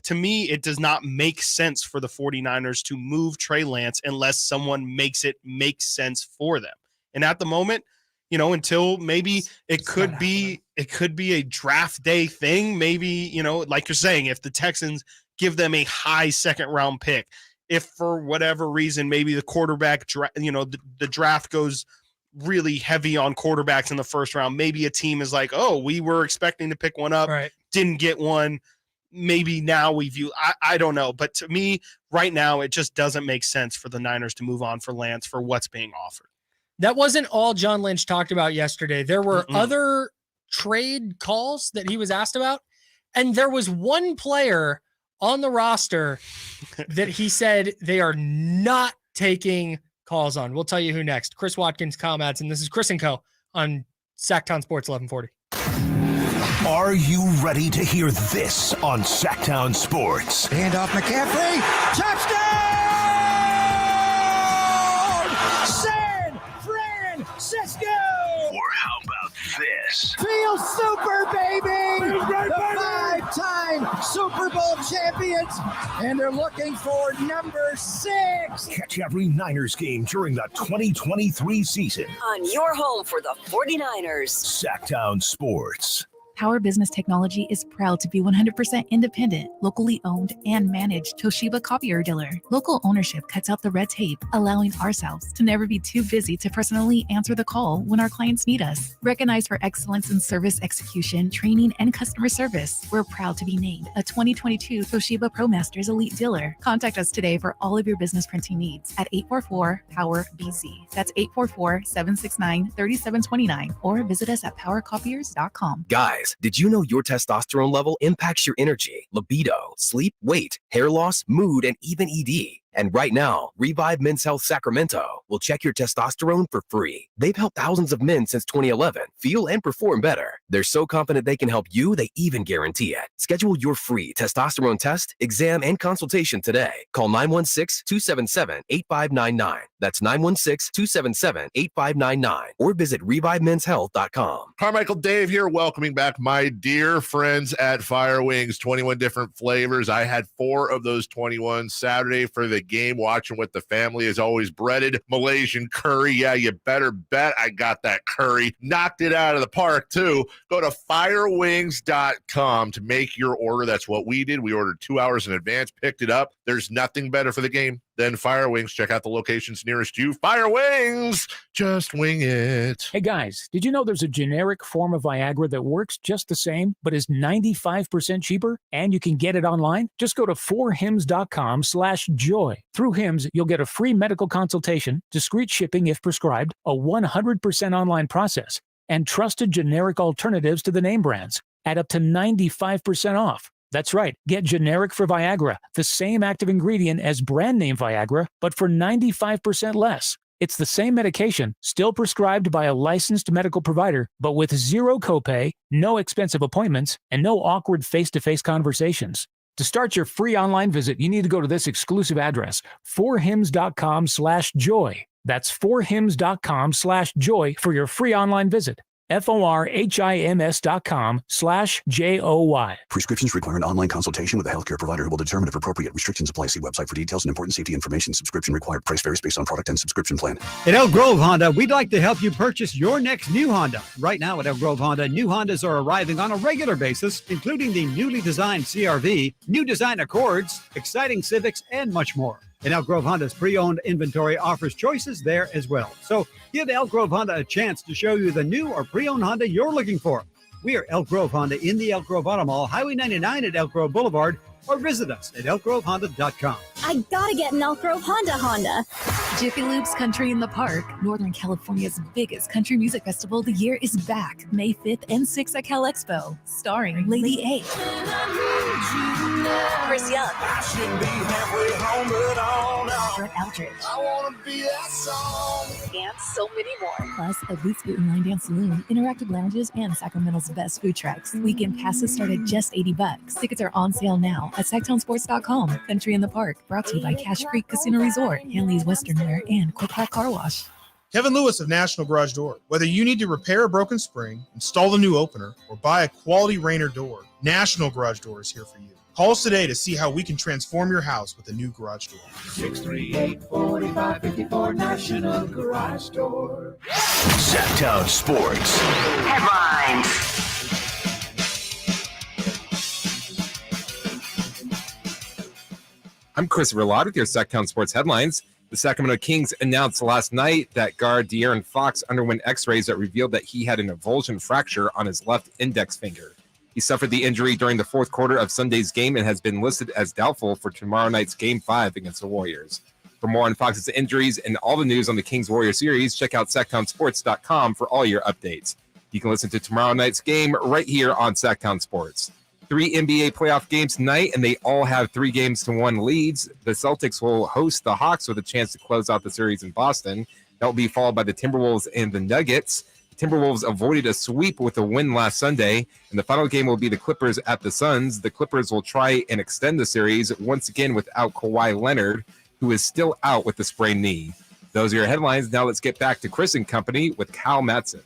To me, it does not make sense for the 49ers to move Trey Lance unless someone makes it make sense for them. And at the moment, until maybe it could be a draft day thing. Maybe, like you're saying, if the Texans give them a high 2nd round pick, if for whatever reason, maybe the quarterback, the draft goes really heavy on quarterbacks in the 1st round, maybe a team is like, oh, we were expecting to pick one up, didn't get one. Maybe now we view, I don't know. But to me right now, it just doesn't make sense for the Niners to move on for Lance for what's being offered. That wasn't all John Lynch talked about yesterday. There were other trade calls that he was asked about, and there was one player on the roster that he said they are not taking calls on. We'll tell you who next. Chris Watkins, Kyle Madson. This is Chris and Co. on Sactown Sports 1140. Are you ready to hear this on Sactown Sports? Handoff McCaffrey. Touchdown! Cisco! Or how about this? Feel super, baby! The 5-time Super Bowl champions, and they're looking for number 6. Catch every Niners game during the 2023 season on your home for the 49ers. Sactown Sports. Power Business Technology is proud to be 100% independent, locally owned and managed Toshiba copier dealer. Local ownership cuts out the red tape, allowing ourselves to never be too busy to personally answer the call when our clients need us. Recognized for excellence in service execution, training, and customer service, we're proud to be named a 2022 Toshiba ProMasters Elite Dealer. Contact us today for all of your business printing needs at 844-POWER-BZ. That's 844-769-3729, or visit us at powercopiers.com. Guys, did you know your testosterone level impacts your energy, libido, sleep, weight, hair loss, mood, and even ED? And right now, Revive Men's Health Sacramento will check your testosterone for free. They've helped thousands of men since 2011 feel and perform better. They're so confident they can help you, they even guarantee it. Schedule your free testosterone test, exam, and consultation today. Call 916-277-8599. That's 916-277-8599. Or visit ReviveMen'sHealth.com. Carmichael Dave here, welcoming back my dear friends at Fire Wings. 21 different flavors. I had 4 of those 21 Saturday for the game, watching with the family. As always, breaded Malaysian curry. Yeah, you better bet I got that curry. Knocked it out of the park, too. Go to firewings.com to make your order. That's what we did. We ordered 2 hours in advance, picked it up. There's nothing better for the game than Fire Wings. Check out the locations nearest you. Fire Wings, just wing it. Hey, guys, did you know there's a generic form of Viagra that works just the same, but is 95% cheaper? And you can get it online? Just go to 4hims.com/joy. Through Hims, you'll get a free medical consultation, discreet shipping if prescribed, a 100% online process, and trusted generic alternatives to the name brands at up to 95% off. That's right. Get generic for Viagra, the same active ingredient as brand name Viagra, but for 95% less. It's the same medication, still prescribed by a licensed medical provider, but with zero copay, no expensive appointments, and no awkward face-to-face conversations. To start your free online visit, you need to go to this exclusive address, 4hims.com/joy. That's 4hims.com/joy for your free online visit. FORHIMS.com/JOY. Prescriptions require an online consultation with a healthcare provider who will determine if appropriate restrictions apply. See website for details and important safety information. Subscription required. Price varies based on product and subscription plan. At Elk Grove Honda, we'd like to help you purchase your next new Honda. Right now at Elk Grove Honda, new Hondas are arriving on a regular basis, including the newly designed CR-V, new design Accords, exciting Civics, and much more. And Elk Grove Honda's pre-owned inventory offers choices there as well. So give Elk Grove Honda a chance to show you the new or pre-owned Honda you're looking for. We are Elk Grove Honda in the Elk Grove Auto Mall, Highway 99 at Elk Grove Boulevard, or visit us at elkgrovehonda.com. I gotta get an Elk Grove Honda. Jiffy Lube's Country in the Park, Northern California's biggest country music festival of the year, is back May 5th and 6th at Cal Expo, starring Lady A, Chris Young, Brett Eldridge, And so many more. plus a Boots Boot and Line Dance Saloon, interactive lounges, and Sacramento's best food trucks. Weekend passes start at just $80. Tickets are on sale now at SactownSports.com. Country in the Park, brought to you by Cache Creek Casino Resort, Hanley's Western Wear, and Quick Park Car Wash. Kevin Lewis of National Garage Door. Whether you need to repair a broken spring, install a new opener, or buy a quality Rainer door, National Garage Door is here for you. Call us today to see how we can transform your house with a new garage door. 638-4554 National Garage Door. Sactown Sports. Headlines. I'm Chris Verlot with your Sactown Sports headlines. The Sacramento Kings announced last night that guard De'Aaron Fox underwent x-rays that revealed that he had an avulsion fracture on his left index finger. He suffered the injury during the fourth quarter of Sunday's game and has been listed as doubtful for tomorrow night's Game 5 against the Warriors. For more on Fox's injuries and all the news on the Kings-Warriors series, check out SactownSports.com for all your updates. You can listen to tomorrow night's game right here on Sactown Sports. 3 NBA playoff games tonight, and they all have 3-1 leads. The Celtics will host the Hawks with a chance to close out the series in Boston. That will be followed by the Timberwolves and the Nuggets. The Timberwolves avoided a sweep with a win last Sunday, and the final game will be the Clippers at the Suns. The Clippers will try and extend the series once again without Kawhi Leonard, who is still out with the sprained knee. Those are your headlines. Now let's get back to Chris and company with Kyle Madson.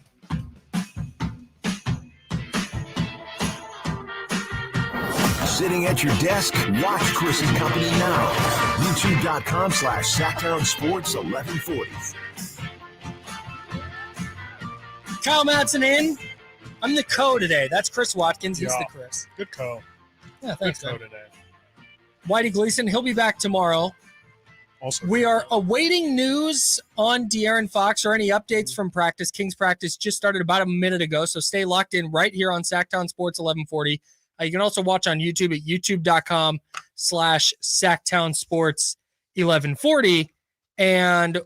Sitting at your desk, watch Chris and Company now. YouTube.com/Sactown Sports 1140. Kyle Madson in. I'm the co today. That's Chris Watkins. He's the Chris. Good co. Yeah, thanks. Good co today. Whitey Gleason, he'll be back tomorrow. Also, we are awaiting news on De'Aaron Fox or any updates from practice. Kings practice just started about a minute ago, so stay locked in right here on Sactown Sports 1140. You can also watch on YouTube at youtube.com/Sactown Sports 1140. And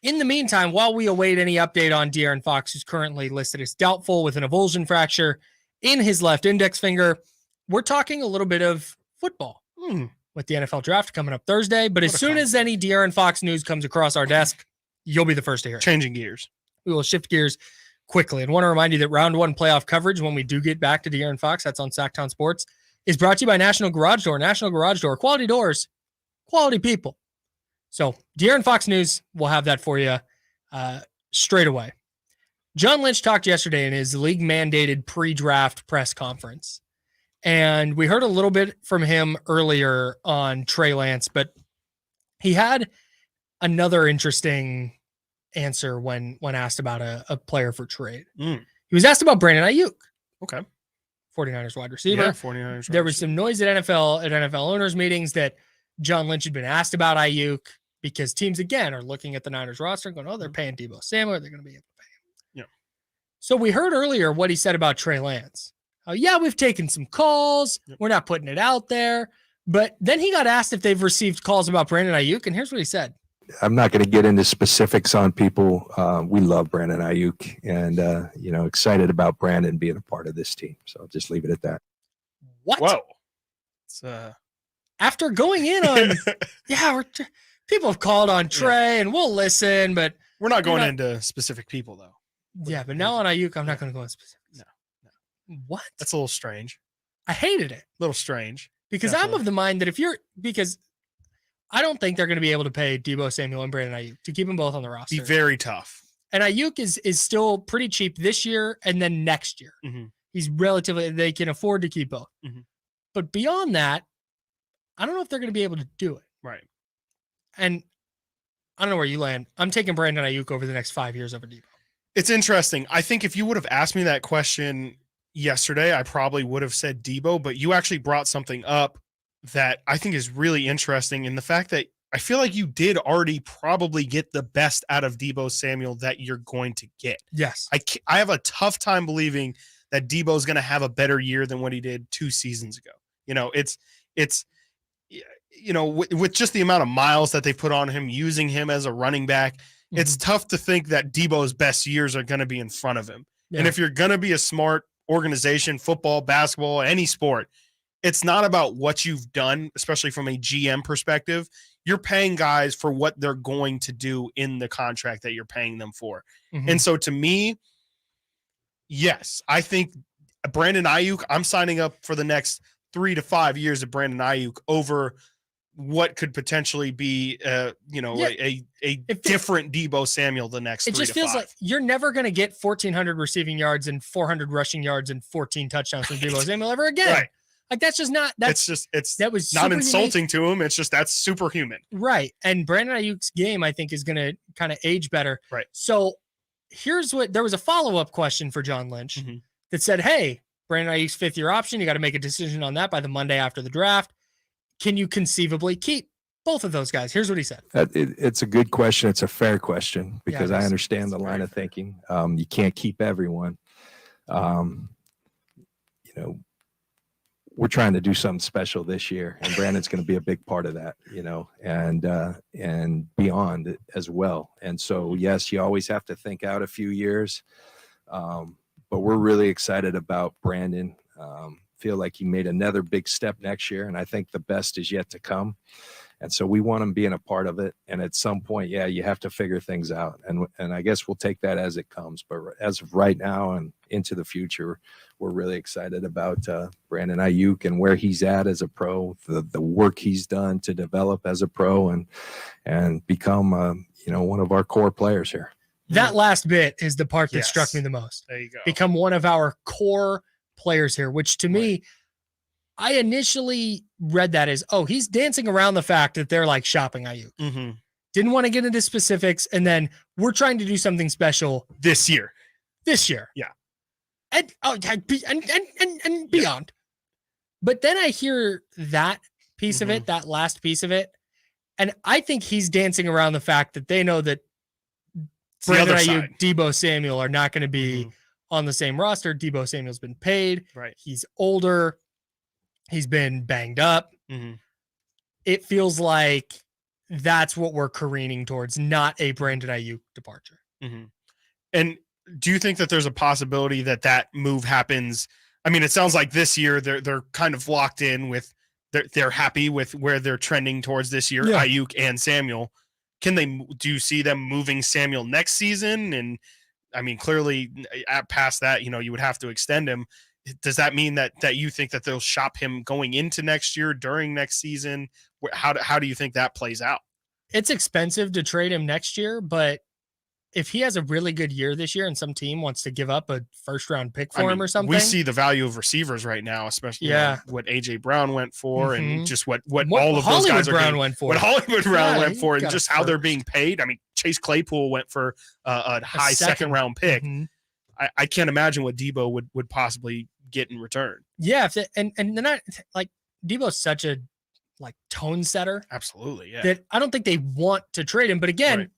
in the meantime, while we await any update on De'Aaron Fox, who's currently listed as doubtful with an avulsion fracture in his left index finger, we're talking a little bit of football. with the NFL draft coming up Thursday. But as soon as any De'Aaron Fox news comes across our desk, you'll be the first to hear it. Changing gears. We will shift gears quickly. And want to remind you that round 1 playoff coverage, when we do get back to De'Aaron Fox, that's on Sactown Sports, is brought to you by National Garage Door. National Garage Door, quality doors, quality people. So De'Aaron Fox news, we'll have that for you straight away. John Lynch talked yesterday in his league-mandated pre-draft press conference. And we heard a little bit from him earlier on Trey Lance, but he had another interesting answer when asked about a player for trade. He was asked about Brandon Aiyuk. Okay. 49ers wide receiver. Yeah, 49ers. There was some noise at NFL owners meetings that John Lynch had been asked about Aiyuk because teams, again, are looking at the Niners roster and going, oh, they're paying Deebo Samuel. They're going to be able to pay him. Yeah. So we heard earlier what he said about Trey Lance. Oh, yeah, we've taken some calls. Yep. We're not putting it out there. But then he got asked if they've received calls about Brandon Aiyuk, and here's what he said. I'm not going to get into specifics on people. We love Brandon Aiyuk and, excited about Brandon being a part of this team. So I'll just leave it at that. What? Whoa. It's, after going in on, people have called on Trey and we'll listen, but we're not going into specific people though. Yeah, but now on Aiyuk, I'm not going to go into specifics. No. What? That's a little strange. I hated it. A little strange. Because definitely. I'm of the mind that because I don't think they're going to be able to pay Deebo Samuel and Brandon Aiyuk to keep them both on the roster. Be very tough. And Aiyuk is still pretty cheap this year and then next year. Mm-hmm. He's they can afford to keep both. Mm-hmm. But beyond that, I don't know if they're going to be able to do it. Right. And I don't know where you land. I'm taking Brandon Aiyuk over the next 5 years over Deebo. It's interesting. I think if you would have asked me that question yesterday, I probably would have said Deebo, but you actually brought something up that I think is really interesting in the fact that I feel like you did already probably get the best out of Deebo Samuel that you're going to get. Yes. I have a tough time believing that Deebo is going to have a better year than what he did 2 seasons ago. With just the amount of miles that they put on him, using him as a running back, it's tough to think that Deebo's best years are going to be in front of him. Yeah. And if you're going to be a smart organization, football, basketball, any sport, it's not about what you've done, especially from a GM perspective. You're paying guys for what they're going to do in the contract that you're paying them for. Mm-hmm. And so to me, yes, I think Brandon Aiyuk, I'm signing up for the next 3 to 5 years of Brandon Aiyuk over what could potentially be, a different Deebo Samuel the next 3 to 5. It just feels like you're never going to get 1,400 receiving yards and 400 rushing yards and 14 touchdowns from Deebo Samuel ever again. Right. Like that's just not. That was not insulting to him. It's just that's superhuman. Right. And Brandon Ayuk's game, I think, is going to kind of age better. Right. So there was a follow-up question for John Lynch that said, hey, Brandon Ayuk's 5th-year option. You got to make a decision on that by the Monday after the draft. Can you conceivably keep both of those guys? Here's what he said. It's a good question. It's a fair question because I understand the line of thinking. You can't keep everyone. We're trying to do something special this year, and Brandon's going to be a big part of that, and beyond as well. And so, yes, you always have to think out a few years, but we're really excited about Brandon. Feel like he made another big step next year, and I think the best is yet to come. And so we want him being a part of it. And at some point, you have to figure things out. And I guess we'll take that as it comes. But as of right now and into the future, we're really excited about Brandon Aiyuk and where he's at as a pro, the work he's done to develop as a pro and become, one of our core players here. That last bit is the part that struck me the most. There you go. Become one of our core players here, which to me, I initially read that as, he's dancing around the fact that they're like shopping Aiyuk. Mm-hmm. Didn't want to get into specifics. And then we're trying to do something special this year. Yeah. And beyond. But then I hear that piece of it, that last piece of it. And I think he's dancing around the fact that they know that Brandon Aiyuk, Deebo Samuel are not going to be on the same roster. Deebo Samuel's been paid. Right. He's older. He's been banged up. Mm-hmm. It feels like that's what we're careening towards, not a Brandon Aiyuk departure. Mm-hmm. And do you think that there's a possibility that move happens? I mean, it sounds like this year they're kind of locked in with they're happy with where they're trending towards this year, Yeah. Aiyuk and Samuel. Do you see them moving Samuel next season? And I mean, clearly past that, you would have to extend him. Does that mean that you think that they'll shop him going into next year, during next season? How do you think that plays out? It's expensive to trade him next year, but if he has a really good year this year and some team wants to give up a first-round pick for him or something. We see the value of receivers right now, especially what AJ Brown went for and just what all of those Hollywood guys are Brown getting, went for. what Hollywood Brown went for, and got just a how they're first. being paid. I mean, Chase Claypool went for a high second-round pick. I can't imagine what Debo would possibly get in return. Yeah, and they're not like Debo's such a tone setter. Absolutely, yeah. That I don't think they want to trade him. But again,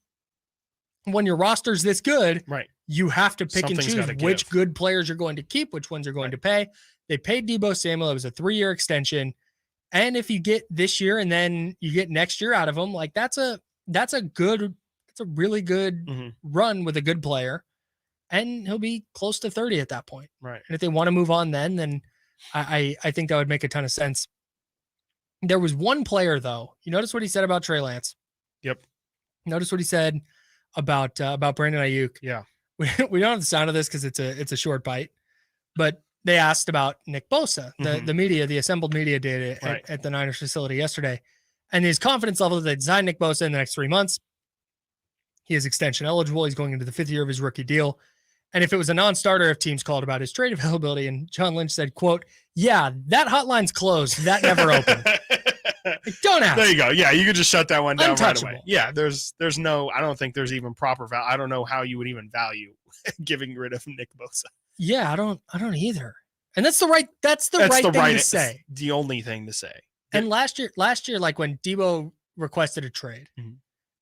when your roster's this good, you have to pick Something's and choose gotta which give. good players you're going to keep, which ones you're going to pay. They paid Debo Samuel. It was a 3-year extension. And if you get this year and then you get next year out of him, that's a really good run with a good player. And he'll be close to 30 at that point. Right. And if they want to move on then I think that would make a ton of sense. There was one player, though. You notice what he said about Trey Lance? Yep. Notice what he said about Brandon Aiyuk. Yeah. We don't have the sound of this because it's a short bite, but they asked about Nick Bosa. The assembled media did at the Niners facility yesterday, and his confidence level that they'd sign Nick Bosa in the next 3 months. He is extension eligible. He's going into the 5th year of his rookie deal. And if it was a non-starter, if teams called about his trade availability, and John Lynch said, quote, "Yeah, that hotline's closed. That never opened." Don't ask. There you go. Yeah, you could just shut that one down right Untouchable. away. Yeah, there's no. I don't think there's even proper value. I don't know how you would even value giving rid of Nick Bosa. Yeah, I don't either. And that's the right thing to say. The only thing to say. And last year, like when Debo requested a trade,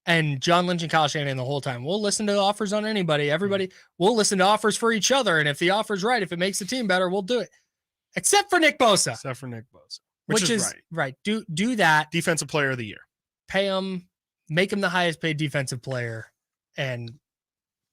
and John Lynch and Kyle Shanahan the whole time, we'll listen to offers on anybody. Everybody, we'll listen to offers for each other. And if the offer's right, if it makes the team better, we'll do it. Except for Nick Bosa. Which is right. Do that. Defensive player of the year. Pay him, make him the highest paid defensive player, and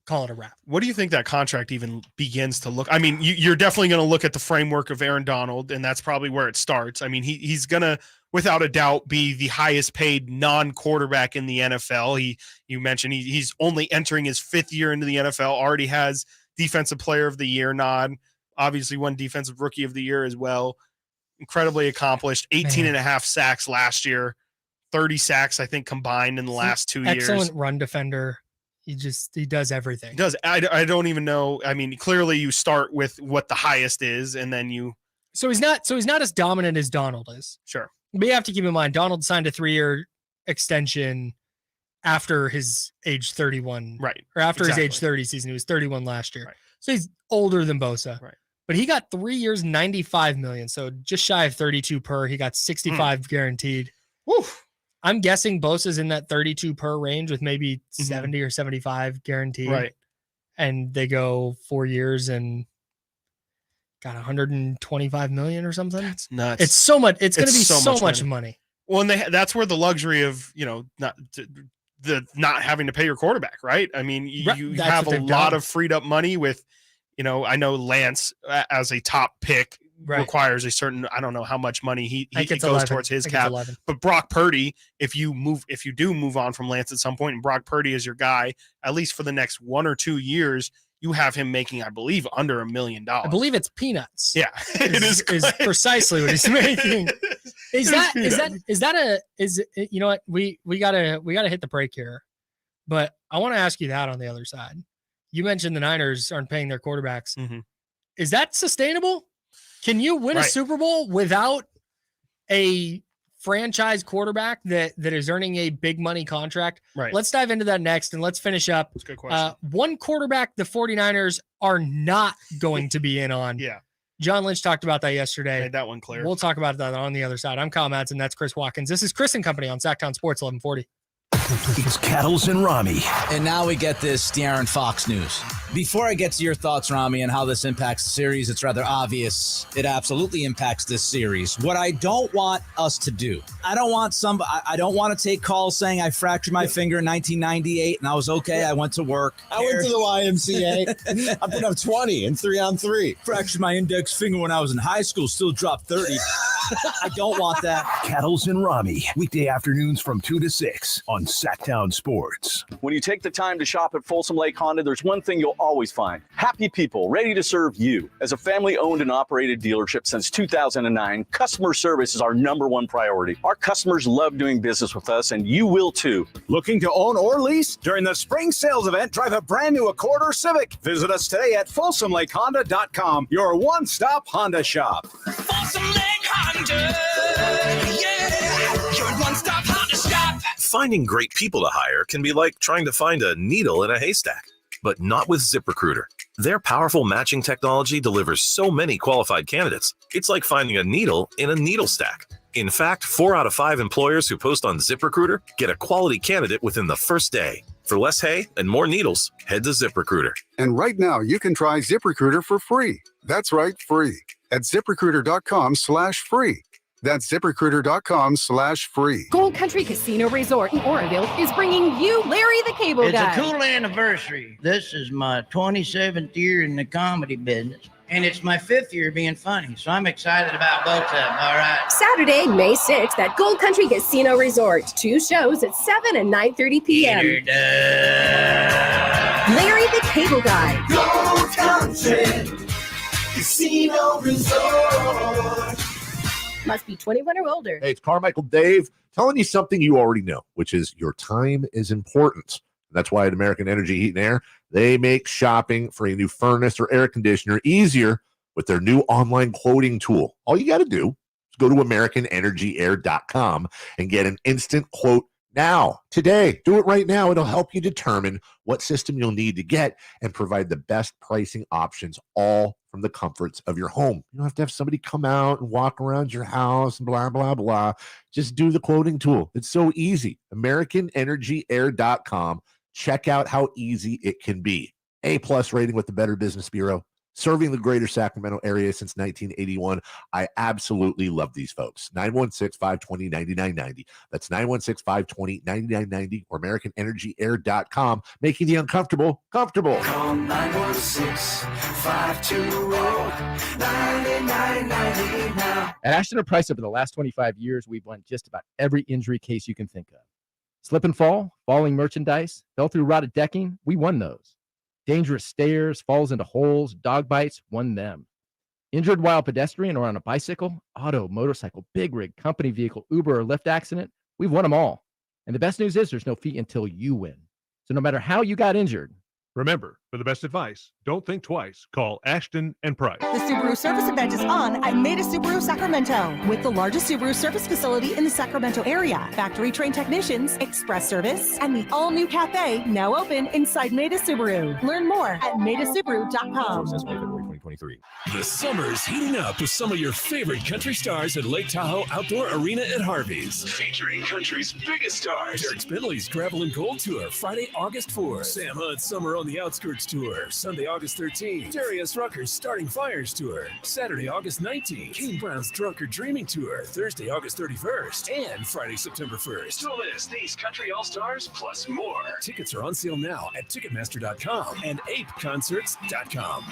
call it a wrap. What do you think that contract even begins to look? I mean, you're definitely going to look at the framework of Aaron Donald, and that's probably where it starts. I mean, he's going to, without a doubt, be the highest paid non-quarterback in the NFL. You mentioned he's only entering his 5th year into the NFL, already has defensive player of the year nod, obviously won defensive rookie of the year as well. Incredibly accomplished, 18 and a half sacks last year, 30 sacks, I think, combined in the last 2 years. Excellent run defender. He does everything. He does. I don't even know. I mean, clearly you start with what the highest is, and then you. So he's not as dominant as Donald is. Sure. But you have to keep in mind, Donald signed a 3-year extension after his age 31. Right. Or after his age 30 season. He was 31 last year. Right. So he's older than Bosa. Right. But he got 3 years, $95 million. So just shy of 32 per. He got 65 guaranteed. Woo. I'm guessing Bosa's in that 32 per range with maybe 70 or 75 guaranteed. Right. And they go 4 years and got 125 million or something. That's nuts. It's so much. It's going to be so much money. Well, and that's where the luxury of, not having to pay your quarterback, right? I mean, you have a lot of freed up money with, I know Lance as a top pick requires a certain, I don't know how much money he goes 11. towards his cap. But Brock Purdy, if you do move on from Lance at some point and Brock Purdy is your guy, at least for the next 1 or 2 years, you have him making, I believe, under $1 million. I believe it's peanuts. Yeah, is precisely what he's making. You know what? We gotta hit the break here, but I want to ask you that on the other side. You mentioned the Niners aren't paying their quarterbacks. Is that sustainable? Can you win a Super Bowl without a franchise quarterback that is earning a big money contract? Right. Let's dive into that next, and let's finish up. That's a good question. One quarterback the 49ers are not going to be in on. Yeah. John Lynch talked about that yesterday. Made that one clear. We'll talk about that on the other side. I'm Kyle Madson. That's Chris Watkins. This is Chris and Company on Sactown Sports 1140. It's Cattles and Rammy. And now we get this De'Aaron Fox news. Before I get to your thoughts, Rammy, and how this impacts the series, it's rather obvious it absolutely impacts this series. What I don't want us to do, I don't want to take calls saying I fractured my finger in 1998 and I was okay. I went to work. I went to the YMCA. I put up 20 in 3-on-3. Fractured my index finger when I was in high school, still dropped 30. I don't want that. Cattles and Rammy, weekday afternoons from 2 to 6 on Sactown Sports. When you take the time to shop at Folsom Lake Honda, there's one thing you'll always find. Happy people ready to serve you. As a family-owned and operated dealership since 2009, customer service is our #1 priority. Our customers love doing business with us, and you will too. Looking to own or lease? During the spring sales event, drive a brand new Accord or Civic. Visit us today at FolsomLakeHonda.com, your one-stop Honda shop. Folsom Lake Honda, yeah, your one-stop Honda shop. Finding great people to hire can be like trying to find a needle in a haystack, but not with ZipRecruiter. Their powerful matching technology delivers so many qualified candidates. It's like finding a needle in a needle stack. In fact, 4 out of 5 employers who post on ZipRecruiter get a quality candidate within the first day. For less hay and more needles, head to ZipRecruiter. And right now, you can try ZipRecruiter for free. That's right, free. At ZipRecruiter.com/free. That's ZipRecruiter.com/free. Gold Country Casino Resort in Oroville is bringing you Larry the Cable Guy. It's a cool anniversary. This is my 27th year in the comedy business, and it's my 5th year being funny, so I'm excited about both of them, all right? Saturday, May 6th at Gold Country Casino Resort. 2 shows at 7 and 9:30 p.m. Larry the Cable Guy. Gold Country Casino Resort. Must be 21 or older. Hey, it's Carmichael Dave telling you something you already know, which is your time is important. That's why at American Energy Heat and Air, they make shopping for a new furnace or air conditioner easier with their new online quoting tool. All you got to do is go to AmericanEnergyAir.com and get an instant quote now, today. Do it right now. It'll help you determine what system you'll need to get and provide the best pricing options, all from the comforts of your home. You don't have to have somebody come out and walk around your house and blah, blah, blah. Just do the quoting tool. It's so easy. AmericanEnergyAir.com. Check out how easy it can be. A+ rating with the Better Business Bureau. Serving the greater Sacramento area since 1981. I absolutely love these folks. 916-520-9990. That's 916-520-9990 or AmericanEnergyAir.com. Making the uncomfortable comfortable. Call 916-520-9990 now. At Ashton and Price, over the last 25 years, we've won just about every injury case you can think of. Slip and fall, falling merchandise, fell through rotted decking, we won those. Dangerous stairs, falls into holes, dog bites, won them. Injured while pedestrian or on a bicycle, auto, motorcycle, big rig, company vehicle, Uber or Lyft accident, we've won them all. And the best news is there's no fee until you win. So no matter how you got injured, remember, for the best advice, don't think twice. Call Ashton and Price. The Subaru Service Event is on at Meta Subaru Sacramento, with the largest Subaru service facility in the Sacramento area. Factory-trained technicians, express service, and the all-new cafe now open inside Meta Subaru. Learn more at metasubaru.com. The summer's heating up with some of your favorite country stars at Lake Tahoe Outdoor Arena at Harvey's. Featuring country's biggest stars. Derek Bentley's Gravel and Gold Tour, Friday, August 4th. Sam Hunt's Summer on the Outskirts Tour, Sunday, August 13th. Darius Rucker's Starting Fires Tour, Saturday, August 19th. Kane Brown's Drunker Dreaming Tour, Thursday, August 31st. And Friday, September 1st. Don't miss these country all-stars plus more. Tickets are on sale now at Ticketmaster.com and ApeConcerts.com.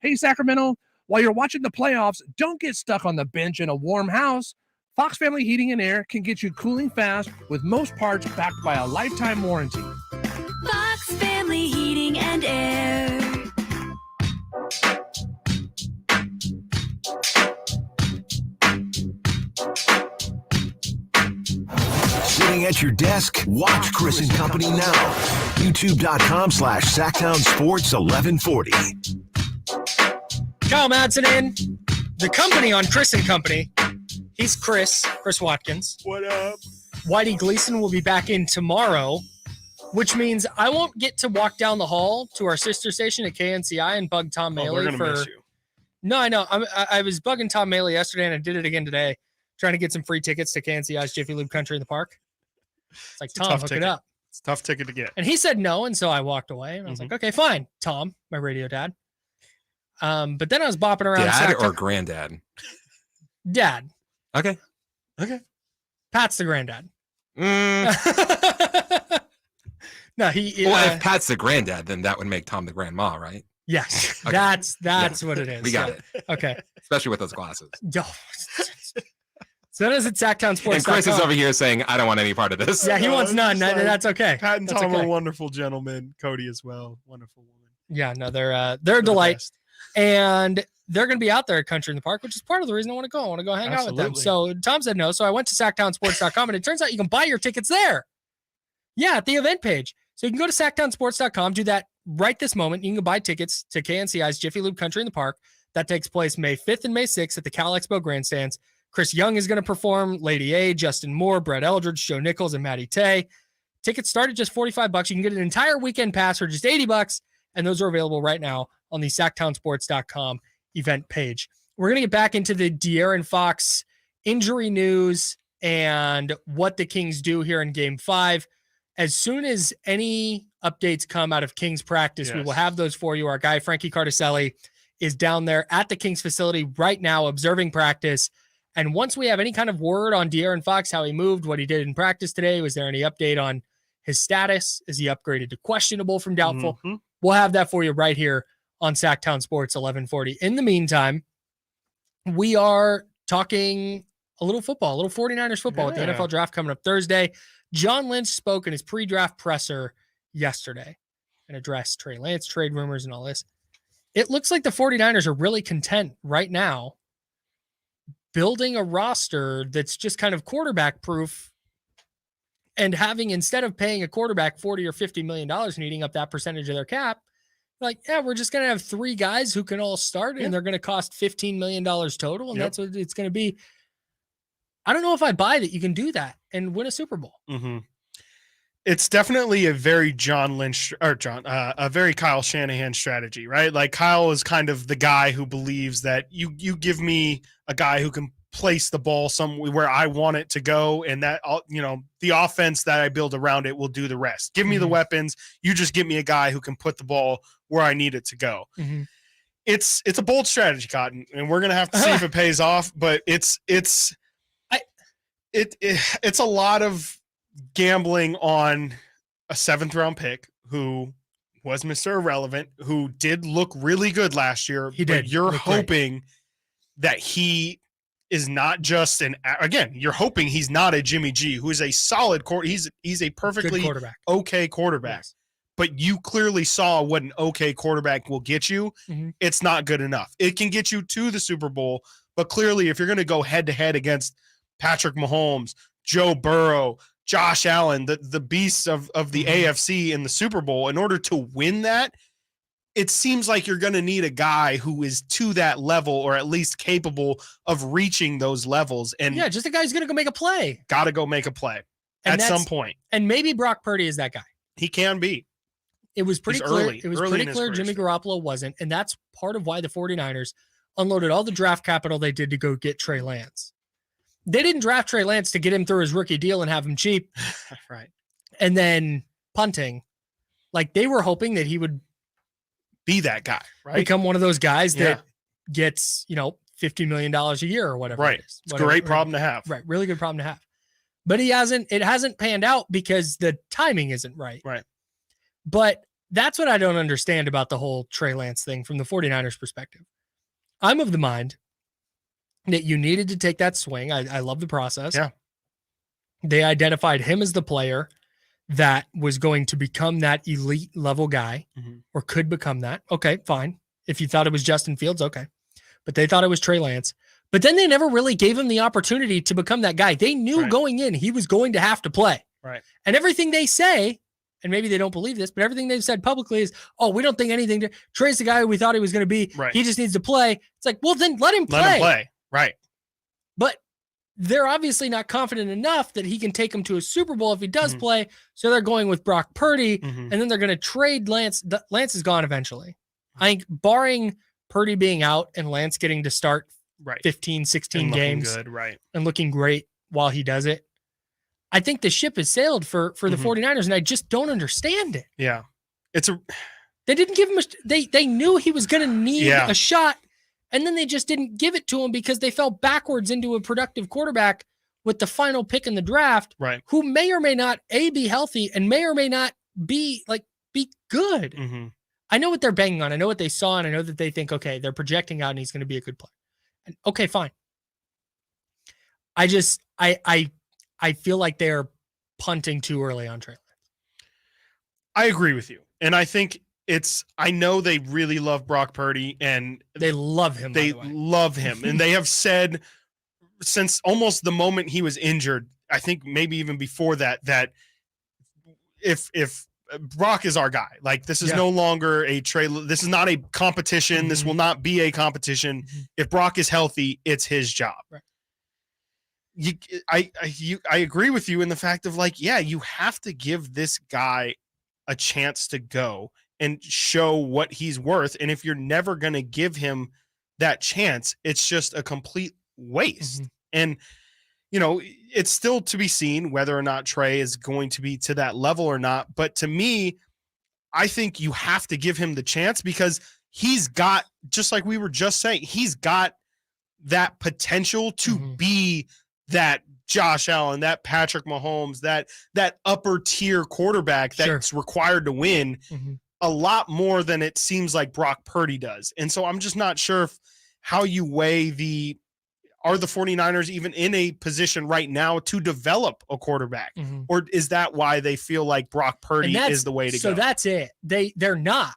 Hey, Sacramento, while you're watching the playoffs, don't get stuck on the bench in a warm house. Fox Family Heating and Air can get you cooling fast with most parts backed by a lifetime warranty. Fox Family Heating and Air. Sitting at your desk? Watch Chris and Company now. YouTube.com/Sactown Sports 1140. Kyle Madson in the company on Chris and Company. He's Chris Watkins. What up? Whitey Gleason will be back in tomorrow, which means I won't get to walk down the hall to our sister station at KNCI and bug Tom Maley miss you. No, I know. I was bugging Tom Maley yesterday, and I did it again today, trying to get some free tickets to KNCI's Jiffy Lube Country in the Park. It's like, Tom, hook it up. It's a tough ticket to get. And he said no, and so I walked away, and I was like, okay, fine, Tom, my radio dad. But then I was bopping around. Dad or granddad? Dad. Okay. Pat's the granddad. No, he. Well, if Pat's the granddad, then that would make Tom the grandma, right? Yes, Okay. that's what it is. We got it. Okay. Especially with those glasses. Yo, Send us at SactownSports.com. And Chris is over here saying, I don't want any part of this. Yeah, he wants none. That's okay. Pat and That's Tom okay. are wonderful gentlemen. Cody as well. Wonderful woman. Yeah, no, they're a delight. And they're going to be out there at Country in the Park, which is part of the reason I want to go. I want to go hang out with them. So Tom said no. So I went to SactownSports.com, and it turns out you can buy your tickets there. Yeah, at the event page. So you can go to SactownSports.com, do that right this moment. You can buy tickets to KNCI's Jiffy Lube Country in the Park. That takes place May 5th and May 6th at the Cal Expo Grandstands. Chris Young is going to perform, Lady A, Justin Moore, Brett Eldridge, Joe Nichols, and Matty Tay. Tickets start at just $45. You can get an entire weekend pass for just $80, and those are available right now on the SactownSports.com event page. We're going to get back into the De'Aaron Fox injury news and what the Kings do here in Game 5. As soon as any updates come out of Kings practice, we will have those for you. Our guy, Frankie Carticelli, is down there at the Kings facility right now observing practice. And once we have any kind of word on De'Aaron Fox, how he moved, what he did in practice today, was there any update on his status? Is he upgraded to questionable from doubtful? We'll have that for you right here on Sacktown Sports 1140. In the meantime, we are talking a little football, a little 49ers football with the NFL draft coming up Thursday. John Lynch spoke in his pre-draft presser yesterday and addressed Trey Lance trade rumors and all this. It looks like the 49ers are really content right now building a roster that's just kind of quarterback proof and having, instead of paying a quarterback $40 or $50 million and eating up that percentage of their cap, like, yeah, we're just going to have 3 guys who can all start and they're going to cost $15 million total. And that's what it's going to be. I don't know if I buy that you can do that and win a Super Bowl. It's definitely a very a very Kyle Shanahan strategy, right? Like Kyle is kind of the guy who believes that you give me a guy who can place the ball somewhere where I want it to go, and that the offense that I build around it will do the rest. Give me the weapons. You just give me a guy who can put the ball where I need it to go. It's a bold strategy, Cotton, and we're gonna have to see if it pays off. But it's a lot of gambling on a 7th round pick who was Mr. Irrelevant, who did look really good last year. He did. You're hoping that he is not just you're hoping he's not a Jimmy G, who is a solid he's a perfectly okay quarterback. Yes. But you clearly saw what an okay quarterback will get you. It's not good enough. It can get you to the Super Bowl, but clearly if you're going to go head to head against Patrick Mahomes, Joe Burrow, Josh Allen, the beasts of the AFC in the Super Bowl, in order to win that, it seems like you're going to need a guy who is to that level or at least capable of reaching those levels. And just a guy who's going to go make a play. Got to go make a play at some point. And maybe Brock Purdy is that guy. He can be. It was pretty clear. Early, it was pretty clear Jimmy Garoppolo wasn't. And that's part of why the 49ers unloaded all the draft capital they did to go get Trey Lance. They didn't draft Trey Lance to get him through his rookie deal and have him cheap. Right. And then punting. Like they were hoping that he would be that guy, right? Become one of those guys that gets, $50 million a year or whatever. Right. It's a great problem to have. Right. Really good problem to have. But it hasn't panned out because the timing isn't right. Right. But that's what I don't understand about the whole Trey Lance thing from the 49ers perspective. I'm of the mind that you needed to take that swing. I love the process. Yeah. They identified him as the player that was going to become that elite level guy or could become that. Okay, fine. If you thought it was Justin Fields, okay. But they thought it was Trey Lance. But then they never really gave him the opportunity to become that guy. They knew going in he was going to have to play. Right. And everything they say, and maybe they don't believe this, but everything they've said publicly is, we don't think anything. Trey's the guy we thought he was going to be. Right. He just needs to play. It's like, well, then let him play. Let him play. Right. But they're obviously not confident enough that he can take them to a Super Bowl if he does play. So they're going with Brock Purdy, and then they're going to trade Lance. Lance is gone eventually. I think barring Purdy being out and Lance getting to start 15, 16 and games good, and looking great while he does it, I think the ship has sailed for the 49ers, and I just don't understand it. Yeah. They didn't give him they knew he was going to need a shot. And then they just didn't give it to him because they fell backwards into a productive quarterback with the final pick in the draft, who may or may not be healthy and may or may not be good. I know what they're banging on. I know what they saw, and I know that they think, okay, they're projecting out and he's going to be a good player. And okay, fine. I feel like they're punting too early on Trey Lance. I agree with you. And I think I know they really love Brock Purdy and they love him. They love him. And they have said since almost the moment he was injured, I think maybe even before that if Brock is our guy, like this is no longer this is not a competition. This will not be a competition. If Brock is healthy, it's his job. Right. I agree with you in the fact of like, yeah, you have to give this guy a chance to go and show what he's worth. And if you're never going to give him that chance, it's just a complete waste. And, it's still to be seen whether or not Trey is going to be to that level or not. But to me, I think you have to give him the chance because he's got, just like we were just saying, he's got that potential to be that Josh Allen, that Patrick Mahomes, that upper tier quarterback that's required to win a lot more than it seems like Brock Purdy does. And so I'm just not sure how you weigh are the 49ers even in a position right now to develop a quarterback? Or is that why they feel like Brock Purdy is the way to go? So that's it. They're not.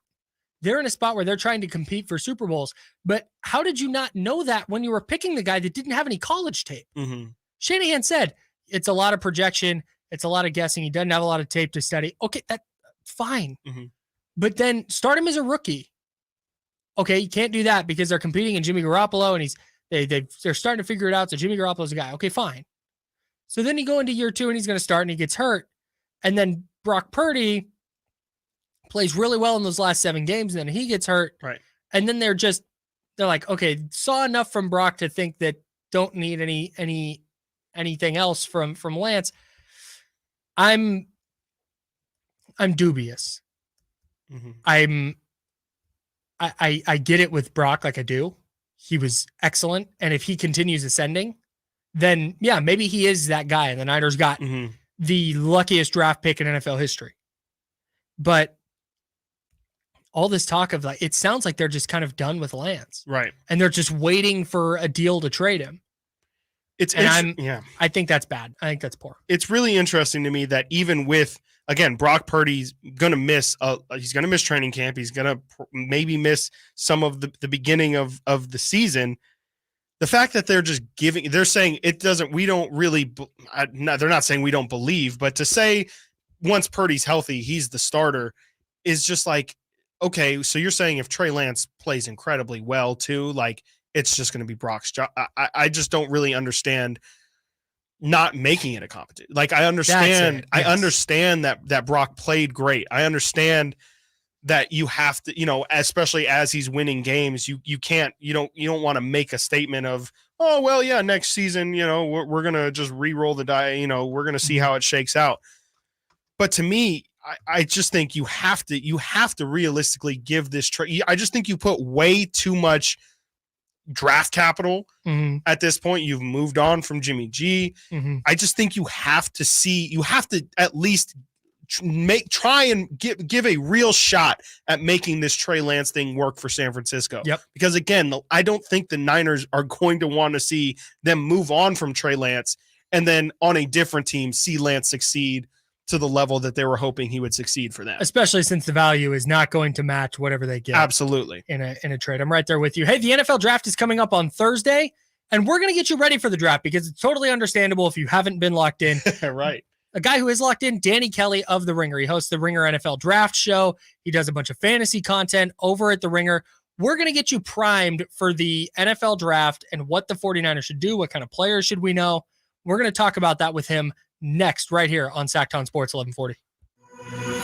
They're in a spot where they're trying to compete for Super Bowls. But how did you not know that when you were picking the guy that didn't have any college tape? Shanahan said it's a lot of projection. It's a lot of guessing. He doesn't have a lot of tape to study. Okay, that's fine. But then start him as a rookie. Okay, you can't do that because they're competing in Jimmy Garoppolo and they're starting to figure it out. So Jimmy Garoppolo's a guy. Okay, fine. So then you go into year 2 and he's going to start and he gets hurt. And then Brock Purdy plays really well in those last 7 games. And then he gets hurt. Right. And then they're like, okay, saw enough from Brock to think that don't need anything else from Lance. I'm dubious. I get it with Brock like I do. He was excellent. And if he continues ascending, then yeah, maybe he is that guy. And the Niners got the luckiest draft pick in NFL history. But all this talk of it sounds like they're just kind of done with Lance. Right. And they're just waiting for a deal to trade him. I think that's bad. I think that's poor. It's really interesting to me that even with, again, Brock Purdy's going to miss, he's going to miss training camp. He's going to maybe miss some of the beginning of the season. The fact that they're saying it doesn't, we don't really, they're not saying we don't believe, but to say once Purdy's healthy, he's the starter is just like, okay, so you're saying if Trey Lance plays incredibly well too, like it's just going to be Brock's job. I just don't really understand not making it a competition. Like I understand, I understand that Brock played great. I understand that you have to, especially as he's winning games, you don't want to make a statement of, oh, well, yeah, next season, we're going to just re-roll the die. We're going to see how it shakes out. But to me, I just think you have to realistically give this I just think you put way too much draft capital at this point. You've moved on from Jimmy G. I just think you have to at least try and give a real shot at making this Trey Lance thing work for San Francisco. Yep. Because again, I don't think the Niners are going to want to see them move on from Trey Lance and then on a different team see Lance succeed to the level that they were hoping he would succeed for them. Especially since the value is not going to match whatever they get. Absolutely. In a trade. I'm right there with you. Hey, the NFL draft is coming up on Thursday, and we're going to get you ready for the draft because it's totally understandable if you haven't been locked in. Right. A guy who is locked in, Danny Kelly of The Ringer. He hosts the Ringer NFL Draft Show. He does a bunch of fantasy content over at The Ringer. We're going to get you primed for the NFL draft and what the 49ers should do. What kind of players should we know? We're going to talk about that with him next, right here on Sactown Sports 1140.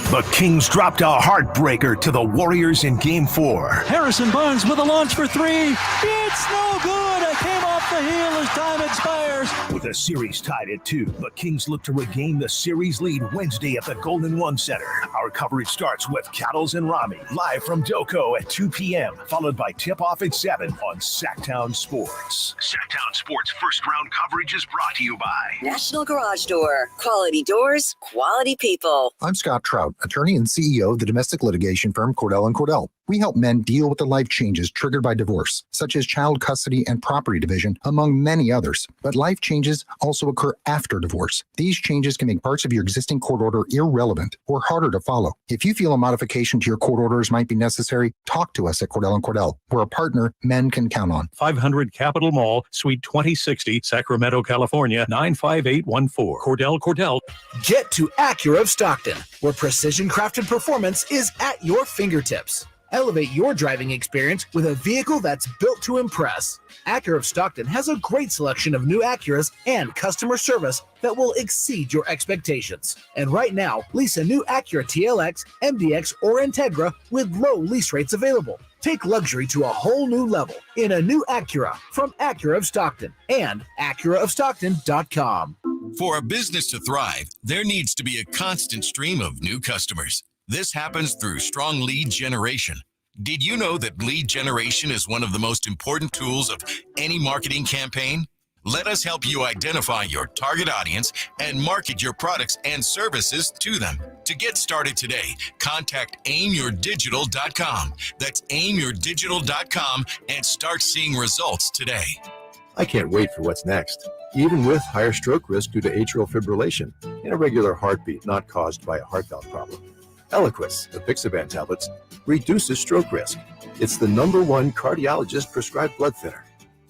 The Kings dropped a heartbreaker to the Warriors in Game 4. Harrison Barnes with a launch for 3. It's no good. It came off the heel as time expires. With the series tied at 2, the Kings look to regain the series lead Wednesday at the Golden One Center. Our coverage starts with Cattles and Rammy, live from Doco at 2 p.m., followed by tip-off at 7 on Sactown Sports. Sactown Sports first-round coverage is brought to you by National Garage Door. Quality doors, quality people. I'm Scott Trout, attorney and CEO of the domestic litigation firm Cordell & Cordell. We help men deal with the life changes triggered by divorce, such as child custody and property division, among many others. But life changes also occur after divorce. These changes can make parts of your existing court order irrelevant or harder to follow. If you feel a modification to your court orders might be necessary, talk to us at Cordell & Cordell. We're a partner men can count on. 500 Capitol Mall, Suite 2060, Sacramento, California, 95814. Cordell. Get to Acura of Stockton, where precision-crafted performance is at your fingertips. Elevate your driving experience with a vehicle that's built to impress. Acura of Stockton has a great selection of new Acuras and customer service that will exceed your expectations. And right now, lease a new Acura TLX, MDX, or Integra with low lease rates available. Take luxury to a whole new level in a new Acura from Acura of Stockton and AcuraofStockton.com. For a business to thrive, there needs to be a constant stream of new customers. This happens through strong lead generation. Did you know that lead generation is one of the most important tools of any marketing campaign? Let us help you identify your target audience and market your products and services to them. To get started today, contact aimyourdigital.com. That's aimyourdigital.com and start seeing results today. I can't wait for what's next. Even with higher stroke risk due to atrial fibrillation and irregular heartbeat not caused by a heart valve problem. Eliquis, the Pixaban tablets, reduces stroke risk. It's the #1 cardiologist-prescribed blood thinner.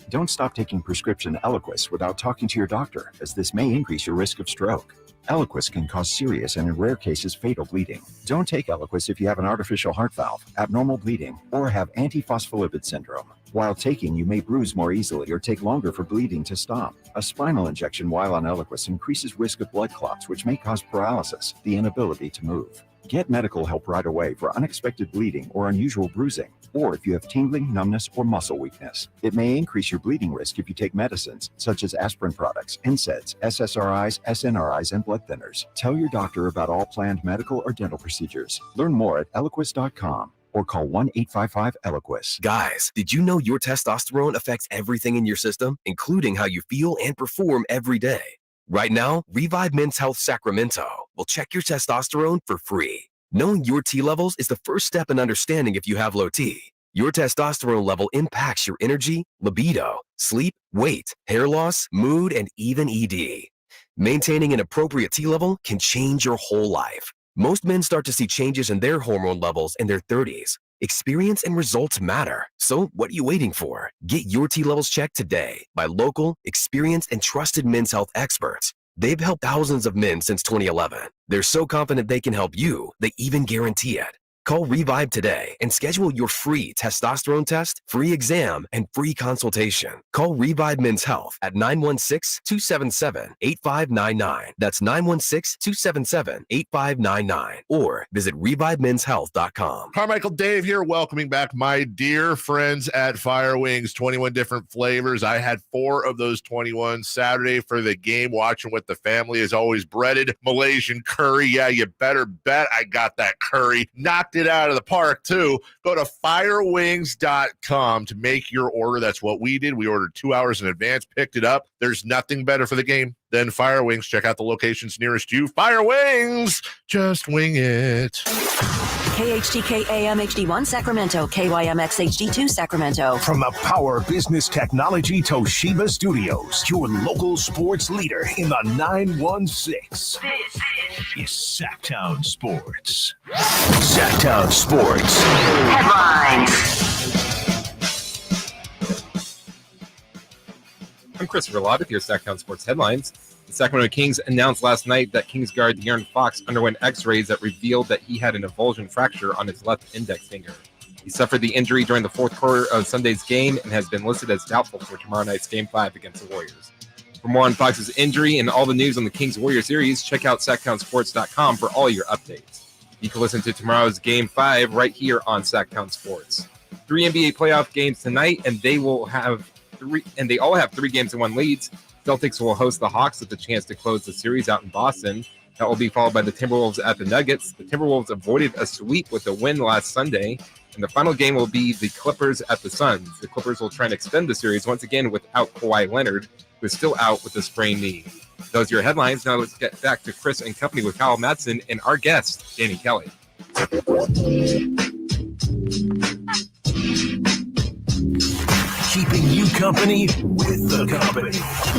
Don't stop taking prescription Eliquis without talking to your doctor, as this may increase your risk of stroke. Eliquis can cause serious and in rare cases fatal bleeding. Don't take Eliquis if you have an artificial heart valve, abnormal bleeding, or have antiphospholipid syndrome. While taking, you may bruise more easily or take longer for bleeding to stop. A spinal injection while on Eliquis increases risk of blood clots, which may cause paralysis, the inability to move. Get medical help right away for unexpected bleeding or unusual bruising, or if you have tingling, numbness, or muscle weakness. It may increase your bleeding risk if you take medicines such as aspirin products, NSAIDs, SSRIs, SNRIs, and blood thinners. Tell your doctor about all planned medical or dental procedures. Learn more at Eliquis.com or call 1-855-ELIQUIS. Guys, did you know your testosterone affects everything in your system, including how you feel and perform every day? Right now, Revive Men's Health Sacramento will check your testosterone for free. Knowing your T levels is the first step in understanding if you have low T. Your testosterone level impacts your energy, libido, sleep, weight, hair loss, mood, and even ED. Maintaining an appropriate T level can change your whole life. Most men start to see changes in their hormone levels in their 30s. Experience and results matter. So what are you waiting for? Get your T levels checked today by local, experienced, and trusted men's health experts. They've helped thousands of men since 2011. They're so confident they can help you, they even guarantee it. Call Revive today and schedule your free testosterone test, free exam, and free consultation. Call Revive Men's Health at 916-277-8599. That's 916-277-8599. Or visit ReviveMen'sHealth.com. Carmichael Dave here, welcoming back my dear friends at Fire Wings. 21 different flavors. I had 4 of those 21 Saturday for the game, watching with the family. As always, breaded Malaysian curry. Yeah, you better bet I got that curry. Knocked it out of the park too. Go to firewings.com to make your order. That's what we did. We ordered 2 hours in advance, picked it up. There's nothing better for the game than Fire Wings. Check out the locations nearest you. Fire Wings, just wing it. KHTK AM HD1 Sacramento, KYMX HD2 Sacramento. From the Power Business Technology Toshiba Studios, your local sports leader in the 916. This is Sactown Sports. Sactown Sports. Headlines. I'm Christopher Lott with your Sactown Sports headlines. The Sacramento Kings announced last night that Kings guard De'Aaron Fox underwent x-rays that revealed that he had an avulsion fracture on his left index finger. He suffered the injury during the fourth quarter of Sunday's game and has been listed as doubtful for tomorrow night's Game 5 against the Warriors. For more on Fox's injury and all the news on the Kings-Warriors series, check out SactownSports.com for all your updates. You can listen to tomorrow's Game 5 right here on Sactown Sports. 3 NBA playoff games tonight, and they all have 3 games in 1 leads. Celtics will host the Hawks with the chance to close the series out in Boston. That will be followed by the Timberwolves at the Nuggets. The Timberwolves avoided a sweep with a win last Sunday. And the final game will be the Clippers at the Suns. The Clippers will try and extend the series once again without Kawhi Leonard, who is still out with a sprained knee. Those are your headlines. Now let's get back to Chris and company with Kyle Madson and our guest, Danny Kelly. company with the company.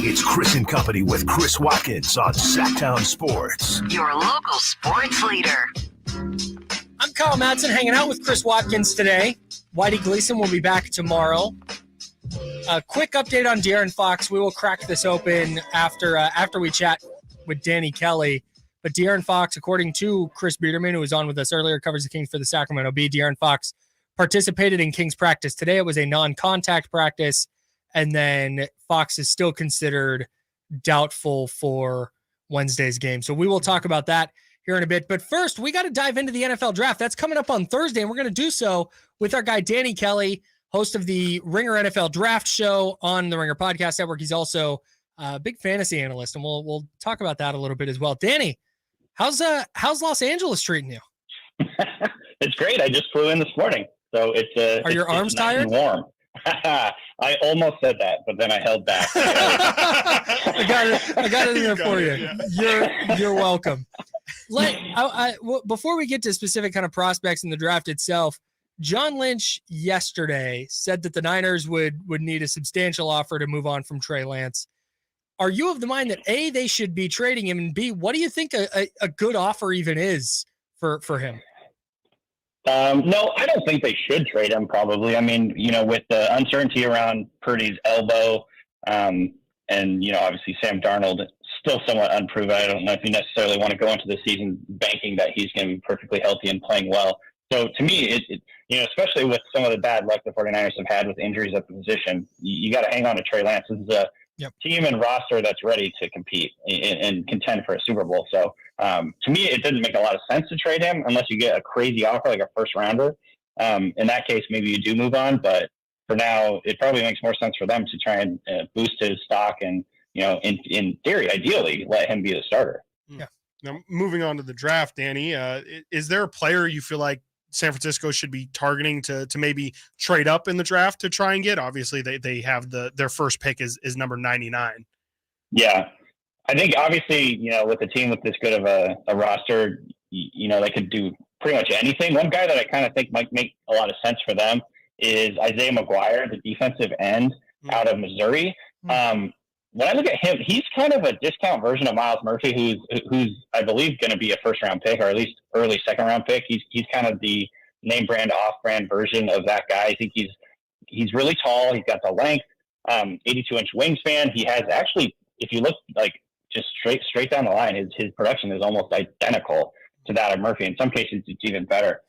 It's Chris and Company with Chris Watkins on Sactown Sports. Your local sports leader. I'm Kyle Madson, hanging out with Chris Watkins today. Whitey Gleason will be back tomorrow. A quick update on De'Aaron Fox. We will crack this open after we chat with Danny Kelly. But De'Aaron Fox, according to Chris Beerman, who was on with us earlier, covers the Kings for the Sacramento Bee, De'Aaron Fox participated in Kings practice today. It was a non-contact practice, and then Fox is still considered doubtful for Wednesday's game. So we will talk about that here in a bit. But first, we got to dive into the NFL draft. That's coming up on Thursday, and we're going to do so with our guy Danny Kelly, host of the Ringer NFL Draft Show on the Ringer Podcast Network. He's also a big fantasy analyst, and we'll talk about that a little bit as well. Danny, how's Los Angeles treating you? It's great. I just flew in this morning, so Are your arms tired? Nice and warm. I almost said that, but then I held back. I got it in there for you. You're welcome. Before we get to specific kind of prospects in the draft itself, John Lynch yesterday said that the Niners would need a substantial offer to move on from Trey Lance. Are you of the mind that A, they should be trading him, and B, what do you think a good offer even is for him? No, I don't think they should trade him, probably. I mean, with the uncertainty around Purdy's elbow, and, obviously Sam Darnold still somewhat unproven. I don't know if you necessarily want to go into the season banking that he's going to be perfectly healthy and playing well. So to me, especially with some of the bad luck the 49ers have had with injuries at the position, you got to hang on to Trey Lance. This is a team and roster that's ready to compete and contend for a Super Bowl. So to me, it doesn't make a lot of sense to trade him unless you get a crazy offer like a first rounder. In that case, maybe you do move on. But for now, it probably makes more sense for them to try and boost his stock and, in theory, ideally, let him be the starter. Yeah. Now, moving on to the draft, Danny, is there a player you feel like San Francisco should be targeting to maybe trade up in the draft to try and get? Obviously, they have their first pick is number 99. Yeah. I think obviously, with a team with this good of a roster, they could do pretty much anything. One guy that I kind of think might make a lot of sense for them is Isaiah McGuire, the defensive end out of Missouri. When I look at him, he's kind of a discount version of Myles Murphy, who's I believe going to be a first-round pick or at least early second-round pick. He's kind of the name-brand, off-brand version of that guy. I think he's really tall. He's got the length, 82-inch wingspan. He has actually, if you look like just straight down the line, his production is almost identical to that of Murphy. In some cases, it's even better.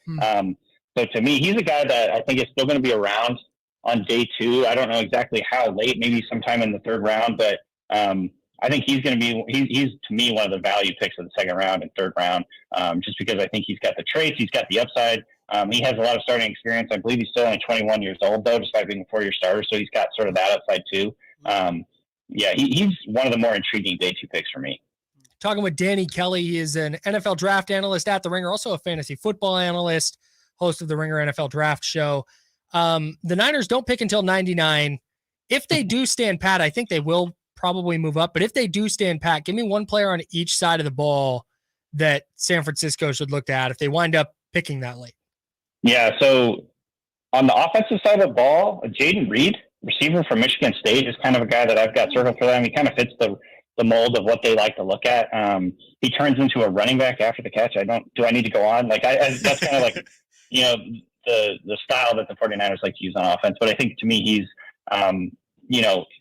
So to me, he's a guy that I think is still going to be around on day 2. I don't know exactly how late, maybe sometime in the 3rd round, but I think he's going to be, he's to me, one of the value picks of the 2nd round and 3rd round, just because I think he's got the traits, he's got the upside. He has a lot of starting experience. I believe he's still only 21 years old, though, despite being a 4-year starter. So he's got sort of that upside, too. He's one of the more intriguing day 2 picks for me. Talking with Danny Kelly. He is an NFL draft analyst at The Ringer, also a fantasy football analyst, host of the Ringer NFL Draft Show. The Niners don't pick until 99. If they do stand pat, I think they will probably move up. But if they do stand pat, give me one player on each side of the ball that San Francisco should look at if they wind up picking that late. Yeah, so on the offensive side of the ball, Jaden Reed, receiver from Michigan State, is kind of a guy that I've got circled for them. He kind of fits the mold of what they like to look at. He turns into a running back after the catch. Do I need to go on? That's kind of like, the style that the 49ers like to use on offense. But I think to me, he's,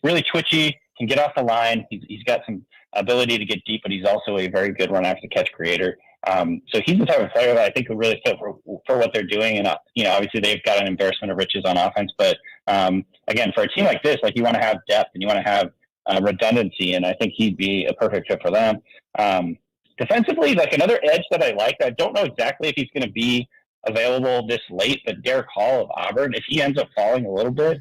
really twitchy, can get off the line. He's got some ability to get deep, but he's also a very good run after the catch creator. So he's the type of player that I think would really fit for what they're doing. And, obviously they've got an embarrassment of riches on offense, but again, for a team like this, you want to have depth and you want to have redundancy. And I think he'd be a perfect fit for them. Defensively, another edge that I like, I don't know exactly if he's going to be available this late, but Derek Hall of Auburn, if he ends up falling a little bit,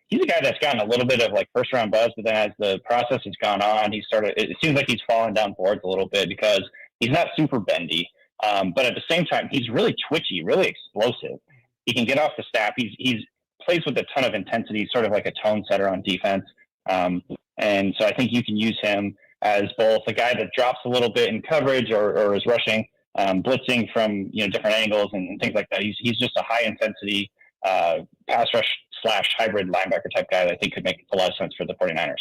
he's a guy that's gotten a little bit of first round buzz, but then as the process has gone on, it seems like he's fallen down boards a little bit because he's not super bendy. But at the same time, he's really twitchy, really explosive. He can get off the snap. He's plays with a ton of intensity, sort of like a tone setter on defense. And so I think you can use him as both a guy that drops a little bit in coverage or is rushing, blitzing from different angles and things like that. He's just a high intensity pass rush slash hybrid linebacker type guy that I think could make a lot of sense for the 49ers.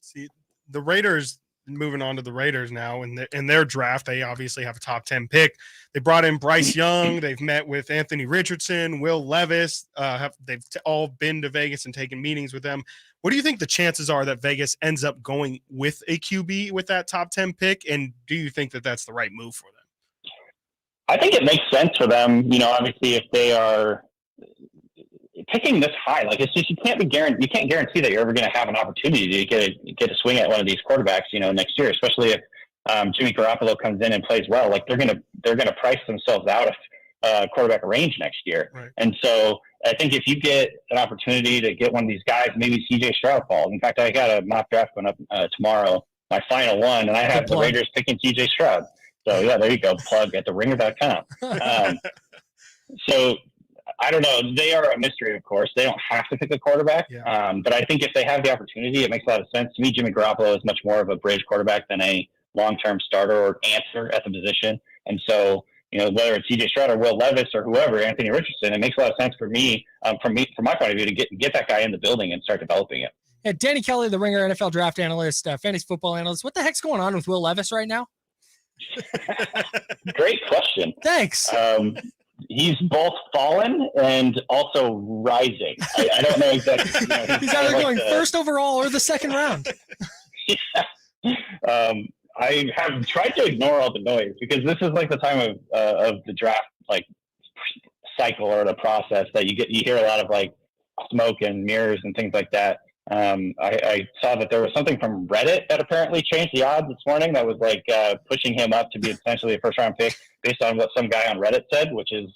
See, the Raiders, moving on to the Raiders now, in their draft, they obviously have a top 10 pick. They brought in Bryce Young. They've met with Anthony Richardson, Will Levis. They've all been to Vegas and taken meetings with them. What do you think the chances are that Vegas ends up going with a QB with that top 10 pick? And do you think that that's the right move for them? I think it makes sense for them. Obviously, if they are picking this high, like it's just you can't guarantee that you're ever going to have an opportunity to get a swing at one of these quarterbacks, next year, especially if Jimmy Garoppolo comes in and plays well. Like they're gonna price themselves out of quarterback range next year. Right. And so I think if you get an opportunity to get one of these guys, maybe CJ Stroud falls. In fact, I got a mock draft going up tomorrow, my final one, and I have the Raiders picking CJ Stroud. So yeah, there you go. Plug at theringer.com. So I don't know. They are a mystery, of course. They don't have to pick a quarterback. Yeah. But I think if they have the opportunity, it makes a lot of sense. To me, Jimmy Garoppolo is much more of a bridge quarterback than a long-term starter or answer at the position. And so, whether it's CJ Stroud or Will Levis or whoever, Anthony Richardson, it makes a lot of sense for me, from my point of view, to get that guy in the building and start developing it. Yeah, Danny Kelly, the Ringer NFL draft analyst, fantasy football analyst. What the heck's going on with Will Levis right now? Great question. Thanks. He's both fallen and also rising. I don't know exactly. He's either going first overall or the second round. I have tried to ignore all the noise because this is like the time of the draft cycle or the process that you hear a lot of like smoke and mirrors and things like that. I saw that there was something from Reddit that apparently changed the odds this morning that was like pushing him up to be essentially a first round pick based on what some guy on Reddit said, which is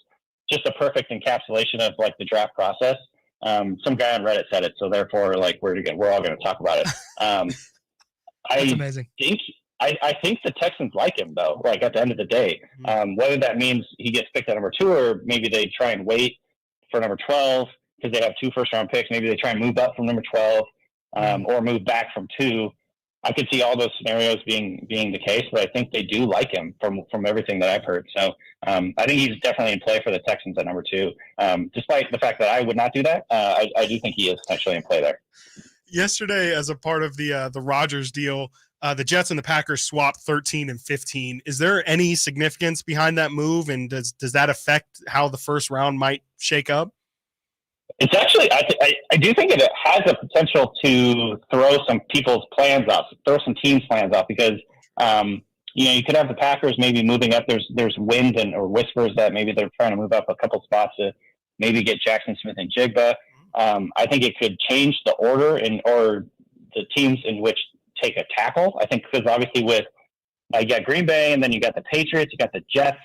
just a perfect encapsulation of like the draft process. Some guy on Reddit said it, so therefore like we're all going to talk about it. That's amazing. I think the Texans like him though. Like at the end of the day, whether that means he gets picked at number 2 or maybe they try and wait for number 12 because they have 2 first-round picks. Maybe they try and move up from number 12 or move back from 2. I could see all those scenarios being the case, but I think they do like him from everything that I've heard. So I think he's definitely in play for the Texans at number 2. Despite the fact that I would not do that, I do think he is potentially in play there. Yesterday, as a part of the Rodgers deal, the Jets and the Packers swapped 13 and 15. Is there any significance behind that move, and does that affect how the first round might shake up? It's actually, I do think it has a potential to throw some people's plans off, throw some teams' plans off, because you could have the Packers maybe moving up. There's wind or whispers that maybe they're trying to move up a couple spots to maybe get Jackson Smith and Jigba. I think it could change the order or the teams in which take a tackle. I think because obviously with you got Green Bay and then you got the Patriots, you got the Jets,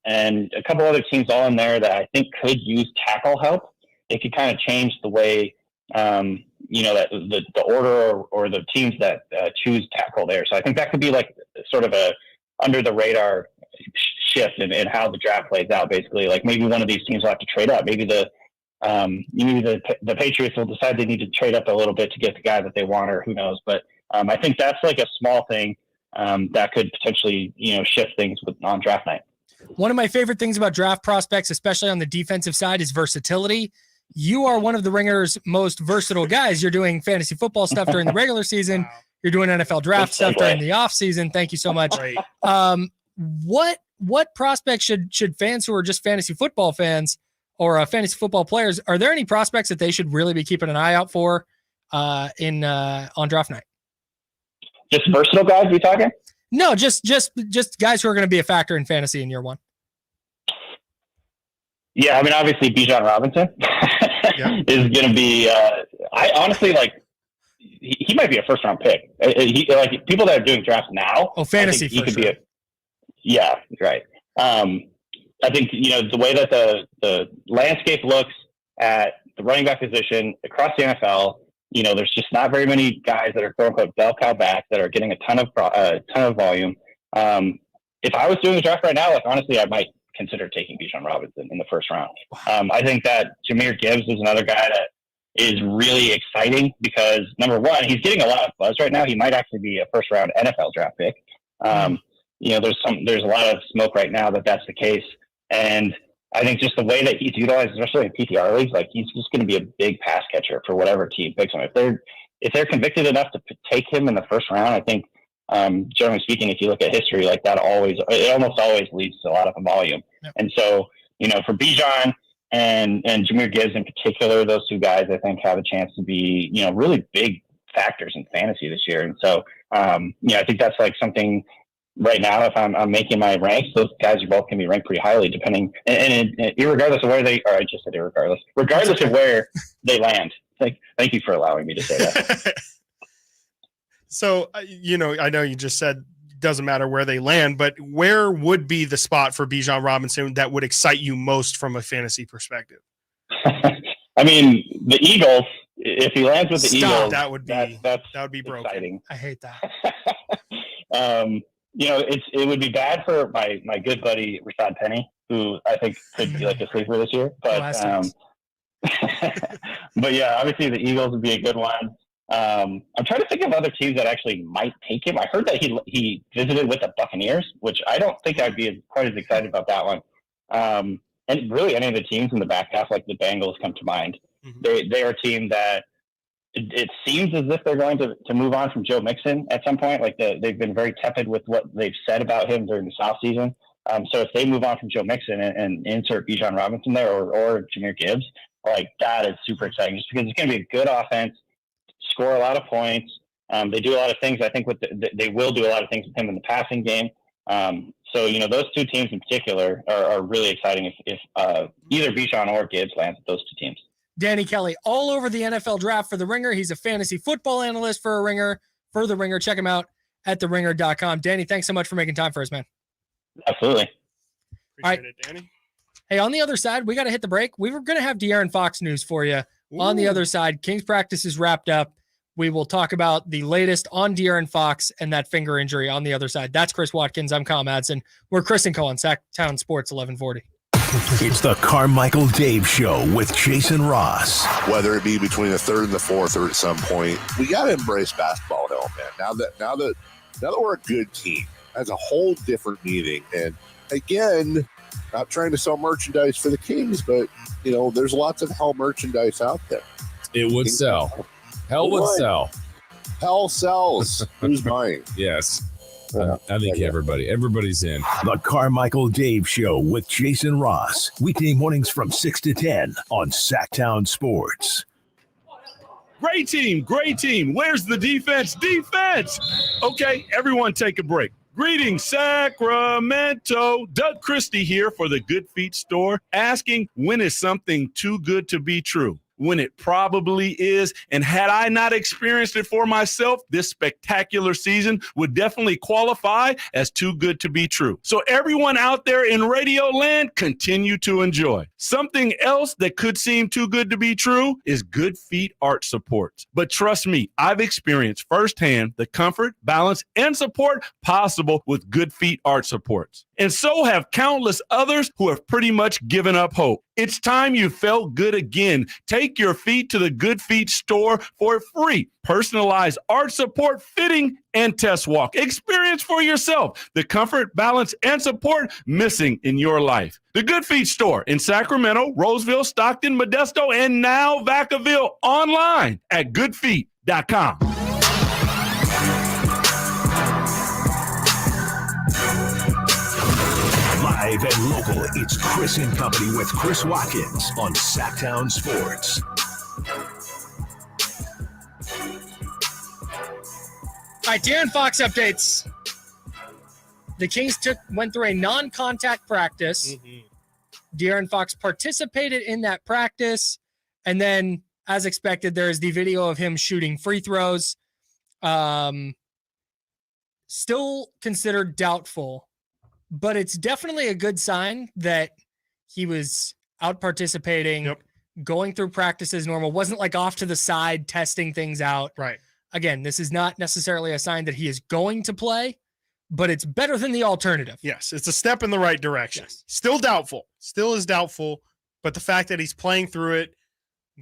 and a couple other teams all in there that I think could use tackle help. It could kind of change the way, that the order or the teams that choose tackle there. So I think that could be like sort of a under the radar shift in how the draft plays out. Basically, like maybe one of these teams will have to trade up. Maybe the Patriots will decide they need to trade up a little bit to get the guy that they want, or who knows. But I think that's like a small thing that could potentially shift things on draft night. One of my favorite things about draft prospects, especially on the defensive side, is versatility. You are one of the Ringer's most versatile guys. You're doing fantasy football stuff during the regular season. Wow. You're doing NFL draft stuff during the off season. Thank you so much. What prospects should fans who are just fantasy football fans or fantasy football players, are there any prospects that they should really be keeping an eye out for on draft night? Just versatile guys we talking? No, just guys who are going to be a factor in fantasy in year one. Yeah, I mean, obviously Bijan Robinson is going to be. I honestly he might be a first round pick. People that are doing drafts now. Oh, fantasy. He could be right. I think the way that the landscape looks at the running back position across the NFL. There's just not very many guys that are quote unquote bell cow back that are getting a ton of volume. If I was doing a draft right now, honestly, I might consider taking Bijan Robinson in the first round. I think that Jahmyr Gibbs is another guy that is really exciting because number one, he's getting a lot of buzz right now. He might actually be a first round NFL draft pick. There's a lot of smoke right now that that's the case. And I think just the way that he's utilized, especially in PPR leagues, like he's just going to be a big pass catcher for whatever team picks him. If they're convicted enough to take him in the first round, I think, generally speaking, if you look at history, like it almost always leads to a lot of volume. Yep. And so, for Bijan and Jahmyr Gibbs in particular, those two guys, I think, have a chance to be, really big factors in fantasy this year. And so, I think that's like something right now. If I'm making my ranks, those guys are both going to be ranked pretty highly, depending, and irregardless of where I just said regardless of where they land. Thank you for allowing me to say that. So, I know you just said it doesn't matter where they land, but where would be the spot for Bijan Robinson that would excite you most from a fantasy perspective? I mean, the Eagles. If he lands with the Eagles, that would be broken. Exciting. I hate that. It would be bad for my good buddy Rashad Penny, who I think could be like a sleeper this year. But but yeah, obviously the Eagles would be a good one. I'm trying to think of other teams that actually might take him. I heard that he visited with the Buccaneers, which I don't think I'd be quite as excited about that one. And really any of the teams in the back half, like the Bengals, come to mind. Mm-hmm. They are a team that it seems as if they're going to move on from Joe Mixon at some point. Like they've been very tepid with what they've said about him during the offseason. So if they move on from Joe Mixon and insert Bijan Robinson there or Jahmyr Gibbs, like that is super exciting just because it's going to be a good offense, score a lot of points. They do a lot of things. I think they will do a lot of things with him in the passing game. So, those two teams in particular are really exciting if either Bijan or Gibbs lands with those two teams. Danny Kelly, all over the NFL draft for The Ringer. He's a fantasy football analyst for The Ringer. Check him out at theringer.com. Danny, thanks so much for making time for us, man. Absolutely. Appreciate it, Danny. Hey, on the other side, we got to hit the break. We were going to have De'Aaron Fox news for you. Ooh. On the other side, Kings practice is wrapped up. We will talk about the latest on De'Aaron Fox and that finger injury on the other side. That's Chris Watkins. I'm Kyle Madson. We're Chris and Co on Sactown Sports 1140. It's the Carmichael Dave Show with Jason Ross. Whether it be between the third and the fourth or at some point, we got to embrace basketball hell, man. Now that we're a good team, that's a whole different meaning. And again, not trying to sell merchandise for the Kings, but there's lots of hell merchandise out there. It would sell. Hell would sell. Hell sells. Who's buying? Yes. I think everybody's in. The Carmichael Dave Show with Jason Ross. Weekday mornings from 6 to 10 on Sactown Sports. Great team. Where's the defense? Defense! Okay, everyone take a break. Greetings, Sacramento. Doug Christie here for the Good Feet store, asking, when is something too good to be true? When it probably is. And had I not experienced it for myself, this spectacular season would definitely qualify as too good to be true. So everyone out there in radio land, continue to enjoy. Something else that could seem too good to be true is Good Feet Art Support. But trust me, I've experienced firsthand the comfort, balance, and support possible with Good Feet Art Supports. And so have countless others who have pretty much given up hope. It's time you felt good again. Take your feet to the Good Feet store for a free personalized art support, fitting, and test walk. Experience for yourself the comfort, balance, and support missing in your life. The Good Feet store in Sacramento, Roseville, Stockton, Modesto, and now Vacaville, online at goodfeet.com. Live and local, it's Chris and Company with Chris Watkins on Sactown Sports. All right, De'Aaron Fox updates. The Kings went through a non-contact practice. Mm-hmm. De'Aaron Fox participated in that practice, and then, as expected, there is the video of him shooting free throws. Still considered doubtful, but it's definitely a good sign that he was out participating, going through practice as normal. Wasn't like off to the side testing things out. Right. Again, this is not necessarily a sign that he is going to play, but it's better than the alternative. Yes, it's a step in the right direction. Yes. Still doubtful. Still is doubtful, but the fact that he's playing through it,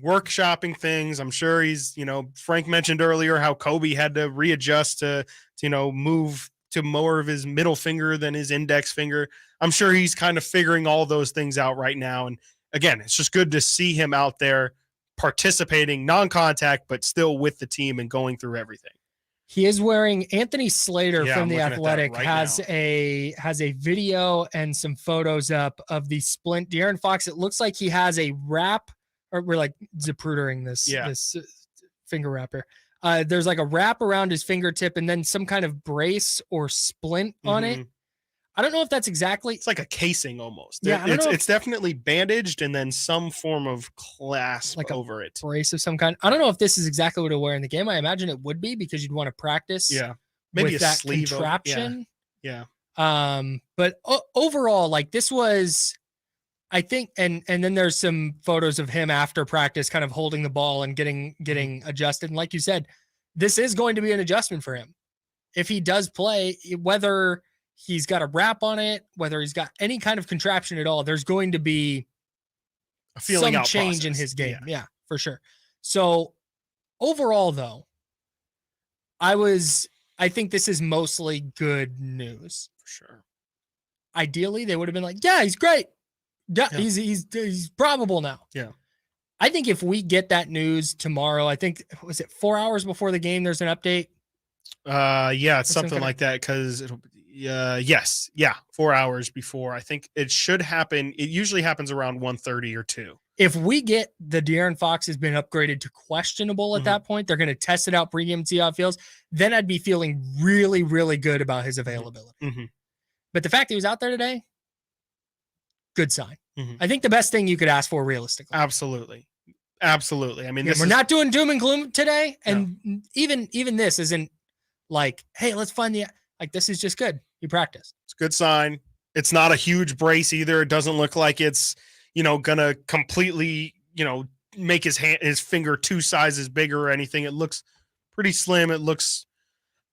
workshopping things, I'm sure he's, Frank mentioned earlier how Kobe had to readjust to move to more of his middle finger than his index finger. I'm sure he's kind of figuring all those things out right now. And again, it's just good to see him out there participating, non-contact, but still with the team and going through everything. He is wearing Anthony Slater from I'm The looking at that Athletic right has now. a video and some photos up of the splint. De'Aaron Fox, it looks like he has a wrap, or we're like Zaprudering this finger wrap here. There's like a wrap around his fingertip and then some kind of brace or splint on it. I don't know if that's exactly. It's like a casing almost. Yeah, I don't know if- it's definitely bandaged and then some form of clasp Like a over it. brace of some kind. I don't know if this is exactly what he'll wear in the game. I imagine it would be because you'd want to practice. Yeah, maybe with a that sleeve contraption. Yeah. But overall, like this was, I think, and then there's some photos of him after practice, kind of holding the ball and getting adjusted. And like you said, this is going to be an adjustment for him if he does play, whether he's got a wrap on it, whether he's got any kind of contraption at all. There's going to be A feeling some out change process. in his game. Yeah, for sure. So overall, though, I think this is mostly good news. For sure. Ideally, they would have been like, yeah, he's great. Yeah, he's probable now. Yeah. I think if we get that news tomorrow, I think, was it 4 hours before the game, there's an update? Yeah, it's Or some something kind of- like that because it'll be, yes. Yeah, 4 hours before. I think it should happen. It usually happens around 1:30 or 2. If we get the De'Aaron Fox has been upgraded to questionable at that point, they're going to test it out pregame and see how it feels. Then I'd be feeling really, really good about his availability. But the fact he was out there today, good sign. I think the best thing you could ask for realistically. Absolutely. I mean, We're not doing doom and gloom today. And even this isn't like, hey, let's find this is just good. You practiced. It's a good sign. It's not a huge brace either. It doesn't look like it's, gonna completely, make his finger 2 sizes bigger or anything. It looks pretty slim. It looks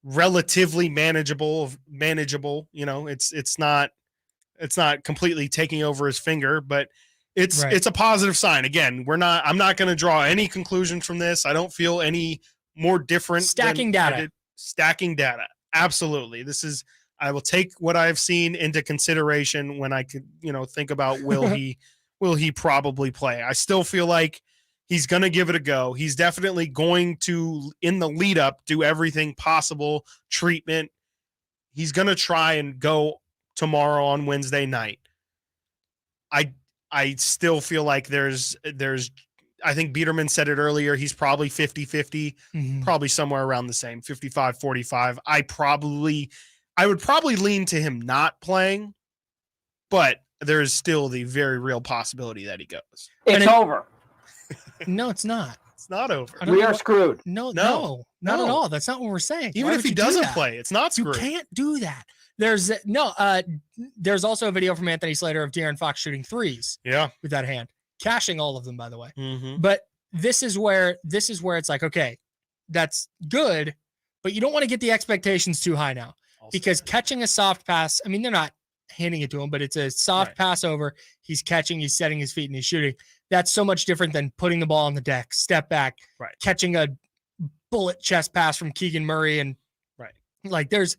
relatively manageable. It's not completely taking over his finger, but it's a positive sign. Again, I'm not going to draw any conclusions from this. I don't feel any more different. Stacking data. Stacking data. Absolutely. I will take what I've seen into consideration when I could, think about will he probably play. I still feel like he's going to give it a go. He's definitely going to, in the lead up, do everything possible, treatment. He's going to try and go tomorrow on Wednesday night. I still feel like there's I think Beerman said it earlier, he's probably 50-50, probably somewhere around the same, 55-45. I would probably lean to him not playing, but there is still the very real possibility that he goes. It's over. No, it's not. It's not over. We are screwed. No, not at all. That's not what we're saying. Even Why if would he you do doesn't that? play, it's not screwed. You can't do that. There's also a video from Anthony Slater of De'Aaron Fox shooting threes. Yeah. With that hand. Cashing all of them, by the way. Mm-hmm. But this is where it's like, okay, that's good, but you don't want to get the expectations too high now. Because catching a soft pass, I mean, they're not handing it to him, but it's a soft pass over. He's catching, he's setting his feet, and he's shooting. That's so much different than putting the ball on the deck, step back, catching a bullet chest pass from Keegan Murray. And like there's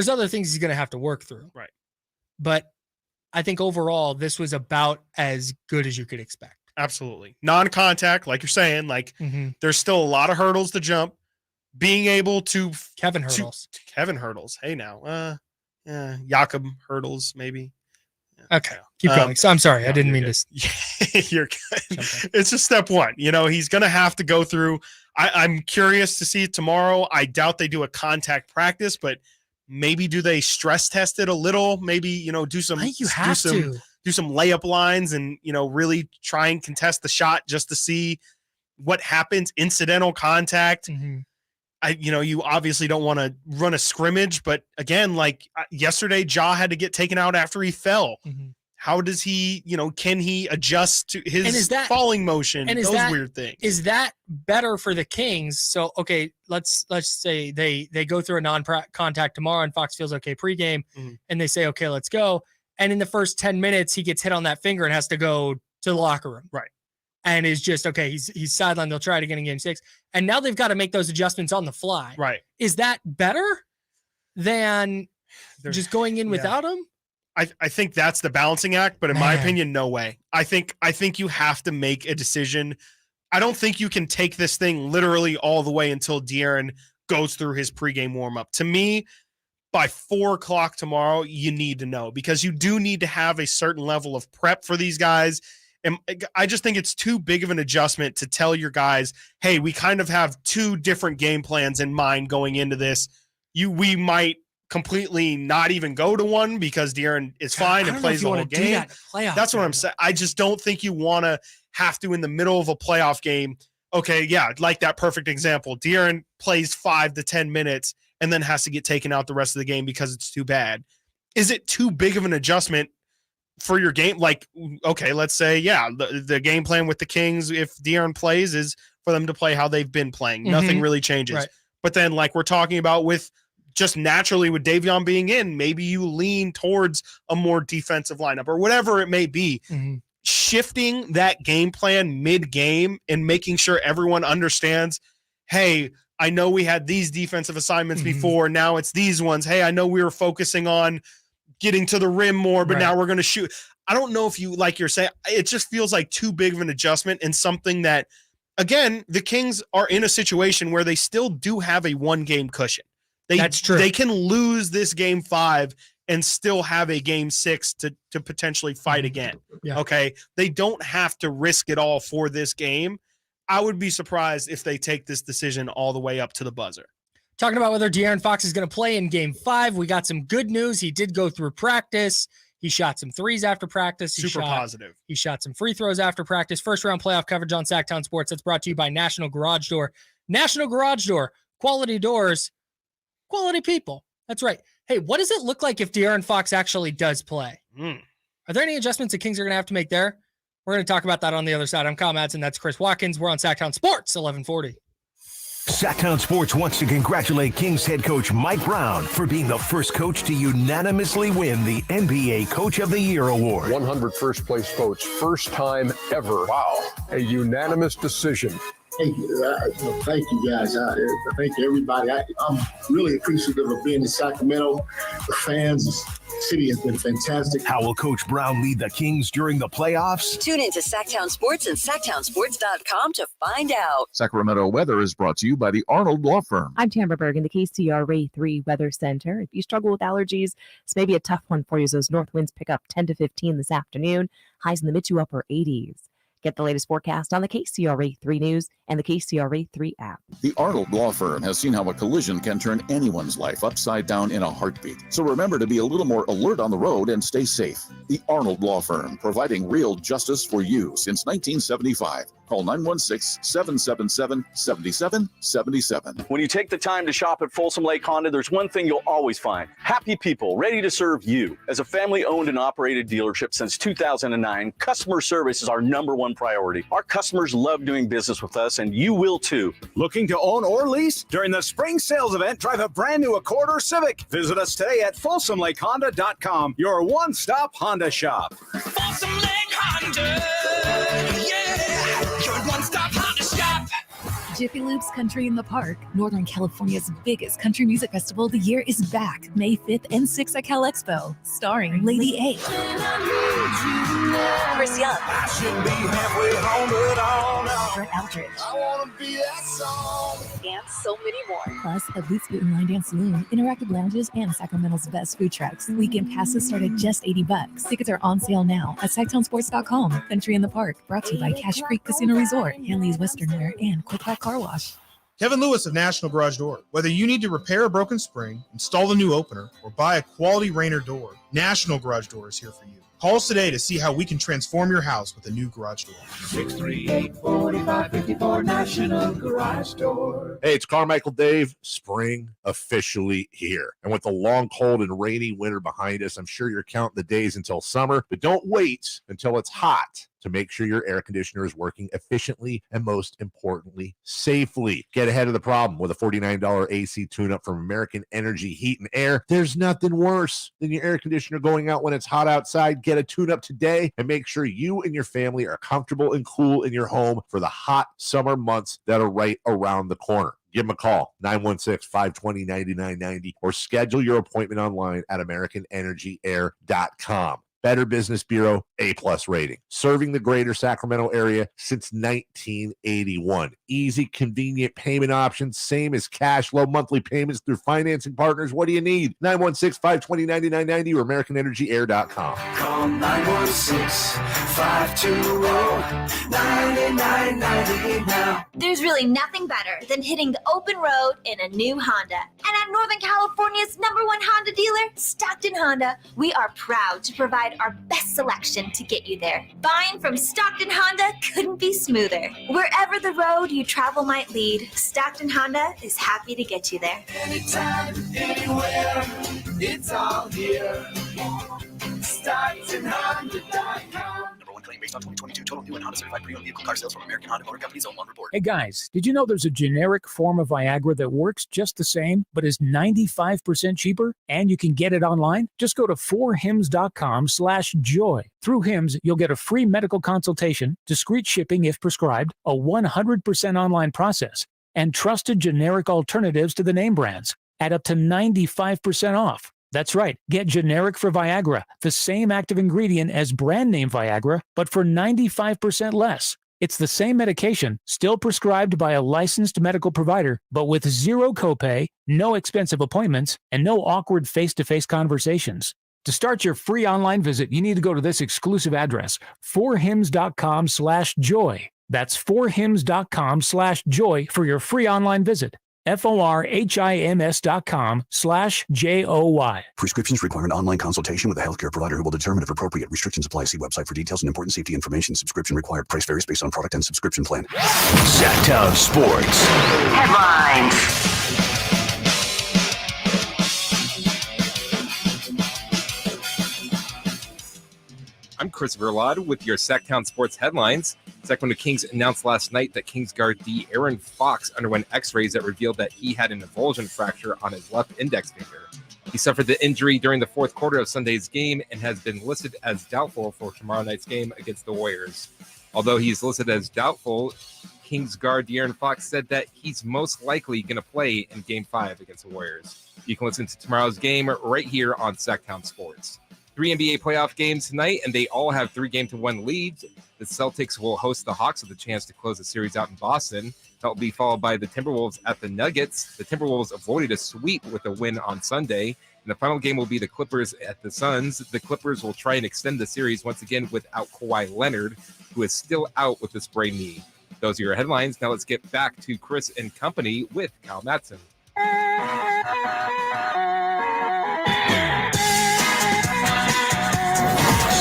other things he's going to have to work through. Right. But I think overall, this was about as good as you could expect. Absolutely. Non-contact, like you're saying, there's still a lot of hurdles to jump. Being able to Kevin Hurdles. Hey now, Jakob Hurdles maybe. Okay, keep going. So I'm sorry, I didn't mean to. You're good. It's just step one. He's gonna have to go through. I'm curious to see tomorrow. I doubt they do a contact practice, but maybe do they stress test it a little? Maybe do some. I think you have to do some layup lines and really try and contest the shot just to see what happens. Incidental contact. You obviously don't want to run a scrimmage, but again, like yesterday, Ja had to get taken out after he fell. How does he, can he adjust to his falling motion? And those weird things. Is that better for the Kings? So, okay, let's say they go through a non-contact tomorrow and Fox feels okay pregame and they say, okay, let's go. And in the first 10 minutes, he gets hit on that finger and has to go to the locker room. Right. And is just, okay, he's sidelined. They'll try it again in game 6. And now they've got to make those adjustments on the fly. Right. Is that better than just going in without him? I think that's the balancing act, but in my opinion, no way. I think you have to make a decision. I don't think you can take this thing literally all the way until De'Aaron goes through his pregame warm-up. To me, by 4:00 tomorrow, you need to know, because you do need to have a certain level of prep for these guys. And I just think it's too big of an adjustment to tell your guys, hey, we kind of have two different game plans in mind going into this. We might completely not even go to one because De'Aaron is fine and plays the whole game. That's what I'm saying. I just don't think you want to have to, in the middle of a playoff game. Okay, yeah, like that perfect example. De'Aaron plays 5 to 10 minutes and then has to get taken out the rest of the game because it's too bad. Is it too big of an adjustment for your game? Like, okay, let's say, yeah, the game plan with the Kings, if De'Aaron plays, is for them to play how they've been playing. Nothing really changes. Right. But then, like we're talking about with just naturally with Davion being in, maybe you lean towards a more defensive lineup or whatever it may be. Shifting that game plan mid-game and making sure everyone understands, hey, I know we had these defensive assignments before. Now it's these ones. Hey, I know we were focusing on getting to the rim more, but now we're going to shoot. I don't know if you, like you're saying, it just feels like too big of an adjustment and something that, again, the Kings are in a situation where they still do have a 1-game cushion. That's true. They can lose this game 5 and still have a game 6 to potentially fight again. Yeah. Okay. They don't have to risk it all for this game. I would be surprised if they take this decision all the way up to the buzzer. Talking about whether De'Aaron Fox is going to play in game 5, we got some good news. He did go through practice. He shot some threes after practice. Super positive. He shot some free throws after practice. First round playoff coverage on Sactown Sports. That's brought to you by National Garage Door. National Garage Door. Quality doors. Quality people. That's right. Hey, what does it look like if De'Aaron Fox actually does play? Are there any adjustments the Kings are going to have to make there? We're going to talk about that on the other side. I'm Kyle Madson. That's Chris Watkins. We're on Sactown Sports, 1140. Sactown Sports wants to congratulate Kings head coach Mike Brown for being the first coach to unanimously win the NBA Coach of the Year award. 100 first place votes, first time ever. Wow. A unanimous decision. Thank you guys. Thank you, everybody. I'm really appreciative of being in Sacramento. The fans, the city has been fantastic. How will Coach Brown lead the Kings during the playoffs? Tune in to Sactown Sports and SactownSports.com to find out. Sacramento weather is brought to you by the Arnold Law Firm. I'm Tamara Berg in the KCRA 3 Weather Center. If you struggle with allergies, this may be a tough one for you as those north winds pick up 10 to 15 this afternoon. Highs in the mid to upper 80s. Get the latest forecast on the KCRA 3 News and the KCRA 3 app. The Arnold Law Firm has seen how a collision can turn anyone's life upside down in a heartbeat. So remember to be a little more alert on the road and stay safe. The Arnold Law Firm, providing real justice for you since 1975. Call 916-777-7777. When you take the time to shop at Folsom Lake Honda, there's one thing you'll always find. Happy people ready to serve you. As a family-owned and operated dealership since 2009, customer service is our #1 priority. Our customers love doing business with us, and you will too. Looking to own or lease? During the spring sales event, drive a brand new Accord or Civic. Visit us today at FolsomLakeHonda.com, your one-stop Honda shop. Folsom Lake Honda, yeah, your one-stop Honda shop. Jiffy Lube's Country in the Park, Northern California's biggest country music festival of the year, is back May 5th and 6th at Cal Expo, starring Lady A, Chris Young, Brett Eldridge, and so many more. Plus, at Boots Boot and Line Dance Saloon, interactive lounges, and Sacramento's best food trucks. Weekend passes start at just $80. Tickets are on sale now at SactownSports.com. Country in the Park, brought to you by Cache Creek Casino Resort, Hanley's Western Wear, and Quick Pack Car Wash. Kevin Lewis of National Garage Door. Whether you need to repair a broken spring, install a new opener, or buy a quality Rainer door, National Garage Door is here for you. Call us today to see how we can transform your house with a new garage door. 638-4554 National Garage Door. Hey, it's Carmichael Dave. Spring officially here. And with the long, cold, and rainy winter behind us, I'm sure you're counting the days until summer. But don't wait until it's hot to make sure your air conditioner is working efficiently and, most importantly, safely. Get ahead of the problem with a $49 AC tune-up from American Energy Heat and Air. There's nothing worse than your air conditioner going out when it's hot outside. Get a tune-up today and make sure you and your family are comfortable and cool in your home for the hot summer months that are right around the corner. Give them a call, 916-520-9990, or schedule your appointment online at AmericanEnergyAir.com. Better Business Bureau, A+ rating. Serving the greater Sacramento area since 1981. Easy, convenient payment options, same as cash, low monthly payments through financing partners. What do you need? 916-520-9990 or AmericanEnergyAir.com. Call 916-520-9990 now. There's really nothing better than hitting the open road in a new Honda. And at Northern California's #1 Honda dealer, Stockton Honda, we are proud to provide our best selection to get you there. Buying from Stockton Honda couldn't be smoother. Wherever the road you travel might lead, Stockton Honda is happy to get you there. Anytime, anywhere, it's all here. StocktonHonda.com. Claim based on 2022 total new and Honda certified pre-owned vehicle car sales from American Honda Motor Company's own one report. Hey guys, did you know there's a generic form of Viagra that works just the same, but is 95% cheaper? And you can get it online? Just go to 4hims.com/joy. Through Hims, you'll get a free medical consultation, discreet shipping if prescribed, a 100% online process, and trusted generic alternatives to the name brands at up to 95% off. That's right. Get generic for Viagra, the same active ingredient as brand name Viagra, but for 95% less. It's the same medication, still prescribed by a licensed medical provider, but with zero copay, no expensive appointments, and no awkward face-to-face conversations. To start your free online visit, you need to go to this exclusive address, 4hims.com/joy. That's 4hims.com/joy for your free online visit. FORHIMS.com/JOY. Prescriptions require an online consultation with a healthcare provider who will determine if appropriate. Restrictions apply. See website for details and important safety information. Subscription required. Price varies based on product and subscription plan. Sactown Sports. Headlines. I'm Chris Verlade with your Sactown Sports headlines. Sacramento Kings announced last night that Kings guard De'Aaron Fox underwent x-rays that revealed that he had an avulsion fracture on his left index finger. He suffered the injury during the fourth quarter of Sunday's game and has been listed as doubtful for tomorrow night's game against the Warriors. Although he's listed as doubtful, Kings guard De'Aaron Fox said that he's most likely going to play in Game 5 against the Warriors. You can listen to tomorrow's game right here on Sactown Sports. 3 NBA playoff games tonight, and they all have 3-game-to-1 leads. The Celtics will host the Hawks with a chance to close the series out in Boston. That will be followed by the Timberwolves at the Nuggets. The Timberwolves avoided a sweep with a win on Sunday. And the final game will be the Clippers at the Suns. The Clippers will try and extend the series once again without Kawhi Leonard, who is still out with a sprained knee. Those are your headlines. Now let's get back to Chris and company with Kyle Madson.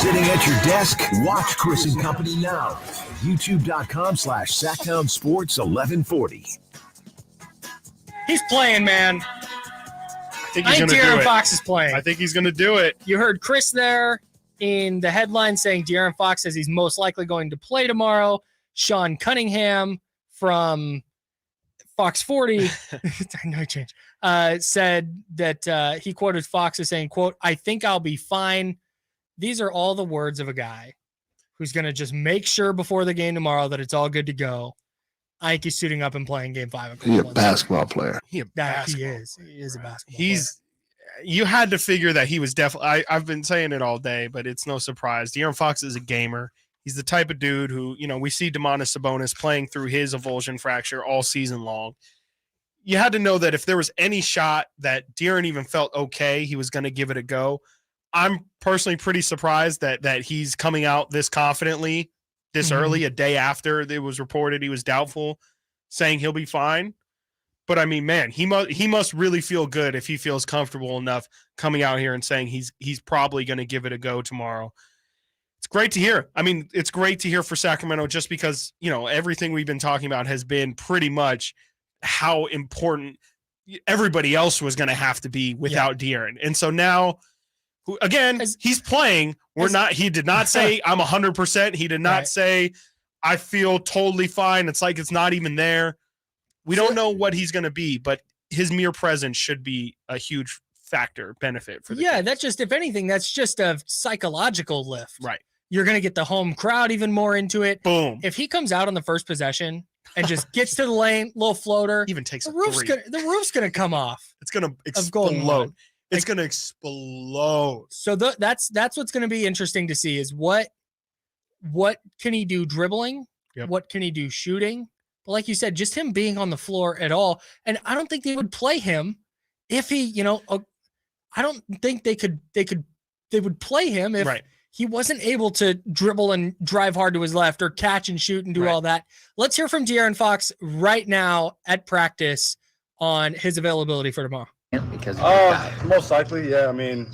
Sitting at your desk, watch Chris and Company now. YouTube.com/Sactown Sports 1140. He's playing, man. I think De'Aaron Fox is playing. I think he's going to do it. You heard Chris there in the headline saying De'Aaron Fox says he's most likely going to play tomorrow. Sean Cunningham from Fox 40, no change, said that he quoted Fox as saying, quote, "I think I'll be fine." These are all the words of a guy who's going to just make sure before the game tomorrow that it's all good to go. Ike is suiting up and playing Game 5. He's a basketball player. He is. He is a basketball player. You had to figure that he was definitely. I've been saying it all day, but it's no surprise. De'Aaron Fox is a gamer. He's the type of dude who, we see Domantas Sabonis playing through his avulsion fracture all season long. You had to know that if there was any shot that De'Aaron even felt okay, he was going to give it a go. I'm personally pretty surprised that he's coming out this confidently this early, a day after it was reported he was doubtful, saying he'll be fine. But I mean, man, he must really feel good if he feels comfortable enough coming out here and saying he's probably going to give it a go tomorrow. It's great to hear. I mean, it's great to hear for Sacramento just because, everything we've been talking about has been pretty much how important everybody else was going to have to be without De'Aaron. And so now, again, he's playing. He did not say I'm 100%. He did not say I feel totally fine. It's like it's not even there. We don't know what he's going to be, but his mere presence should be a huge benefit for the Kings. That's just, if anything, that's just a psychological lift. Right. You're going to get the home crowd even more into it. Boom. If he comes out on the first possession and just gets to the lane, little floater. Even takes the roof's gonna come off. It's gonna explode. It's gonna explode. So that's what's gonna be interesting to see is what can he do dribbling? Yep. What can he do shooting? But like you said, just him being on the floor at all. And I don't think they would play him if he, I don't think they would play him if he wasn't able to dribble and drive hard to his left or catch and shoot and do all that. Let's hear from De'Aaron Fox right now at practice on his availability for tomorrow. Because most likely, yeah. I mean,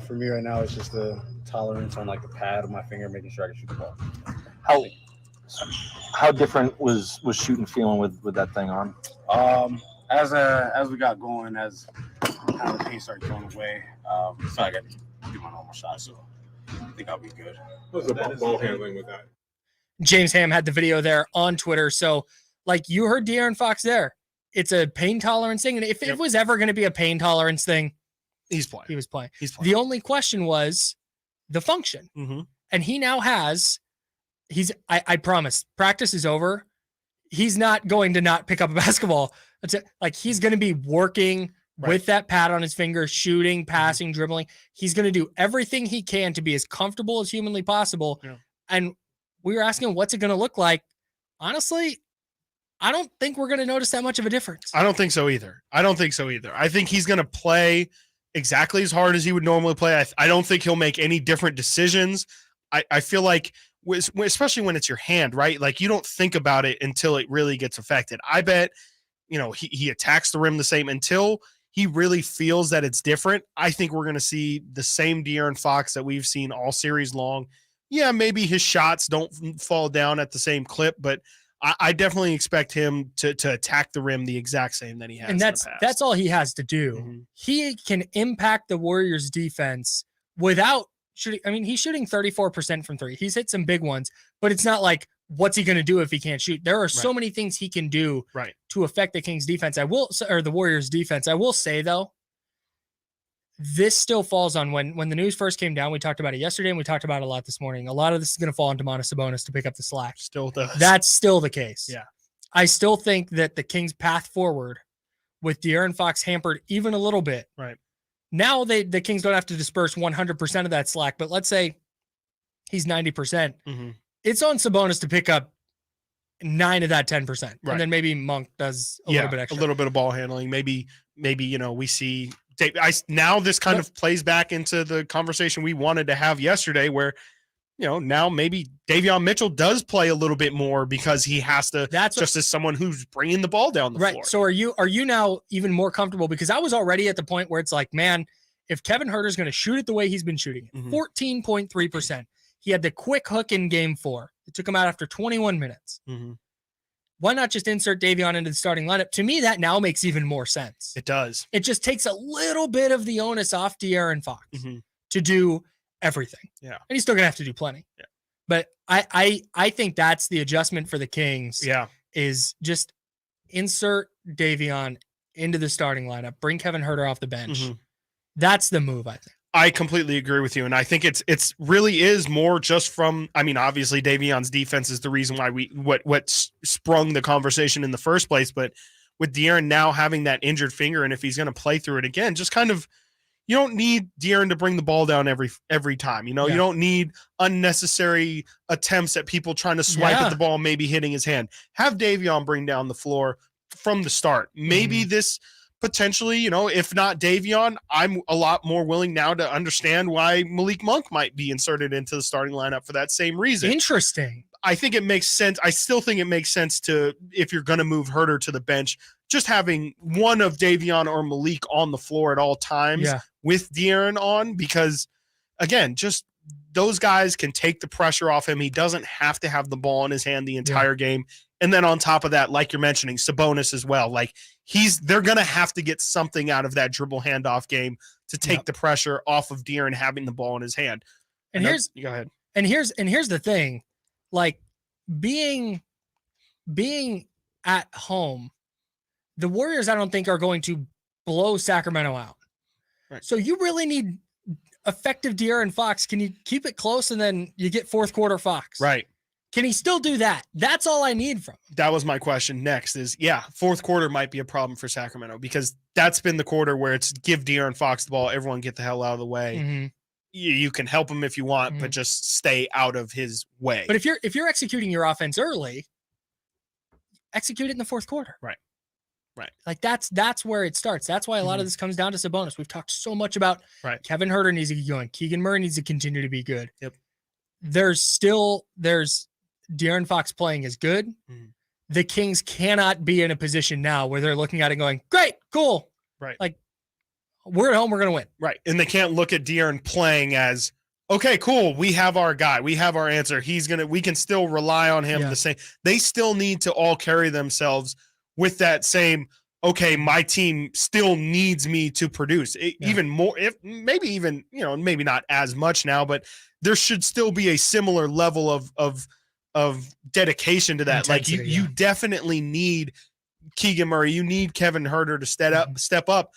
for me right now, it's just the tolerance on like the pad of my finger, making sure I can shoot the ball. How different was shooting feeling with that thing on? As we got going, as kind of the pace started going away, so I got to do my normal shot. So I think I'll be good. What's the ball handling with that? James Ham had the video there on Twitter. So, like you heard De'Aaron Fox there, it's a pain tolerance thing. And if it was ever going to be a pain tolerance thing, he was playing. The only question was the function. Mm-hmm. And he now has, I promise, practice is over. He's not going to not pick up a basketball. Like he's going to be working with that pad on his finger, shooting, passing, dribbling. He's going to do everything he can to be as comfortable as humanly possible. Yeah. And we were asking him, what's it going to look like? Honestly, I don't think we're going to notice that much of a difference. I don't think so either. I think he's going to play exactly as hard as he would normally play. I don't think he'll make any different decisions. I feel like, especially when it's your hand, right? Like you don't think about it until it really gets affected. I bet, he attacks the rim the same until he really feels that it's different. I think we're going to see the same De'Aaron Fox that we've seen all series long. Yeah, maybe his shots don't fall down at the same clip, but I definitely expect him to attack the rim the exact same that he has. And that's all he has to do. Mm-hmm. He can impact the Warriors defense without shooting. I mean, he's shooting 34% from three. He's hit some big ones, but it's not like, what's he going to do if he can't shoot? There are so many things he can do to affect the Kings defense. Or the Warriors defense. I will say though, this still falls on when the news first came down. We talked about it yesterday and we talked about it a lot this morning. A lot of this is going to fall on Domantas Sabonis to pick up the slack. Still does. That's still the case. Yeah. I still think that the Kings' path forward with De'Aaron Fox hampered even a little bit. Right. Now the Kings don't have to disperse 100% of that slack, but let's say he's 90%. Mm-hmm. It's on Sabonis to pick up 9 of that 10%. Right. And then maybe Monk does a little bit extra. A little bit of ball handling. Maybe, we see now this kind of plays back into the conversation we wanted to have yesterday where, now maybe Davion Mitchell does play a little bit more because he has to, as someone who's bringing the ball down the floor. So are you now even more comfortable? Because I was already at the point where it's like, man, if Kevin Huerter is going to shoot it the way he's been shooting it, 14.3%, he had the quick hook in game 4. It took him out after 21 minutes. Mm-hmm. Why not just insert Davion into the starting lineup? To me, that now makes even more sense. It does. It just takes a little bit of the onus off De'Aaron Fox to do everything. Yeah. And he's still going to have to do plenty. Yeah. But I think that's the adjustment for the Kings. Yeah. Is just insert Davion into the starting lineup, bring Kevin Huerter off the bench. Mm-hmm. That's the move, I think. I completely agree with you. And I think it's really is more just from, obviously Davion's defense is the reason why what sprung the conversation in the first place. But with De'Aaron now having that injured finger, and if he's going to play through it again, just kind of, you don't need De'Aaron to bring the ball down every time. You don't need unnecessary attempts at people trying to swipe at the ball, maybe hitting his hand. Have Davion bring down the floor from the start. Maybe this potentially, if not Davion, I'm a lot more willing now to understand why Malik Monk might be inserted into the starting lineup for that same reason. Interesting. I think it makes sense. I still think it makes sense to, if you're going to move Huerter to the bench, just having one of Davion or Malik on the floor at all times with De'Aaron on, because again, just those guys can take the pressure off him. He doesn't have to have the ball in his hand the entire game. And then on top of that, like you're mentioning, Sabonis as well. Like they're going to have to get something out of that dribble handoff game to take the pressure off of De'Aaron having the ball in his hand. And go ahead. And here's the thing, like being at home, the Warriors, I don't think are going to blow Sacramento out. Right. So you really need effective De'Aaron Fox. Can you keep it close and then you get fourth quarter Fox? Right. Can he still do that? That's all I need from him. That was my question next is, fourth quarter might be a problem for Sacramento because that's been the quarter where it's give De'Aaron Fox the ball. Everyone get the hell out of the way. Mm-hmm. You can help him if you want, but just stay out of his way. But if you're executing your offense early, execute it in the fourth quarter. Right. Like that's where it starts. That's why a lot of this comes down to Sabonis. We've talked so much about Kevin Huerter needs to get going. Keegan Murray needs to continue to be good. Yep. There's De'Aaron Fox playing is good. The Kings cannot be in a position now where they're looking at it going, great, cool. Right. Like, we're at home, we're going to win. Right. And they can't look at De'Aaron playing as, okay, cool, we have our guy. We have our answer. We can still rely on him the same. They still need to all carry themselves with that same, okay, my team still needs me to produce even more, if maybe even, maybe not as much now, but there should still be a similar level of dedication to that. Intensity, like you definitely need Keegan Murray. You need Kevin Huerter to step up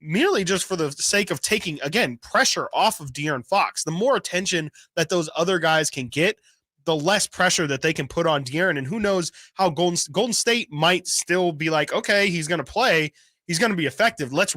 merely just for the sake of taking, again, pressure off of De'Aaron Fox. The more attention that those other guys can get, the less pressure that they can put on De'Aaron. And who knows how Golden State might still be like, okay, he's going to play. He's going to be effective. Let's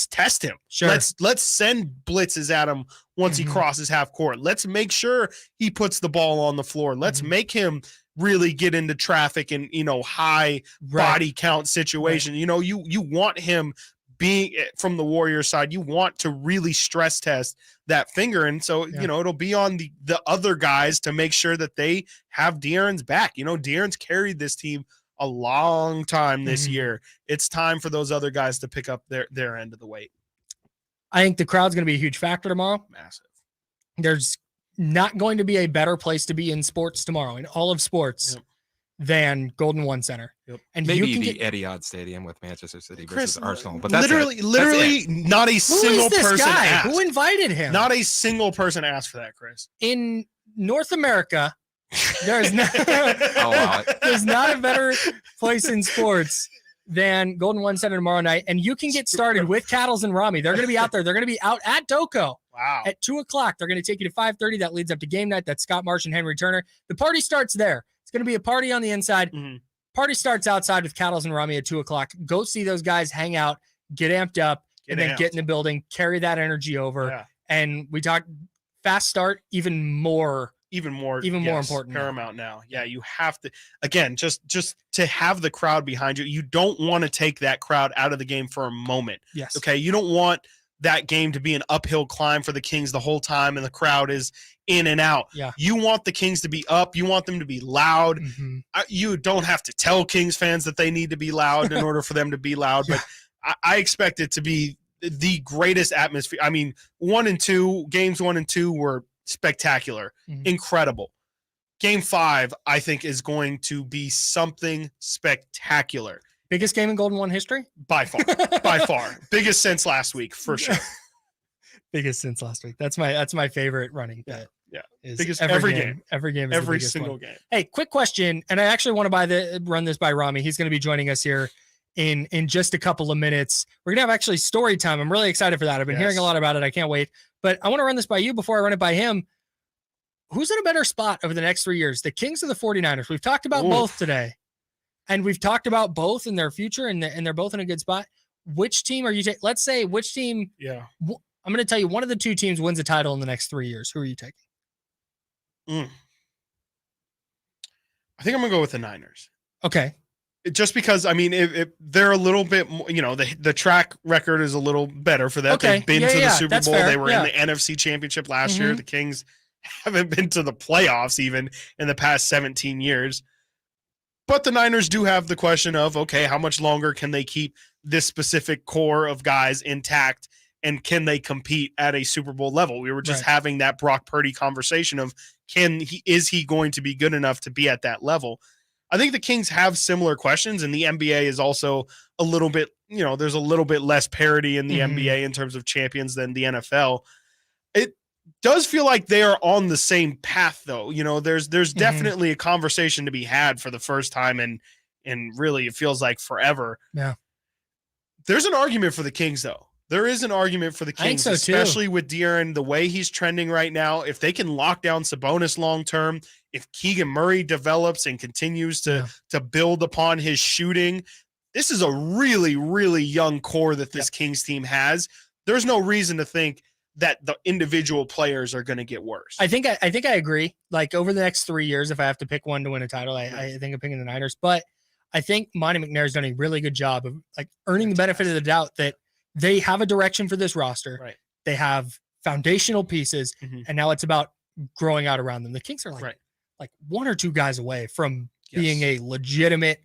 test him. Sure. Let's send blitzes at him once he crosses half court. Let's make sure he puts the ball on the floor. Let's make him really get into traffic and, high body count situation. You want him being from the Warriors side. You want to really stress test that finger. And so, it'll be on the other guys to make sure that they have De'Aaron's back. De'Aaron's carried this team a long time this year. It's time for those other guys to pick up their end of the weight. I think the crowd's going to be a huge factor tomorrow. Massive. There's not going to be a better place to be in sports tomorrow, in all of sports, than Golden One Center. Yep. And maybe you can the Etihad Stadium with Manchester City Chris, versus Arsenal. But literally not a single person asked. Who invited him? Not a single person asked for that, Chris. In North America, there's not a better place in sports than Golden One Center tomorrow night. And you can get started with Cattles and Rammy. They're going to be out there. They're going to be out at Doco. Wow. At 2:00. They're going to take you to 5:30. That leads up to game night. That's Scott Marsh and Henry Turner. The party starts there. It's going to be a party on the inside. Party starts outside with Cattles and Rammy at 2:00. Go see those guys, hang out, get amped up, and then get in the building, carry that energy over. Yeah. And we talk fast start, even more important. Paramount now. Yeah, you have to, again, just to have the crowd behind you. You don't want to take that crowd out of the game for a moment. Yes. Okay. You don't want that game to be an uphill climb for the Kings the whole time and the crowd is in and out. Yeah. You want the Kings to be up. You want them to be loud. You don't have to tell Kings fans that they need to be loud in order for them to be loud, but I expect it to be the greatest atmosphere. I mean, games 1 and 2 were spectacular, incredible. Game 5, I think, is going to be something spectacular. Biggest game in Golden One history? By far. Biggest since last week, for sure. Biggest since last week. That's my favorite running bet. Yeah. Is Biggest every game. Every game is Every the biggest single one. game. Hey, quick question, and I actually want to run this by Rammy. He's going to be joining us here in just a couple of minutes. We're going to have actually story time. I'm really excited for that. I've been hearing a lot about it. I can't wait. But I want to run this by you before I run it by him. Who's in a better spot over the next 3 years, the Kings or the 49ers? We've talked about both today, and we've talked about both in their future, and they're both in a good spot. Which team are you taking? Let's say which team. Yeah. I'm going to tell you one of the two teams wins a title in the next 3 years. Who are you taking? I think I'm going to go with the Niners. Okay. Just because, I mean, if they're a little bit more, the track record is a little better for them. Okay. They've been to the Super That's Bowl. fair. They were in the NFC Championship last year. The Kings haven't been to the playoffs even in the past 17 years. But the Niners do have the question of, okay, how much longer can they keep this specific core of guys intact, and can they compete at a Super Bowl level? We were just having that Brock Purdy conversation of, is he going to be good enough to be at that level? I think the Kings have similar questions, and the NBA is also a little bit, there's a little bit less parity in the NBA in terms of champions than the NFL. It does feel like they are on the same path, though. There's definitely a conversation to be had for the first time, and really it feels like forever. Yeah. There's an argument for the Kings, though. There is an argument for the I think Kings, so, too. especially with De'Aaron, the way he's trending right now. If they can lock down Sabonis long term, if Keegan Murray develops and continues to build upon his shooting, this is a really, really young core that this Kings team has. There's no reason to think that the individual players are going to get worse. I think I agree. Like over the next 3 years, if I have to pick one to win a title, I think I'm picking the Niners. But I think Monty McNair's done a really good job of like earning the benefit of the doubt that they have a direction for this roster. Right. They have foundational pieces, and now it's about growing out around them. The Kings are like one or two guys away from being a legitimate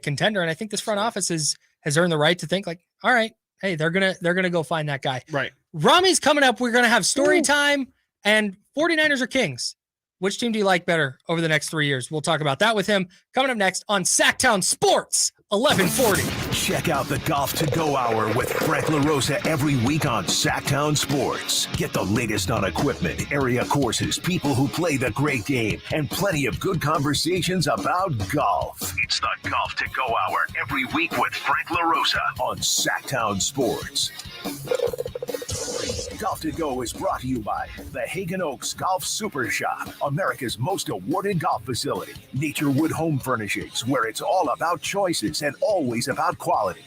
contender. And I think this front office has earned the right to think like, all right, hey, they're gonna go find that guy. Right. Rammy's coming up. We're gonna have story time and 49ers or Kings. Which team do you like better over the next 3 years? We'll talk about that with him coming up next on Sactown Sports 1140. Check out the Golf to Go Hour with Frank LaRosa every week on Sactown Sports. Get the latest on equipment, area courses, people who play the great game, and plenty of good conversations about golf. It's the Golf to Go Hour every week with Frank LaRosa on Sactown Sports. Golf to Go is brought to you by the Hagen Oaks Golf Super Shop, America's most awarded golf facility. Naturewood Home Furnishings, where it's all about choices and always about quality.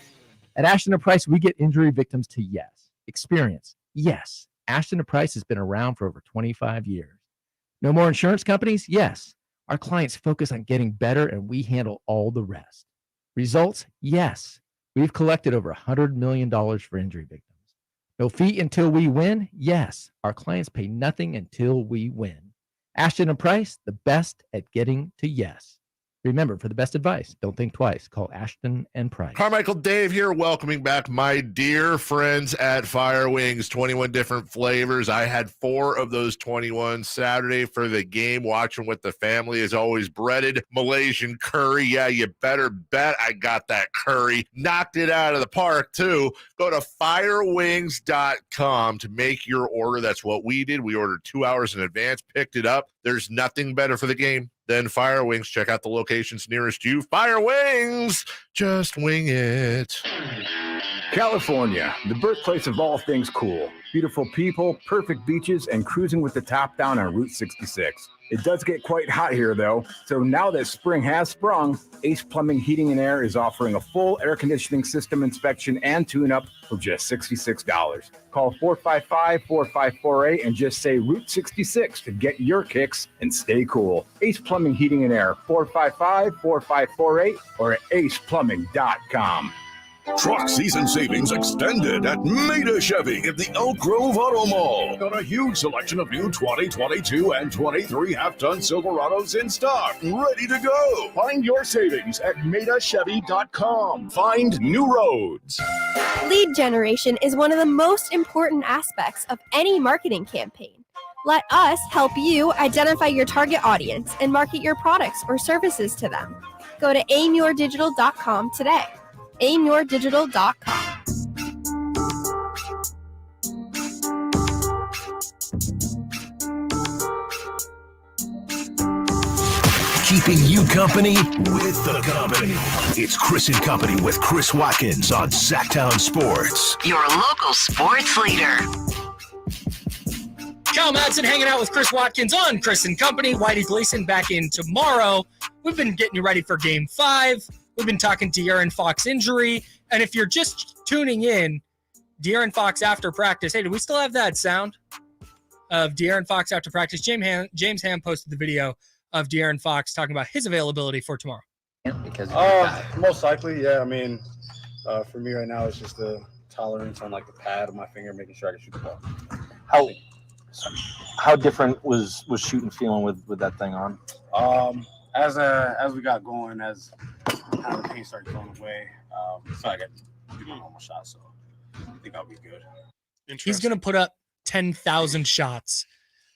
At Ashton & Price, we get injury victims to yes. Experience, yes. Ashton & Price has been around for over 25 years. No more insurance companies? Yes. Our clients focus on getting better and we handle all the rest. Results? Yes. We've collected over $100 million for injury victims. No fee until we win? Yes. Our clients pay nothing until we win. Ashton & Price, the best at getting to yes. Remember, for the best advice, don't think twice. Call Ashton & Price. Carmichael Dave here, welcoming back my dear friends at Fire Wings. 21 different flavors. I had 4 of those 21 Saturday for the game, watching with the family. As always, breaded Malaysian curry. Yeah, you better bet I got that curry. Knocked it out of the park, too. Go to firewings.com to make your order. That's what we did. We ordered 2 hours in advance, picked it up. There's nothing better for the game than Fire Wings. Check out the locations nearest you. Fire Wings, just wing it. California, the birthplace of all things cool. Beautiful people, perfect beaches, and cruising with the top down on Route 66. It does get quite hot here, though, so now that spring has sprung, Ace Plumbing Heating and Air is offering a full air conditioning system inspection and tune-up for just $66. Call 455-4548 and just say Route 66 to get your kicks and stay cool. Ace Plumbing Heating and Air, 455-4548 or at aceplumbing.com. Truck season savings extended at Maida Chevy at the Elk Grove Auto Mall. Got a huge selection of new 2022 and 23 half-ton Silverados in stock, ready to go. Find your savings at MaidaChevy.com. Find new roads. Lead generation is one of the most important aspects of any marketing campaign. Let us help you identify your target audience and market your products or services to them. Go to aimyourdigital.com today. aimyourdigital.com. Keeping you company with the company. It's Chris and Company with Chris Watkins on Sactown Sports. Your local sports leader. Kyle Madson hanging out with Chris Watkins on Chris and Company. Whitey Gleason back in tomorrow. We've been getting you ready for Game 5. We've been talking De'Aaron Fox injury. And if you're just tuning in, De'Aaron Fox after practice. Hey, do we still have that sound of De'Aaron Fox after practice? James Ham posted the video of De'Aaron Fox talking about his availability for tomorrow. Because most likely, yeah. I mean, for me right now, it's just the tolerance on like the pad of my finger, making sure I can shoot the ball. How different was shooting feeling with that thing on? As we got going, as kind of the pace started going away, so I got to do my normal shot. So I think I'll be good. He's going to put up 10,000 shots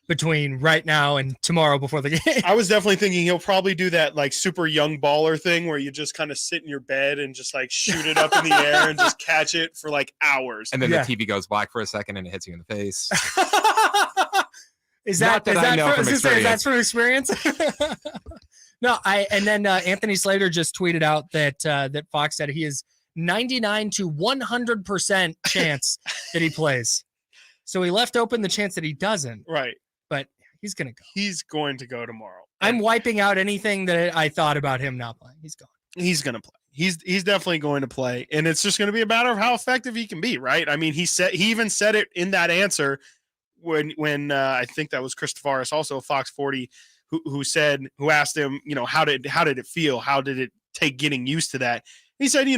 between right now and tomorrow before the game. I was definitely thinking he'll probably do that like super young baller thing where you just kind of sit in your bed and just like shoot it up in the air and just catch it for like hours. And then the TV goes black for a second and it hits you in the face. Is that from experience? No, and then Anthony Slater just tweeted out that Fox said he is 99 to 100% chance that he plays. So he left open the chance that he doesn't. Right. But he's going to go. He's going to go tomorrow. I'm wiping out anything that I thought about him not playing. He's gone. He's going to play. He's definitely going to play. And it's just going to be a matter of how effective he can be, right? I mean, he even said it in that answer when I think that was Chris Tavares, also Fox 40, who asked him, how did it feel? How did it take getting used to that? He said,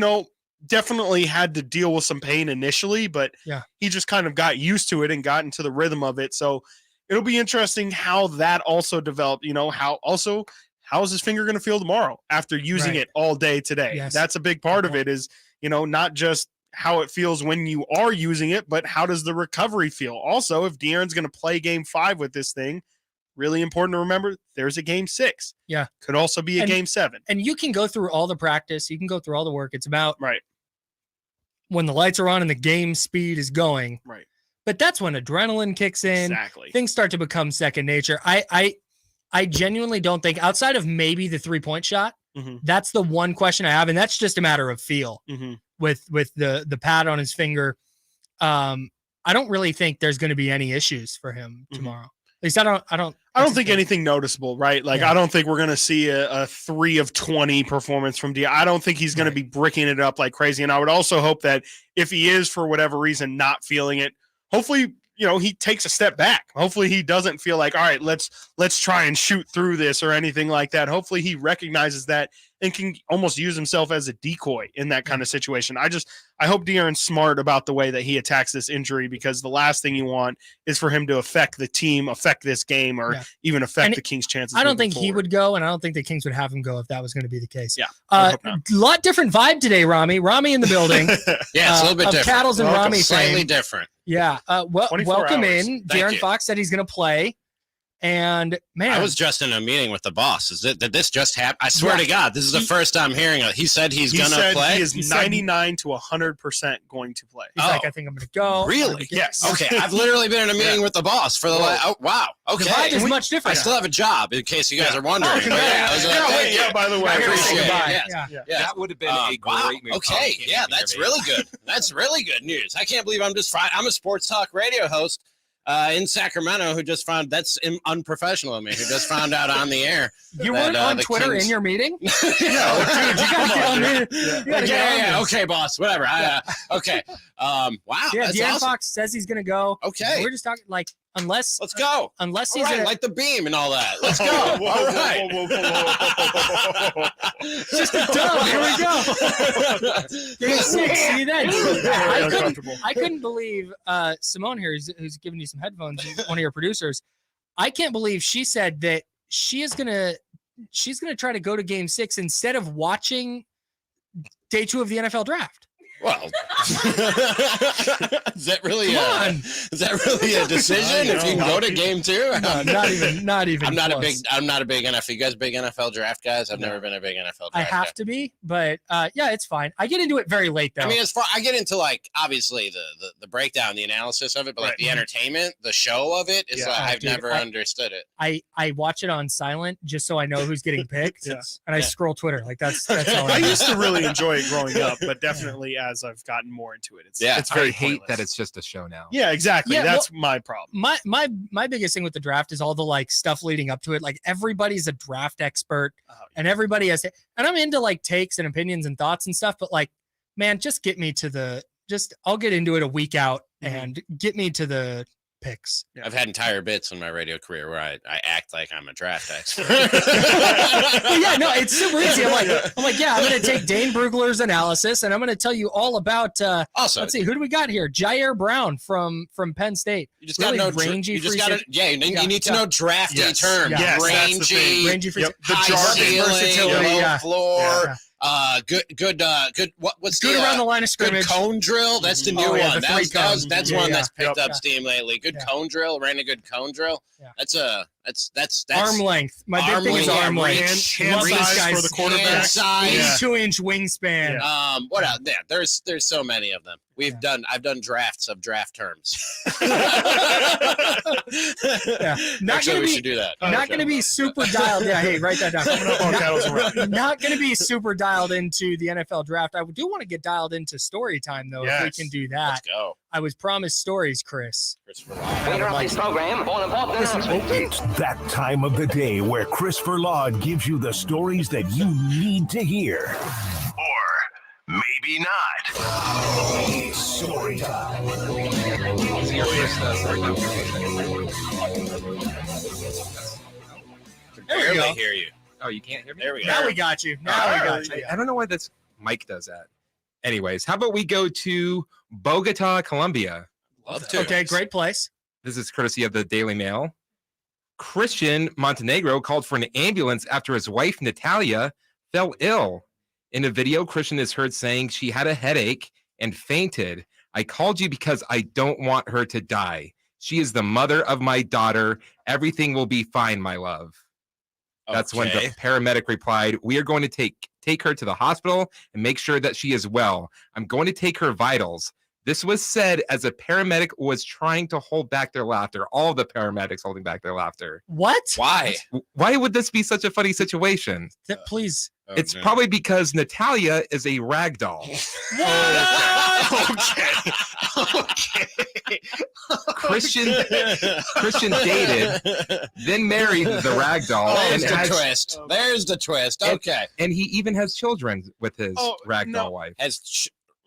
definitely had to deal with some pain initially, but he just kind of got used to it and got into the rhythm of it. So it'll be interesting how that also developed, how is his finger going to feel tomorrow after using it all day today? Yes. That's a big part of it is, not just how it feels when you are using it, but how does the recovery feel? Also, if De'Aaron's going to play game 5 with this thing, really important to remember, there's a game 6. Yeah. Could also be a game 7. And you can go through all the practice. You can go through all the work. It's about when the lights are on and the game speed is going. Right. But that's when adrenaline kicks in. Exactly. Things start to become second nature. I genuinely don't think, outside of maybe the 3-point shot, that's the one question I have, and that's just a matter of feel with the pad on his finger. I don't really think there's going to be any issues for him tomorrow. At least I don't think anything noticeable, right? Like, I don't think we're going to see a 3 of 20 performance from D. I don't think he's going to be bricking it up like crazy. And I would also hope that if he is, for whatever reason, not feeling it, hopefully, he takes a step back. Hopefully he doesn't feel like, all right, let's try and shoot through this or anything like that. Hopefully he recognizes that and can almost use himself as a decoy in that kind of situation. I hope De'Aaron's smart about the way that he attacks this injury, because the last thing you want is for him to affect the team, affect this game, or even affect the Kings' chances. I don't think he would go, and I don't think the Kings would have him go if that was going to be the case. Yeah. A lot different vibe today, Rammy. Rammy in the building. Yeah, it's a little bit different. Cattles and Rammy Slightly fame. different. Yeah. Welcome in. De'Aaron Fox said he's going to play. And man, I was just in a meeting with the boss. Did this just happen? I swear to God, this is the first I'm hearing it. He said he's going to play. He is 99 to 100% going to play. He's like, I think I'm going to go. Really? Yes. Okay. I've literally been in a meeting with the boss for the last. Wow. Okay. The vibe is much different. I still have a job, in case you guys are wondering. By the way, I appreciate it. Yeah. That would have been a great move. Okay. Yeah, that's really good. That's really good news. I can't believe I'm a sports talk radio host in Sacramento who just found that's unprofessional of me, who just found out on the air. You weren't on Twitter in your meeting? No, dude, you gotta get on there. Yeah. Okay, boss. Whatever. Okay. Wow. Yeah, that's De'Aaron awesome. Fox says he's gonna go. Okay. We're just talking let's go. Unless he's like the beam and all that. Let's go. All right. Just a dub. Here we go. Game 6. See you then. I couldn't believe Simone here, who's giving you some headphones, one of your producers. I can't believe she said that she's gonna try to go to Game 6 instead of watching Day 2 of the NFL draft. Well, is that really a decision? If you can go to Game 2? No, not even. I'm not close. a big NFL. You guys big NFL draft guys? I've never been a big NFL draft I have guy. to be, but yeah, it's fine. I get into it very late though. I mean, I get into obviously the breakdown, the analysis of it, but the entertainment, the show of it is I've never understood it. I watch it on silent just so I know who's getting picked, and I scroll Twitter that's all. I used to really enjoy it growing up, but definitely as I've gotten more into it, it's very hate that it's just a show now. Yeah, exactly. Yeah, that's my problem. My biggest thing with the draft is all the stuff leading up to it. Like everybody's a draft expert, and everybody has. And I'm into takes and opinions and thoughts and stuff, but man, just get me to I'll get into it a week out and get me to the picks. Yeah. I've had entire bits in my radio career where I act like I'm a draft expert. Well, yeah, no, it's super easy. I'm like, yeah, I'm going to take Dane Brugler's analysis, and I'm going to tell you all about. Also, let's see, who do we got here? Jair Brown from Penn State. You just got to know rangy. You just got to, you need to know drafty terms. Yes, rangy, free. high ceiling, low floor. Good. What's good around the line of scrimmage? Good cone drill. That's the new one. That's one that's picked up steam lately. Good cone drill. Ran a good cone drill. Yeah. That's arm length. My big thing is arm length. Hand size for the quarterback. 82-inch wingspan. What else? Yeah, there's so many of them. I've done drafts of draft terms. Not Actually, gonna we be, should do that. Not going to be super dialed. Yeah, hey, write that down. Not going to be super dialed into the NFL draft. I do want to get dialed into story time, though, if we can do that. Let's go. I was promised stories, Chris. We interrupt this program for an important announcement. It's that time of the day where Chris Verlaud gives you the stories that you need to hear. Or maybe not. It's story time. There we go. Hear you. Oh, you can't hear me? There we go. Now we got you. Now we got you. I don't know why this mic does that. Anyways, how about we go to Bogota, Colombia? Love to. Okay, great place. This is courtesy of the Daily Mail. Christian Montenegro called for an ambulance after his wife, Natalia, fell ill. In a video, Christian is heard saying she had a headache and fainted. I called you because I don't want her to die. She is the mother of my daughter. Everything will be fine, my love. That's when the paramedic replied, we are going to take her to the hospital and make sure that she is well. I'm going to take her vitals. This was said as a paramedic was trying to hold back their laughter. All the paramedics holding back their laughter. What? Why? Why would this be such a funny situation? Please. It's probably because Natalia is a rag doll. Okay. Christian dated, then married the rag doll. There's the twist. There's the twist. Okay. And he even has children with his rag doll wife.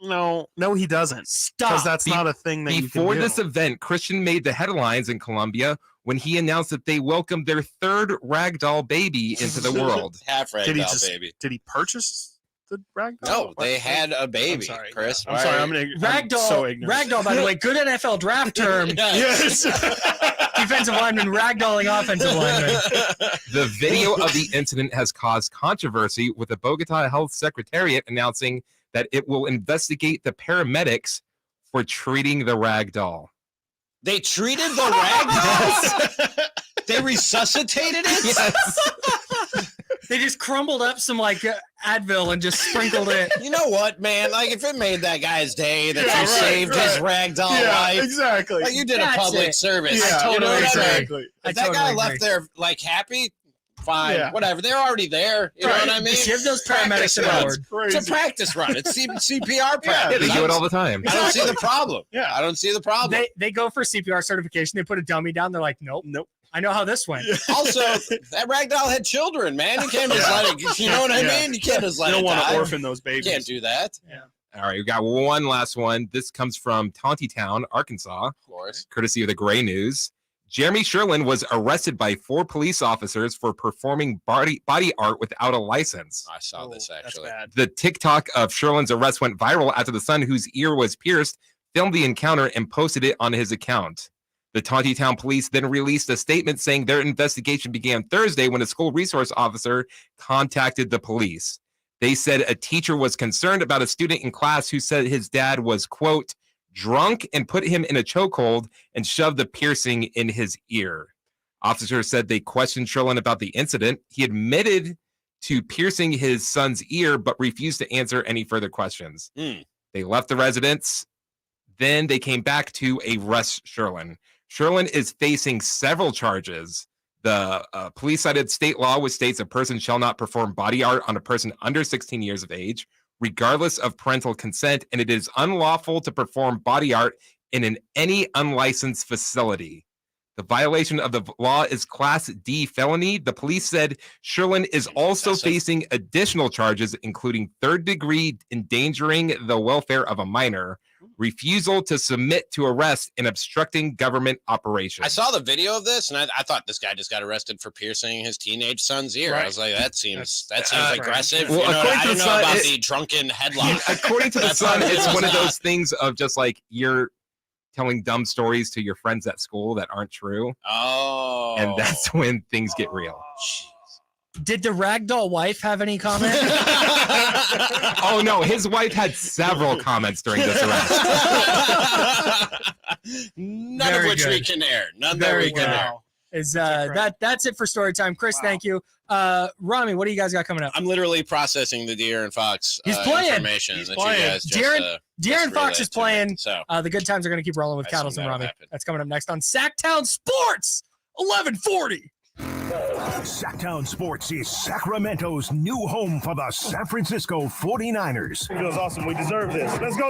No, he doesn't. Stop. Because that's not a thing that you can Before do. this event, Christian made the headlines in Colombia when he announced that they welcomed their third ragdoll baby into the world. Half ragdoll baby. Did he purchase the ragdoll? No, they had a baby. I'm sorry, Chris. I'm sorry. I'm Ragdoll. so ignorant. Ragdoll, by the way, good NFL draft term. Yes. Defensive lineman ragdolling offensive lineman. The video of the incident has caused controversy, with the Bogota Health Secretariat announcing that it will investigate the paramedics for treating the rag doll. They treated the ragdoll? They resuscitated it? Yes. They just crumbled up some Advil and just sprinkled it. You know what, man? Like, if it made that guy's day that you saved his ragdoll life. Exactly. Like, you did a public service. Yeah, you know what I mean? I If that guy left there, happy, fine, whatever. They're already there. You know what I mean? Give those paramedics an award. It's a practice run. It's CPR practice. They do it all the time. I don't see the problem. Yeah, I don't see the problem. They go for CPR certification. They put a dummy down. They're like, nope. I know how this went. Also, that ragdoll had children, man. You can't just let it. You know what I mean? You can't just let it. You don't want die. to orphan those babies. You can't do that. Yeah. All right, we got one last one. This comes from Tontitown, Arkansas. Of course. Courtesy of the Gray News. Jeremy Sherlin was arrested by 4 police officers for performing body art without a license. I saw this, actually. The TikTok of Sherlin's arrest went viral after the son whose ear was pierced filmed the encounter and posted it on his account. The Tontitown police then released a statement saying their investigation began Thursday when a school resource officer contacted the police. They said a teacher was concerned about a student in class who said his dad was, quote, drunk and put him in a chokehold and shoved the piercing in his ear. Officers said they questioned Sherlin about the incident. He admitted to piercing his son's ear, but refused to answer any further questions. They left the residence. Then they came back to arrest Sherlin. Sherlin is facing several charges. The police cited state law, which states a person shall not perform body art on a person under 16 years of age, regardless of parental consent, and it is unlawful to perform body art in any unlicensed facility. The violation of the law is Class D felony. The police said Sherlin is also facing additional charges, including third-degree endangering the welfare of a minor, refusal to submit to arrest, and obstructing government operations. I saw the video of this, and I thought this guy just got arrested for piercing his teenage son's ear. I was like, that seems aggressive. Well, I don't know about the drunken headlock. According to the Sun, it's one of those things of just like you're telling dumb stories to your friends at school that aren't true. Oh. And that's when things get real. Did the ragdoll wife have any comment? Oh, no. His wife had several comments during this arrest. None of which we can air. None that we can air. Is that's it for story time. Chris, thank you. Rammy, what do you guys got coming up? I'm literally processing the De'Aaron Fox He's playing. information He's that playing. you guys just, De'Aaron Fox is playing. So The good times are going to keep rolling with Cattles and that'll Rammy. happen. That's coming up next on Sactown Sports, 1140. Sacktown Sports is Sacramento's new home for the San Francisco 49ers. It feels awesome. We deserve this. Let's go.